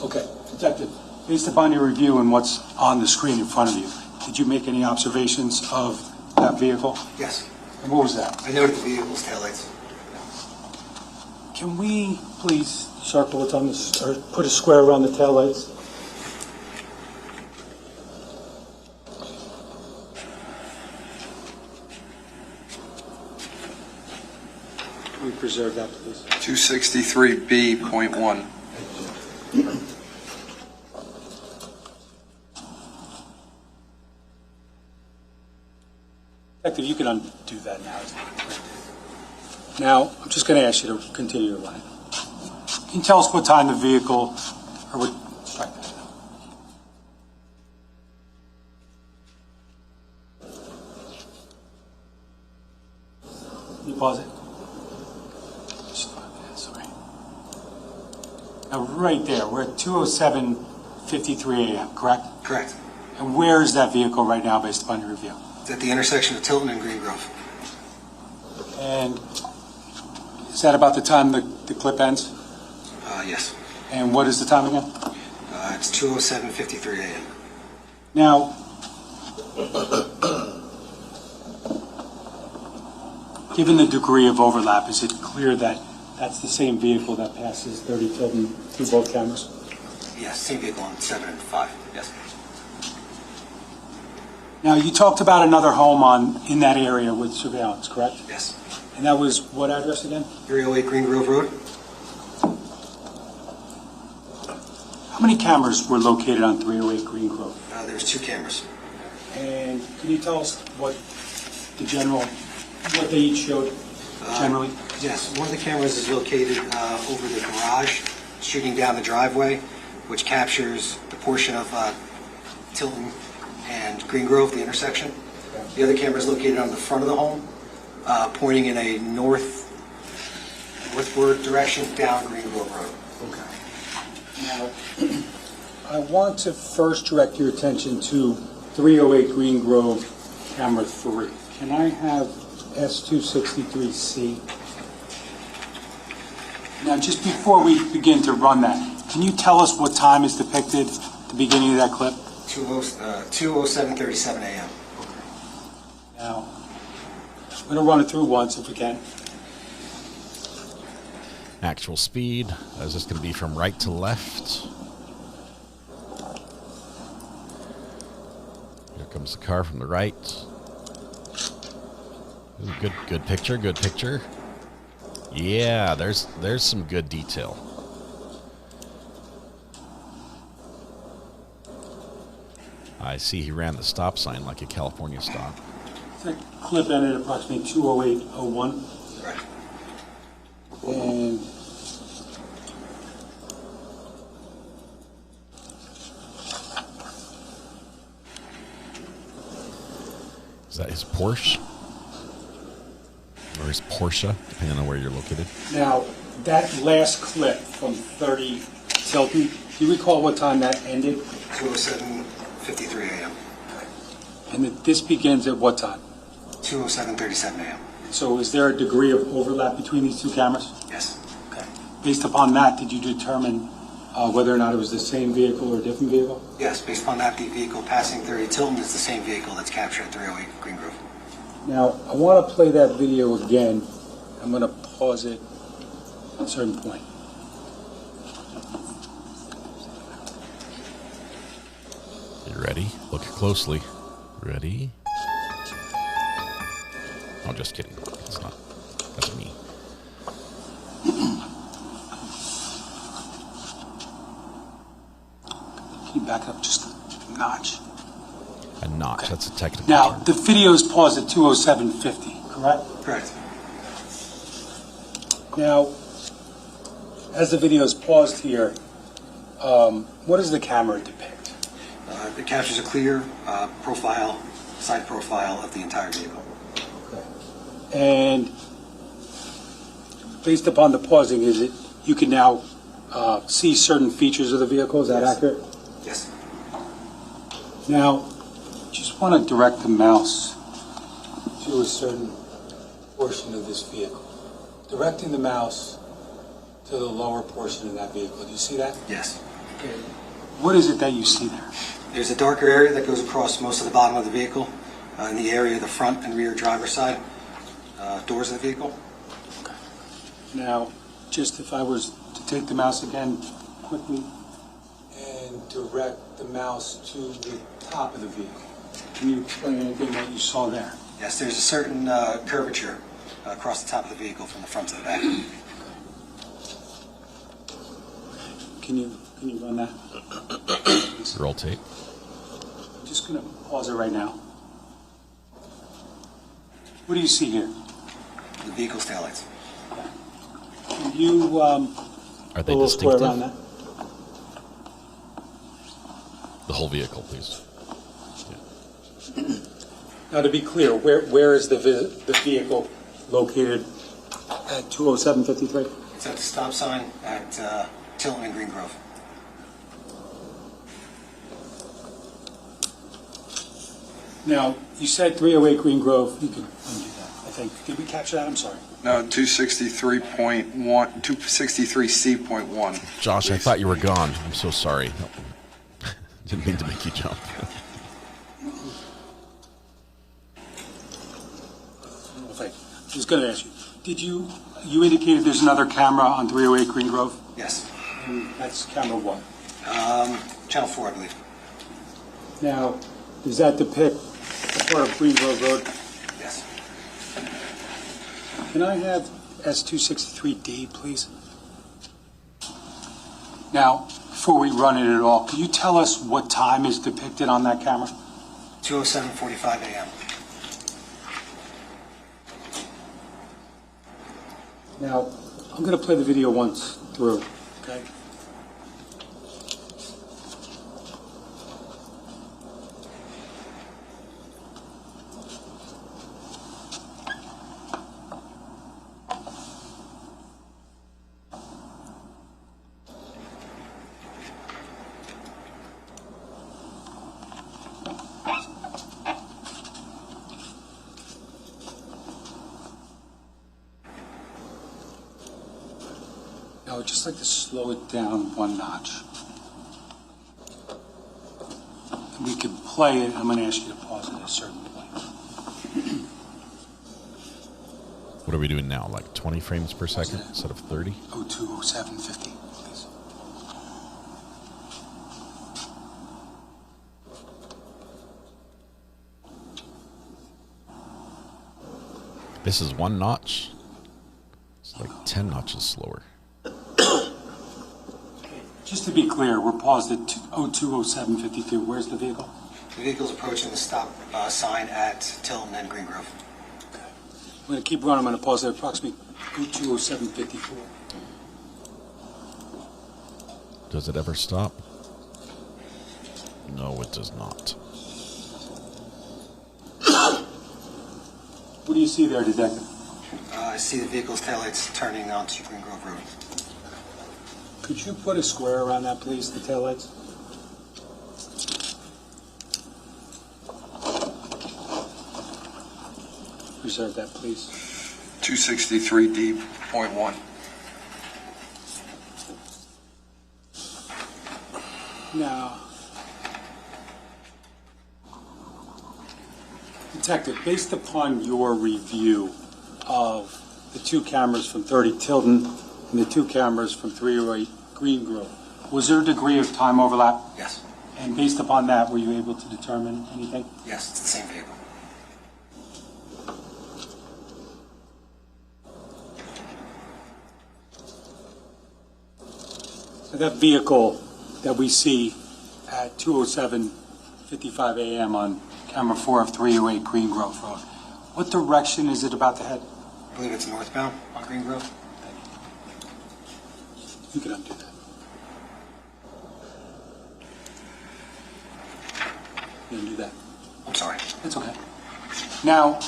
Okay, Detective, based upon your review and what's on the screen in front of you, did you make any observations of that vehicle? Yes. And what was that? I noted the vehicle's taillights. Can we please circle it on this, or put a square around the taillights? Can we preserve that, please? 263B.1. Detective, you can undo that now. Now, I'm just going to ask you to continue to run it. Can you tell us what time the vehicle, or what, strike that. Can you pause it? Sorry. Now, right there, we're at 2:07:53 a.m., correct? Correct. And where is that vehicle right now based upon your review? It's at the intersection of Tilton and Green Grove. And is that about the time the clip ends? Yes. And what is the time again? It's 2:07:53 a.m. Now, given the degree of overlap, is it clear that that's the same vehicle that passes 30 Tilton through both cameras? Yes, same vehicle on 7 and 5. Yes. Now, you talked about another home in that area with surveillance, correct? Yes. And that was what address again? 308 Green Grove Road. How many cameras were located on 308 Green Grove? There's 2 cameras. And can you tell us what they each showed generally? Yes, one of the cameras is located over the garage, shooting down the driveway, which captures the portion of Tilton and Green Grove, the intersection. The other camera is located on the front of the home, pointing in a northward direction down Green Grove Road. Okay. Now, I want to first direct your attention to 308 Green Grove, camera 3. Can I have S263C? Now, just before we begin to run that, can you tell us what time is depicted at the beginning of that clip? 2:07:37 a.m. Now, I'm going to run it through once if we can. Actual speed. Is this going to be from right to left? Here comes the car from the right. Ooh, good picture, good picture. Yeah, there's some good detail. I see he ran the stop sign like a California stop. That clip ended at approximately 2:08:01. And is that his Porsche? Or his Porsche, depending on where you're located? now, that last clip from 30 Tilton, do you recall what time that ended? 2:07:53 a.m. And that this begins at what time? 2:07:37 a.m. So is there a degree of overlap between these two cameras? Yes. Okay. Based upon that, did you determine whether or not it was the same vehicle or a different vehicle? Yes, based upon that, the vehicle passing 30 Tilton is the same vehicle that's captured at 308 Green Grove. Now, I want to play that video again. I'm going to pause it at a certain point. You ready? Look closely. Ready? Oh, just kidding. It's not. That's me. Can you back up just a notch? A notch. That's a technical Now, term. the video is paused at 2:07:50, correct? Correct. Now, as the video is paused here, what does the camera depict? It captures a clear profile, side profile of the entire vehicle. And based upon the pausing, is it you can now see certain features of the vehicle? Is that accurate? Yes. Now, just want to direct the mouse to a certain portion of this vehicle. Directing the mouse to the lower portion of that vehicle. Do you see that? Yes. Okay. What is it that you see there? There's a darker area that goes across most of the bottom of the vehicle, in the area of the front and rear driver's side doors of the vehicle. Now, just if I was to take the mouse again quickly and direct the mouse to the top of the vehicle. Can you explain anything that you saw there? Yes, there's a certain curvature across the top of the vehicle from the front to the back. Can you run that? Roll tape. I'm just going to pause it right now. What do you see here? The vehicle's taillights. Can you Are they a little square distinctive? around that? The whole vehicle, please. Now, to be clear, where is the vehicle located at 2:07:53? It's at the stop sign at Tilton and Green Grove. Now, you said 308 Green Grove. You can undo that, I think. Did we capture that? I'm sorry. No, 263.1, 263C.1. Josh, I thought you were gone. I'm so sorry. Didn't mean to make you jump. I was going to ask you, you indicated there's another camera on 308 Green Grove? Yes. And that's camera what? Channel 4, I believe. Now, does that depict the part of Green Grove Road? Yes. Can I have S263D, please? Now, before we run it at all, can you tell us what time is depicted on that camera? 2:07:45 a.m. Now, I'm going to play the video once through, okay? Now, I'd just like to slow it down one notch. We can play it. I'm going to ask you to pause it at a certain point. What are we doing now? Like 20 frames per second instead of 30? 020750, please. This is one notch. It's like 10 notches slower. Just to be clear, we're paused at 020752. Where's the vehicle? The vehicle's approaching the stop sign at Tilton and Green Grove. I'm going to keep running. I'm going to pause at approximately 020754. Does it ever stop? No, it does not. What do you see there, Detective? I see the vehicle's taillights turning onto Green Grove Road. Could you put a square around that, please, the taillights? Reserve that, please. 263D.1. Now, Detective, based upon your review of the two cameras from 30 Tilton and the two cameras from 308 Green Grove, was there a degree of time overlap? Yes. And based upon that, were you able to determine anything? Yes, it's the same vehicle. So that vehicle that we see at 2:07:55 a.m. on camera 4 of 308 Green Grove Road, what direction is it about to head? I believe it's northbound on Green Grove. You can undo that. You undo that. I'm sorry. It's okay. Now,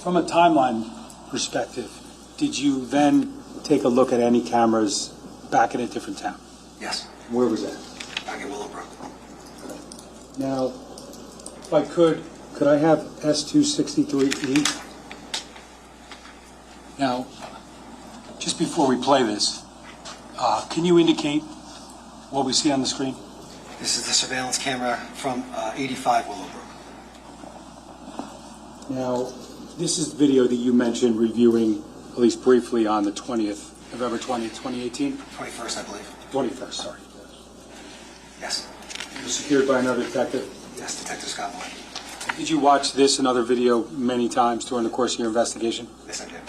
from a timeline perspective, did you then take a look at any cameras back in a different town? Yes. Where was that? Back in Willowbrook. Now, if I could I have S263E? Now, just before we play this, can you indicate what we see on the screen? This is the surveillance camera from 85 Willowbrook. Now, this is video that you mentioned reviewing, at least briefly, on the 20th, November 20th, 2018? 21st, I believe. 21st, sorry. Yes. It was secured by another detective? Yes, Detective Scott Moore. Did you watch this and other video many times during the course of your investigation? Yes, I did.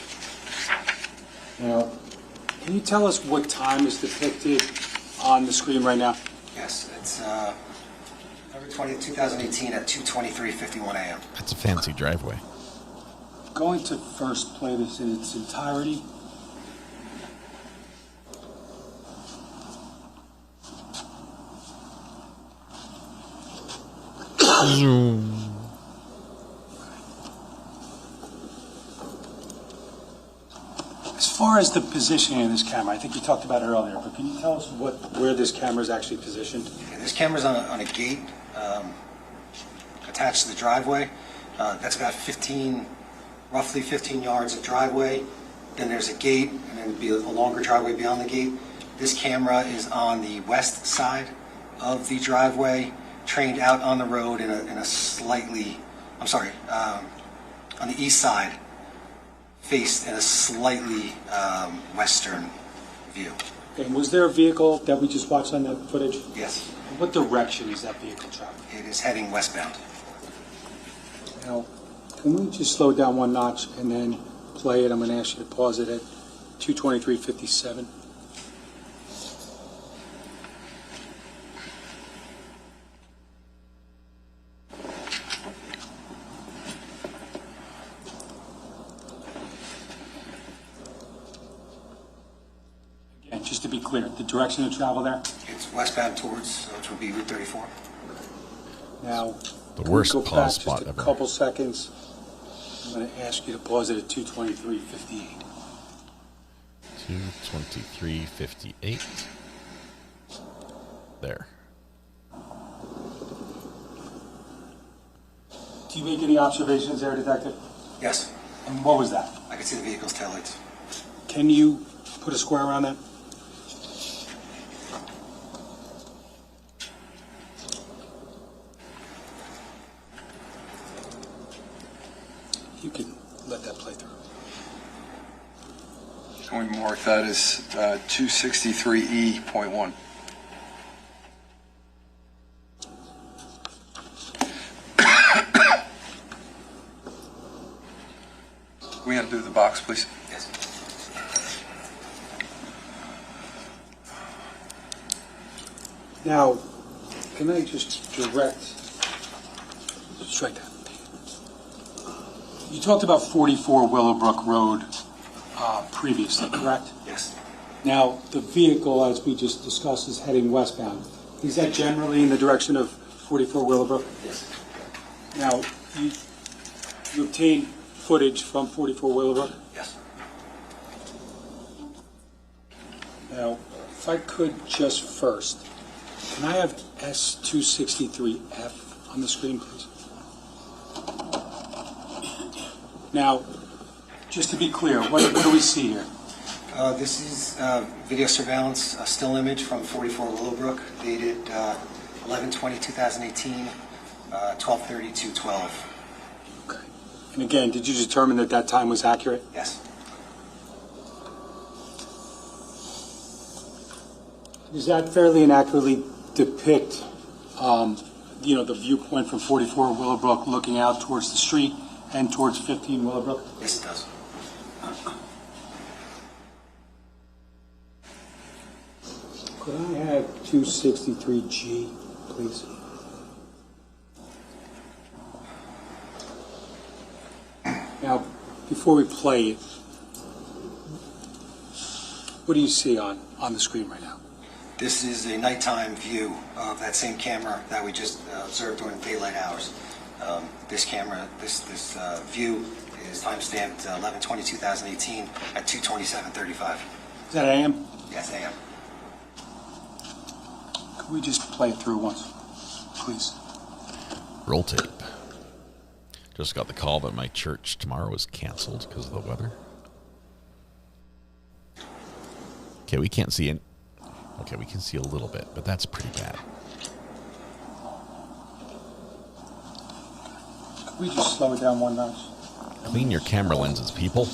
Now, can you tell us what time is depicted on the screen right now? Yes, it's November 20th, 2018 at 2:23:51 a.m. That's a fancy driveway. I'm going to first play this in its entirety. Zoom. As far as the positioning of this camera, I think you talked about it earlier, but can you tell us where this camera is actually positioned? Okay, this camera's on a gate attached to the driveway. That's about roughly 15 yards of driveway. Then there's a gate, and then be a longer driveway beyond the gate. This camera is on the west side of the driveway, trained out on the road in a slightly, on the east side, faced in a slightly western view. Okay, and was there a vehicle that we just watched on that footage? Yes. What direction is that vehicle traveling? It is heading westbound. Now, can we just slow down one notch and then play it? I'm going to ask you to pause it at 2:23:57. Again, just to be clear, the direction of travel there? It's westbound towards, which would be Route 34. Now, The can worst we go pause back spot just a ever. couple seconds? I'm going to ask you to pause it at 2:23:58. 2:23:58. There. Do you make any observations there, Detective? Yes. And what was that? I can see the vehicle's taillights. Can you put a square around that? You can let that play through. Going to mark that as 263E.1. We have to do the box, please. Yes. Now, can I just direct, strike that. You talked about 44 Willowbrook Road previously, correct? Yes. Now, the vehicle, as we just discussed, is heading westbound. Is that generally in the direction of 44 Willowbrook? Yes. Now, you obtained footage from 44 Willowbrook? Yes. Now, if I could just first, can I have S263F on the screen, please? Now, just to be clear, what do we see here? This is video surveillance, a still image from 44 Willowbrook, dated 11/20/2018, 12/32/12. Okay. And again, did you determine that that time was accurate? Yes. Does that fairly inaccurately depict, the viewpoint from 44 Willowbrook looking out towards the street and towards 15 Willowbrook? Yes, it does. Could I have 263G, please? Now, before we play it, what do you see on the screen right now? This is a nighttime view of that same camera that we just observed during daylight hours. This camera, this view is timestamped 11/20/2018 at 2:27:35. Is that AM? Yes, AM. Could we just play it through once, please? Roll tape. Just got the call that my church tomorrow is canceled because of the weather. Okay, we can't see it. Okay, we can see a little bit, but that's pretty bad. Could we just slow it down one notch? Clean your camera lenses, people.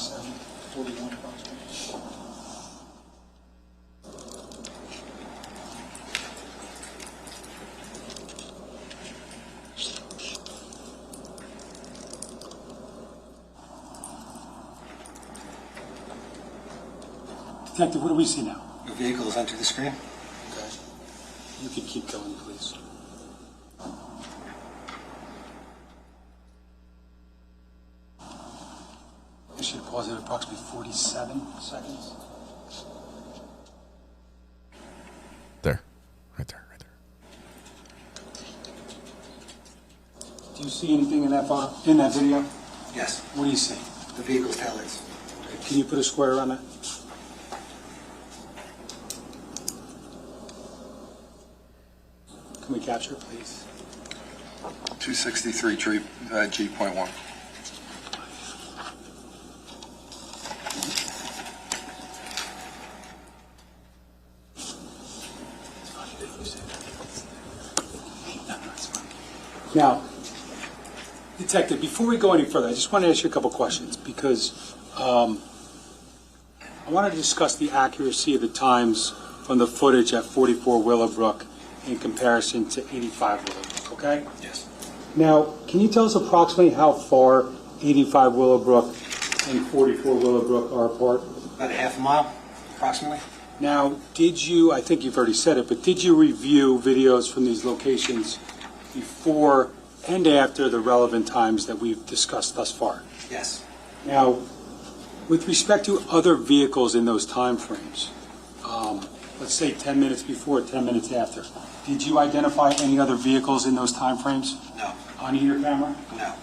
Detective, what do we see now? The vehicle has entered the screen. Okay. You can keep going, please. I should pause at approximately 47 seconds. There. Right there. Do you see anything in that photo, in that video? Yes. What do you see? The vehicle's taillights. Okay. Can you put a square around that? Can we capture it, please? 263G.1. Now, Detective, before we go any further, I just want to ask you a couple questions because I want to discuss the accuracy of the times from the footage at 44 Willowbrook in comparison to 85 Willowbrook, okay? Yes. Now, can you tell us approximately how far 85 Willowbrook and 44 Willowbrook are apart? About a half a mile, approximately. Now, did you, I think you've already said it, but did you review videos from these locations before and after the relevant times that we've discussed thus far? Yes. Now, with respect to other vehicles in those time frames, let's say 10 minutes before, 10 minutes after, did you identify any other vehicles in those time frames? No. On either camera? No.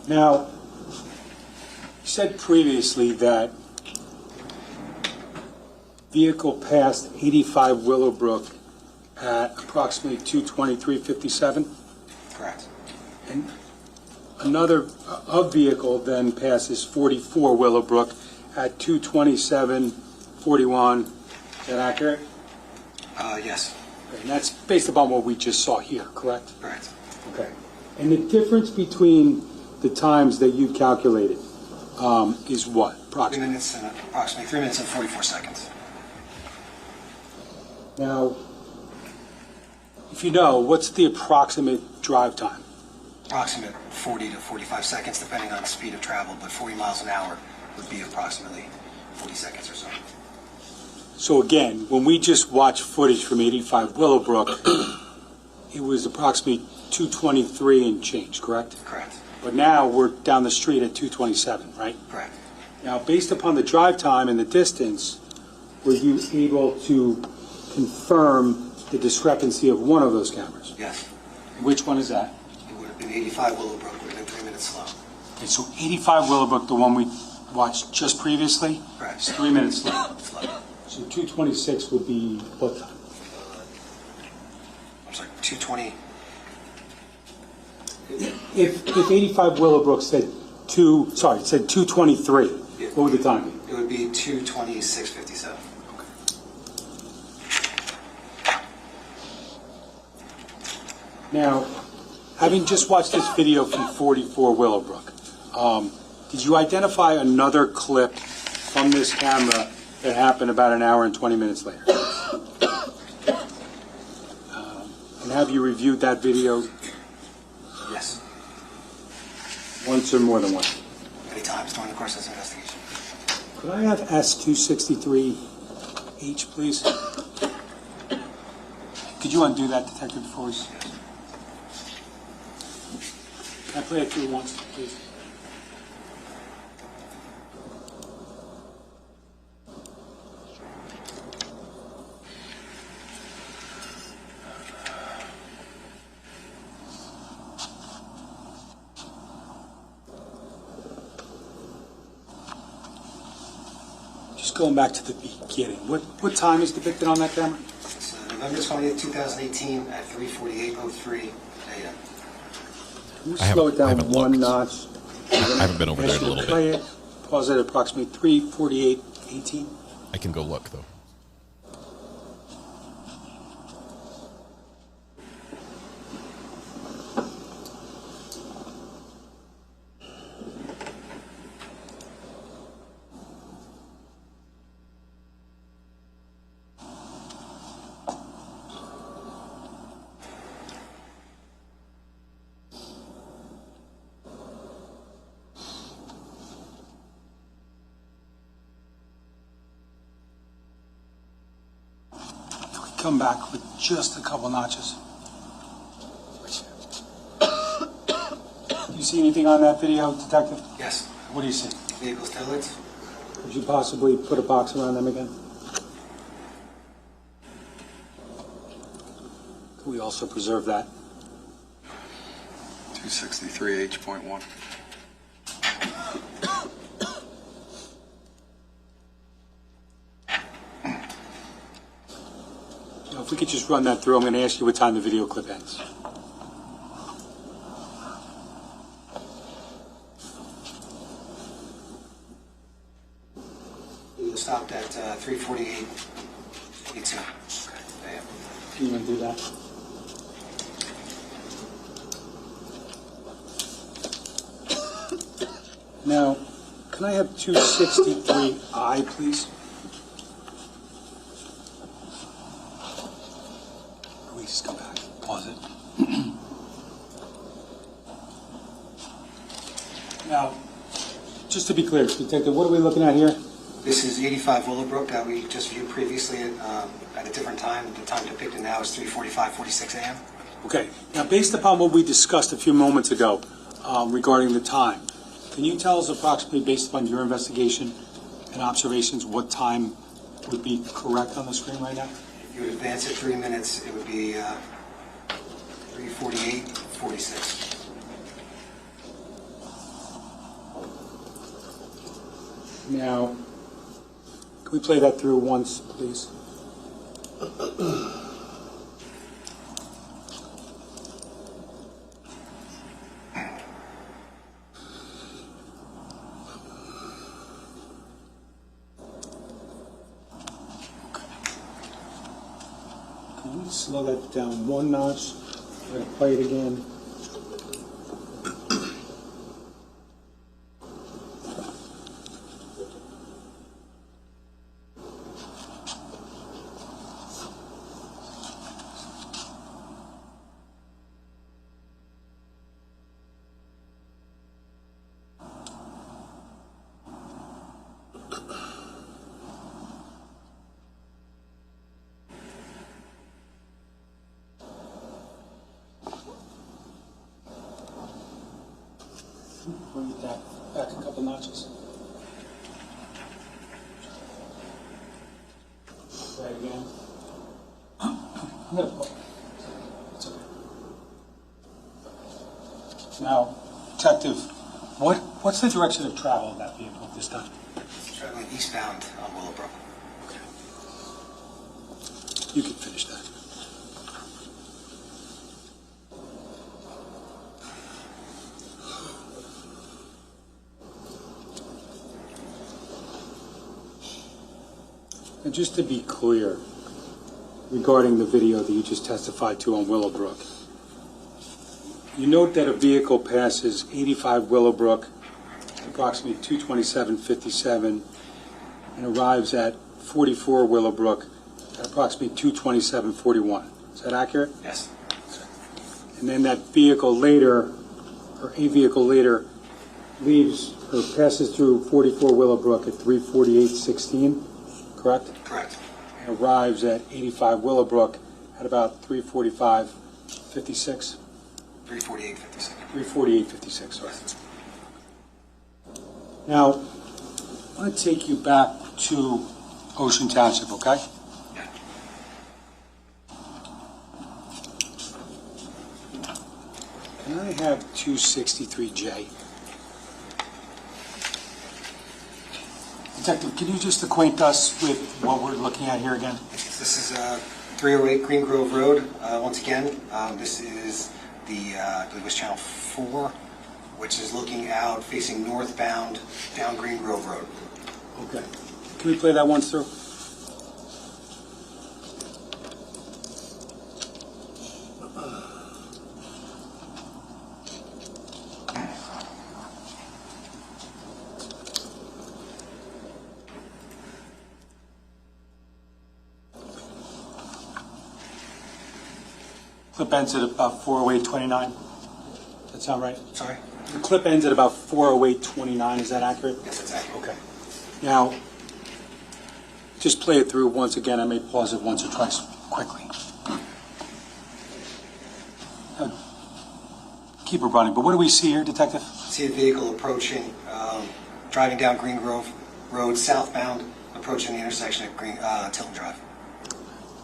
Now, you said previously that vehicle passed 85 Willowbrook at approximately 2:23:57? Correct. And another vehicle then passes 44 Willowbrook at 2:27 41. Is that accurate? Yes. Okay, and that's based upon what we just saw here, correct? Correct. Okay. And the difference between the times that you calculated is what, approximately? Approximately 3 minutes and 44 seconds. Now, if you know, what's the approximate drive time? Approximate 40 to 45 seconds, depending on the speed of travel, but 40 miles an hour would be approximately 40 seconds or so. So again, when we just watched footage from 85 Willowbrook, it was approximately 223 and change, correct? Correct. But now we're down the street at 227, right? Correct. Now, based upon the drive time and the distance, were you able to confirm the discrepancy of one of those cameras? Yes. Which one is that? It would have been 85 Willowbrook, would have been 3 minutes slow. Okay, so 85 Willowbrook, the one we watched just previously, Correct. is 3 minutes slow. Slow. So 226 would be what time? I'm sorry, 220. If 85 Willowbrook said 223, what would the time be? It would be 226:57. Now, having just watched this video from 44 Willowbrook, did you identify another clip from this camera that happened about an hour and 20 minutes later? And have you reviewed that video Yes. once or more than once? Many times during the course of this investigation. Could I have S263H, please? Could you undo that, Detective Force? Can I play it through once, please? Just going back to the beginning. What time is depicted on that camera? It's November 20th, 2018 at 3:48:03 a.m. Can you slow it down one notch? I haven't been over there in a little Play bit. it. Pause it at approximately 3:48:18. I can go look, though. Come back with just a couple notches. You see anything on that video, Detective? Yes. What do you see? Vehicles, taillights. Could you possibly put a box around them again? Could we also preserve that? 263H.1. Now, if we could just run that through, I'm going to ask you what time the video clip ends. We stopped at 3:48:22 a.m. Can you undo that? Now, can I have 263I, please? Can we just come back? Pause it. Now, just to be clear, Detective, what are we looking at here? This is 85 Willowbrook that we just viewed previously at a different time. The time depicted now is 3:45:46 a.m. Okay. Now, based upon what we discussed a few moments ago regarding the time, can you tell us approximately, based upon your investigation and observations, what time would be correct on the screen right now? If you would advance it 3 minutes, it would be 3:48:46. Now, can we play that through once, please? slow that down one notch. We're going to play it again. Bring it back a couple notches. Try it again. I'm gonna pull. It's okay. Now, Detective, what's the direction of travel of that vehicle at this time? It's traveling eastbound on Willowbrook. Okay. You can finish that. And just to be clear, regarding the video that you just testified to on Willowbrook, you note that a vehicle passes 85 Willowbrook at approximately 2:27:57 and arrives at 44 Willowbrook at approximately 2:27:41. Is that accurate? Yes. And then that vehicle later, or a vehicle later, leaves or passes through 44 Willowbrook at 3:48:16. Correct? Correct. And arrives at 85 Willowbrook at about 3:45:56. 3:48:56. 3:48:56, sorry. Now, I want to take you back to Ocean Township, okay? Yeah. Can I have 263J? Detective, can you just acquaint us with what we're looking at here again? This is 308 Green Grove Road. Once again, this is the, I believe it was Channel 4, which is looking out, facing northbound, down Green Grove Road. Okay. Can we play that once through? Clip ends at about 4:08:29. Does that sound right? Sorry? The clip ends at about 4:08:29. Is that accurate? Yes, that's accurate. Okay. Now, just play it through once again. I may pause it once or twice quickly. Keep it running. But what do we see here, Detective? See a vehicle approaching, driving down Green Grove Road southbound, approaching the intersection of Tilton Drive.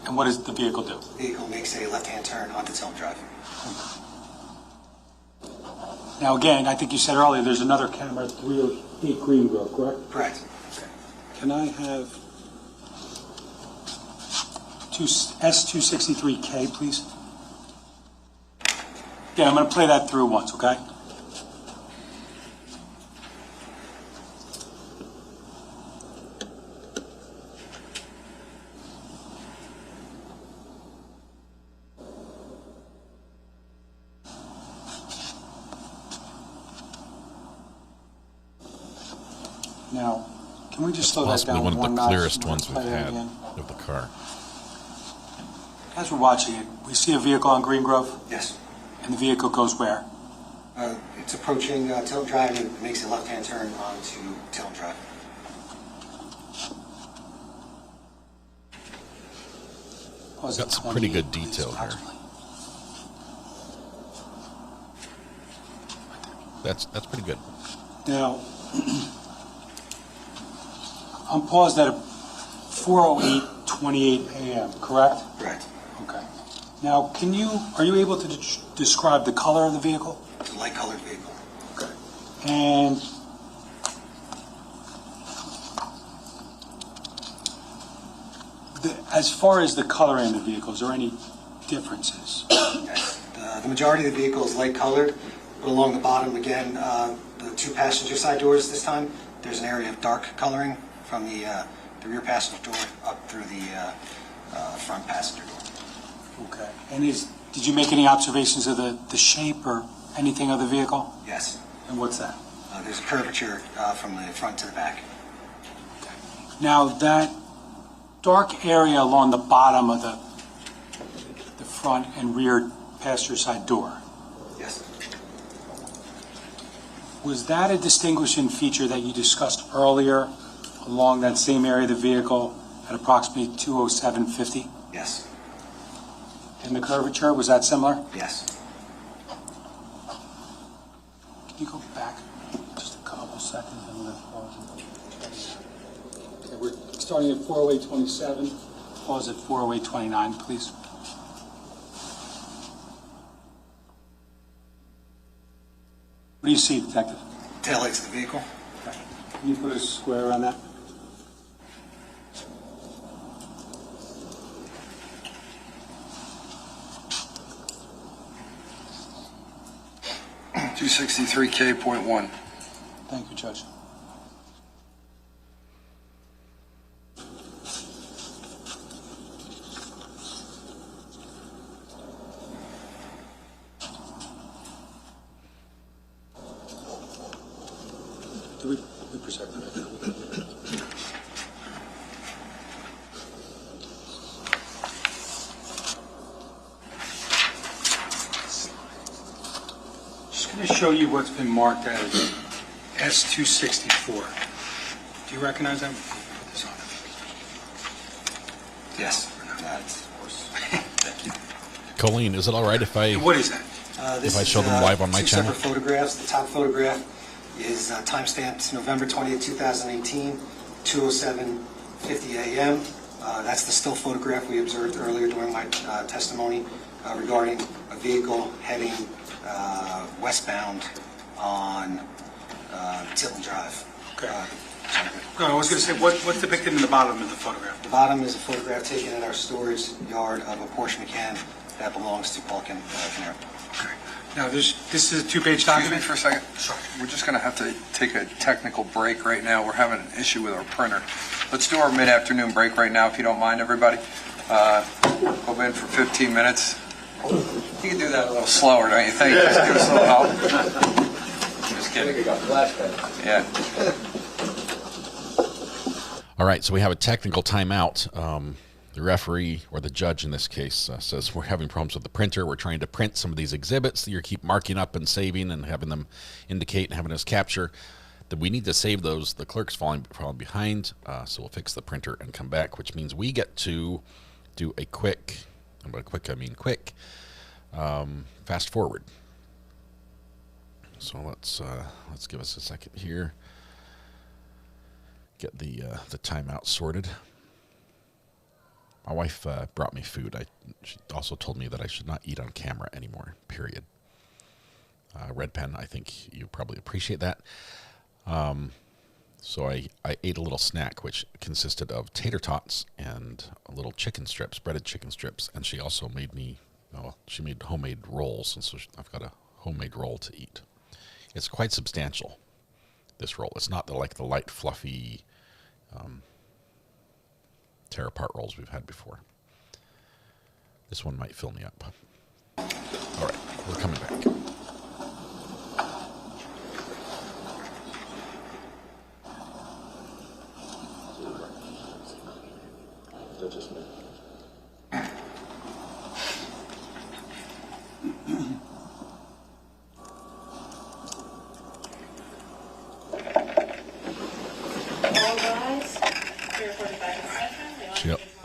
And what does the vehicle do? The vehicle makes a left-hand turn onto Tilton Drive. Now, again, I think you said earlier there's another camera at 308 Green Grove, correct? Correct. Can I have S263K, please? Yeah, I'm going to play that through once, okay? Now, can we just slow that Possibly down one of the notch? clearest We'll ones we've play that had again. of the car. As we're watching it, we see a vehicle on Green Grove, Yes. and the vehicle goes where? It's approaching Tilton Drive and it makes a left-hand turn onto Tilton Drive. Got some pretty good detail here. That's pretty good. Now, I'm paused at 4:08:28 a.m., correct? Correct. Okay. Now, are you able to describe the color of the vehicle? It's a light-colored vehicle. Okay. And as far as the coloring of the vehicle, is there any differences? Yes. The majority of the vehicle is light-colored, but along the bottom, again, the two passenger side doors this time, there's an area of dark coloring from the rear passenger door up through the front passenger door. Okay. And did you make any observations of the shape or anything of the vehicle? Yes. And what's that? There's a curvature from the front to the back. Now, that dark area along the bottom of the front and rear passenger side door, Yes. was that a distinguishing feature that you discussed earlier along that same area of the vehicle at approximately 207.50? Yes. And the curvature, was that similar? Yes. Can you go back just a couple seconds? I'm going to pause it. Okay, we're starting at 408.27. Pause at 408.29, please. What do you see, Detective? Taillights of the vehicle. Okay. Can you put a square around that? .263K.1. Thank you, Judge. Do we preserve that? Just going to show you what's been marked as S264. Do you recognize that? Put this on. Yes. That's, of course. Thank you. Colleen, is it all right if I... What is that? This if I show them live on my two channel? separate photographs. The top photograph is timestamped November 20th, 2018, 2:07:50 a.m. That's the still photograph we observed earlier during my testimony regarding a vehicle heading westbound on Tilton Drive. Okay. No, I was going to say, what's depicted in the bottom of the photograph? The bottom is a photograph taken in our storage yard of a Porsche Macan that belongs to Paul Caneiro. Okay. Now, this is a two-page Excuse me document? for a second. Sorry. We're just going to have to take a technical break right now. We're having an issue with our printer. Let's do our mid-afternoon break right now, if you don't mind, everybody. We'll in for 15 minutes. You can do that a little slower, don't you think? Just give us a little help. Just kidding. Yeah. All right, so we have a technical timeout. The referee, or the judge in this case, says we're having problems with the printer. We're trying to print some of these exhibits that you keep marking up and saving and having them indicate and having us capture. That we need to save those. The clerk's falling behind, so we'll fix the printer and come back, which means we get to do a quick, and by quick I mean quick, fast forward. So let's give us a second here. Get the timeout sorted. My wife brought me food. She also told me that I should not eat on camera anymore, period. Red Pen, I think you probably appreciate that. So I ate a little snack, which consisted of tater tots and a little chicken strips, breaded chicken strips. And she also made me, she made homemade rolls. And so I've got a homemade roll to eat. It's quite substantial, this roll. It's not like the light, fluffy, tear apart rolls we've had before. This one might fill me up. All right, we're coming back.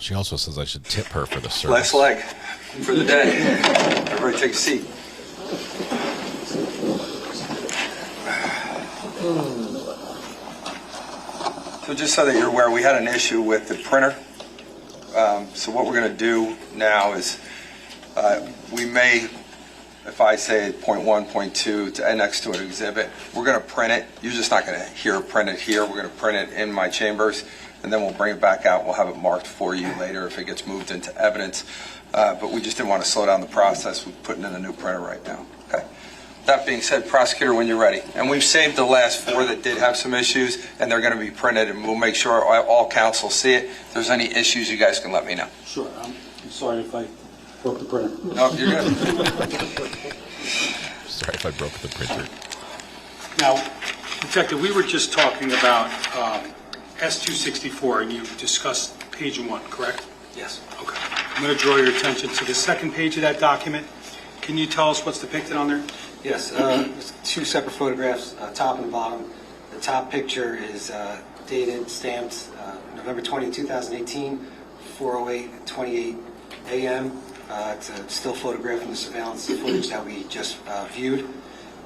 She also says I should tip her for the service. Last leg for the day. Everybody take a seat. So just so that you're aware, we had an issue with the printer. So what we're going to do now is we may, if I say point 1, point 2 to next to an exhibit, we're going to print it. You're just not going to print it here. We're going to print it in my chambers, and then we'll bring it back out. We'll have it marked for you later if it gets moved into evidence. But we just didn't want to slow down the process with putting in a new printer right now. Okay. That being said, prosecutor, when you're ready. And we've saved the last 4 that did have some issues, and they're going to be printed, and we'll make sure all counsel see it. If there's any issues, you guys can let me know. Sure. I'm sorry if I Broke the printer. No, you're good. Sorry if I broke the printer. Now, Detective, we were just talking about S-264, and you discussed page 1, correct? Yes. Okay. I'm going to draw your attention to the second page of that document. Can you tell us what's depicted on there? Yes, there's two separate photographs, top and bottom. The top picture is dated, stamped November 20, 2018, 4:08:28 a.m. It's a still photograph from the surveillance footage that we just viewed.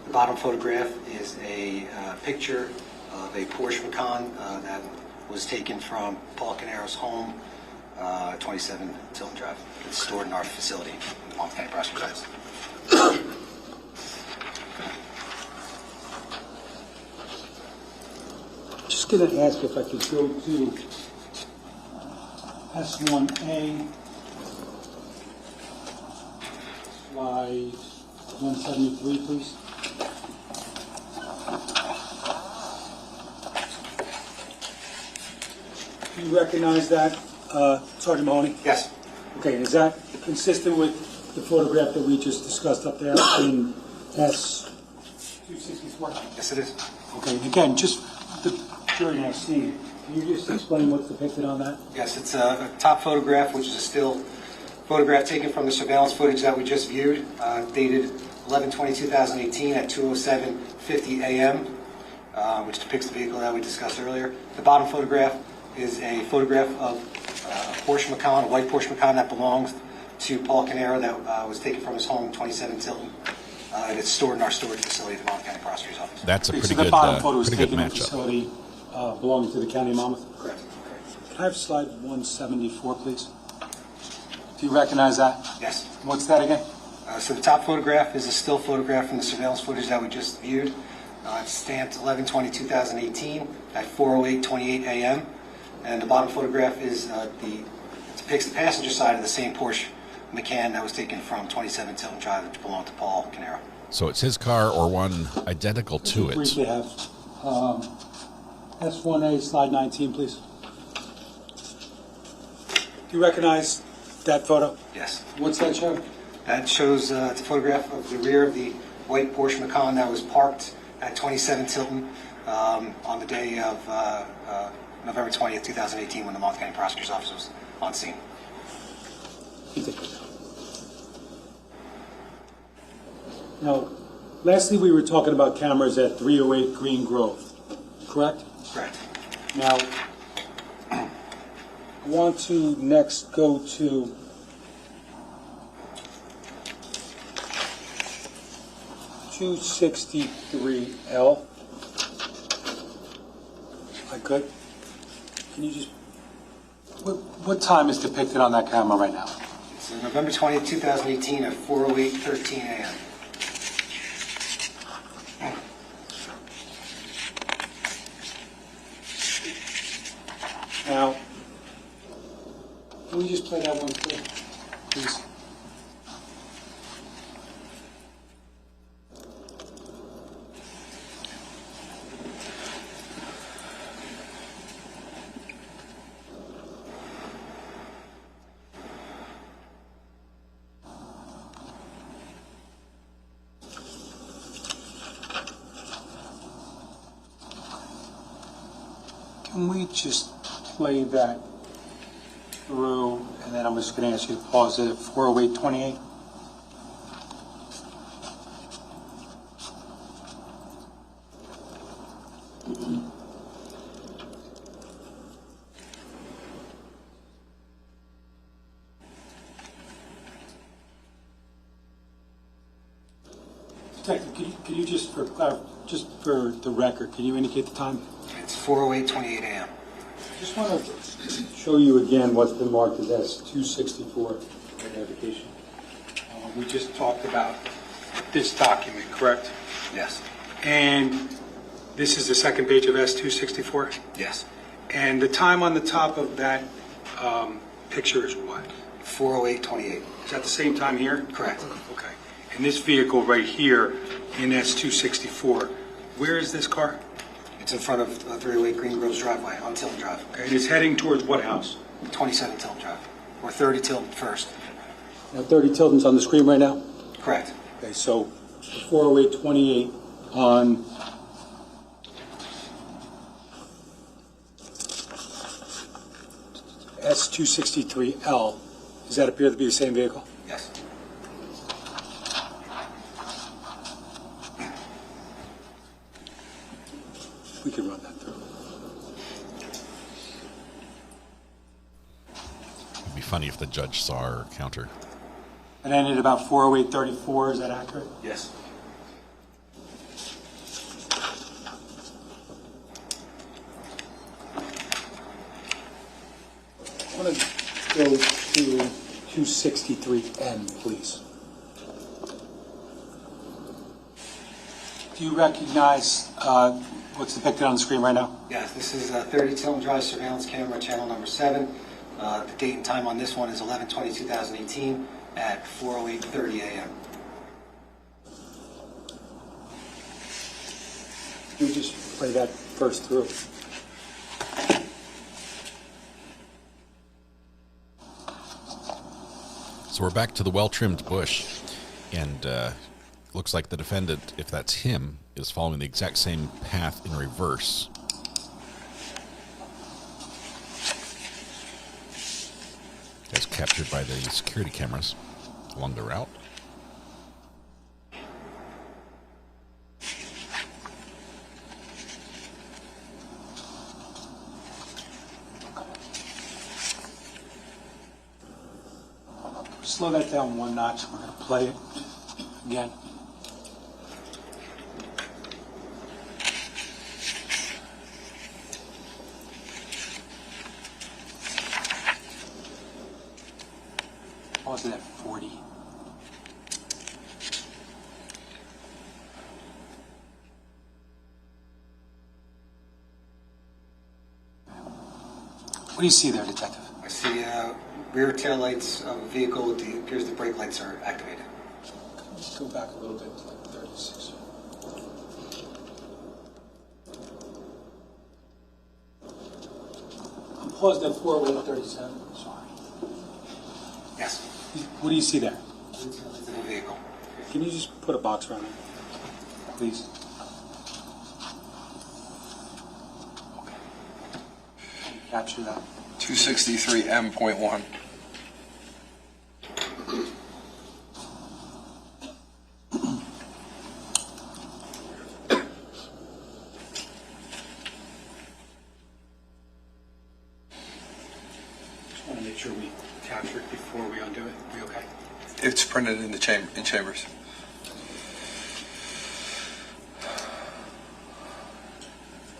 The bottom photograph is a picture of a Porsche Macan that was taken from Paul Caneiro's home, 27 Tilton Drive. It's stored in our facility, Monmouth County Prosecutor's Office. Just going to ask if I could go to S1A, slide 173, please. Do you recognize that, Sergeant Mahoney? Yes. Okay, is that consistent with the photograph that we just discussed up there in S-264? Yes, it is. Okay, and again, just the jury now seeing it, can you just explain what's depicted on that? Yes, it's a top photograph, which is a still photograph taken from the surveillance footage that we just viewed, dated 11/20/2018 at 2:07:50 a.m., which depicts the vehicle that we discussed earlier. The bottom photograph is a photograph of a Porsche Macan, a white Porsche Macan that belongs to Paul Caneiro that was taken from his home, 27 Tilton, and it's stored in our storage facility at the Monmouth County Prosecutor's Office. That's a Okay, pretty so good, the bottom photo is pretty good taken in a matchup. facility belonging to the County of Monmouth? Correct. Can I have slide 174, please? Do you recognize that? Yes. What's that again? So the top photograph is a still photograph from the surveillance footage that we just viewed. It's stamped 11/20/2018 at 4:08:28 a.m. And the bottom photograph is depicts the passenger side of the same Porsche Macan that was taken from 27 Tilton Drive, which belonged to Paul Caneiro. So it's his car or one identical to We it. briefly have S1A, slide 19, please. Do you recognize that photo? Yes. What's that show? That shows it's a photograph of the rear of the white Porsche Macan that was parked at 27 Tilton on the day of November 20th, 2018, when the Monmouth County Prosecutor's Office was on scene. Now, lastly, we were talking about cameras at 308 Green Grove, correct? Correct. Now, I want to next go to (263L). I could. Can you just? What time is depicted on that camera right now? It's November 20th, 2018 at 4:08:13 a.m. Now, can we just play that one through, please? Can we just play that through, and then I'm just going to ask you to pause it at 408:28. Detective, can you just for the record, can you indicate the time? It's 4:08:28 a.m. Just want to show you again what's been marked as S-264 identification. We just talked about this document, correct? Yes. And this is the second page of S-264? Yes. And the time on the top of that picture is what? 4:08:28. Is that the same time here? Correct. Okay. And this vehicle right here in S-264, where is this car? It's in front of 308 Green Grove's driveway on Tilton Drive. Okay. And it's heading towards what house? 27 Tilton Drive, or 30 Tilton first. Now 30 Tilton's on the screen right now? Correct. Okay, so 40828 on S263L. Does that appear to be the same vehicle? Yes. We could run that through. It'd be funny if the judge saw our counter. It ended about 40834, is that accurate? Yes. I want to go to 263M, please. Do you recognize what's depicted on the screen right now? Yes, this is 30 Tilton Drive surveillance camera, channel number 7. The date and time on this one is 11/20/2018 at 4:08:30 a.m. Can you just play that first through? So we're back to the well-trimmed bush, and looks like the defendant, if that's him, is following the exact same path in reverse. That's captured by the security cameras along the route. Slow that down one notch. We're going to play it again. Pause it at 40. What do you see there, Detective? I see rear tail lights of a vehicle. It appears the brake lights are activated. Let's go back a little bit to like 36. I'm paused at 4:37. Sorry. Yes. What do you see there? Rear tail lights of a vehicle. Can you just put a box around it, please? Okay. Capture that. 263M.1. Just want to make sure we capture it before we undo it. We okay? It's printed in the chambers.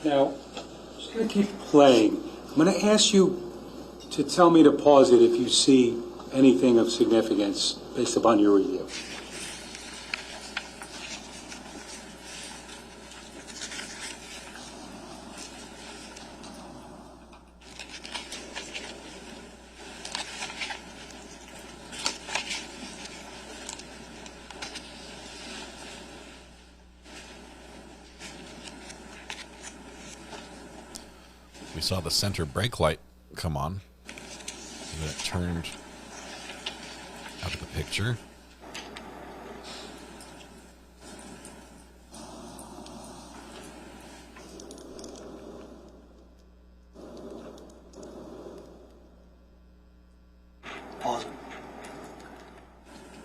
Now, I'm just going to keep playing. I'm going to ask you to tell me to pause it if you see anything of significance based upon your review. We saw the center brake light come on, and then it turned out of the picture. Pause.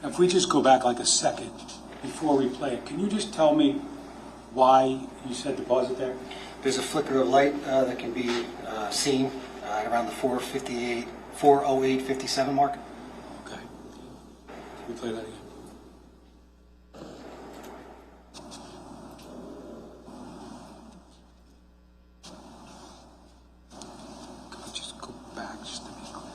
Now, if we just go back like a second before we play it, can you just tell me why you said to pause it there? There's a flicker of light that can be seen at around the 4:08:57 mark. Okay. Can we play that again? Can we just go back just to be clear?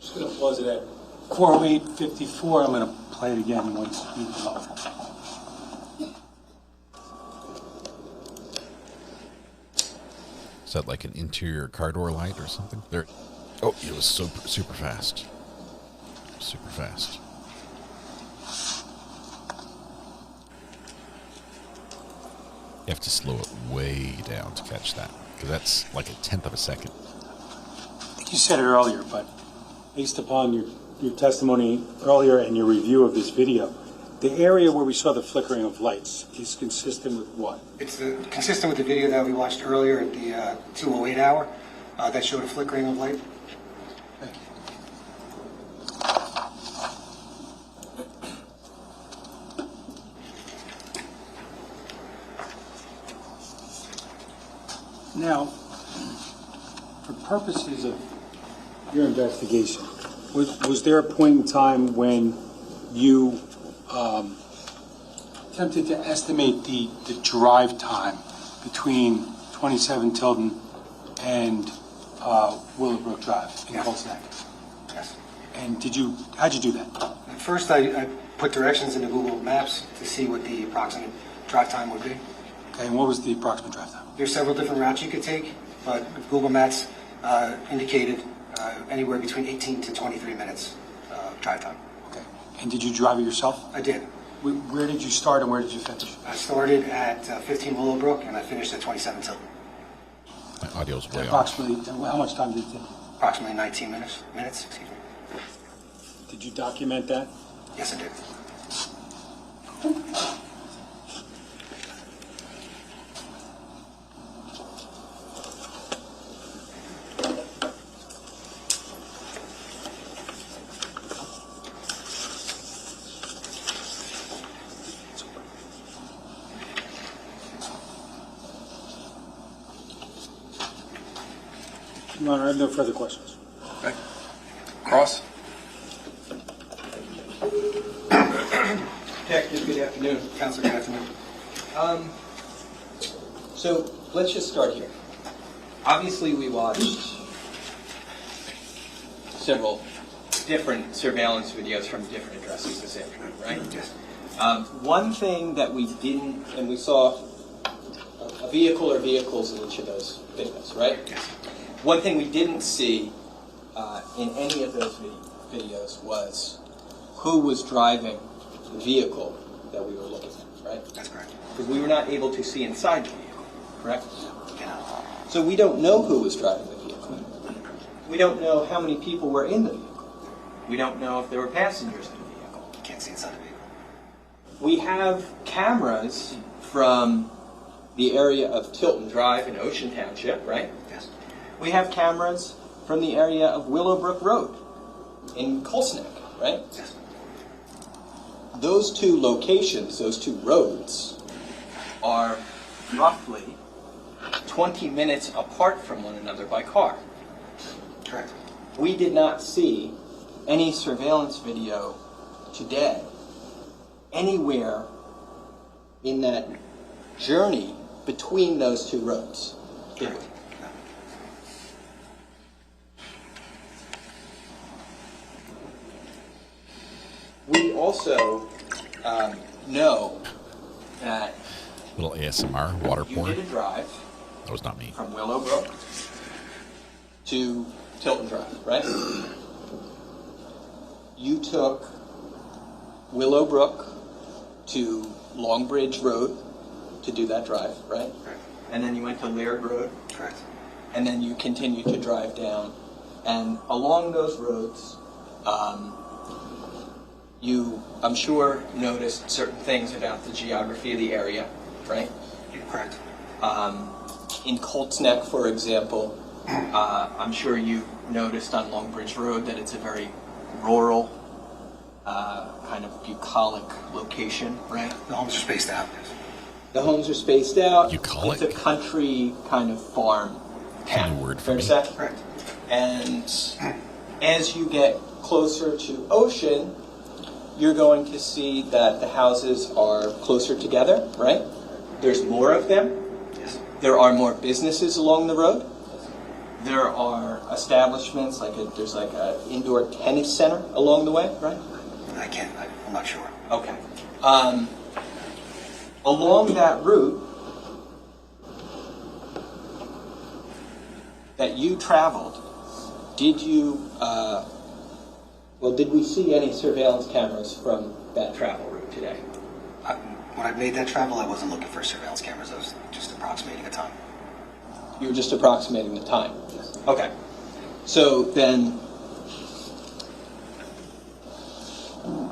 Just going to pause it at 408:54. I'm going to play it again once we go. Is that like an interior car door light or something? There. Oh, it was super fast. Super fast. You have to slow it way down to catch that. because that's like a tenth of a second. I think you said it earlier, but based upon your testimony earlier and your review of this video, the area where we saw the flickering of lights is consistent with what? It's consistent with the video that we watched earlier at the 2:08 hour that showed a flickering of light. Thank you. Now, for purposes of your investigation, was there a point in time when you attempted to estimate the drive time between 27 Tilden and Willowbrook Drive in Colts Neck? Yes. And how'd you do that? At first, I put directions into Google Maps to see what the approximate drive time would be. Okay, and what was the approximate drive time? There's several different routes you could take, but Google Maps indicated anywhere between 18 to 23 minutes drive time. Okay. And did you drive it yourself? I did. Where did you start and where did you finish? I started at 15 Willowbrook and I finished at 27 Tilden. My audio's way off. Approximately, how much time did it take? Approximately 19 minutes. Excuse me. Did you document that? Yes, I did. Your Honor, I have no further questions. Okay. Cross. Detective, good afternoon. Counselor, good afternoon. So let's just start here. Obviously, we watched several different surveillance videos from different addresses this afternoon, right? Yes. One thing that we didn't, and we saw a vehicle or vehicles in each of those videos, right? Yes. One thing we didn't see in any of those videos was who was driving the vehicle that we were looking at, right? That's correct. Because we were not able to see inside the vehicle, correct? Yeah. So we don't know who was driving the vehicle. We don't know how many people were in the vehicle. We don't know if there were passengers in the vehicle. Can't see inside the vehicle. We have cameras from the area of Tilton Drive in Ocean Township, right? Yes. We have cameras from the area of Willowbrook Road in Colts Neck, right? Yes. Those two locations, those two roads, are roughly 20 minutes apart from one another by car. Correct. We did not see any surveillance video today anywhere in that journey between those two roads, did we? We also know that Little ASMR, water you porn. did a drive That was not me. from Willowbrook to Tilton Drive, right? You took Willowbrook to Longbridge Road to do that drive, right? Correct. And then you went to Laird Road, Correct. and then you continued to drive down. And along those roads, you, I'm sure, noticed certain things about the geography of the area, right? Correct. In Colts Neck, for example, I'm sure you noticed on Longbridge Road that it's a very rural, kind of bucolic location, right? The homes are spaced out. The homes are spaced out. Bucolic? It's a country kind of farm Kind of word for Fair to me. say? Correct. And as you get closer to ocean, you're going to see that the houses are closer together, right? There's more of them. Yes. There are more businesses along the road. There are establishments, there's like an indoor tennis center along the way, right? I'm not sure. Okay. Along that route that you traveled, did you, did we see any surveillance cameras from that travel route today? When I made that travel, I wasn't looking for surveillance cameras. I was just approximating a time. You were just approximating the time? Okay. So then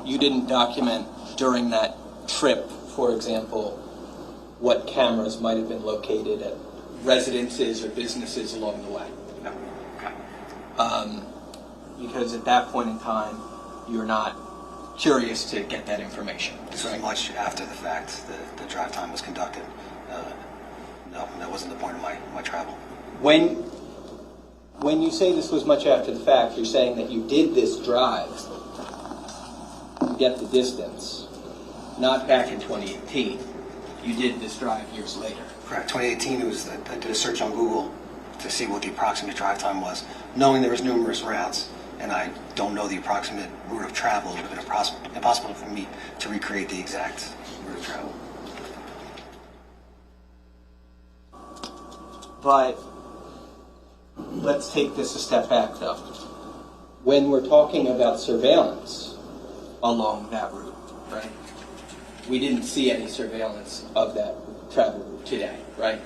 you didn't document during that trip, for example, what cameras might have been located at residences or businesses along the way? No. Because at that point in time, you're not curious to get that information. This was much after the fact that the drive time was conducted. No, that wasn't the point of my travel. When you say this was much after the fact, you're saying that you did this drive to get the distance, not back in 2018. You did this drive years later. Correct. 2018, I did a search on Google to see what the approximate drive time was, knowing there was numerous routes, and I don't know the approximate route of travel. It would have been impossible for me to recreate the exact route of travel. But let's take this a step back, though. When we're talking about surveillance along that route, right? We didn't see any surveillance of that travel route today, right?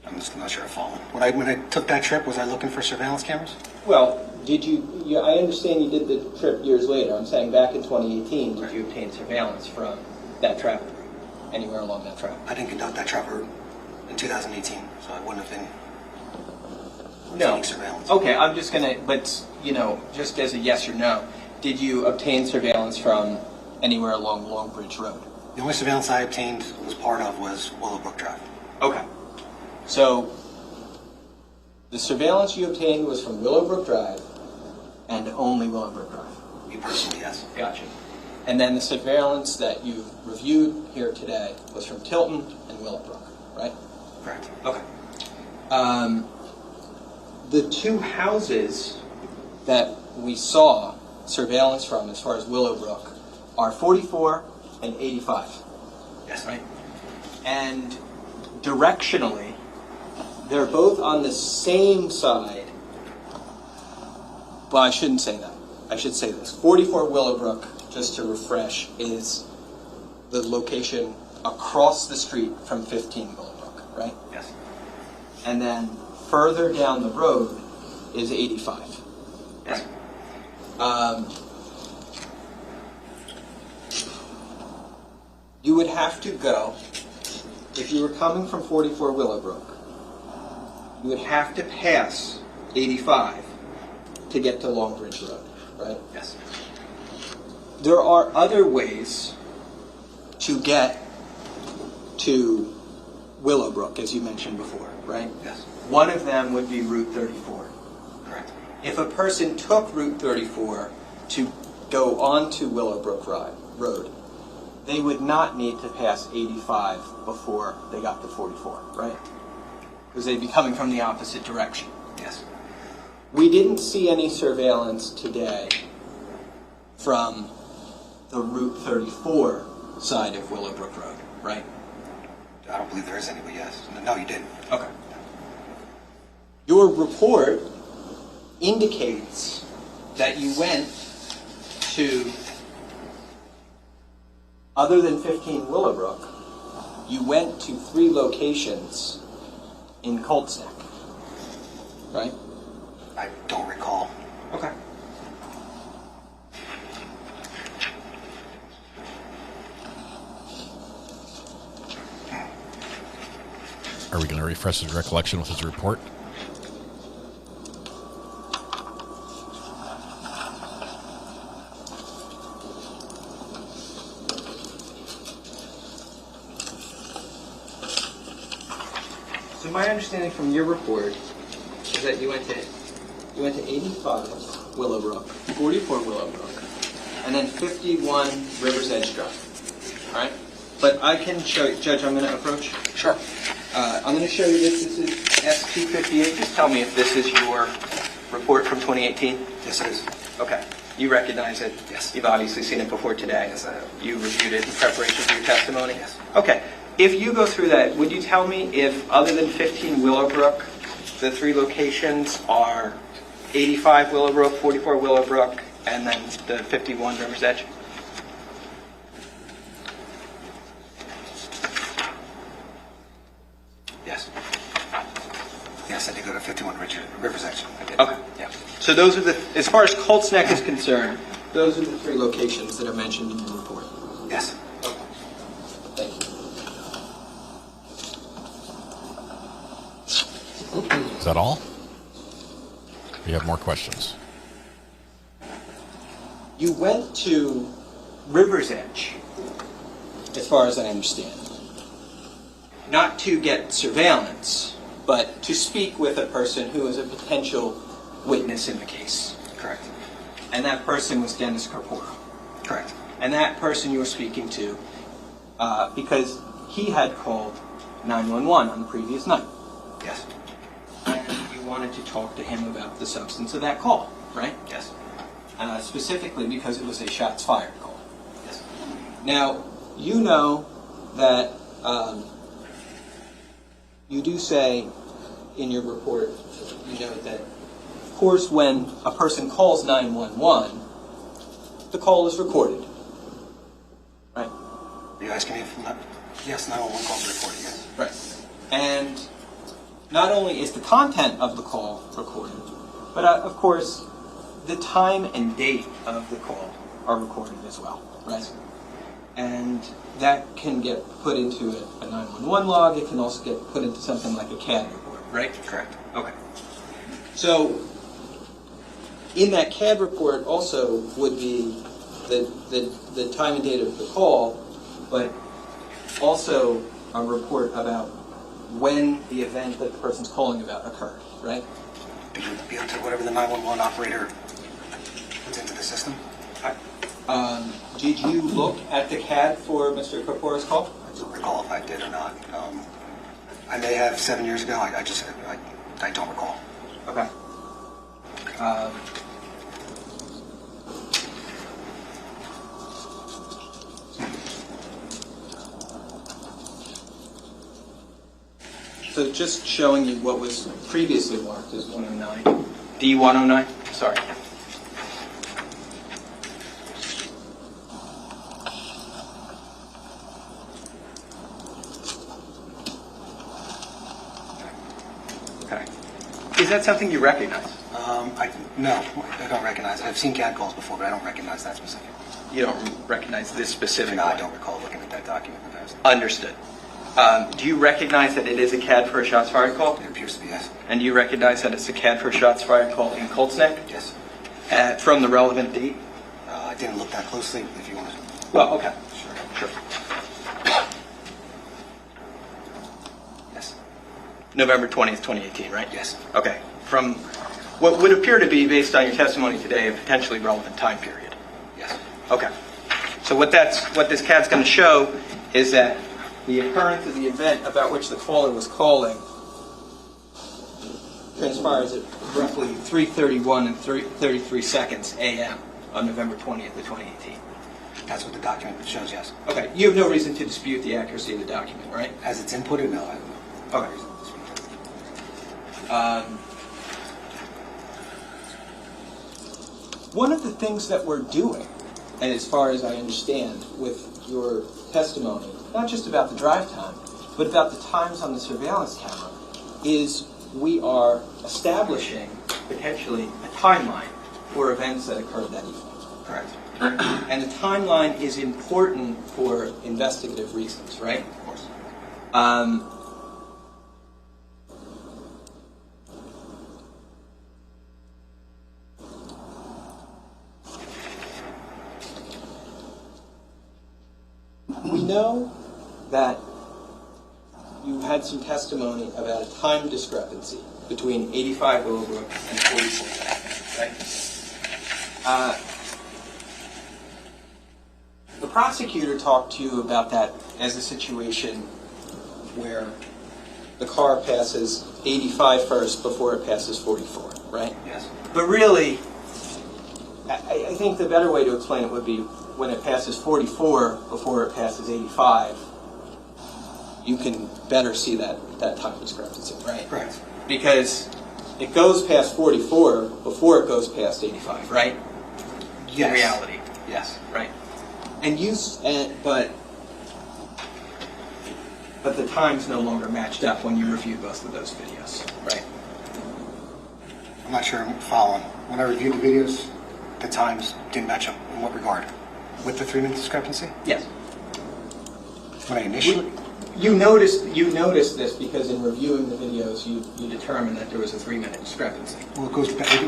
I'm just not sure I follow. When I took that trip, was I looking for surveillance cameras? Well, did you I understand you did the trip years later. I'm saying back in 2018, did you obtain surveillance from that travel route, anywhere along that travel? I didn't conduct that travel route in 2018, so I wouldn't have been No. surveillance. Okay, I'm just going to, but, just as a yes or no, did you obtain surveillance from anywhere along Longbridge Road? The only surveillance I obtained was Willowbrook Drive. Okay. So, the surveillance you obtained was from Willowbrook Drive and only Willowbrook Drive? Me personally, yes. Gotcha. And then the surveillance that you reviewed here today was from Tilton and Willowbrook, right? Correct. Okay. The two houses that we saw surveillance from as far as Willowbrook are 44 and 85. Yes. Right? And directionally, they're both on the same side. Well, I shouldn't say that. I should say this. 44 Willowbrook, just to refresh, is the location across the street from 15 Willowbrook, right? Yes. And then further down the road is 85. Yes. You would have to go, if you were coming from 44 Willowbrook, you would have to pass 85 to get to Longbridge Road, right? Yes. There are other ways to get to Willowbrook, as you mentioned before, right? Yes. One of them would be Route 34. Correct. If a person took Route 34 to go onto Willowbrook Road, they would not need to pass 85 before they got to 44, right? Because they'd be coming from the opposite direction. Yes. We didn't see any surveillance today from the Route 34 side of Willowbrook Road, right? I don't believe there is any, but yes. No, you didn't. Okay. Your report indicates that you went to, other than 15 Willowbrook, you went to 3 locations in Colts Neck, right? I don't recall. Okay. Are we going to refresh his recollection with his report? So my understanding from your report is that you went to 85 Willowbrook, 44 Willowbrook, and then 51 River's Edge Drive. All right? But I can show you, Judge, I'm going to approach. Sure. I'm going to show you this. This is S258. Just tell me if this is your report from 2018. Yes, it is. Okay. You recognize it? Yes. You've obviously seen it before today. Yes, I have. You reviewed it in preparation for your testimony? Yes. Okay. If you go through that, would you tell me if, other than 15 Willowbrook, the 3 locations are 85 Willowbrook, 44 Willowbrook, and then the 51 River's Edge? Yes. Yes, I did go to 51 Rivers Edge. I did. Okay. Yeah. So those are the, as far as Colts Neck is concerned, those are the 3 locations that are mentioned in your report. Yes. Okay. Thank you. Is that all? Do you have more questions? You went to Rivers Edge, as far as I understand, not to get surveillance, but to speak with a person who is a potential witness in the case. Correct. And that person was Dennis Corpora. Correct. And that person you were speaking to, because he had called 911 on the previous night. Yes. And you wanted to talk to him about the substance of that call, right? Yes. Specifically because it was a shots fired call. Yes. Now, you know that you do say in your report, you know that, of course, when a person calls 911, the call is recorded, right? You guys can yes, 911 calls recorded, yes. Right. And not only is the content of the call recorded, but of course, the time and date of the call are recorded as well, right? And that can get put into a 911 log. It can also get put into something like a CAD report, right? Correct. Okay. So, in that CAD report also would be the time and date of the call, but also a report about when the event that the person's calling about occurred, right? It would be up to whatever the 911 operator puts into the system. Did you look at the CAD for Mr. Corpora's call? I don't recall if I did or not. I may have 7 years ago. I don't recall. Okay. So just showing you what was previously marked as 109. D109? Sorry. Okay. Is that something you recognize? No, I don't recognize it. I've seen CAD calls before, but I don't recognize that specific. You don't recognize this specific No, one? I don't recall looking at that document in the past. Understood. Do you recognize that it is a CAD for a shots fired call? It appears to be, yes. And do you recognize that it's a CAD for a shots fired call in Colts Neck? Yes. From the relevant date? I didn't look that closely, if you want to. Well, okay. Sure. Yes. November 20th, 2018, right? Yes. Okay. From what would appear to be, based on your testimony today, a potentially relevant time period. Yes. Okay. So what this CAD's going to show is that the occurrence of the event about which the caller was calling transpires at roughly 3:31 and 33 seconds a.m. on November 20th of 2018. That's what the document shows, yes. Okay. You have no reason to dispute the accuracy of the document, right? As it's inputted, no. I have no reason to dispute that. One of the things that we're doing, and as far as I understand, with your testimony, not just about the drive time, but about the times on the surveillance camera, is we are establishing, potentially, a timeline for events that occurred that evening. Correct. And the timeline is important for investigative reasons, right? Of course. We know that you had some testimony about a time discrepancy between 85 Willowbrook and 44, right? The prosecutor talked to you about that as a situation where the car passes 85 first before it passes 44, right? Yes. But really, I think the better way to explain it would be when it passes 44 before it passes 85, you can better see that time discrepancy, right? Correct. Because it goes past 44 before it goes past 85, right? Yes. In reality. Yes. Right. And but the times no longer matched up when you reviewed both of those videos, right? I'm not sure I'm following. When I reviewed the videos, the times didn't match up. In what regard? With the 3-minute discrepancy? Yes. When I initially... You noticed this because in reviewing the videos, you determined that there was a 3-minute discrepancy. Well, it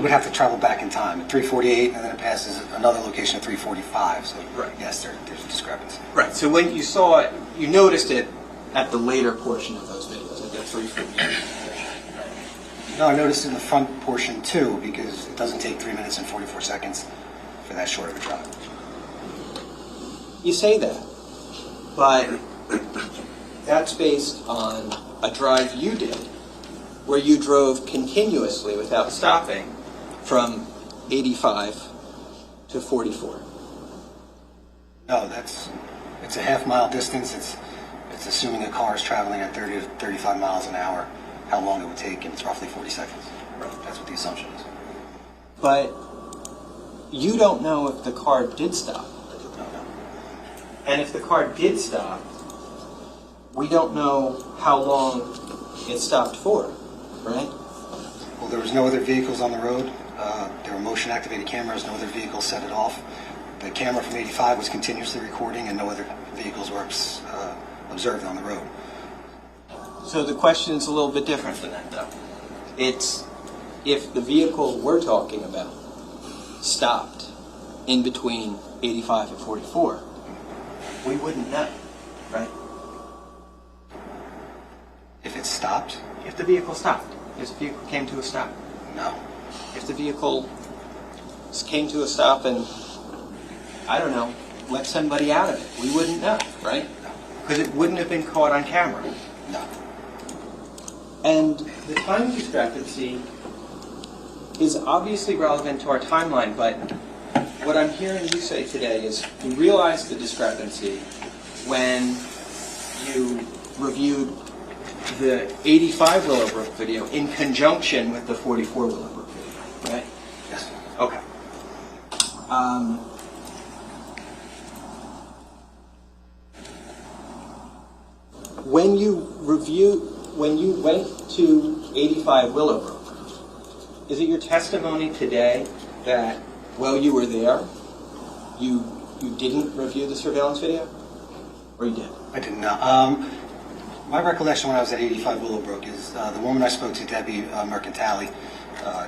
would have to travel back in time at 3:48, and then it passes another location at 3:45. So right. Yes, there's a discrepancy. Right. So when you saw it, you noticed it at the later portion of those videos, at the 3:48. No, I noticed in the front portion too, because it doesn't take 3 minutes and 44 seconds for that short of a drive. You say that, but that's based on a drive you did, where you drove continuously without stopping from 85 to 44. No, it's a half-mile distance. It's assuming a car is traveling at 30 to 35 miles an hour, how long it would take, and it's roughly 40 seconds. Right. That's what the assumption is. But you don't know if the car did stop. No. And if the car did stop, we don't know how long it stopped for, right? Well, there was no other vehicles on the road. There were motion-activated cameras. No other vehicles set it off. The camera from 85 was continuously recording, and no other vehicles were observed on the road. So the question is a little bit different than that, though. It's if the vehicle we're talking about stopped in between 85 and 44, we wouldn't know, right? If it stopped? If the vehicle stopped. If the vehicle came to a stop. No. If the vehicle came to a stop and, I don't know, let somebody out of it, we wouldn't know, right? Because it wouldn't have been caught on camera. No. And the time discrepancy is obviously relevant to our timeline, but what I'm hearing you say today is you realized the discrepancy when you reviewed the 85 Willowbrook video in conjunction with the 44 Willowbrook video, right? Yes. Okay. When you went to 85 Willowbrook, is it your testimony today that while you were there, you didn't review the surveillance video? Or you did? I did not. My recollection when I was at 85 Willowbrook is the woman I spoke to, Debbie Mercantali,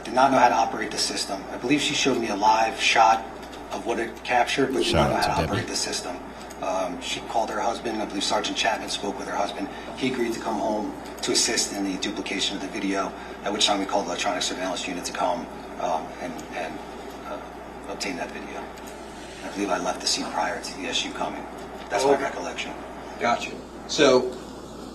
did not know how to operate the system. I believe she showed me a live shot of what it captured, but did not know how to operate the system. She called her husband. I believe Sergeant Chapman spoke with her husband. He agreed to come home to assist in the duplication of the video, at which time we called the electronic surveillance unit to come and obtain that video. I believe I left the scene prior to the SU coming. That's my recollection. Gotcha. So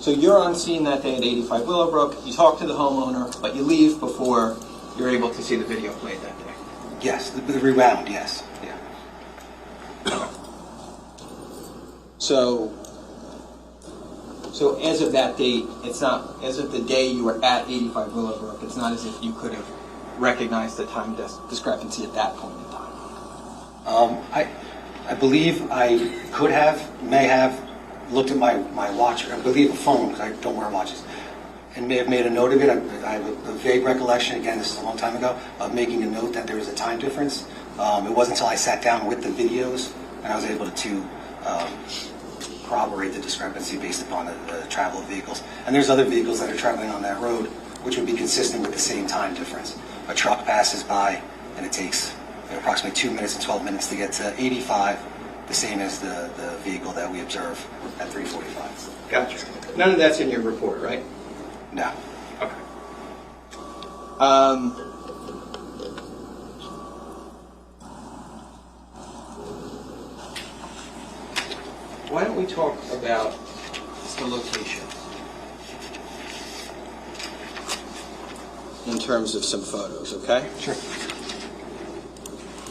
you're on scene that day at 85 Willowbrook. You talk to the homeowner, but you leave before you're able to see the video played that day. Yes, the rewound, yes. Yeah. So as of that date, it's not, as of the day you were at 85 Willowbrook, it's not as if you could have recognized the time discrepancy at that point in time. I believe I could have, may have looked at my watch, I believe a phone, because I don't wear watches, and may have made a note of it. I have a vague recollection, again, this is a long time ago, of making a note that there was a time difference. It wasn't until I sat down with the videos and I was able to corroborate the discrepancy based upon the travel of vehicles. And there's other vehicles that are traveling on that road which would be consistent with the same time difference. A truck passes by and it takes approximately 2 minutes and 12 minutes to get to 85, the same as the vehicle that we observe at 3:45. Gotcha. None of that's in your report, right? No. Okay. Why don't we talk about the location in terms of some photos, okay? Sure.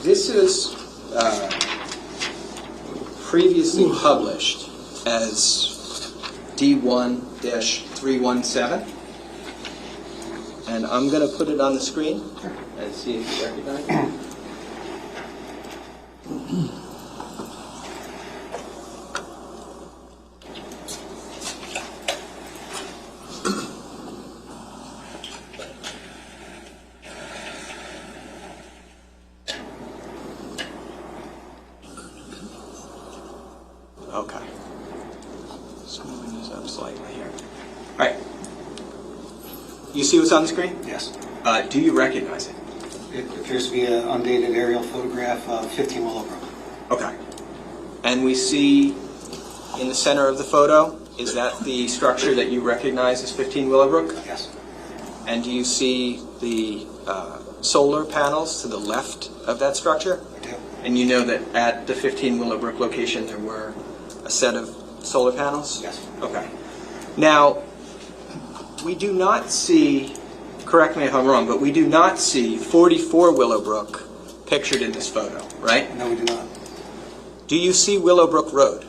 This is previously published as D1-317, and I'm going to put it on the screen and see if you recognize it. Okay. So moving this up slightly here. All right. You see what's on the screen? Yes. Do you recognize it? It appears to be an undated aerial photograph of 15 Willowbrook. Okay. And we see in the center of the photo, is that the structure that you recognize as 15 Willowbrook? Yes. And do you see the solar panels to the left of that structure? I do. And you know that at the 15 Willowbrook location there were a set of solar panels? Yes. Okay. Now, we do not see, correct me if I'm wrong, but we do not see 44 Willowbrook pictured in this photo, right? No, we do not. Do you see Willowbrook Road?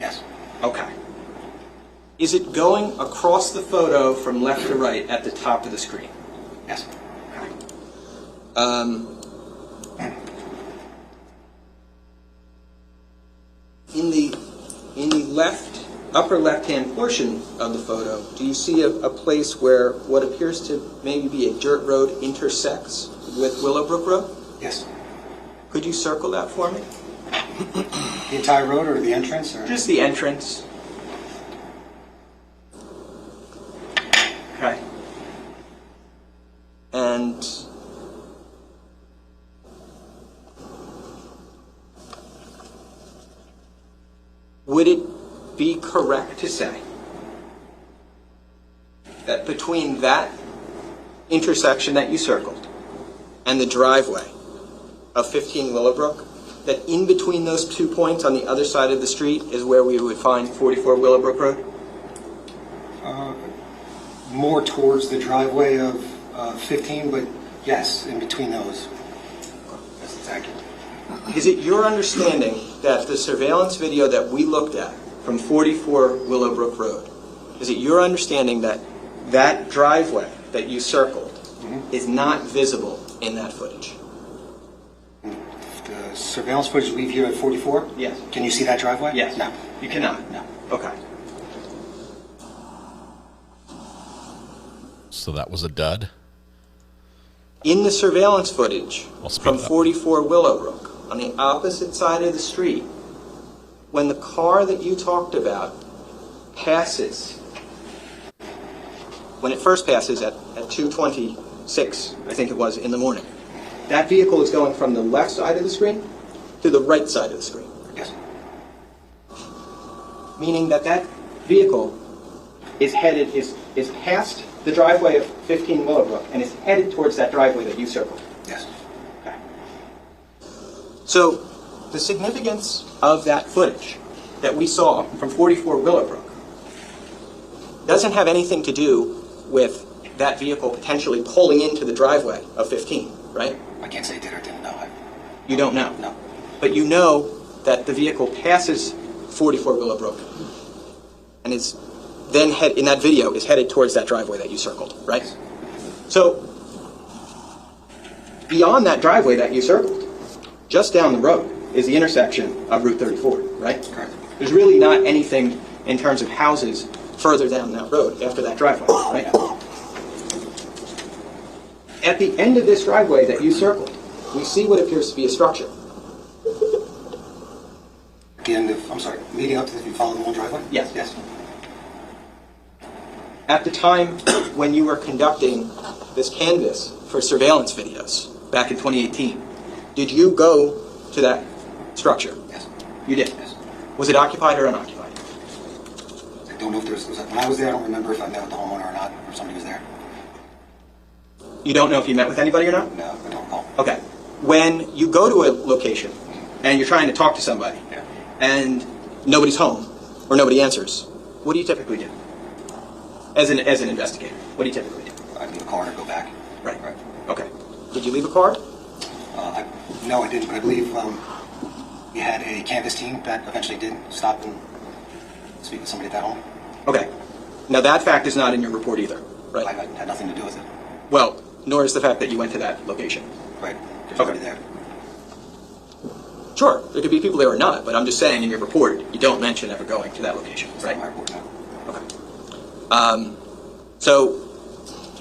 Yes. Okay. Is it going across the photo from left to right at the top of the screen? Yes. Okay. In the upper left-hand portion of the photo, do you see a place where what appears to maybe be a dirt road intersects with Willowbrook Road? Yes. Could you circle that for me? The entire road or the entrance? Or? Just the entrance. Okay. And would it be correct to say that between that intersection that you circled and the driveway of 15 Willowbrook, that in between those 2 points on the other side of the street is where we would find 44 Willowbrook Road? More towards the driveway of 15, but yes, in between those. That's accurate. Is it your understanding that the surveillance video that we looked at from 44 Willowbrook Road, is it your understanding that that driveway that you circled is not visible in that footage? The surveillance footage we viewed at 44? Yes. Can you see that driveway? Yes. No. You cannot? No. Okay. So that was a dud? In the surveillance footage from up. 44 Willowbrook, on the opposite side of the street, when the car that you talked about passes, when it first passes at 2:26, I think it was, in the morning, that vehicle is going from the left side of the screen to the right side of the screen. Yes. Meaning that that vehicle is headed, is past the driveway of 15 Willowbrook and is headed towards that driveway that you circled. Yes. Okay. So the significance of that footage that we saw from 44 Willowbrook doesn't have anything to do with that vehicle potentially pulling into the driveway of 15, right? I can't say it did or didn't know. You don't know? No. But you know that the vehicle passes 44 Willowbrook and is then in that video is headed towards that driveway that you circled, right? So beyond that driveway that you circled, just down the road is the intersection of Route 34, right? Correct. There's really not anything in terms of houses further down that road after that driveway, right? At the end of this driveway that you circled, we see what appears to be a structure. At the end of, I'm sorry, leading up to the, you follow the one driveway? Yes. Yes. At the time when you were conducting this canvas for surveillance videos back in 2018, did you go to that structure? Yes. You did? Yes. Was it occupied or unoccupied? I don't know if there was, when I was there, I don't remember if I met with the homeowner or not, or somebody was there. You don't know if you met with anybody or not? No, I don't recall. Okay. When you go to a location and you're trying to talk to somebody and nobody's home or nobody answers, what do you typically do? As an investigator, what do you typically do? I leave a card or go back. Right. Okay. Did you leave a card? No, I didn't, but I believe we had a canvas team that eventually did stop and speak with somebody at that home. Okay. Now that fact is not in your report either, right? I had nothing to do with it. Well, nor is the fact that you went to that location. Right. There's nobody there. Sure, there could be people there or not, but I'm just saying in your report, you don't mention ever going to that location, right? Not my report, no. Okay. So,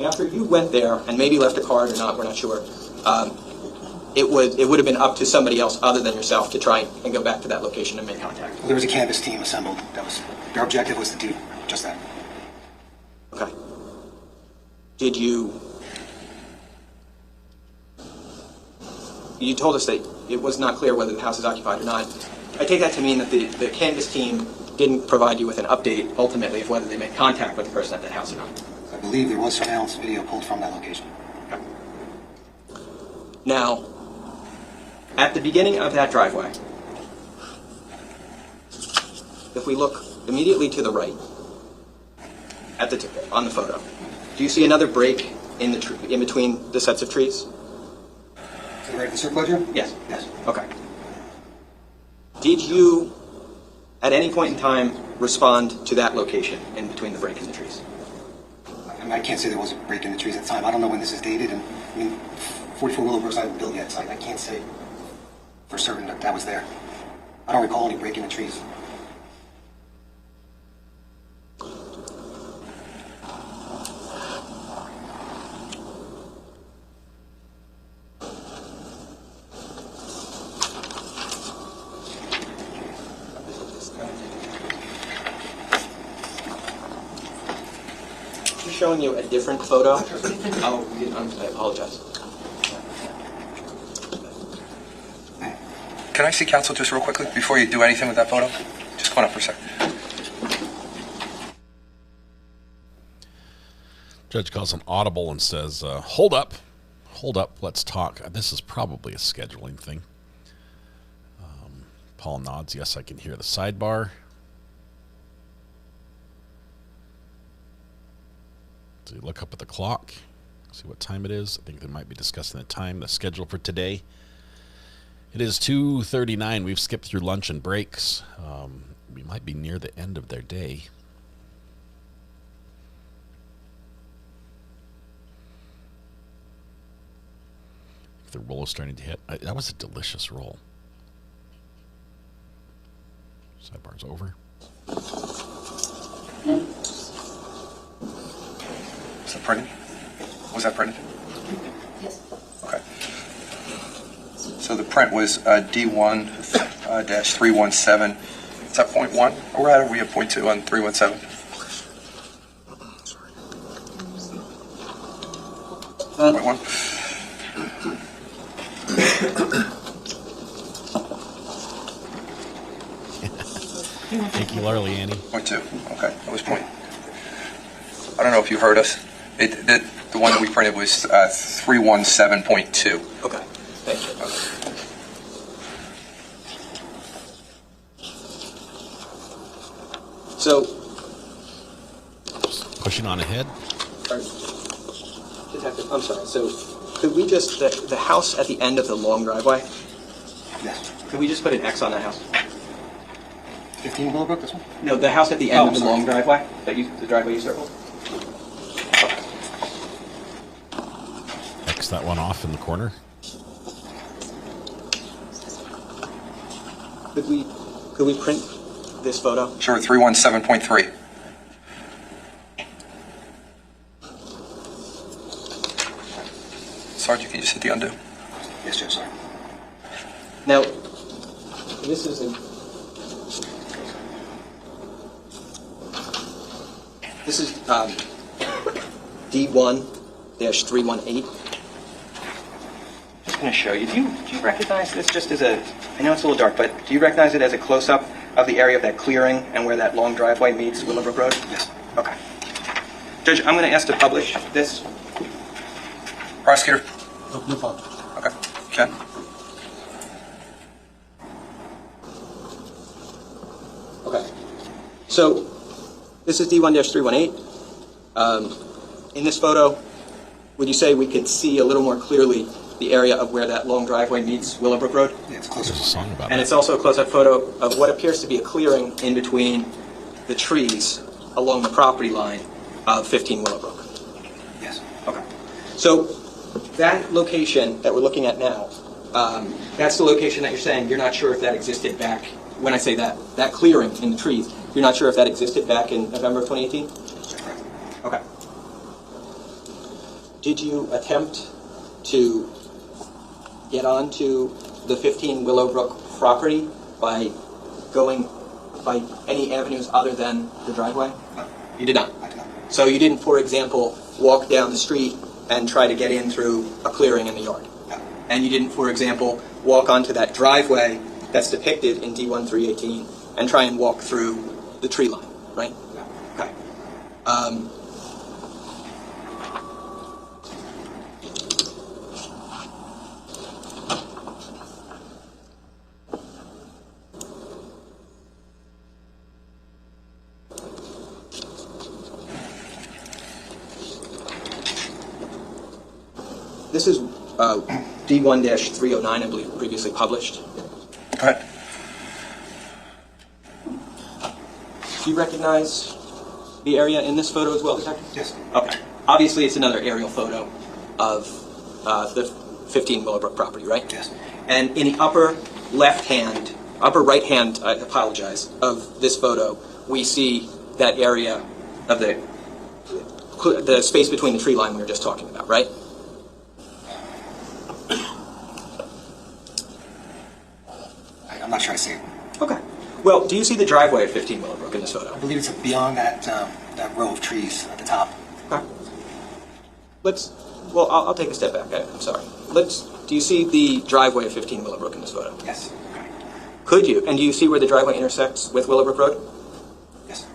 after you went there, and maybe left a card or not, we're not sure, it would have been up to somebody else other than yourself to try and go back to that location and make contact. Well, there was a canvas team assembled. Their objective was to do just that. Okay. Did you told us that it was not clear whether the house is occupied or not. I take that to mean that the canvas team didn't provide you with an update, ultimately, of whether they made contact with the person at that house or not. I believe there was surveillance video pulled from that location. Okay. Now, at the beginning of that driveway, if we look immediately to the right, on the photo, do you see another break in between the sets of trees? To the right of the circle? Yes. Yes. Okay. Did you, at any point in time, respond to that location in between the break in the trees? I can't say there was a break in the trees at the time. I don't know when this is dated, and 44 Willowbrook's not even built yet, so I can't say for certain that was there. I don't recall any break in the trees. Showing you a different photo. Oh, I apologize. Can I see counsel just real quickly before you do anything with that photo? Just come on up for a second. Judge calls an audible and says, hold up, let's talk. This is probably a scheduling thing. Paul nods, yes, I can hear the sidebar. So you look up at the clock, see what time it is. I think they might be discussing the time, the schedule for today. It is 2:39. We've skipped through lunch and breaks. We might be near the end of their day. If the roll is starting to hit. That was a delicious roll. Sidebar's over. Was that printed? Was that printed? Yes. Okay. So the print was D1-317. Is that point 1? Or rather, we have point 2 on 317. Point 1. Thank you, Larly Annie. Point 2. Okay, that was point. I don't know if you heard us. The one that we printed was 317.2. Okay, thank you. Okay. So, pushing on ahead. Detective, I'm sorry. So, could we just the house at the end of the long driveway? Yes. Could we just put an X on that house? 15 Willowbrook, this one? No, the house at the end of the long driveway the driveway you circled. X that one off in the corner. Could we print this photo? Sure, 317.3. Sergeant, can you just hit the undo? Yes, Judge, sorry. Now, this is D1-318. Just going to show you. Do you recognize this just as a? I know it's a little dark, but do you recognize it as a close-up of the area of that clearing and where that long driveway meets Willowbrook Road? Yes. Okay. Judge, I'm going to ask to publish this. Prosecutor? No problem. Okay. Ken? Okay. So, this is D1-318. In this photo, would you say we could see a little more clearly the area of where that long driveway meets Willowbrook Road? Yeah, it's closer. There's a song about And it. it's also a close-up photo of what appears to be a clearing in between the trees along the property line of 15 Willowbrook. Yes. Okay. So that location that we're looking at now, that's the location that you're saying you're not sure if that existed back, when I say that clearing in the trees, you're not sure if that existed back in November of 2018? Okay. Did you attempt to get onto the 15 Willowbrook property by going by any avenues other than the driveway? You did not? I did not. So you didn't, for example, walk down the street and try to get in through a clearing in the yard? No. And you didn't, for example, walk onto that driveway that's depicted in D1318 and try and walk through the tree line, right? No. Okay. This is D1-309, I believe, previously published. Go ahead. Do you recognize the area in this photo as well, Detective? Yes. Okay. Obviously, it's another aerial photo of the 15 Willowbrook property, right? Yes. And in the upper right hand, I apologize, of this photo, we see that area of the space between the tree line we were just talking about, right? I'm not sure I see it. Okay. Well, do you see the driveway at 15 Willowbrook in this photo? I believe it's beyond that row of trees at the top. Okay. I'll take a step back. I'm sorry. Do you see the driveway of 15 Willowbrook in this photo? Yes. Could you? And do you see where the driveway intersects with Willowbrook Road? Yes.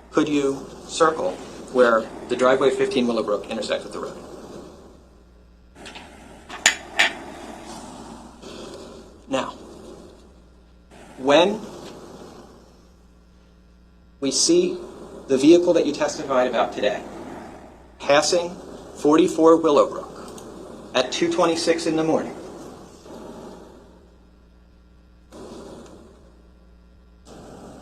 Could you circle where the driveway of 15 Willowbrook intersects with the road? Now, when we see the vehicle that you testified about today passing 44 Willowbrook at 2:26 in the morning,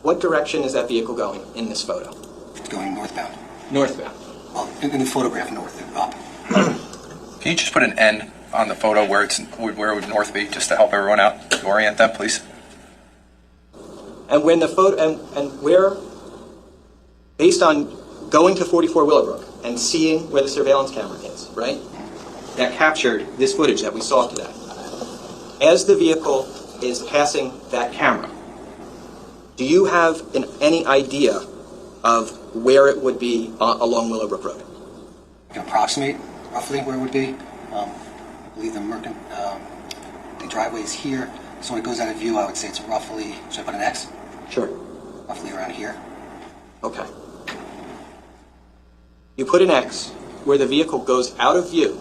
what direction is that vehicle going in this photo? It's going northbound. Northbound. Well, in the photograph, north and up. Can you just put an N on the photo where it would north be, just to help everyone out? To orient them, please. And when the photo and where, based on going to 44 Willowbrook and seeing where the surveillance camera is, right? That captured this footage that we saw today. As the vehicle is passing that camera, do you have any idea of where it would be along Willowbrook Road? I can approximate roughly where it would be. I believe the driveway is here, so when it goes out of view, I would say it's roughly, should I put an X? Sure. Roughly around here. Okay. You put an X where the vehicle goes out of view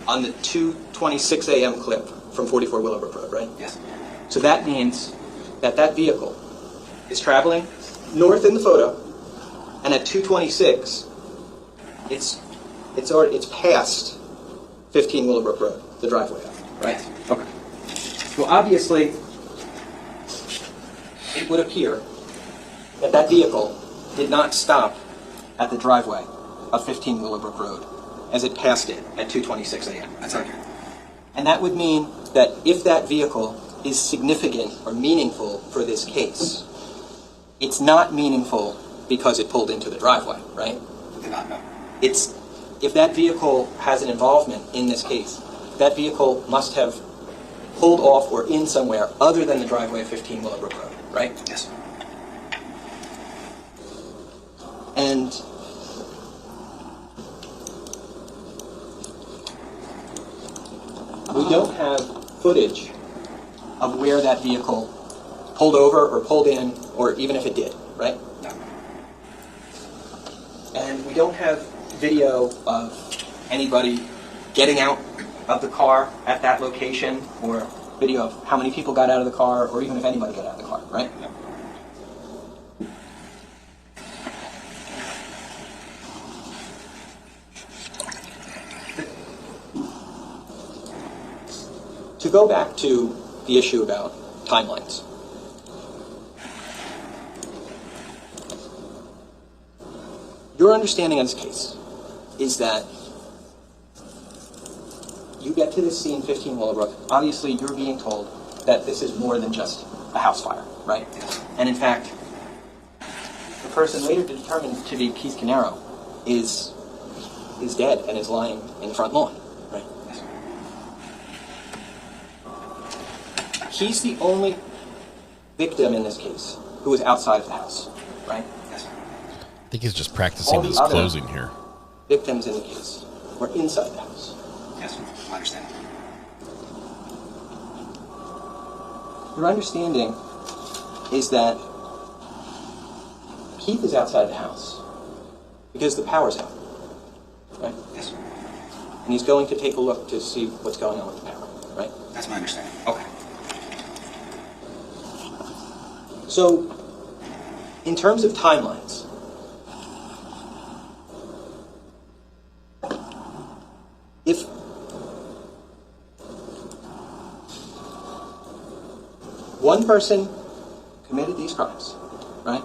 on the 2:26 a.m. clip from 44 Willowbrook Road, right? Yes. So that means that vehicle is traveling north in the photo, and at 2:26, it's past 15 Willowbrook Road, the driveway, right? Okay. Well, obviously, it would appear that vehicle did not stop at the driveway of 15 Willowbrook Road as it passed it at 2:26 a.m. That's accurate. And that would mean that if that vehicle is significant or meaningful for this case, it's not meaningful because it pulled into the driveway, right? I do not know. If that vehicle has an involvement in this case, that vehicle must have pulled off or in somewhere other than the driveway of 15 Willowbrook Road, right? Yes. And we don't have footage of where that vehicle pulled over or pulled in, or even if it did, right? No. And we don't have video of anybody getting out of the car at that location, or video of how many people got out of the car, or even if anybody got out of the car, right? No. To go back to the issue about timelines. Your understanding of this case is that you get to this scene, 15 Willowbrook, obviously you're being told that this is more than just a house fire, right? And in fact, the person later determined to be Keith Caneiro is dead and is lying in the front lawn, right? he's the only victim in this case who is outside of the house, right? Yes. I think he's just practicing All the his other closing here. victims in the case were inside the house. Yes, I understand. Your understanding is that Keith is outside the house because the power's out, right? Yes. And he's going to take a look to see what's going on with the power, right? That's my understanding. Okay. So, in terms of timelines, if one person committed these crimes, right,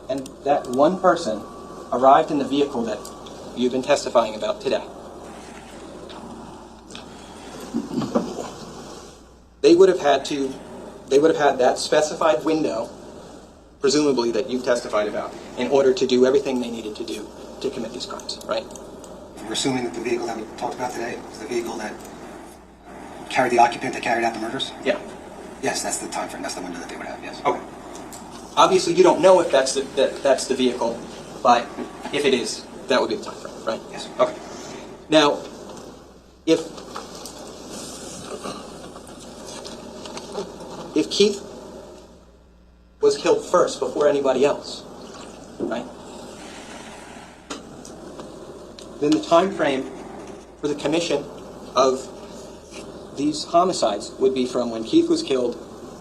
and that one person arrived in the vehicle that you've been testifying about today, they would have had that specified window, presumably that you've testified about, in order to do everything they needed to do to commit these crimes, right? We're assuming that the vehicle that we talked about today is the vehicle that carried the occupant that carried out the murders? Yeah. Yes, that's the time frame. That's the window that they would have, yes. Okay. Obviously, you don't know if that's the vehicle, but if it is, that would be the time frame, right? Yes. Okay. Now, if Keith was killed first before anybody else, right? Then the time frame for the commission of these homicides would be from when Keith was killed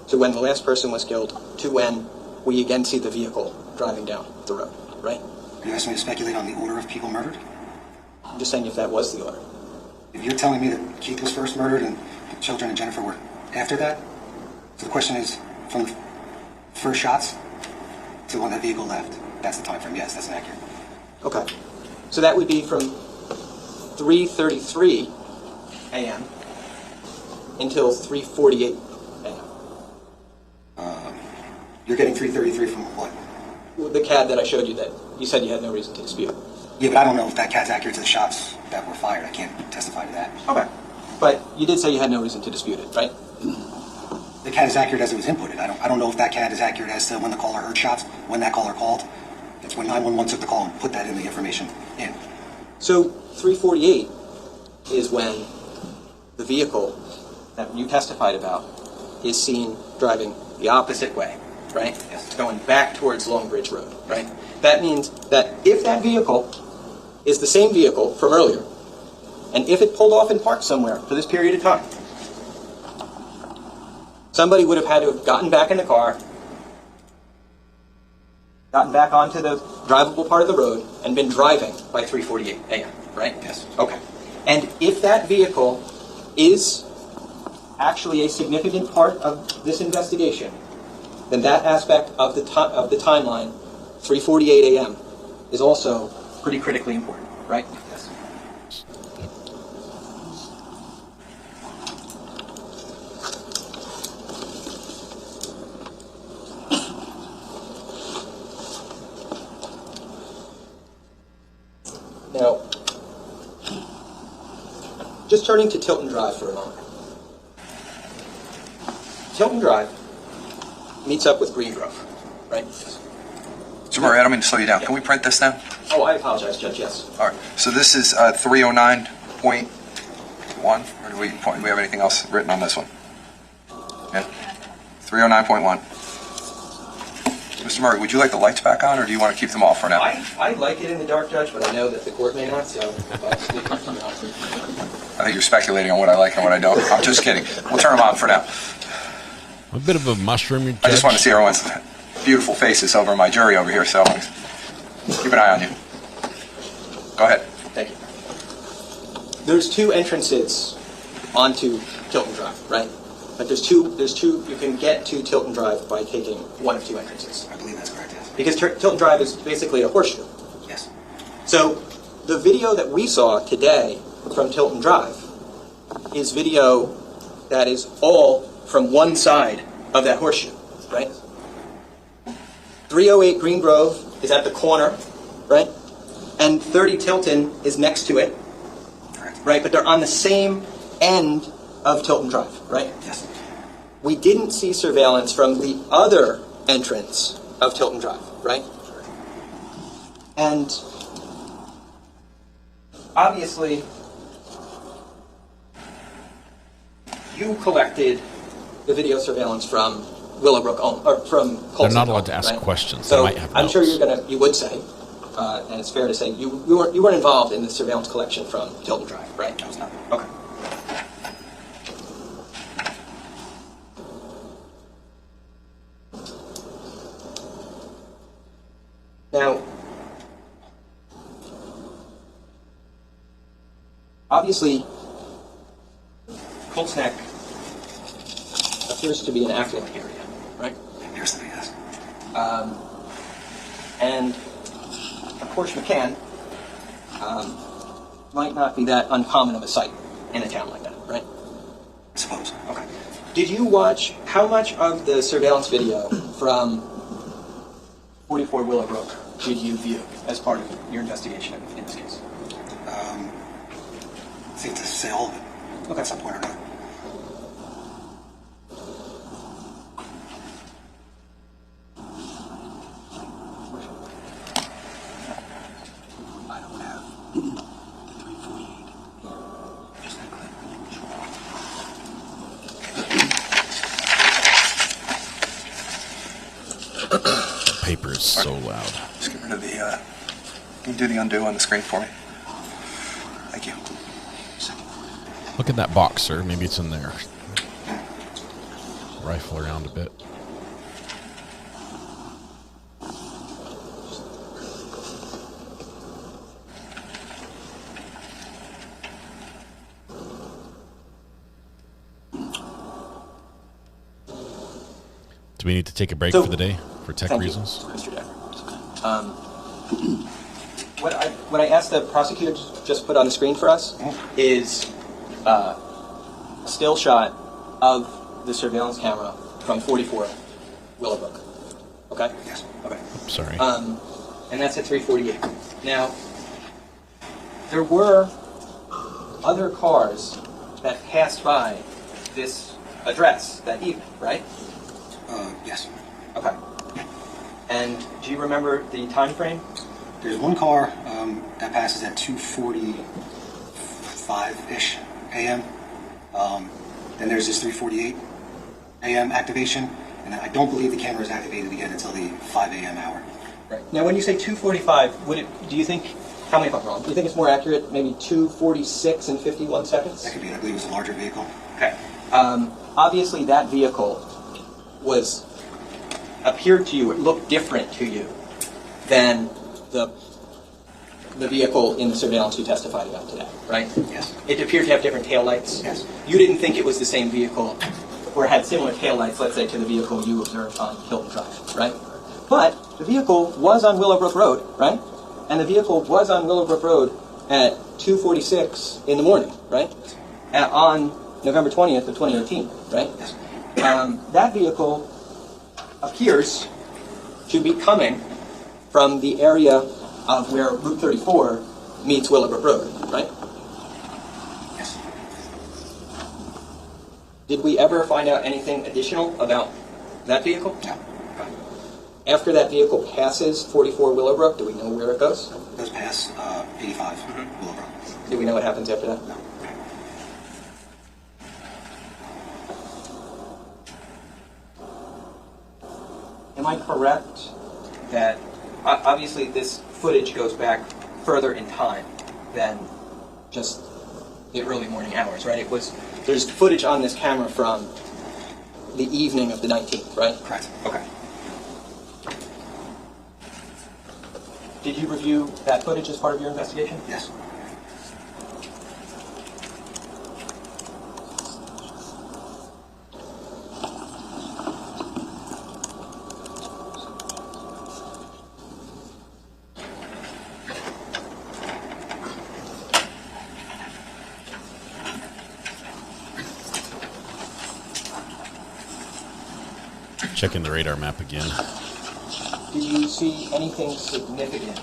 to when the last person was killed to when we again see the vehicle driving down the road, right? Are you asking me to speculate on the order of people murdered? I'm just saying if that was the order. If you're telling me that Keith was first murdered and the children and Jennifer were after that, so the question is from the first shots to when that vehicle left. That's the time frame. Yes, that's accurate. Okay. So that would be from 3:33 a.m. until 3:48 a.m. You're getting 3:33 from what? The CAD that I showed you that you said you had no reason to dispute. Yeah, but I don't know if that CAD's accurate to the shots that were fired. I can't testify to that. Okay. But you did say you had no reason to dispute it, right? The CAD is accurate as it was inputted. I don't know if that CAD is accurate as to when the caller heard shots, when that caller called. It's when 911 took the call and put that in the information in. So 3:48 is when the vehicle that you testified about is seen driving the opposite way, right? Yes. Going back towards Long Bridge Road, right? That means that if that vehicle is the same vehicle from earlier, and if it pulled off and parked somewhere for this period of time, somebody would have had to have gotten back in the car, gotten back onto the drivable part of the road, and been driving by 3:48 a.m., right? Yes. Okay. And if that vehicle is actually a significant part of this investigation, then that aspect of the timeline, 3:48 a.m., is also pretty critically important, right? Yes. Now, just turning to Tilton Drive for a moment. Tilton Drive meets up with Green Grove, right? So, Murray, I don't mean to slow you down. Can we print this now? Oh, I apologize, Judge, yes. All right. So this is 309.1, or do we have anything else written on this one? Yeah. 309.1. Mr. Murray, would you like the lights back on, or do you want to keep them off for now? I like it in the dark, Judge, but I know that the court may not, so... I think you're speculating on what I like and what I don't. I'm just kidding. We'll turn them on for now. A bit of a mushroom. I just want to see everyone's beautiful faces over in my jury over here, so keep an eye on you. Go ahead. Thank you. There's two entrances onto Tilton Drive, right? But there's two, you can get to Tilton Drive by taking one of two entrances. I believe that's correct, yes. Because Tilton Drive is basically a horseshoe. Yes. So the video that we saw today from Tilton Drive is video that is all from one side of that horseshoe, right? 308 Green Grove is at the corner, right? And 30 Tilton is next to it, right? But they're on the same end of Tilton Drive, right? Yes. we didn't see surveillance from the other entrance of Tilton Drive, right? And obviously, you collected the video surveillance from Willowbrook, or from Colts. They're not allowed to ask questions. So they might have I'm sure notes. you would say, and it's fair to say, you weren't involved in the surveillance collection from Tilton Drive, right? I was not. Okay. Now, obviously, Colts Neck appears to be an affluent area, right? It appears to be, yes. And of course, McCann might not be that uncommon of a sight in a town like that, right? I suppose. Okay. Did you watch, how much of the surveillance video from 44 Willowbrook did you view as part of your investigation in this case? I think to say all of it. Okay. At some point or not. I don't have the 348. Just that clip. The paper is so loud. Just get rid of the, can you do the undo on the screen for me? Thank you. Look at that box, sir. Maybe it's in there. Rifle around a bit. Do we need to take a break for the day for tech reasons? Mr. Decker. What I asked the prosecutor to just put on the screen for us is a still shot of the surveillance camera from 44 Willowbrook. Okay? Yes. Okay. Sorry. And that's at 348. Now, there were other cars that passed by this address that evening, right? Yes. Okay. And do you remember the time frame? There's one car that passes at 2:45-ish a.m. Then there's this 3:48 a.m. activation, and I don't believe the camera is activated again until the 5 a.m. hour. Right. Now, when you say 2:45, do you think, tell me if I'm wrong, do you think it's more accurate, maybe 2:46 and 51 seconds? That could be, I believe it was a larger vehicle. Okay. Obviously, that vehicle appeared to you, it looked different to you than the vehicle in the surveillance you testified about today, right? Yes. It appeared to have different taillights. Yes. You didn't think it was the same vehicle, or had similar taillights, let's say, to the vehicle you observed on Hilton Drive, right? But the vehicle was on Willowbrook Road, right? And the vehicle was on Willowbrook Road at 2:46 in the morning, right? On November 20th of 2018, right? Yes. That vehicle appears to be coming from the area of where Route 34 meets Willowbrook Road, right? Yes. Did we ever find out anything additional about that vehicle? No. Okay. After that vehicle passes 44 Willowbrook, do we know where it goes? It goes past 85 Willowbrook. Do we know what happens after that? No. Am I correct that obviously this footage goes back further in time than just the early morning hours, right? There's footage on this camera from the evening of the 19th, right? Correct. Okay. Did you review that footage as part of your investigation? Yes. Checking the radar map again. Did you see anything significant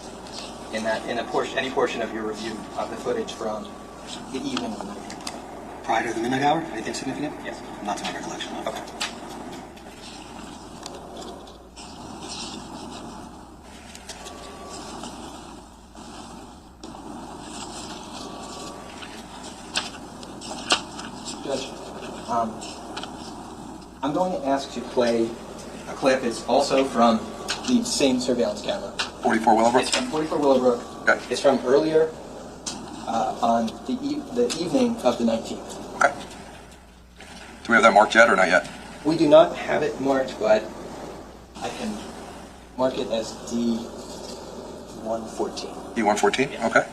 in any portion of your review of the footage from the evening of the night? Prior to the midnight hour? Anything significant? Yes. Not to my recollection. No. Okay. I'm going to ask to play a clip. It's also from the same surveillance camera. 44 Willowbrook? It's from 44 Willowbrook. Okay. It's from earlier on the evening of the 19th. Okay. Do we have that marked yet or not yet? We do not have it marked, but I can mark it as D114. D114? Yeah. Okay.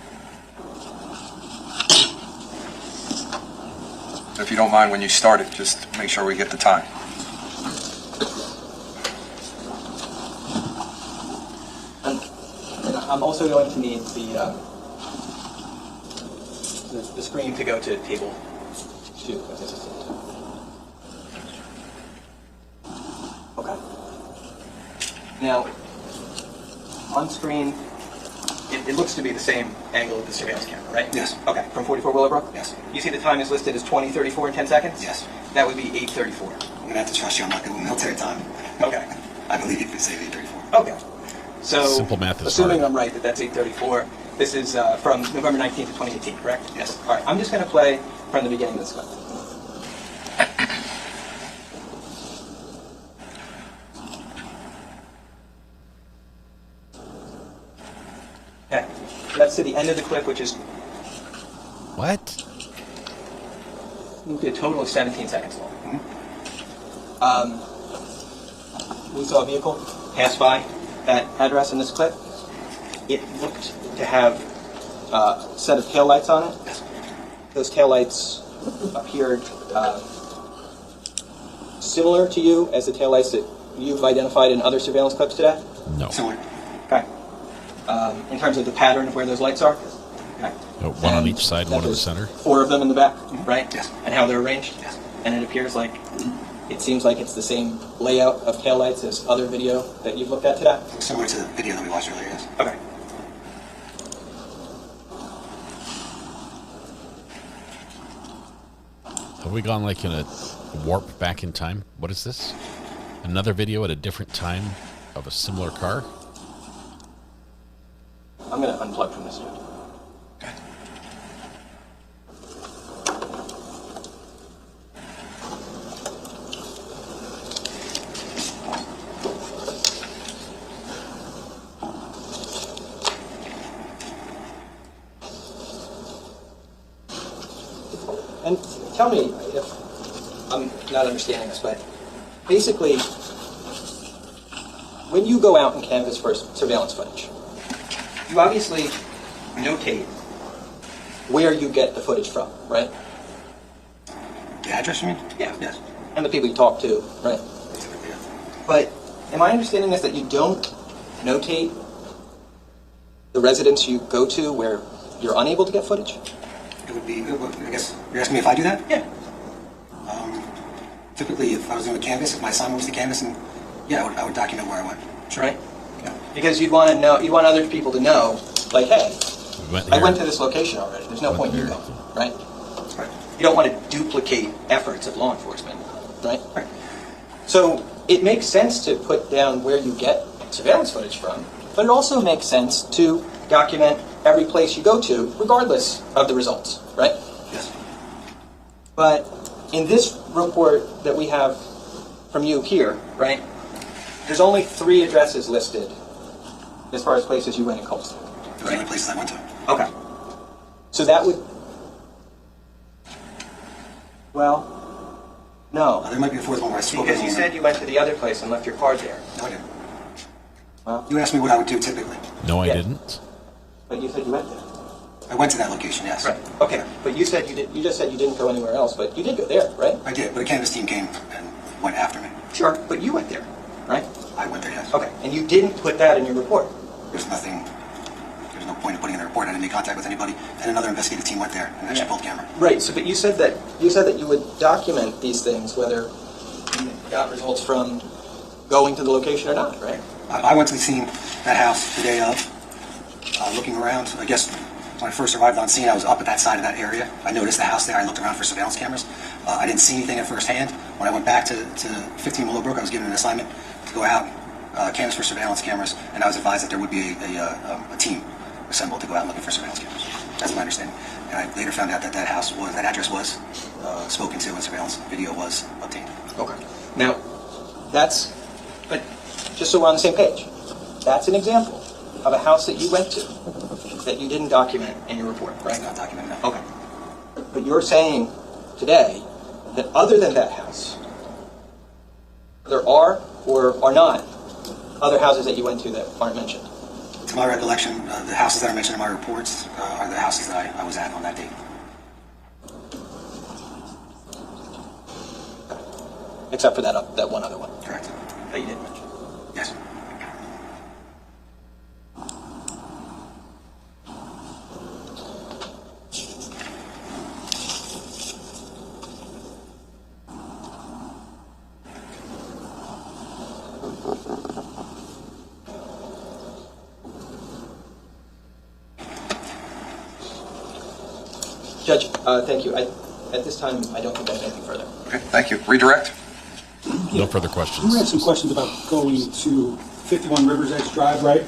If you don't mind, when you start it, just make sure we get the time. And I'm also going to need the screen to go to table 2. Okay. Now, on screen, it looks to be the same angle of the surveillance camera, right? Yes. Okay, from 44 Willowbrook? Yes. You see the time is listed as 20:34 and 10 seconds? Yes. That would be 8:34. I'm going to have to trust you. I'm not good with military time. Okay. I believe you can say 8:34. Okay. So, Simple math is assuming hard. I'm right that that's 8:34, this is from November 19th of 2018, correct? Yes. All right, I'm just going to play from the beginning of this clip. Okay, that's to the end of the clip, which is What? a total of 17 seconds long. We saw a vehicle pass by that address in this clip. It looked to have a set of taillights on it. Those taillights appeared similar to you as the taillights that you've identified in other surveillance clips today? No. Similar. Okay. In terms of the pattern of where those lights are? Okay. One on each side, one in the center. 4 of them in the back, right? Yes. And how they're arranged? Yes. And it appears like, it seems like it's the same layout of taillights as other video that you've looked at today? Similar to the video that we watched earlier, yes. Okay. Have we gone like in a warp back in time? What is this? Another video at a different time of a similar car? I'm going to unplug from this dude. And tell me if I'm not understanding this, but basically, when you go out and canvass for surveillance footage, you obviously notate where you get the footage from, right? The address, you mean? Yeah. Yes. And the people you talk to, right? But am I understanding this that you don't notate the residence you go to where you're unable to get footage? It would be, I guess, you're asking me if I do that? Yeah. Typically, if I was doing a canvas, if my assignment was to canvas, and yeah, I would document where I went. Sure. Right? Yeah. Because you'd want to know, you want other people to know, like, hey, I went to this location already. There's no point in you going, right? Right. You don't want to duplicate efforts of law enforcement, right? Right. So it makes sense to put down where you get surveillance footage from, but it also makes sense to document every place you go to, regardless of the results, right? Yes. But in this report that we have from you here, right, there's only 3 addresses listed as far as places you went in Colston. Those are the only places I went to. Okay. So that would... Well, no. There might be a fourth one where I spoke. Because you said you went to the other place and left your card there. No, I didn't. Well, You asked me what I would do typically. No, I Yeah. didn't. but you said you went there. I went to that location, yes. Right. Okay. But you said you did. You just said you didn't go anywhere else, but you did go there, right? I did, but a canvas team came and went after me. Sure. But you went there, right? I went there, yes. Okay. And you didn't put that in your report. There's no point in putting in a report. I didn't make contact with anybody. And another investigative team went there and actually pulled the camera. Right. So, but you said that you would document these things, whether you got results from going to the location or not, right? I went to the scene, that house, the day of, looking around. I guess when I first arrived on scene, I was up at that side of that area. I noticed the house there. I looked around for surveillance cameras. I didn't see anything at first hand. When I went back to 15 Willowbrook, I was given an assignment to go out, canvass for surveillance cameras, and I was advised that there would be a team assembled to go out looking for surveillance cameras. That's my understanding. And I later found out that that address was spoken to and surveillance video was obtained. Okay. Now, but just so we're on the same page, that's an example of a house that you went to that you didn't document in your report, right? It's not documented, no. Okay. But you're saying today that other than that house, there are or are not other houses that you went to that aren't mentioned? To my recollection, the houses that are mentioned in my reports are the houses that I was at on that date. Except for that one other one. Correct. That you didn't mention. Yes. Judge, thank you. At this time, I don't think I have anything further. Okay, thank you. Redirect. No further questions. You had some questions about going to 51 Rivers Edge Drive, right?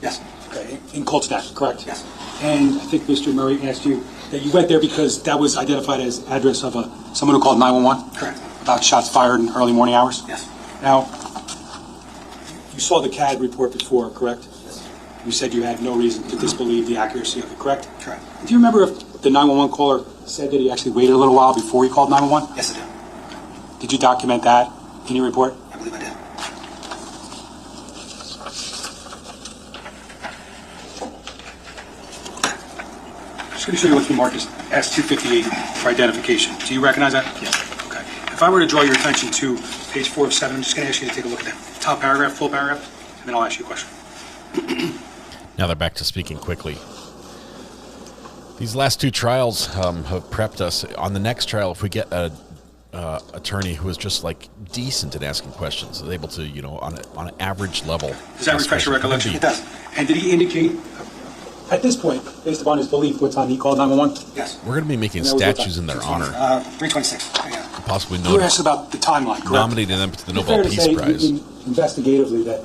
Yes. Okay, in Colts Neck, correct? Yes. And I think Mr. Murray asked you that you went there because that was identified as address of someone who called 911? Correct. About shots fired in early morning hours? Yes. Now, you saw the CAD report before, correct? Yes. You said you had no reason to disbelieve the accuracy of it, correct? Correct. Do you remember if the 911 caller said that he actually waited a little while before he called 911? Yes, I do. Did you document that in your report? I believe I did. Just going to show you what's been marked as S258 for identification. Do you recognize that? Yes. Okay. If I were to draw your attention to page 4 of 7, I'm just going to ask you to take a look at that top paragraph, full paragraph, and then I'll ask you a question. Now they're back to speaking quickly. These last two trials have prepped us. On the next trial, if we get a attorney who is just like decent at asking questions, is able to, on an average level. Does that refresh your recollection? It does. And did he indicate, at this point, based upon his belief, what time he called 911? Yes. We're going to be making And that was what statues in their honor. 326. Yeah. Possibly You were asked about the timeline, correct? nominating them to the Is it Nobel fair to Peace say, Prize. investigatively, that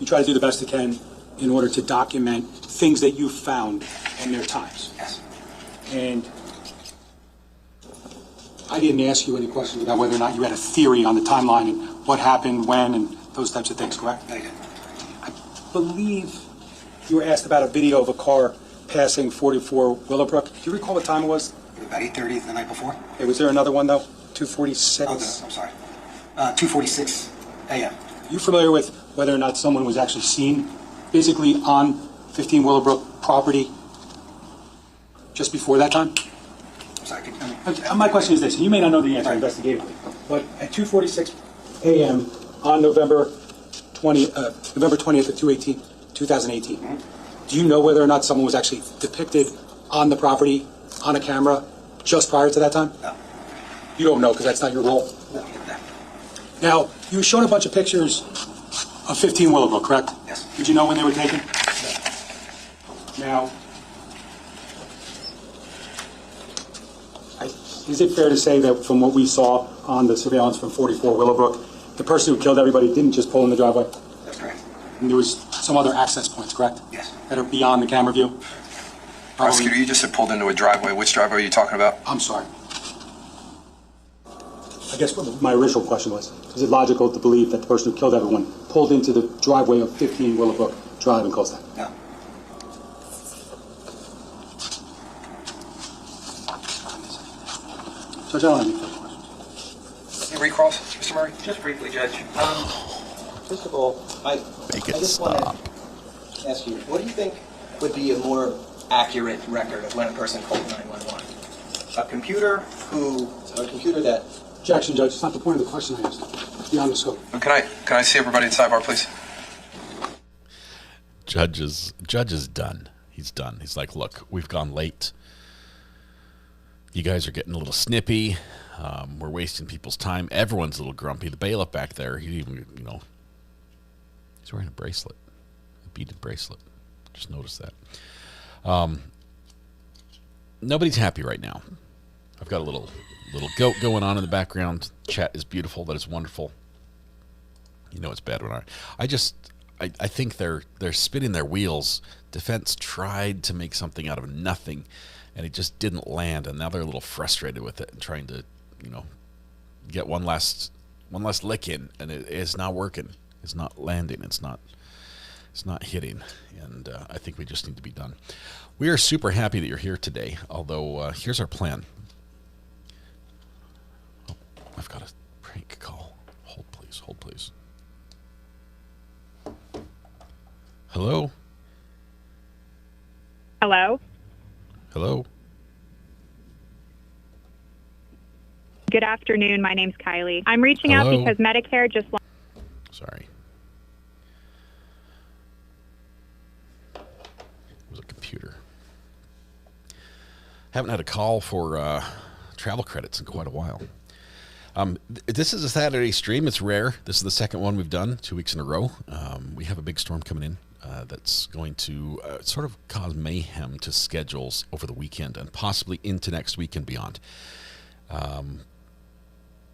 you try to do the best you can in order to document things that you found in their times? Yes. And I didn't ask you any questions about whether or not you had a theory on the timeline and what happened, when, and those types of things, correct? Very good. I believe you were asked about a video of a car passing 44 Willowbrook. Do you recall what time it was? About 8:30 the night before. Hey, was there another one, though? 2:46? Oh, I'm sorry. 2:46 a.m. You familiar with whether or not someone was actually seen physically on 15 Willowbrook property just before that time? I'm sorry. My question is this, and you may not know the answer investigatively, but at 2:46 a.m. on November 20th of 2018, do you know whether or not someone was actually depicted on the property on a camera just prior to that time? No. You don't know because that's not your role? No. Now, you were shown a bunch of pictures of 15 Willowbrook, correct? Yes. Did you know when they were taken? Now, is it fair to say that from what we saw on the surveillance from 44 Willowbrook, the person who killed everybody didn't just pull in the driveway? That's correct. And there was some other access points, correct? Yes. That are beyond the camera view? Prosecutor, you just said pulled into a driveway. Which driveway are you talking about? I'm sorry. I guess what my original question was, is it logical to believe that the person who killed everyone pulled into the driveway of 15 Willowbrook Drive in Colestan? No. Judge, I don't have any further questions. Any recalls, Mr. Murray? Just briefly, Judge. First of all, I just want to ask you, what do you think would be a more accurate record of when a person called 911? A computer that... Objection, Judge. It's not the point of the question I asked. It's beyond the scope. Can I see everybody at sidebar, please? Judge is done. He's done. He's like, look, we've gone late. You guys are getting a little snippy. We're wasting people's time. Everyone's a little grumpy. The bailiff back there, he even, he's wearing a bracelet, a beaded bracelet. Just noticed that. Nobody's happy right now. I've got a little goat going on in the background. Chat is beautiful. That is wonderful. It's bad when I think they're spinning their wheels. Defense tried to make something out of nothing, and it just didn't land. And now they're a little frustrated with it and trying to, get one last lick in, and it is not working. It's not landing. It's not hitting. And I think we just need to be done. We are super happy that you're here today. Although here's our plan. Oh, I've got a prank call. Hold please. Hello? Hello? Hello? Good afternoon. My name's Kylie. I'm reaching out Hello? because Medicare just... Sorry. It was a computer. Haven't had a call for travel credits in quite a while. This is a Saturday stream. It's rare. This is the second one we've done 2 weeks in a row. We have a big storm coming in that's going to sort of cause mayhem to schedules over the weekend and possibly into next week and beyond.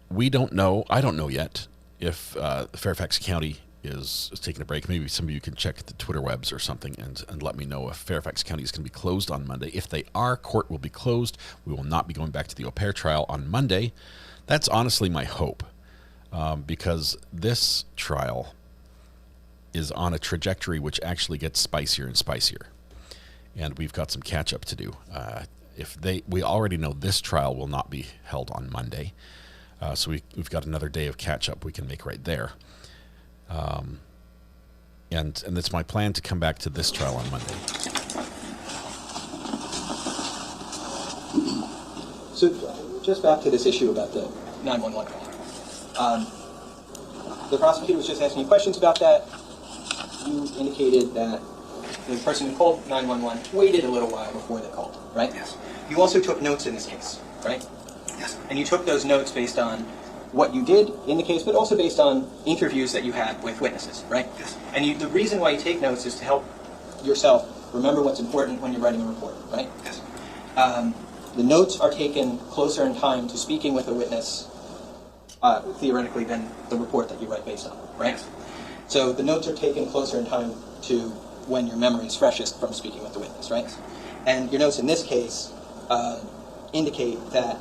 We don't know. I don't know yet if Fairfax County is taking a break. Maybe some of you can check the Twitter webs or something and let me know if Fairfax County is going to be closed on Monday. If they are, court will be closed. We will not be going back to the au pair trial on Monday. That's honestly my hope, because this trial is on a trajectory which actually gets spicier and spicier, and we've got some catch up to do. We already know this trial will not be held on Monday, so we've got another day of catch up we can make right there. And it's my plan to come back to this trial on Monday. So, just back to this issue about the 911 call. The prosecutor was just asking you questions about that. You indicated that the person who called 911 waited a little while before they called, right? Yes. You also took notes in this case, right? Yes. And you took those notes based on what you did in the case, but also based on interviews that you had with witnesses, right? Yes. And the reason why you take notes is to help yourself remember what's important when you're writing a report, right? Yes. The notes are taken closer in time to speaking with a witness, theoretically, than the report that you write based on, right? Yes. So the notes are taken closer in time to when your memory is freshest from speaking with the witness, right? And your notes in this case indicate that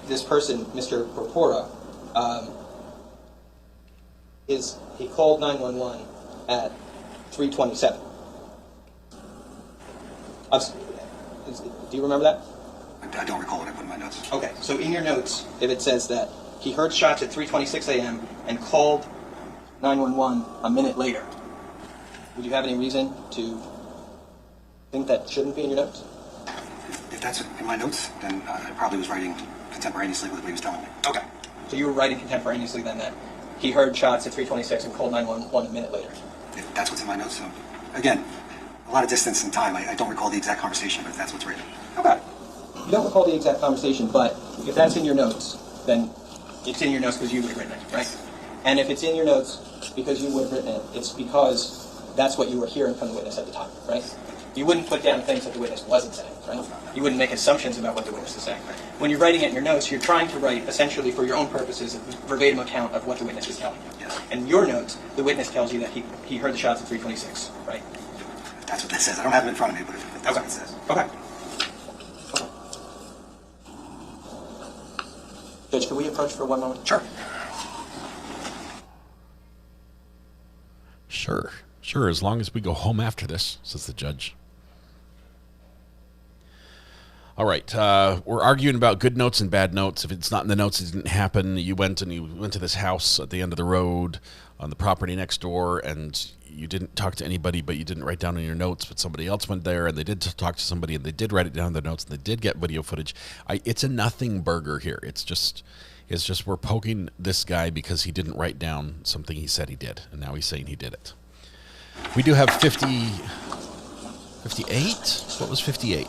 this person, Mr. Porpora, he called 911 at 3:27. Do you remember that? I don't recall what I put in my notes. Okay, so in your notes, if it says that he heard shots at 3:26 a.m. and called 911 a minute later, would you have any reason to think that shouldn't be in your notes? If that's in my notes, then I probably was writing contemporaneously with what he was telling me. Okay. So you were writing contemporaneously then that he heard shots at 3:26 and called 911 a minute later? If that's what's in my notes. So, again, a lot of distance in time. I don't recall the exact conversation, but if that's what's written. Okay. You don't recall the exact conversation, but if that's in your notes, then it's in your notes because you would have written it, right? And if it's in your notes because you would have written it, it's because that's what you were hearing from the witness at the time, right? You wouldn't put down things that the witness wasn't saying, right? You wouldn't make assumptions about what the witness is saying. When you're writing it in your notes, you're trying to write, essentially for your own purposes, a verbatim account of what the witness is telling you. Yes. And your notes, the witness tells you that he heard the shots at 3:26, right? That's what that says. I don't have it in front of me, but if that's what it says. Okay. Judge, can we approach for 1 moment? Sure. Sure, as long as we go home after this, says the judge. All right, we're arguing about good notes and bad notes. If it's not in the notes, it didn't happen. You went to this house at the end of the road on the property next door, and you didn't talk to anybody, but you didn't write down in your notes, but somebody else went there, and they did talk to somebody, and they did write it down in their notes, and they did get video footage. It's a nothing burger here. It's just we're poking this guy because he didn't write down something he said he did, and now he's saying he did it. We do have 58? What was 58?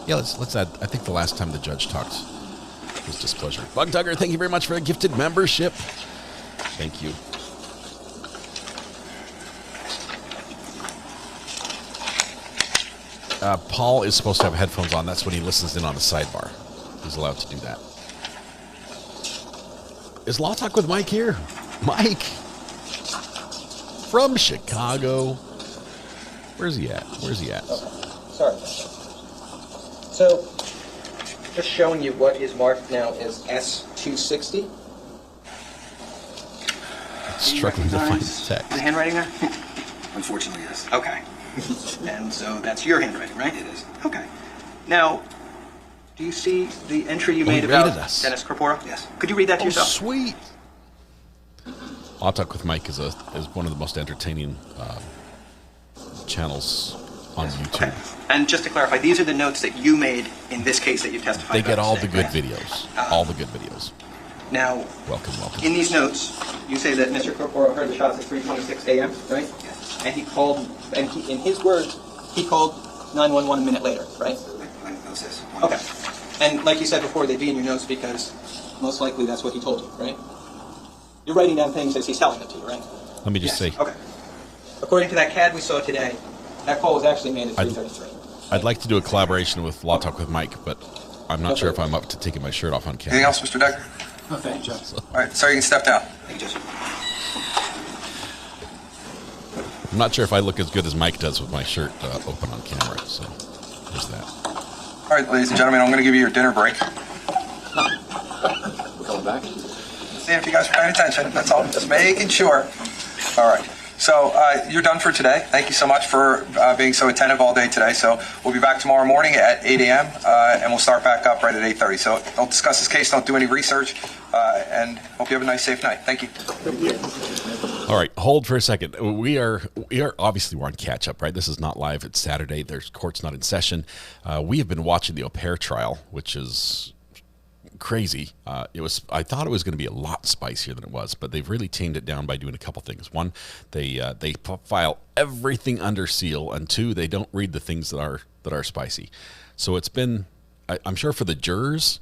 Yeah, let's add. I think the last time the judge talked was displeasure. Bug Dugger, thank you very much for a gifted membership. Thank you. Paul is supposed to have headphones on. That's when he listens in on the sidebar. He's allowed to do that. Is Law Talk with Mike here? Mike! from Chicago. Where's he at? Sorry. So, just showing you what is marked now as S260. Struggling to find the text. The handwriting there? Unfortunately, yes. Okay. And so that's your handwriting, right? It is. Okay. Now, do you see the entry you made about Dennis Corpora? Yes. Could you read that to yourself? Sweet. Law Talk with Mike is one of the most entertaining channels on YouTube. Okay. And just to clarify, these are the notes that you made in this case that you testified They about get all today, the good right? videos. All the good videos. Now, welcome. In these notes, you say that Mr. Corpora heard the shots at 3:26 a.m., right? Yes. And he called, in his words, he called 911 a minute later, right? Okay. And like you said before, they'd be in your notes because most likely that's what he told you, right? You're writing down things as he's telling them to you, right? Let me just say. Okay. According to that CAD we saw today, that call was actually made at 3:33. I'd like to do a collaboration with Law Talk with Mike, but I'm not sure if I'm up to taking my shirt off on camera. Anything else, Mr. Decker? No, thank you, Judge. All right, sir, you can step down. Thank you, Judge. I'm not sure if I look as good as Mike does with my shirt open on camera, so there's that. All right, ladies and gentlemen, I'm going to give you your dinner break. We're coming back. See if you guys are paying attention. That's all. Just making sure. All right. So you're done for today. Thank you so much for being so attentive all day today. So we'll be back tomorrow morning at 8 a.m. And we'll start back up right at 8:30. So don't discuss this case. Don't do any research. And hope you have a nice, safe night. Thank you. All right, hold for a second. We are obviously we're on catch up, right? This is not live. It's Saturday. There's court's not in session. We have been watching the au pair trial, which is crazy. I thought it was going to be a lot spicier than it was, but they've really tamed it down by doing a couple things. One, they file everything under seal, and two, they don't read the things that are spicy. So it's been, I'm sure for the jurors,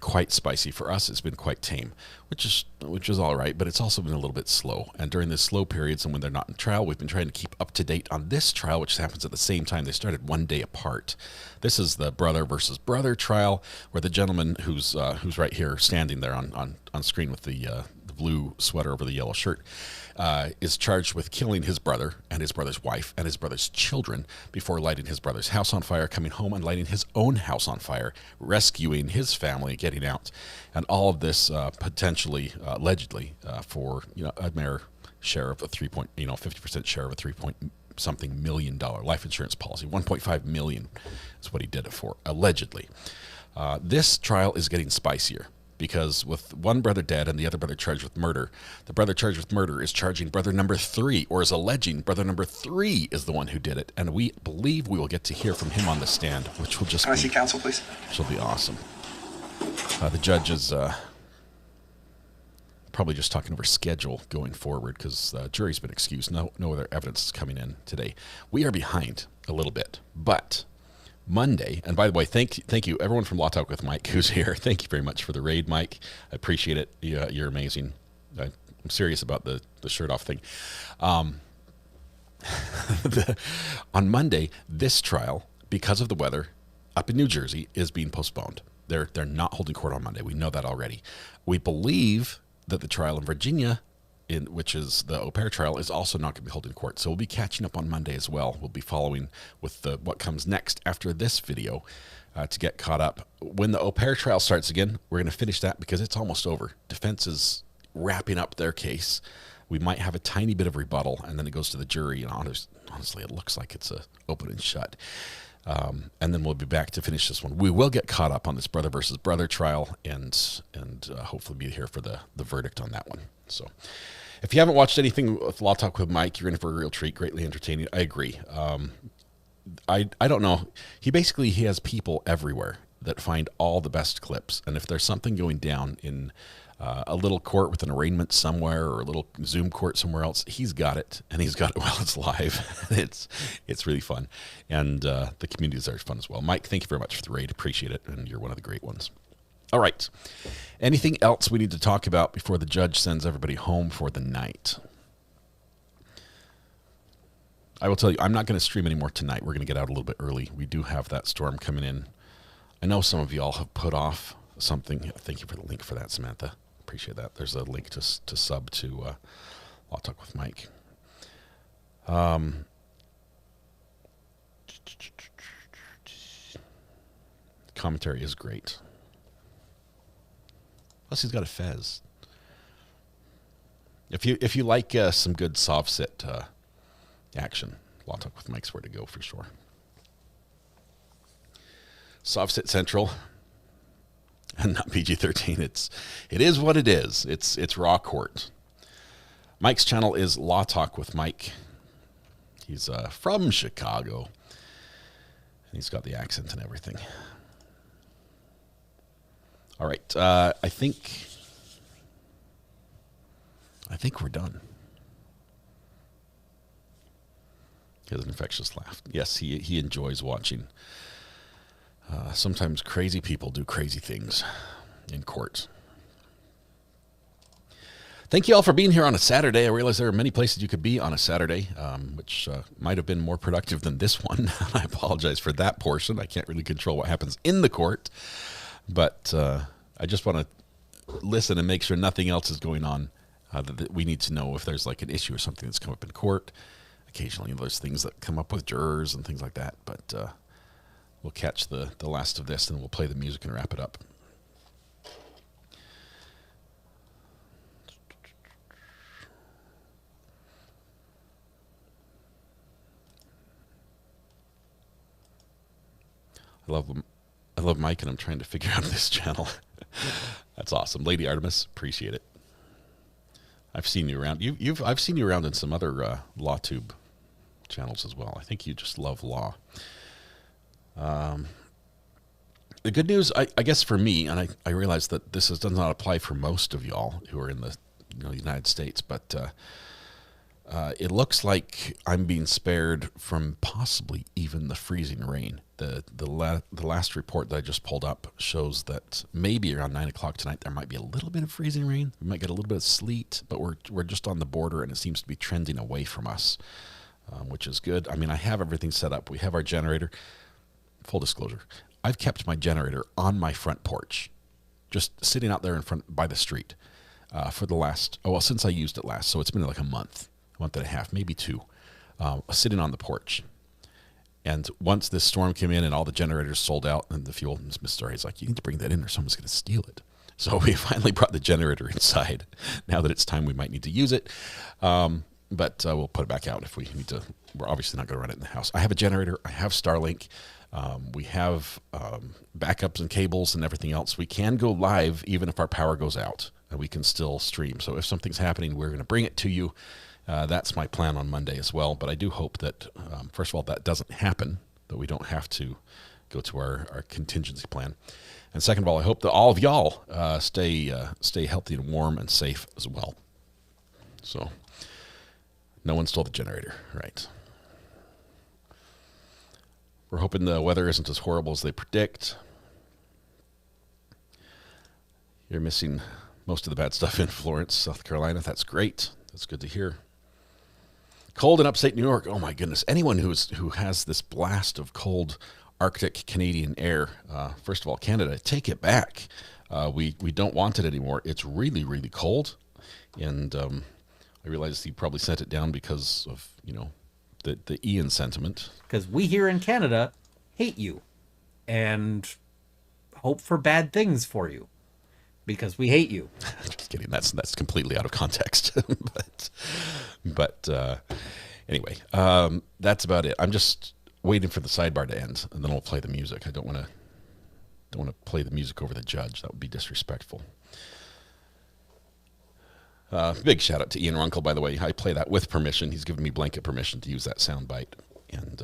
quite spicy. For us, it's been quite tame, which is all right, but it's also been a little bit slow. And during this slow periods and when they're not in trial, we've been trying to keep up to date on this trial, which happens at the same time. They started one day apart. This is the brother versus brother trial, where the gentleman who's right here standing there on screen with the blue sweater over the yellow shirt is charged with killing his brother and his brother's wife and his brother's children before lighting his brother's house on fire, coming home and lighting his own house on fire, rescuing his family, getting out, and all of this potentially, allegedly, for a mere share of a 50% share of a $3-point-something million life insurance policy. 1.5 million is what he did it for, allegedly. This trial is getting spicier, because with one brother dead and the other brother charged with murder, the brother charged with murder is charging brother number 3, or is alleging brother number 3 is the one who did it. And we believe we will get to hear from him on the stand, which will just Can I see counsel, please? Which will be awesome. The judge is probably just talking over schedule going forward, because the jury's been excused. No other evidence is coming in today. We are behind a little bit, but Monday, and by the way, thank you everyone from Law Talk with Mike who's here. Thank you very much for the raid, Mike. I appreciate it. You're amazing. I'm serious about the shirt off thing. On Monday, this trial, because of the weather up in New Jersey, is being postponed. They're not holding court on Monday. We know that already. We believe that the trial in Virginia, which is the au pair trial, is also not going to be holding court. So we'll be catching up on Monday as well. We'll be following with what comes next after this video to get caught up. When the au pair trial starts again, we're going to finish that because it's almost over. Defense is wrapping up their case. We might have a tiny bit of rebuttal, and then it goes to the jury. And honestly, it looks like it's a open and shut. And then we'll be back to finish this one. We will get caught up on this brother versus brother trial, and hopefully be here for the verdict on that one. So if you haven't watched anything with Law Talk with Mike, you're in for a real treat. Greatly entertaining. I agree. I don't know. He has people everywhere that find all the best clips. And if there's something going down in a little court with an arraignment somewhere, or a little Zoom court somewhere else, he's got it, and he's got it while it's live. It's really fun. And the community is very fun as well. Mike, thank you very much for the raid. Appreciate it. And you're one of the great ones. All right. Anything else we need to talk about before the judge sends everybody home for the night? I will tell you, I'm not going to stream anymore tonight. We're going to get out a little bit early. We do have that storm coming in. I know some of y'all have put off something. Thank you for the link for that, Samantha. Appreciate that. There's a link to sub to Law Talk with Mike. Commentary is great. Plus, he's got a fez. If you like some good soft sit action, Law Talk with Mike's where to go for sure. Soft sit central, and not PG-13. It is what it is. It's raw court. Mike's channel is Law Talk with Mike. He's from Chicago, and he's got the accent and everything. All right, I think we're done. He has an infectious laugh. Yes, he enjoys watching. Sometimes crazy people do crazy things in court. Thank you all for being here on a Saturday. I realize there are many places you could be on a Saturday, which might have been more productive than this one. I apologize for that portion. I can't really control what happens in the court. But I just want to listen and make sure nothing else is going on that we need to know if there's like an issue or something that's come up in court. Occasionally there's things that come up with jurors and things like that. But we'll catch the last of this and we'll play the music and wrap it up. I love Mike, and I'm trying to figure out this channel. That's awesome, Lady Artemis. Appreciate it. I've seen you around. I've seen you around in some other LawTube channels as well. I think you just love law. The good news, I guess, for me, and I realize that this does not apply for most of y'all who are in the United States, but it looks like I'm being spared from possibly even the freezing rain. The last report that I just pulled up shows that maybe around 9 o'clock tonight there might be a little bit of freezing rain. We might get a little bit of sleet, but we're just on the border, and it seems to be trending away from us, which is good. I mean, I have everything set up. We have our generator. Full disclosure, I've kept my generator on my front porch, just sitting out there in front by the street for the last, since I used it last. So it's been like a month and a half, maybe two, sitting on the porch. And once this storm came in and all the generators sold out and the fuel, and Mr. Ray's like, you need to bring that in or someone's going to steal it. So we finally brought the generator inside. Now that it's time, we might need to use it. But we'll put it back out if we need to. We're obviously not going to run it in the house. I have a generator. I have Starlink. We have backups and cables and everything else. We can go live even if our power goes out, and we can still stream. So if something's happening, we're going to bring it to you. That's my plan on Monday as well. But I do hope that, first of all, that doesn't happen, that we don't have to go to our contingency plan. And second of all, I hope that all of y'all stay healthy and warm and safe as well. So no one stole the generator, right? We're hoping the weather isn't as horrible as they predict. You're missing most of the bad stuff in Florence, South Carolina. That's great. That's good to hear. Cold in upstate New York. Oh my goodness. Anyone who has this blast of cold Arctic Canadian air, first of all, Canada, take it back. We don't want it anymore. It's really, really cold. And I realize he probably sent it down because of, the Ian sentiment. Because we here in Canada hate you and hope for bad things for you because we hate you. Just kidding. That's completely out of context. but anyway, that's about it. I'm just waiting for the sidebar to end, and then we'll play the music. I don't want to play the music over the judge. That would be disrespectful. Big shout out to Ian Runkle, by the way. I play that with permission. He's given me blanket permission to use that soundbite, and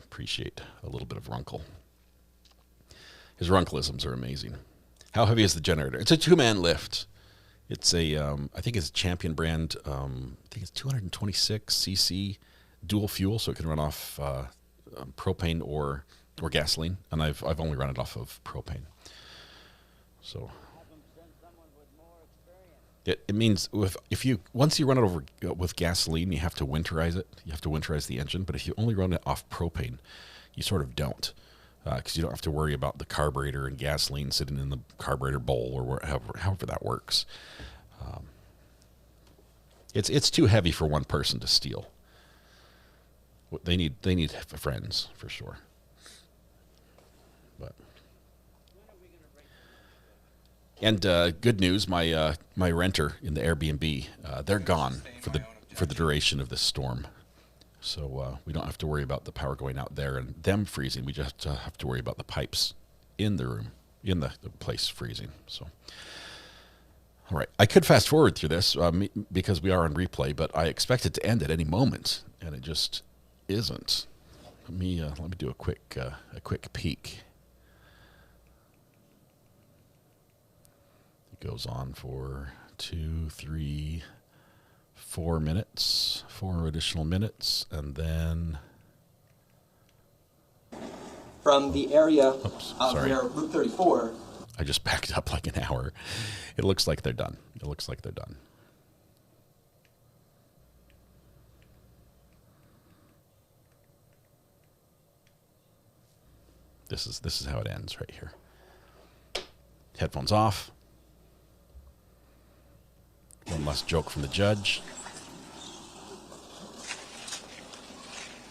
appreciate a little bit of Runkle. His Runkleisms are amazing. How heavy is the generator? It's a 2-man lift. It's a, I think it's a Champion brand. I think it's 226 cc dual fuel, so it can run off propane or gasoline, and I've only run it off of propane. So. It means once you run it over with gasoline, you have to winterize it. You have to winterize the engine. But if you only run it off propane, you sort of don't, because you don't have to worry about the carburetor and gasoline sitting in the carburetor bowl or however that works. It's too heavy for one person to steal. They need friends for sure. But and good news, my renter in the Airbnb, they're gone for the duration of this storm. So we don't have to worry about the power going out there and them freezing. We just have to worry about the pipes in the room, in the place freezing. So, all right. I could fast forward through this because we are on replay, but I expect it to end at any moment, and it just isn't. Let me do a quick peek. It goes on for 2, 3, 4 minutes, 4 additional minutes, and then from the area of where Route 34. I just backed up like an hour. It looks like they're done. This is how it ends right here. Headphones off. One last joke from the judge.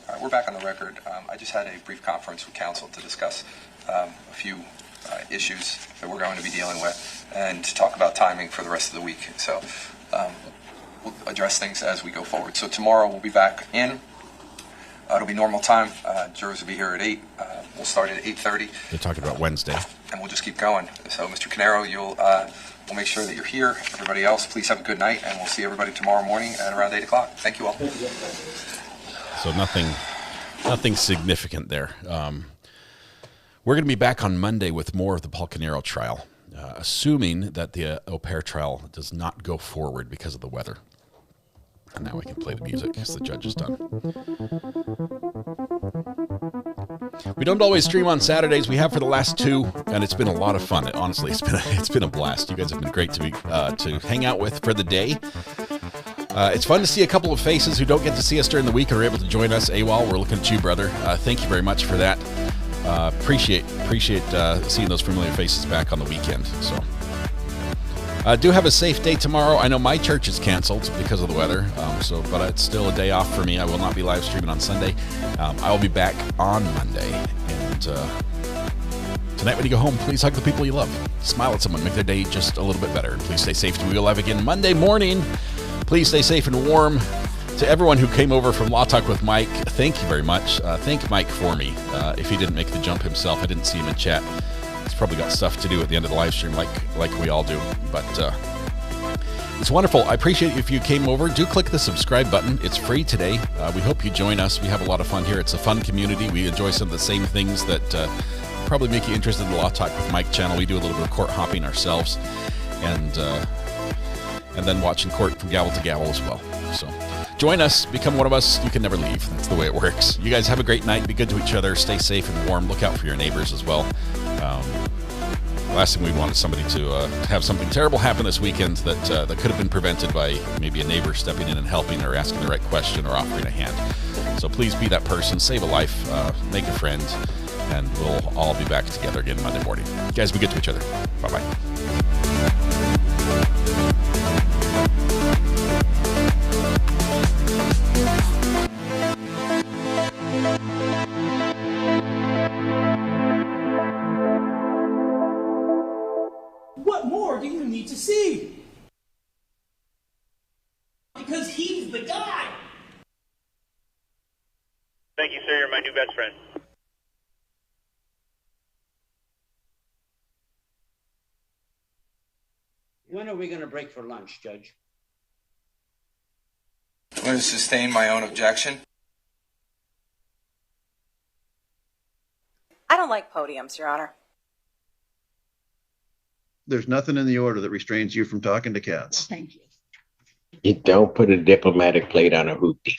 All right, we're back on the record. I just had a brief conference with counsel to discuss a few issues that we're going to be dealing with and to talk about timing for the rest of the week. So we'll address things as we go forward. So tomorrow we'll be back in. It'll be normal time. Jurors will be here at 8. We'll start at 8:30. They're talking about Wednesday. And we'll just keep going. So, Mr. Caneiro, we'll make sure that you're here. Everybody else, please have a good night, and we'll see everybody tomorrow morning at around 8 o'clock. Thank you all. So nothing significant there. We're going to be back on Monday with more of the Paul Caneiro trial, assuming that the au pair trial does not go forward because of the weather. And now we can play the music because the judge is done. We don't always stream on Saturdays. We have for the last 2, and it's been a lot of fun. Honestly, it's been a blast. You guys have been great to hang out with for the day. It's fun to see a couple of faces who don't get to see us during the week and are able to join us. AWOL, we're looking at you, brother. Thank you very much for that. Appreciate seeing those familiar faces back on the weekend. So. Do have a safe day tomorrow. I know my church is canceled because of the weather, but it's still a day off for me. I will not be live streaming on Sunday. I will be back on Monday. And tonight when you go home, please hug the people you love. Smile at someone. Make their day just a little bit better. And please stay safe. We go live again Monday morning. Please stay safe and warm. To everyone who came over from Law Talk with Mike, thank you very much. Thank Mike for me. If he didn't make the jump himself, I didn't see him in chat. He's probably got stuff to do at the end of the live stream like we all do. But it's wonderful. I appreciate if you came over. Do click the subscribe button. It's free today. We hope you join us. We have a lot of fun here. It's a fun community. We enjoy some of the same things that probably make you interested in the Law Talk with Mike channel. We do a little bit of court hopping ourselves and then watching court from gavel to gavel as well. So join us. Become one of us. You can never leave. That's the way it works. You guys have a great night. Be good to each other. Stay safe and warm. Look out for your neighbors as well. Last thing we want is somebody to have something terrible happen this weekend that could have been prevented by maybe a neighbor stepping in and helping or asking the right question or offering a hand. So please be that person, save a life, make a friend, and we'll all be back together again Monday morning. You guys, be good to each other. Bye-bye. What more do you need to see? Because he's the guy. Thank you, sir. You're my new best friend. When are we going to break for lunch, Judge? I'm going to sustain my own objection. I don't like podiums, Your Honor. There's nothing in the order that restrains you from talking to cats. Thank you. You don't put a diplomatic plate on a hoopty.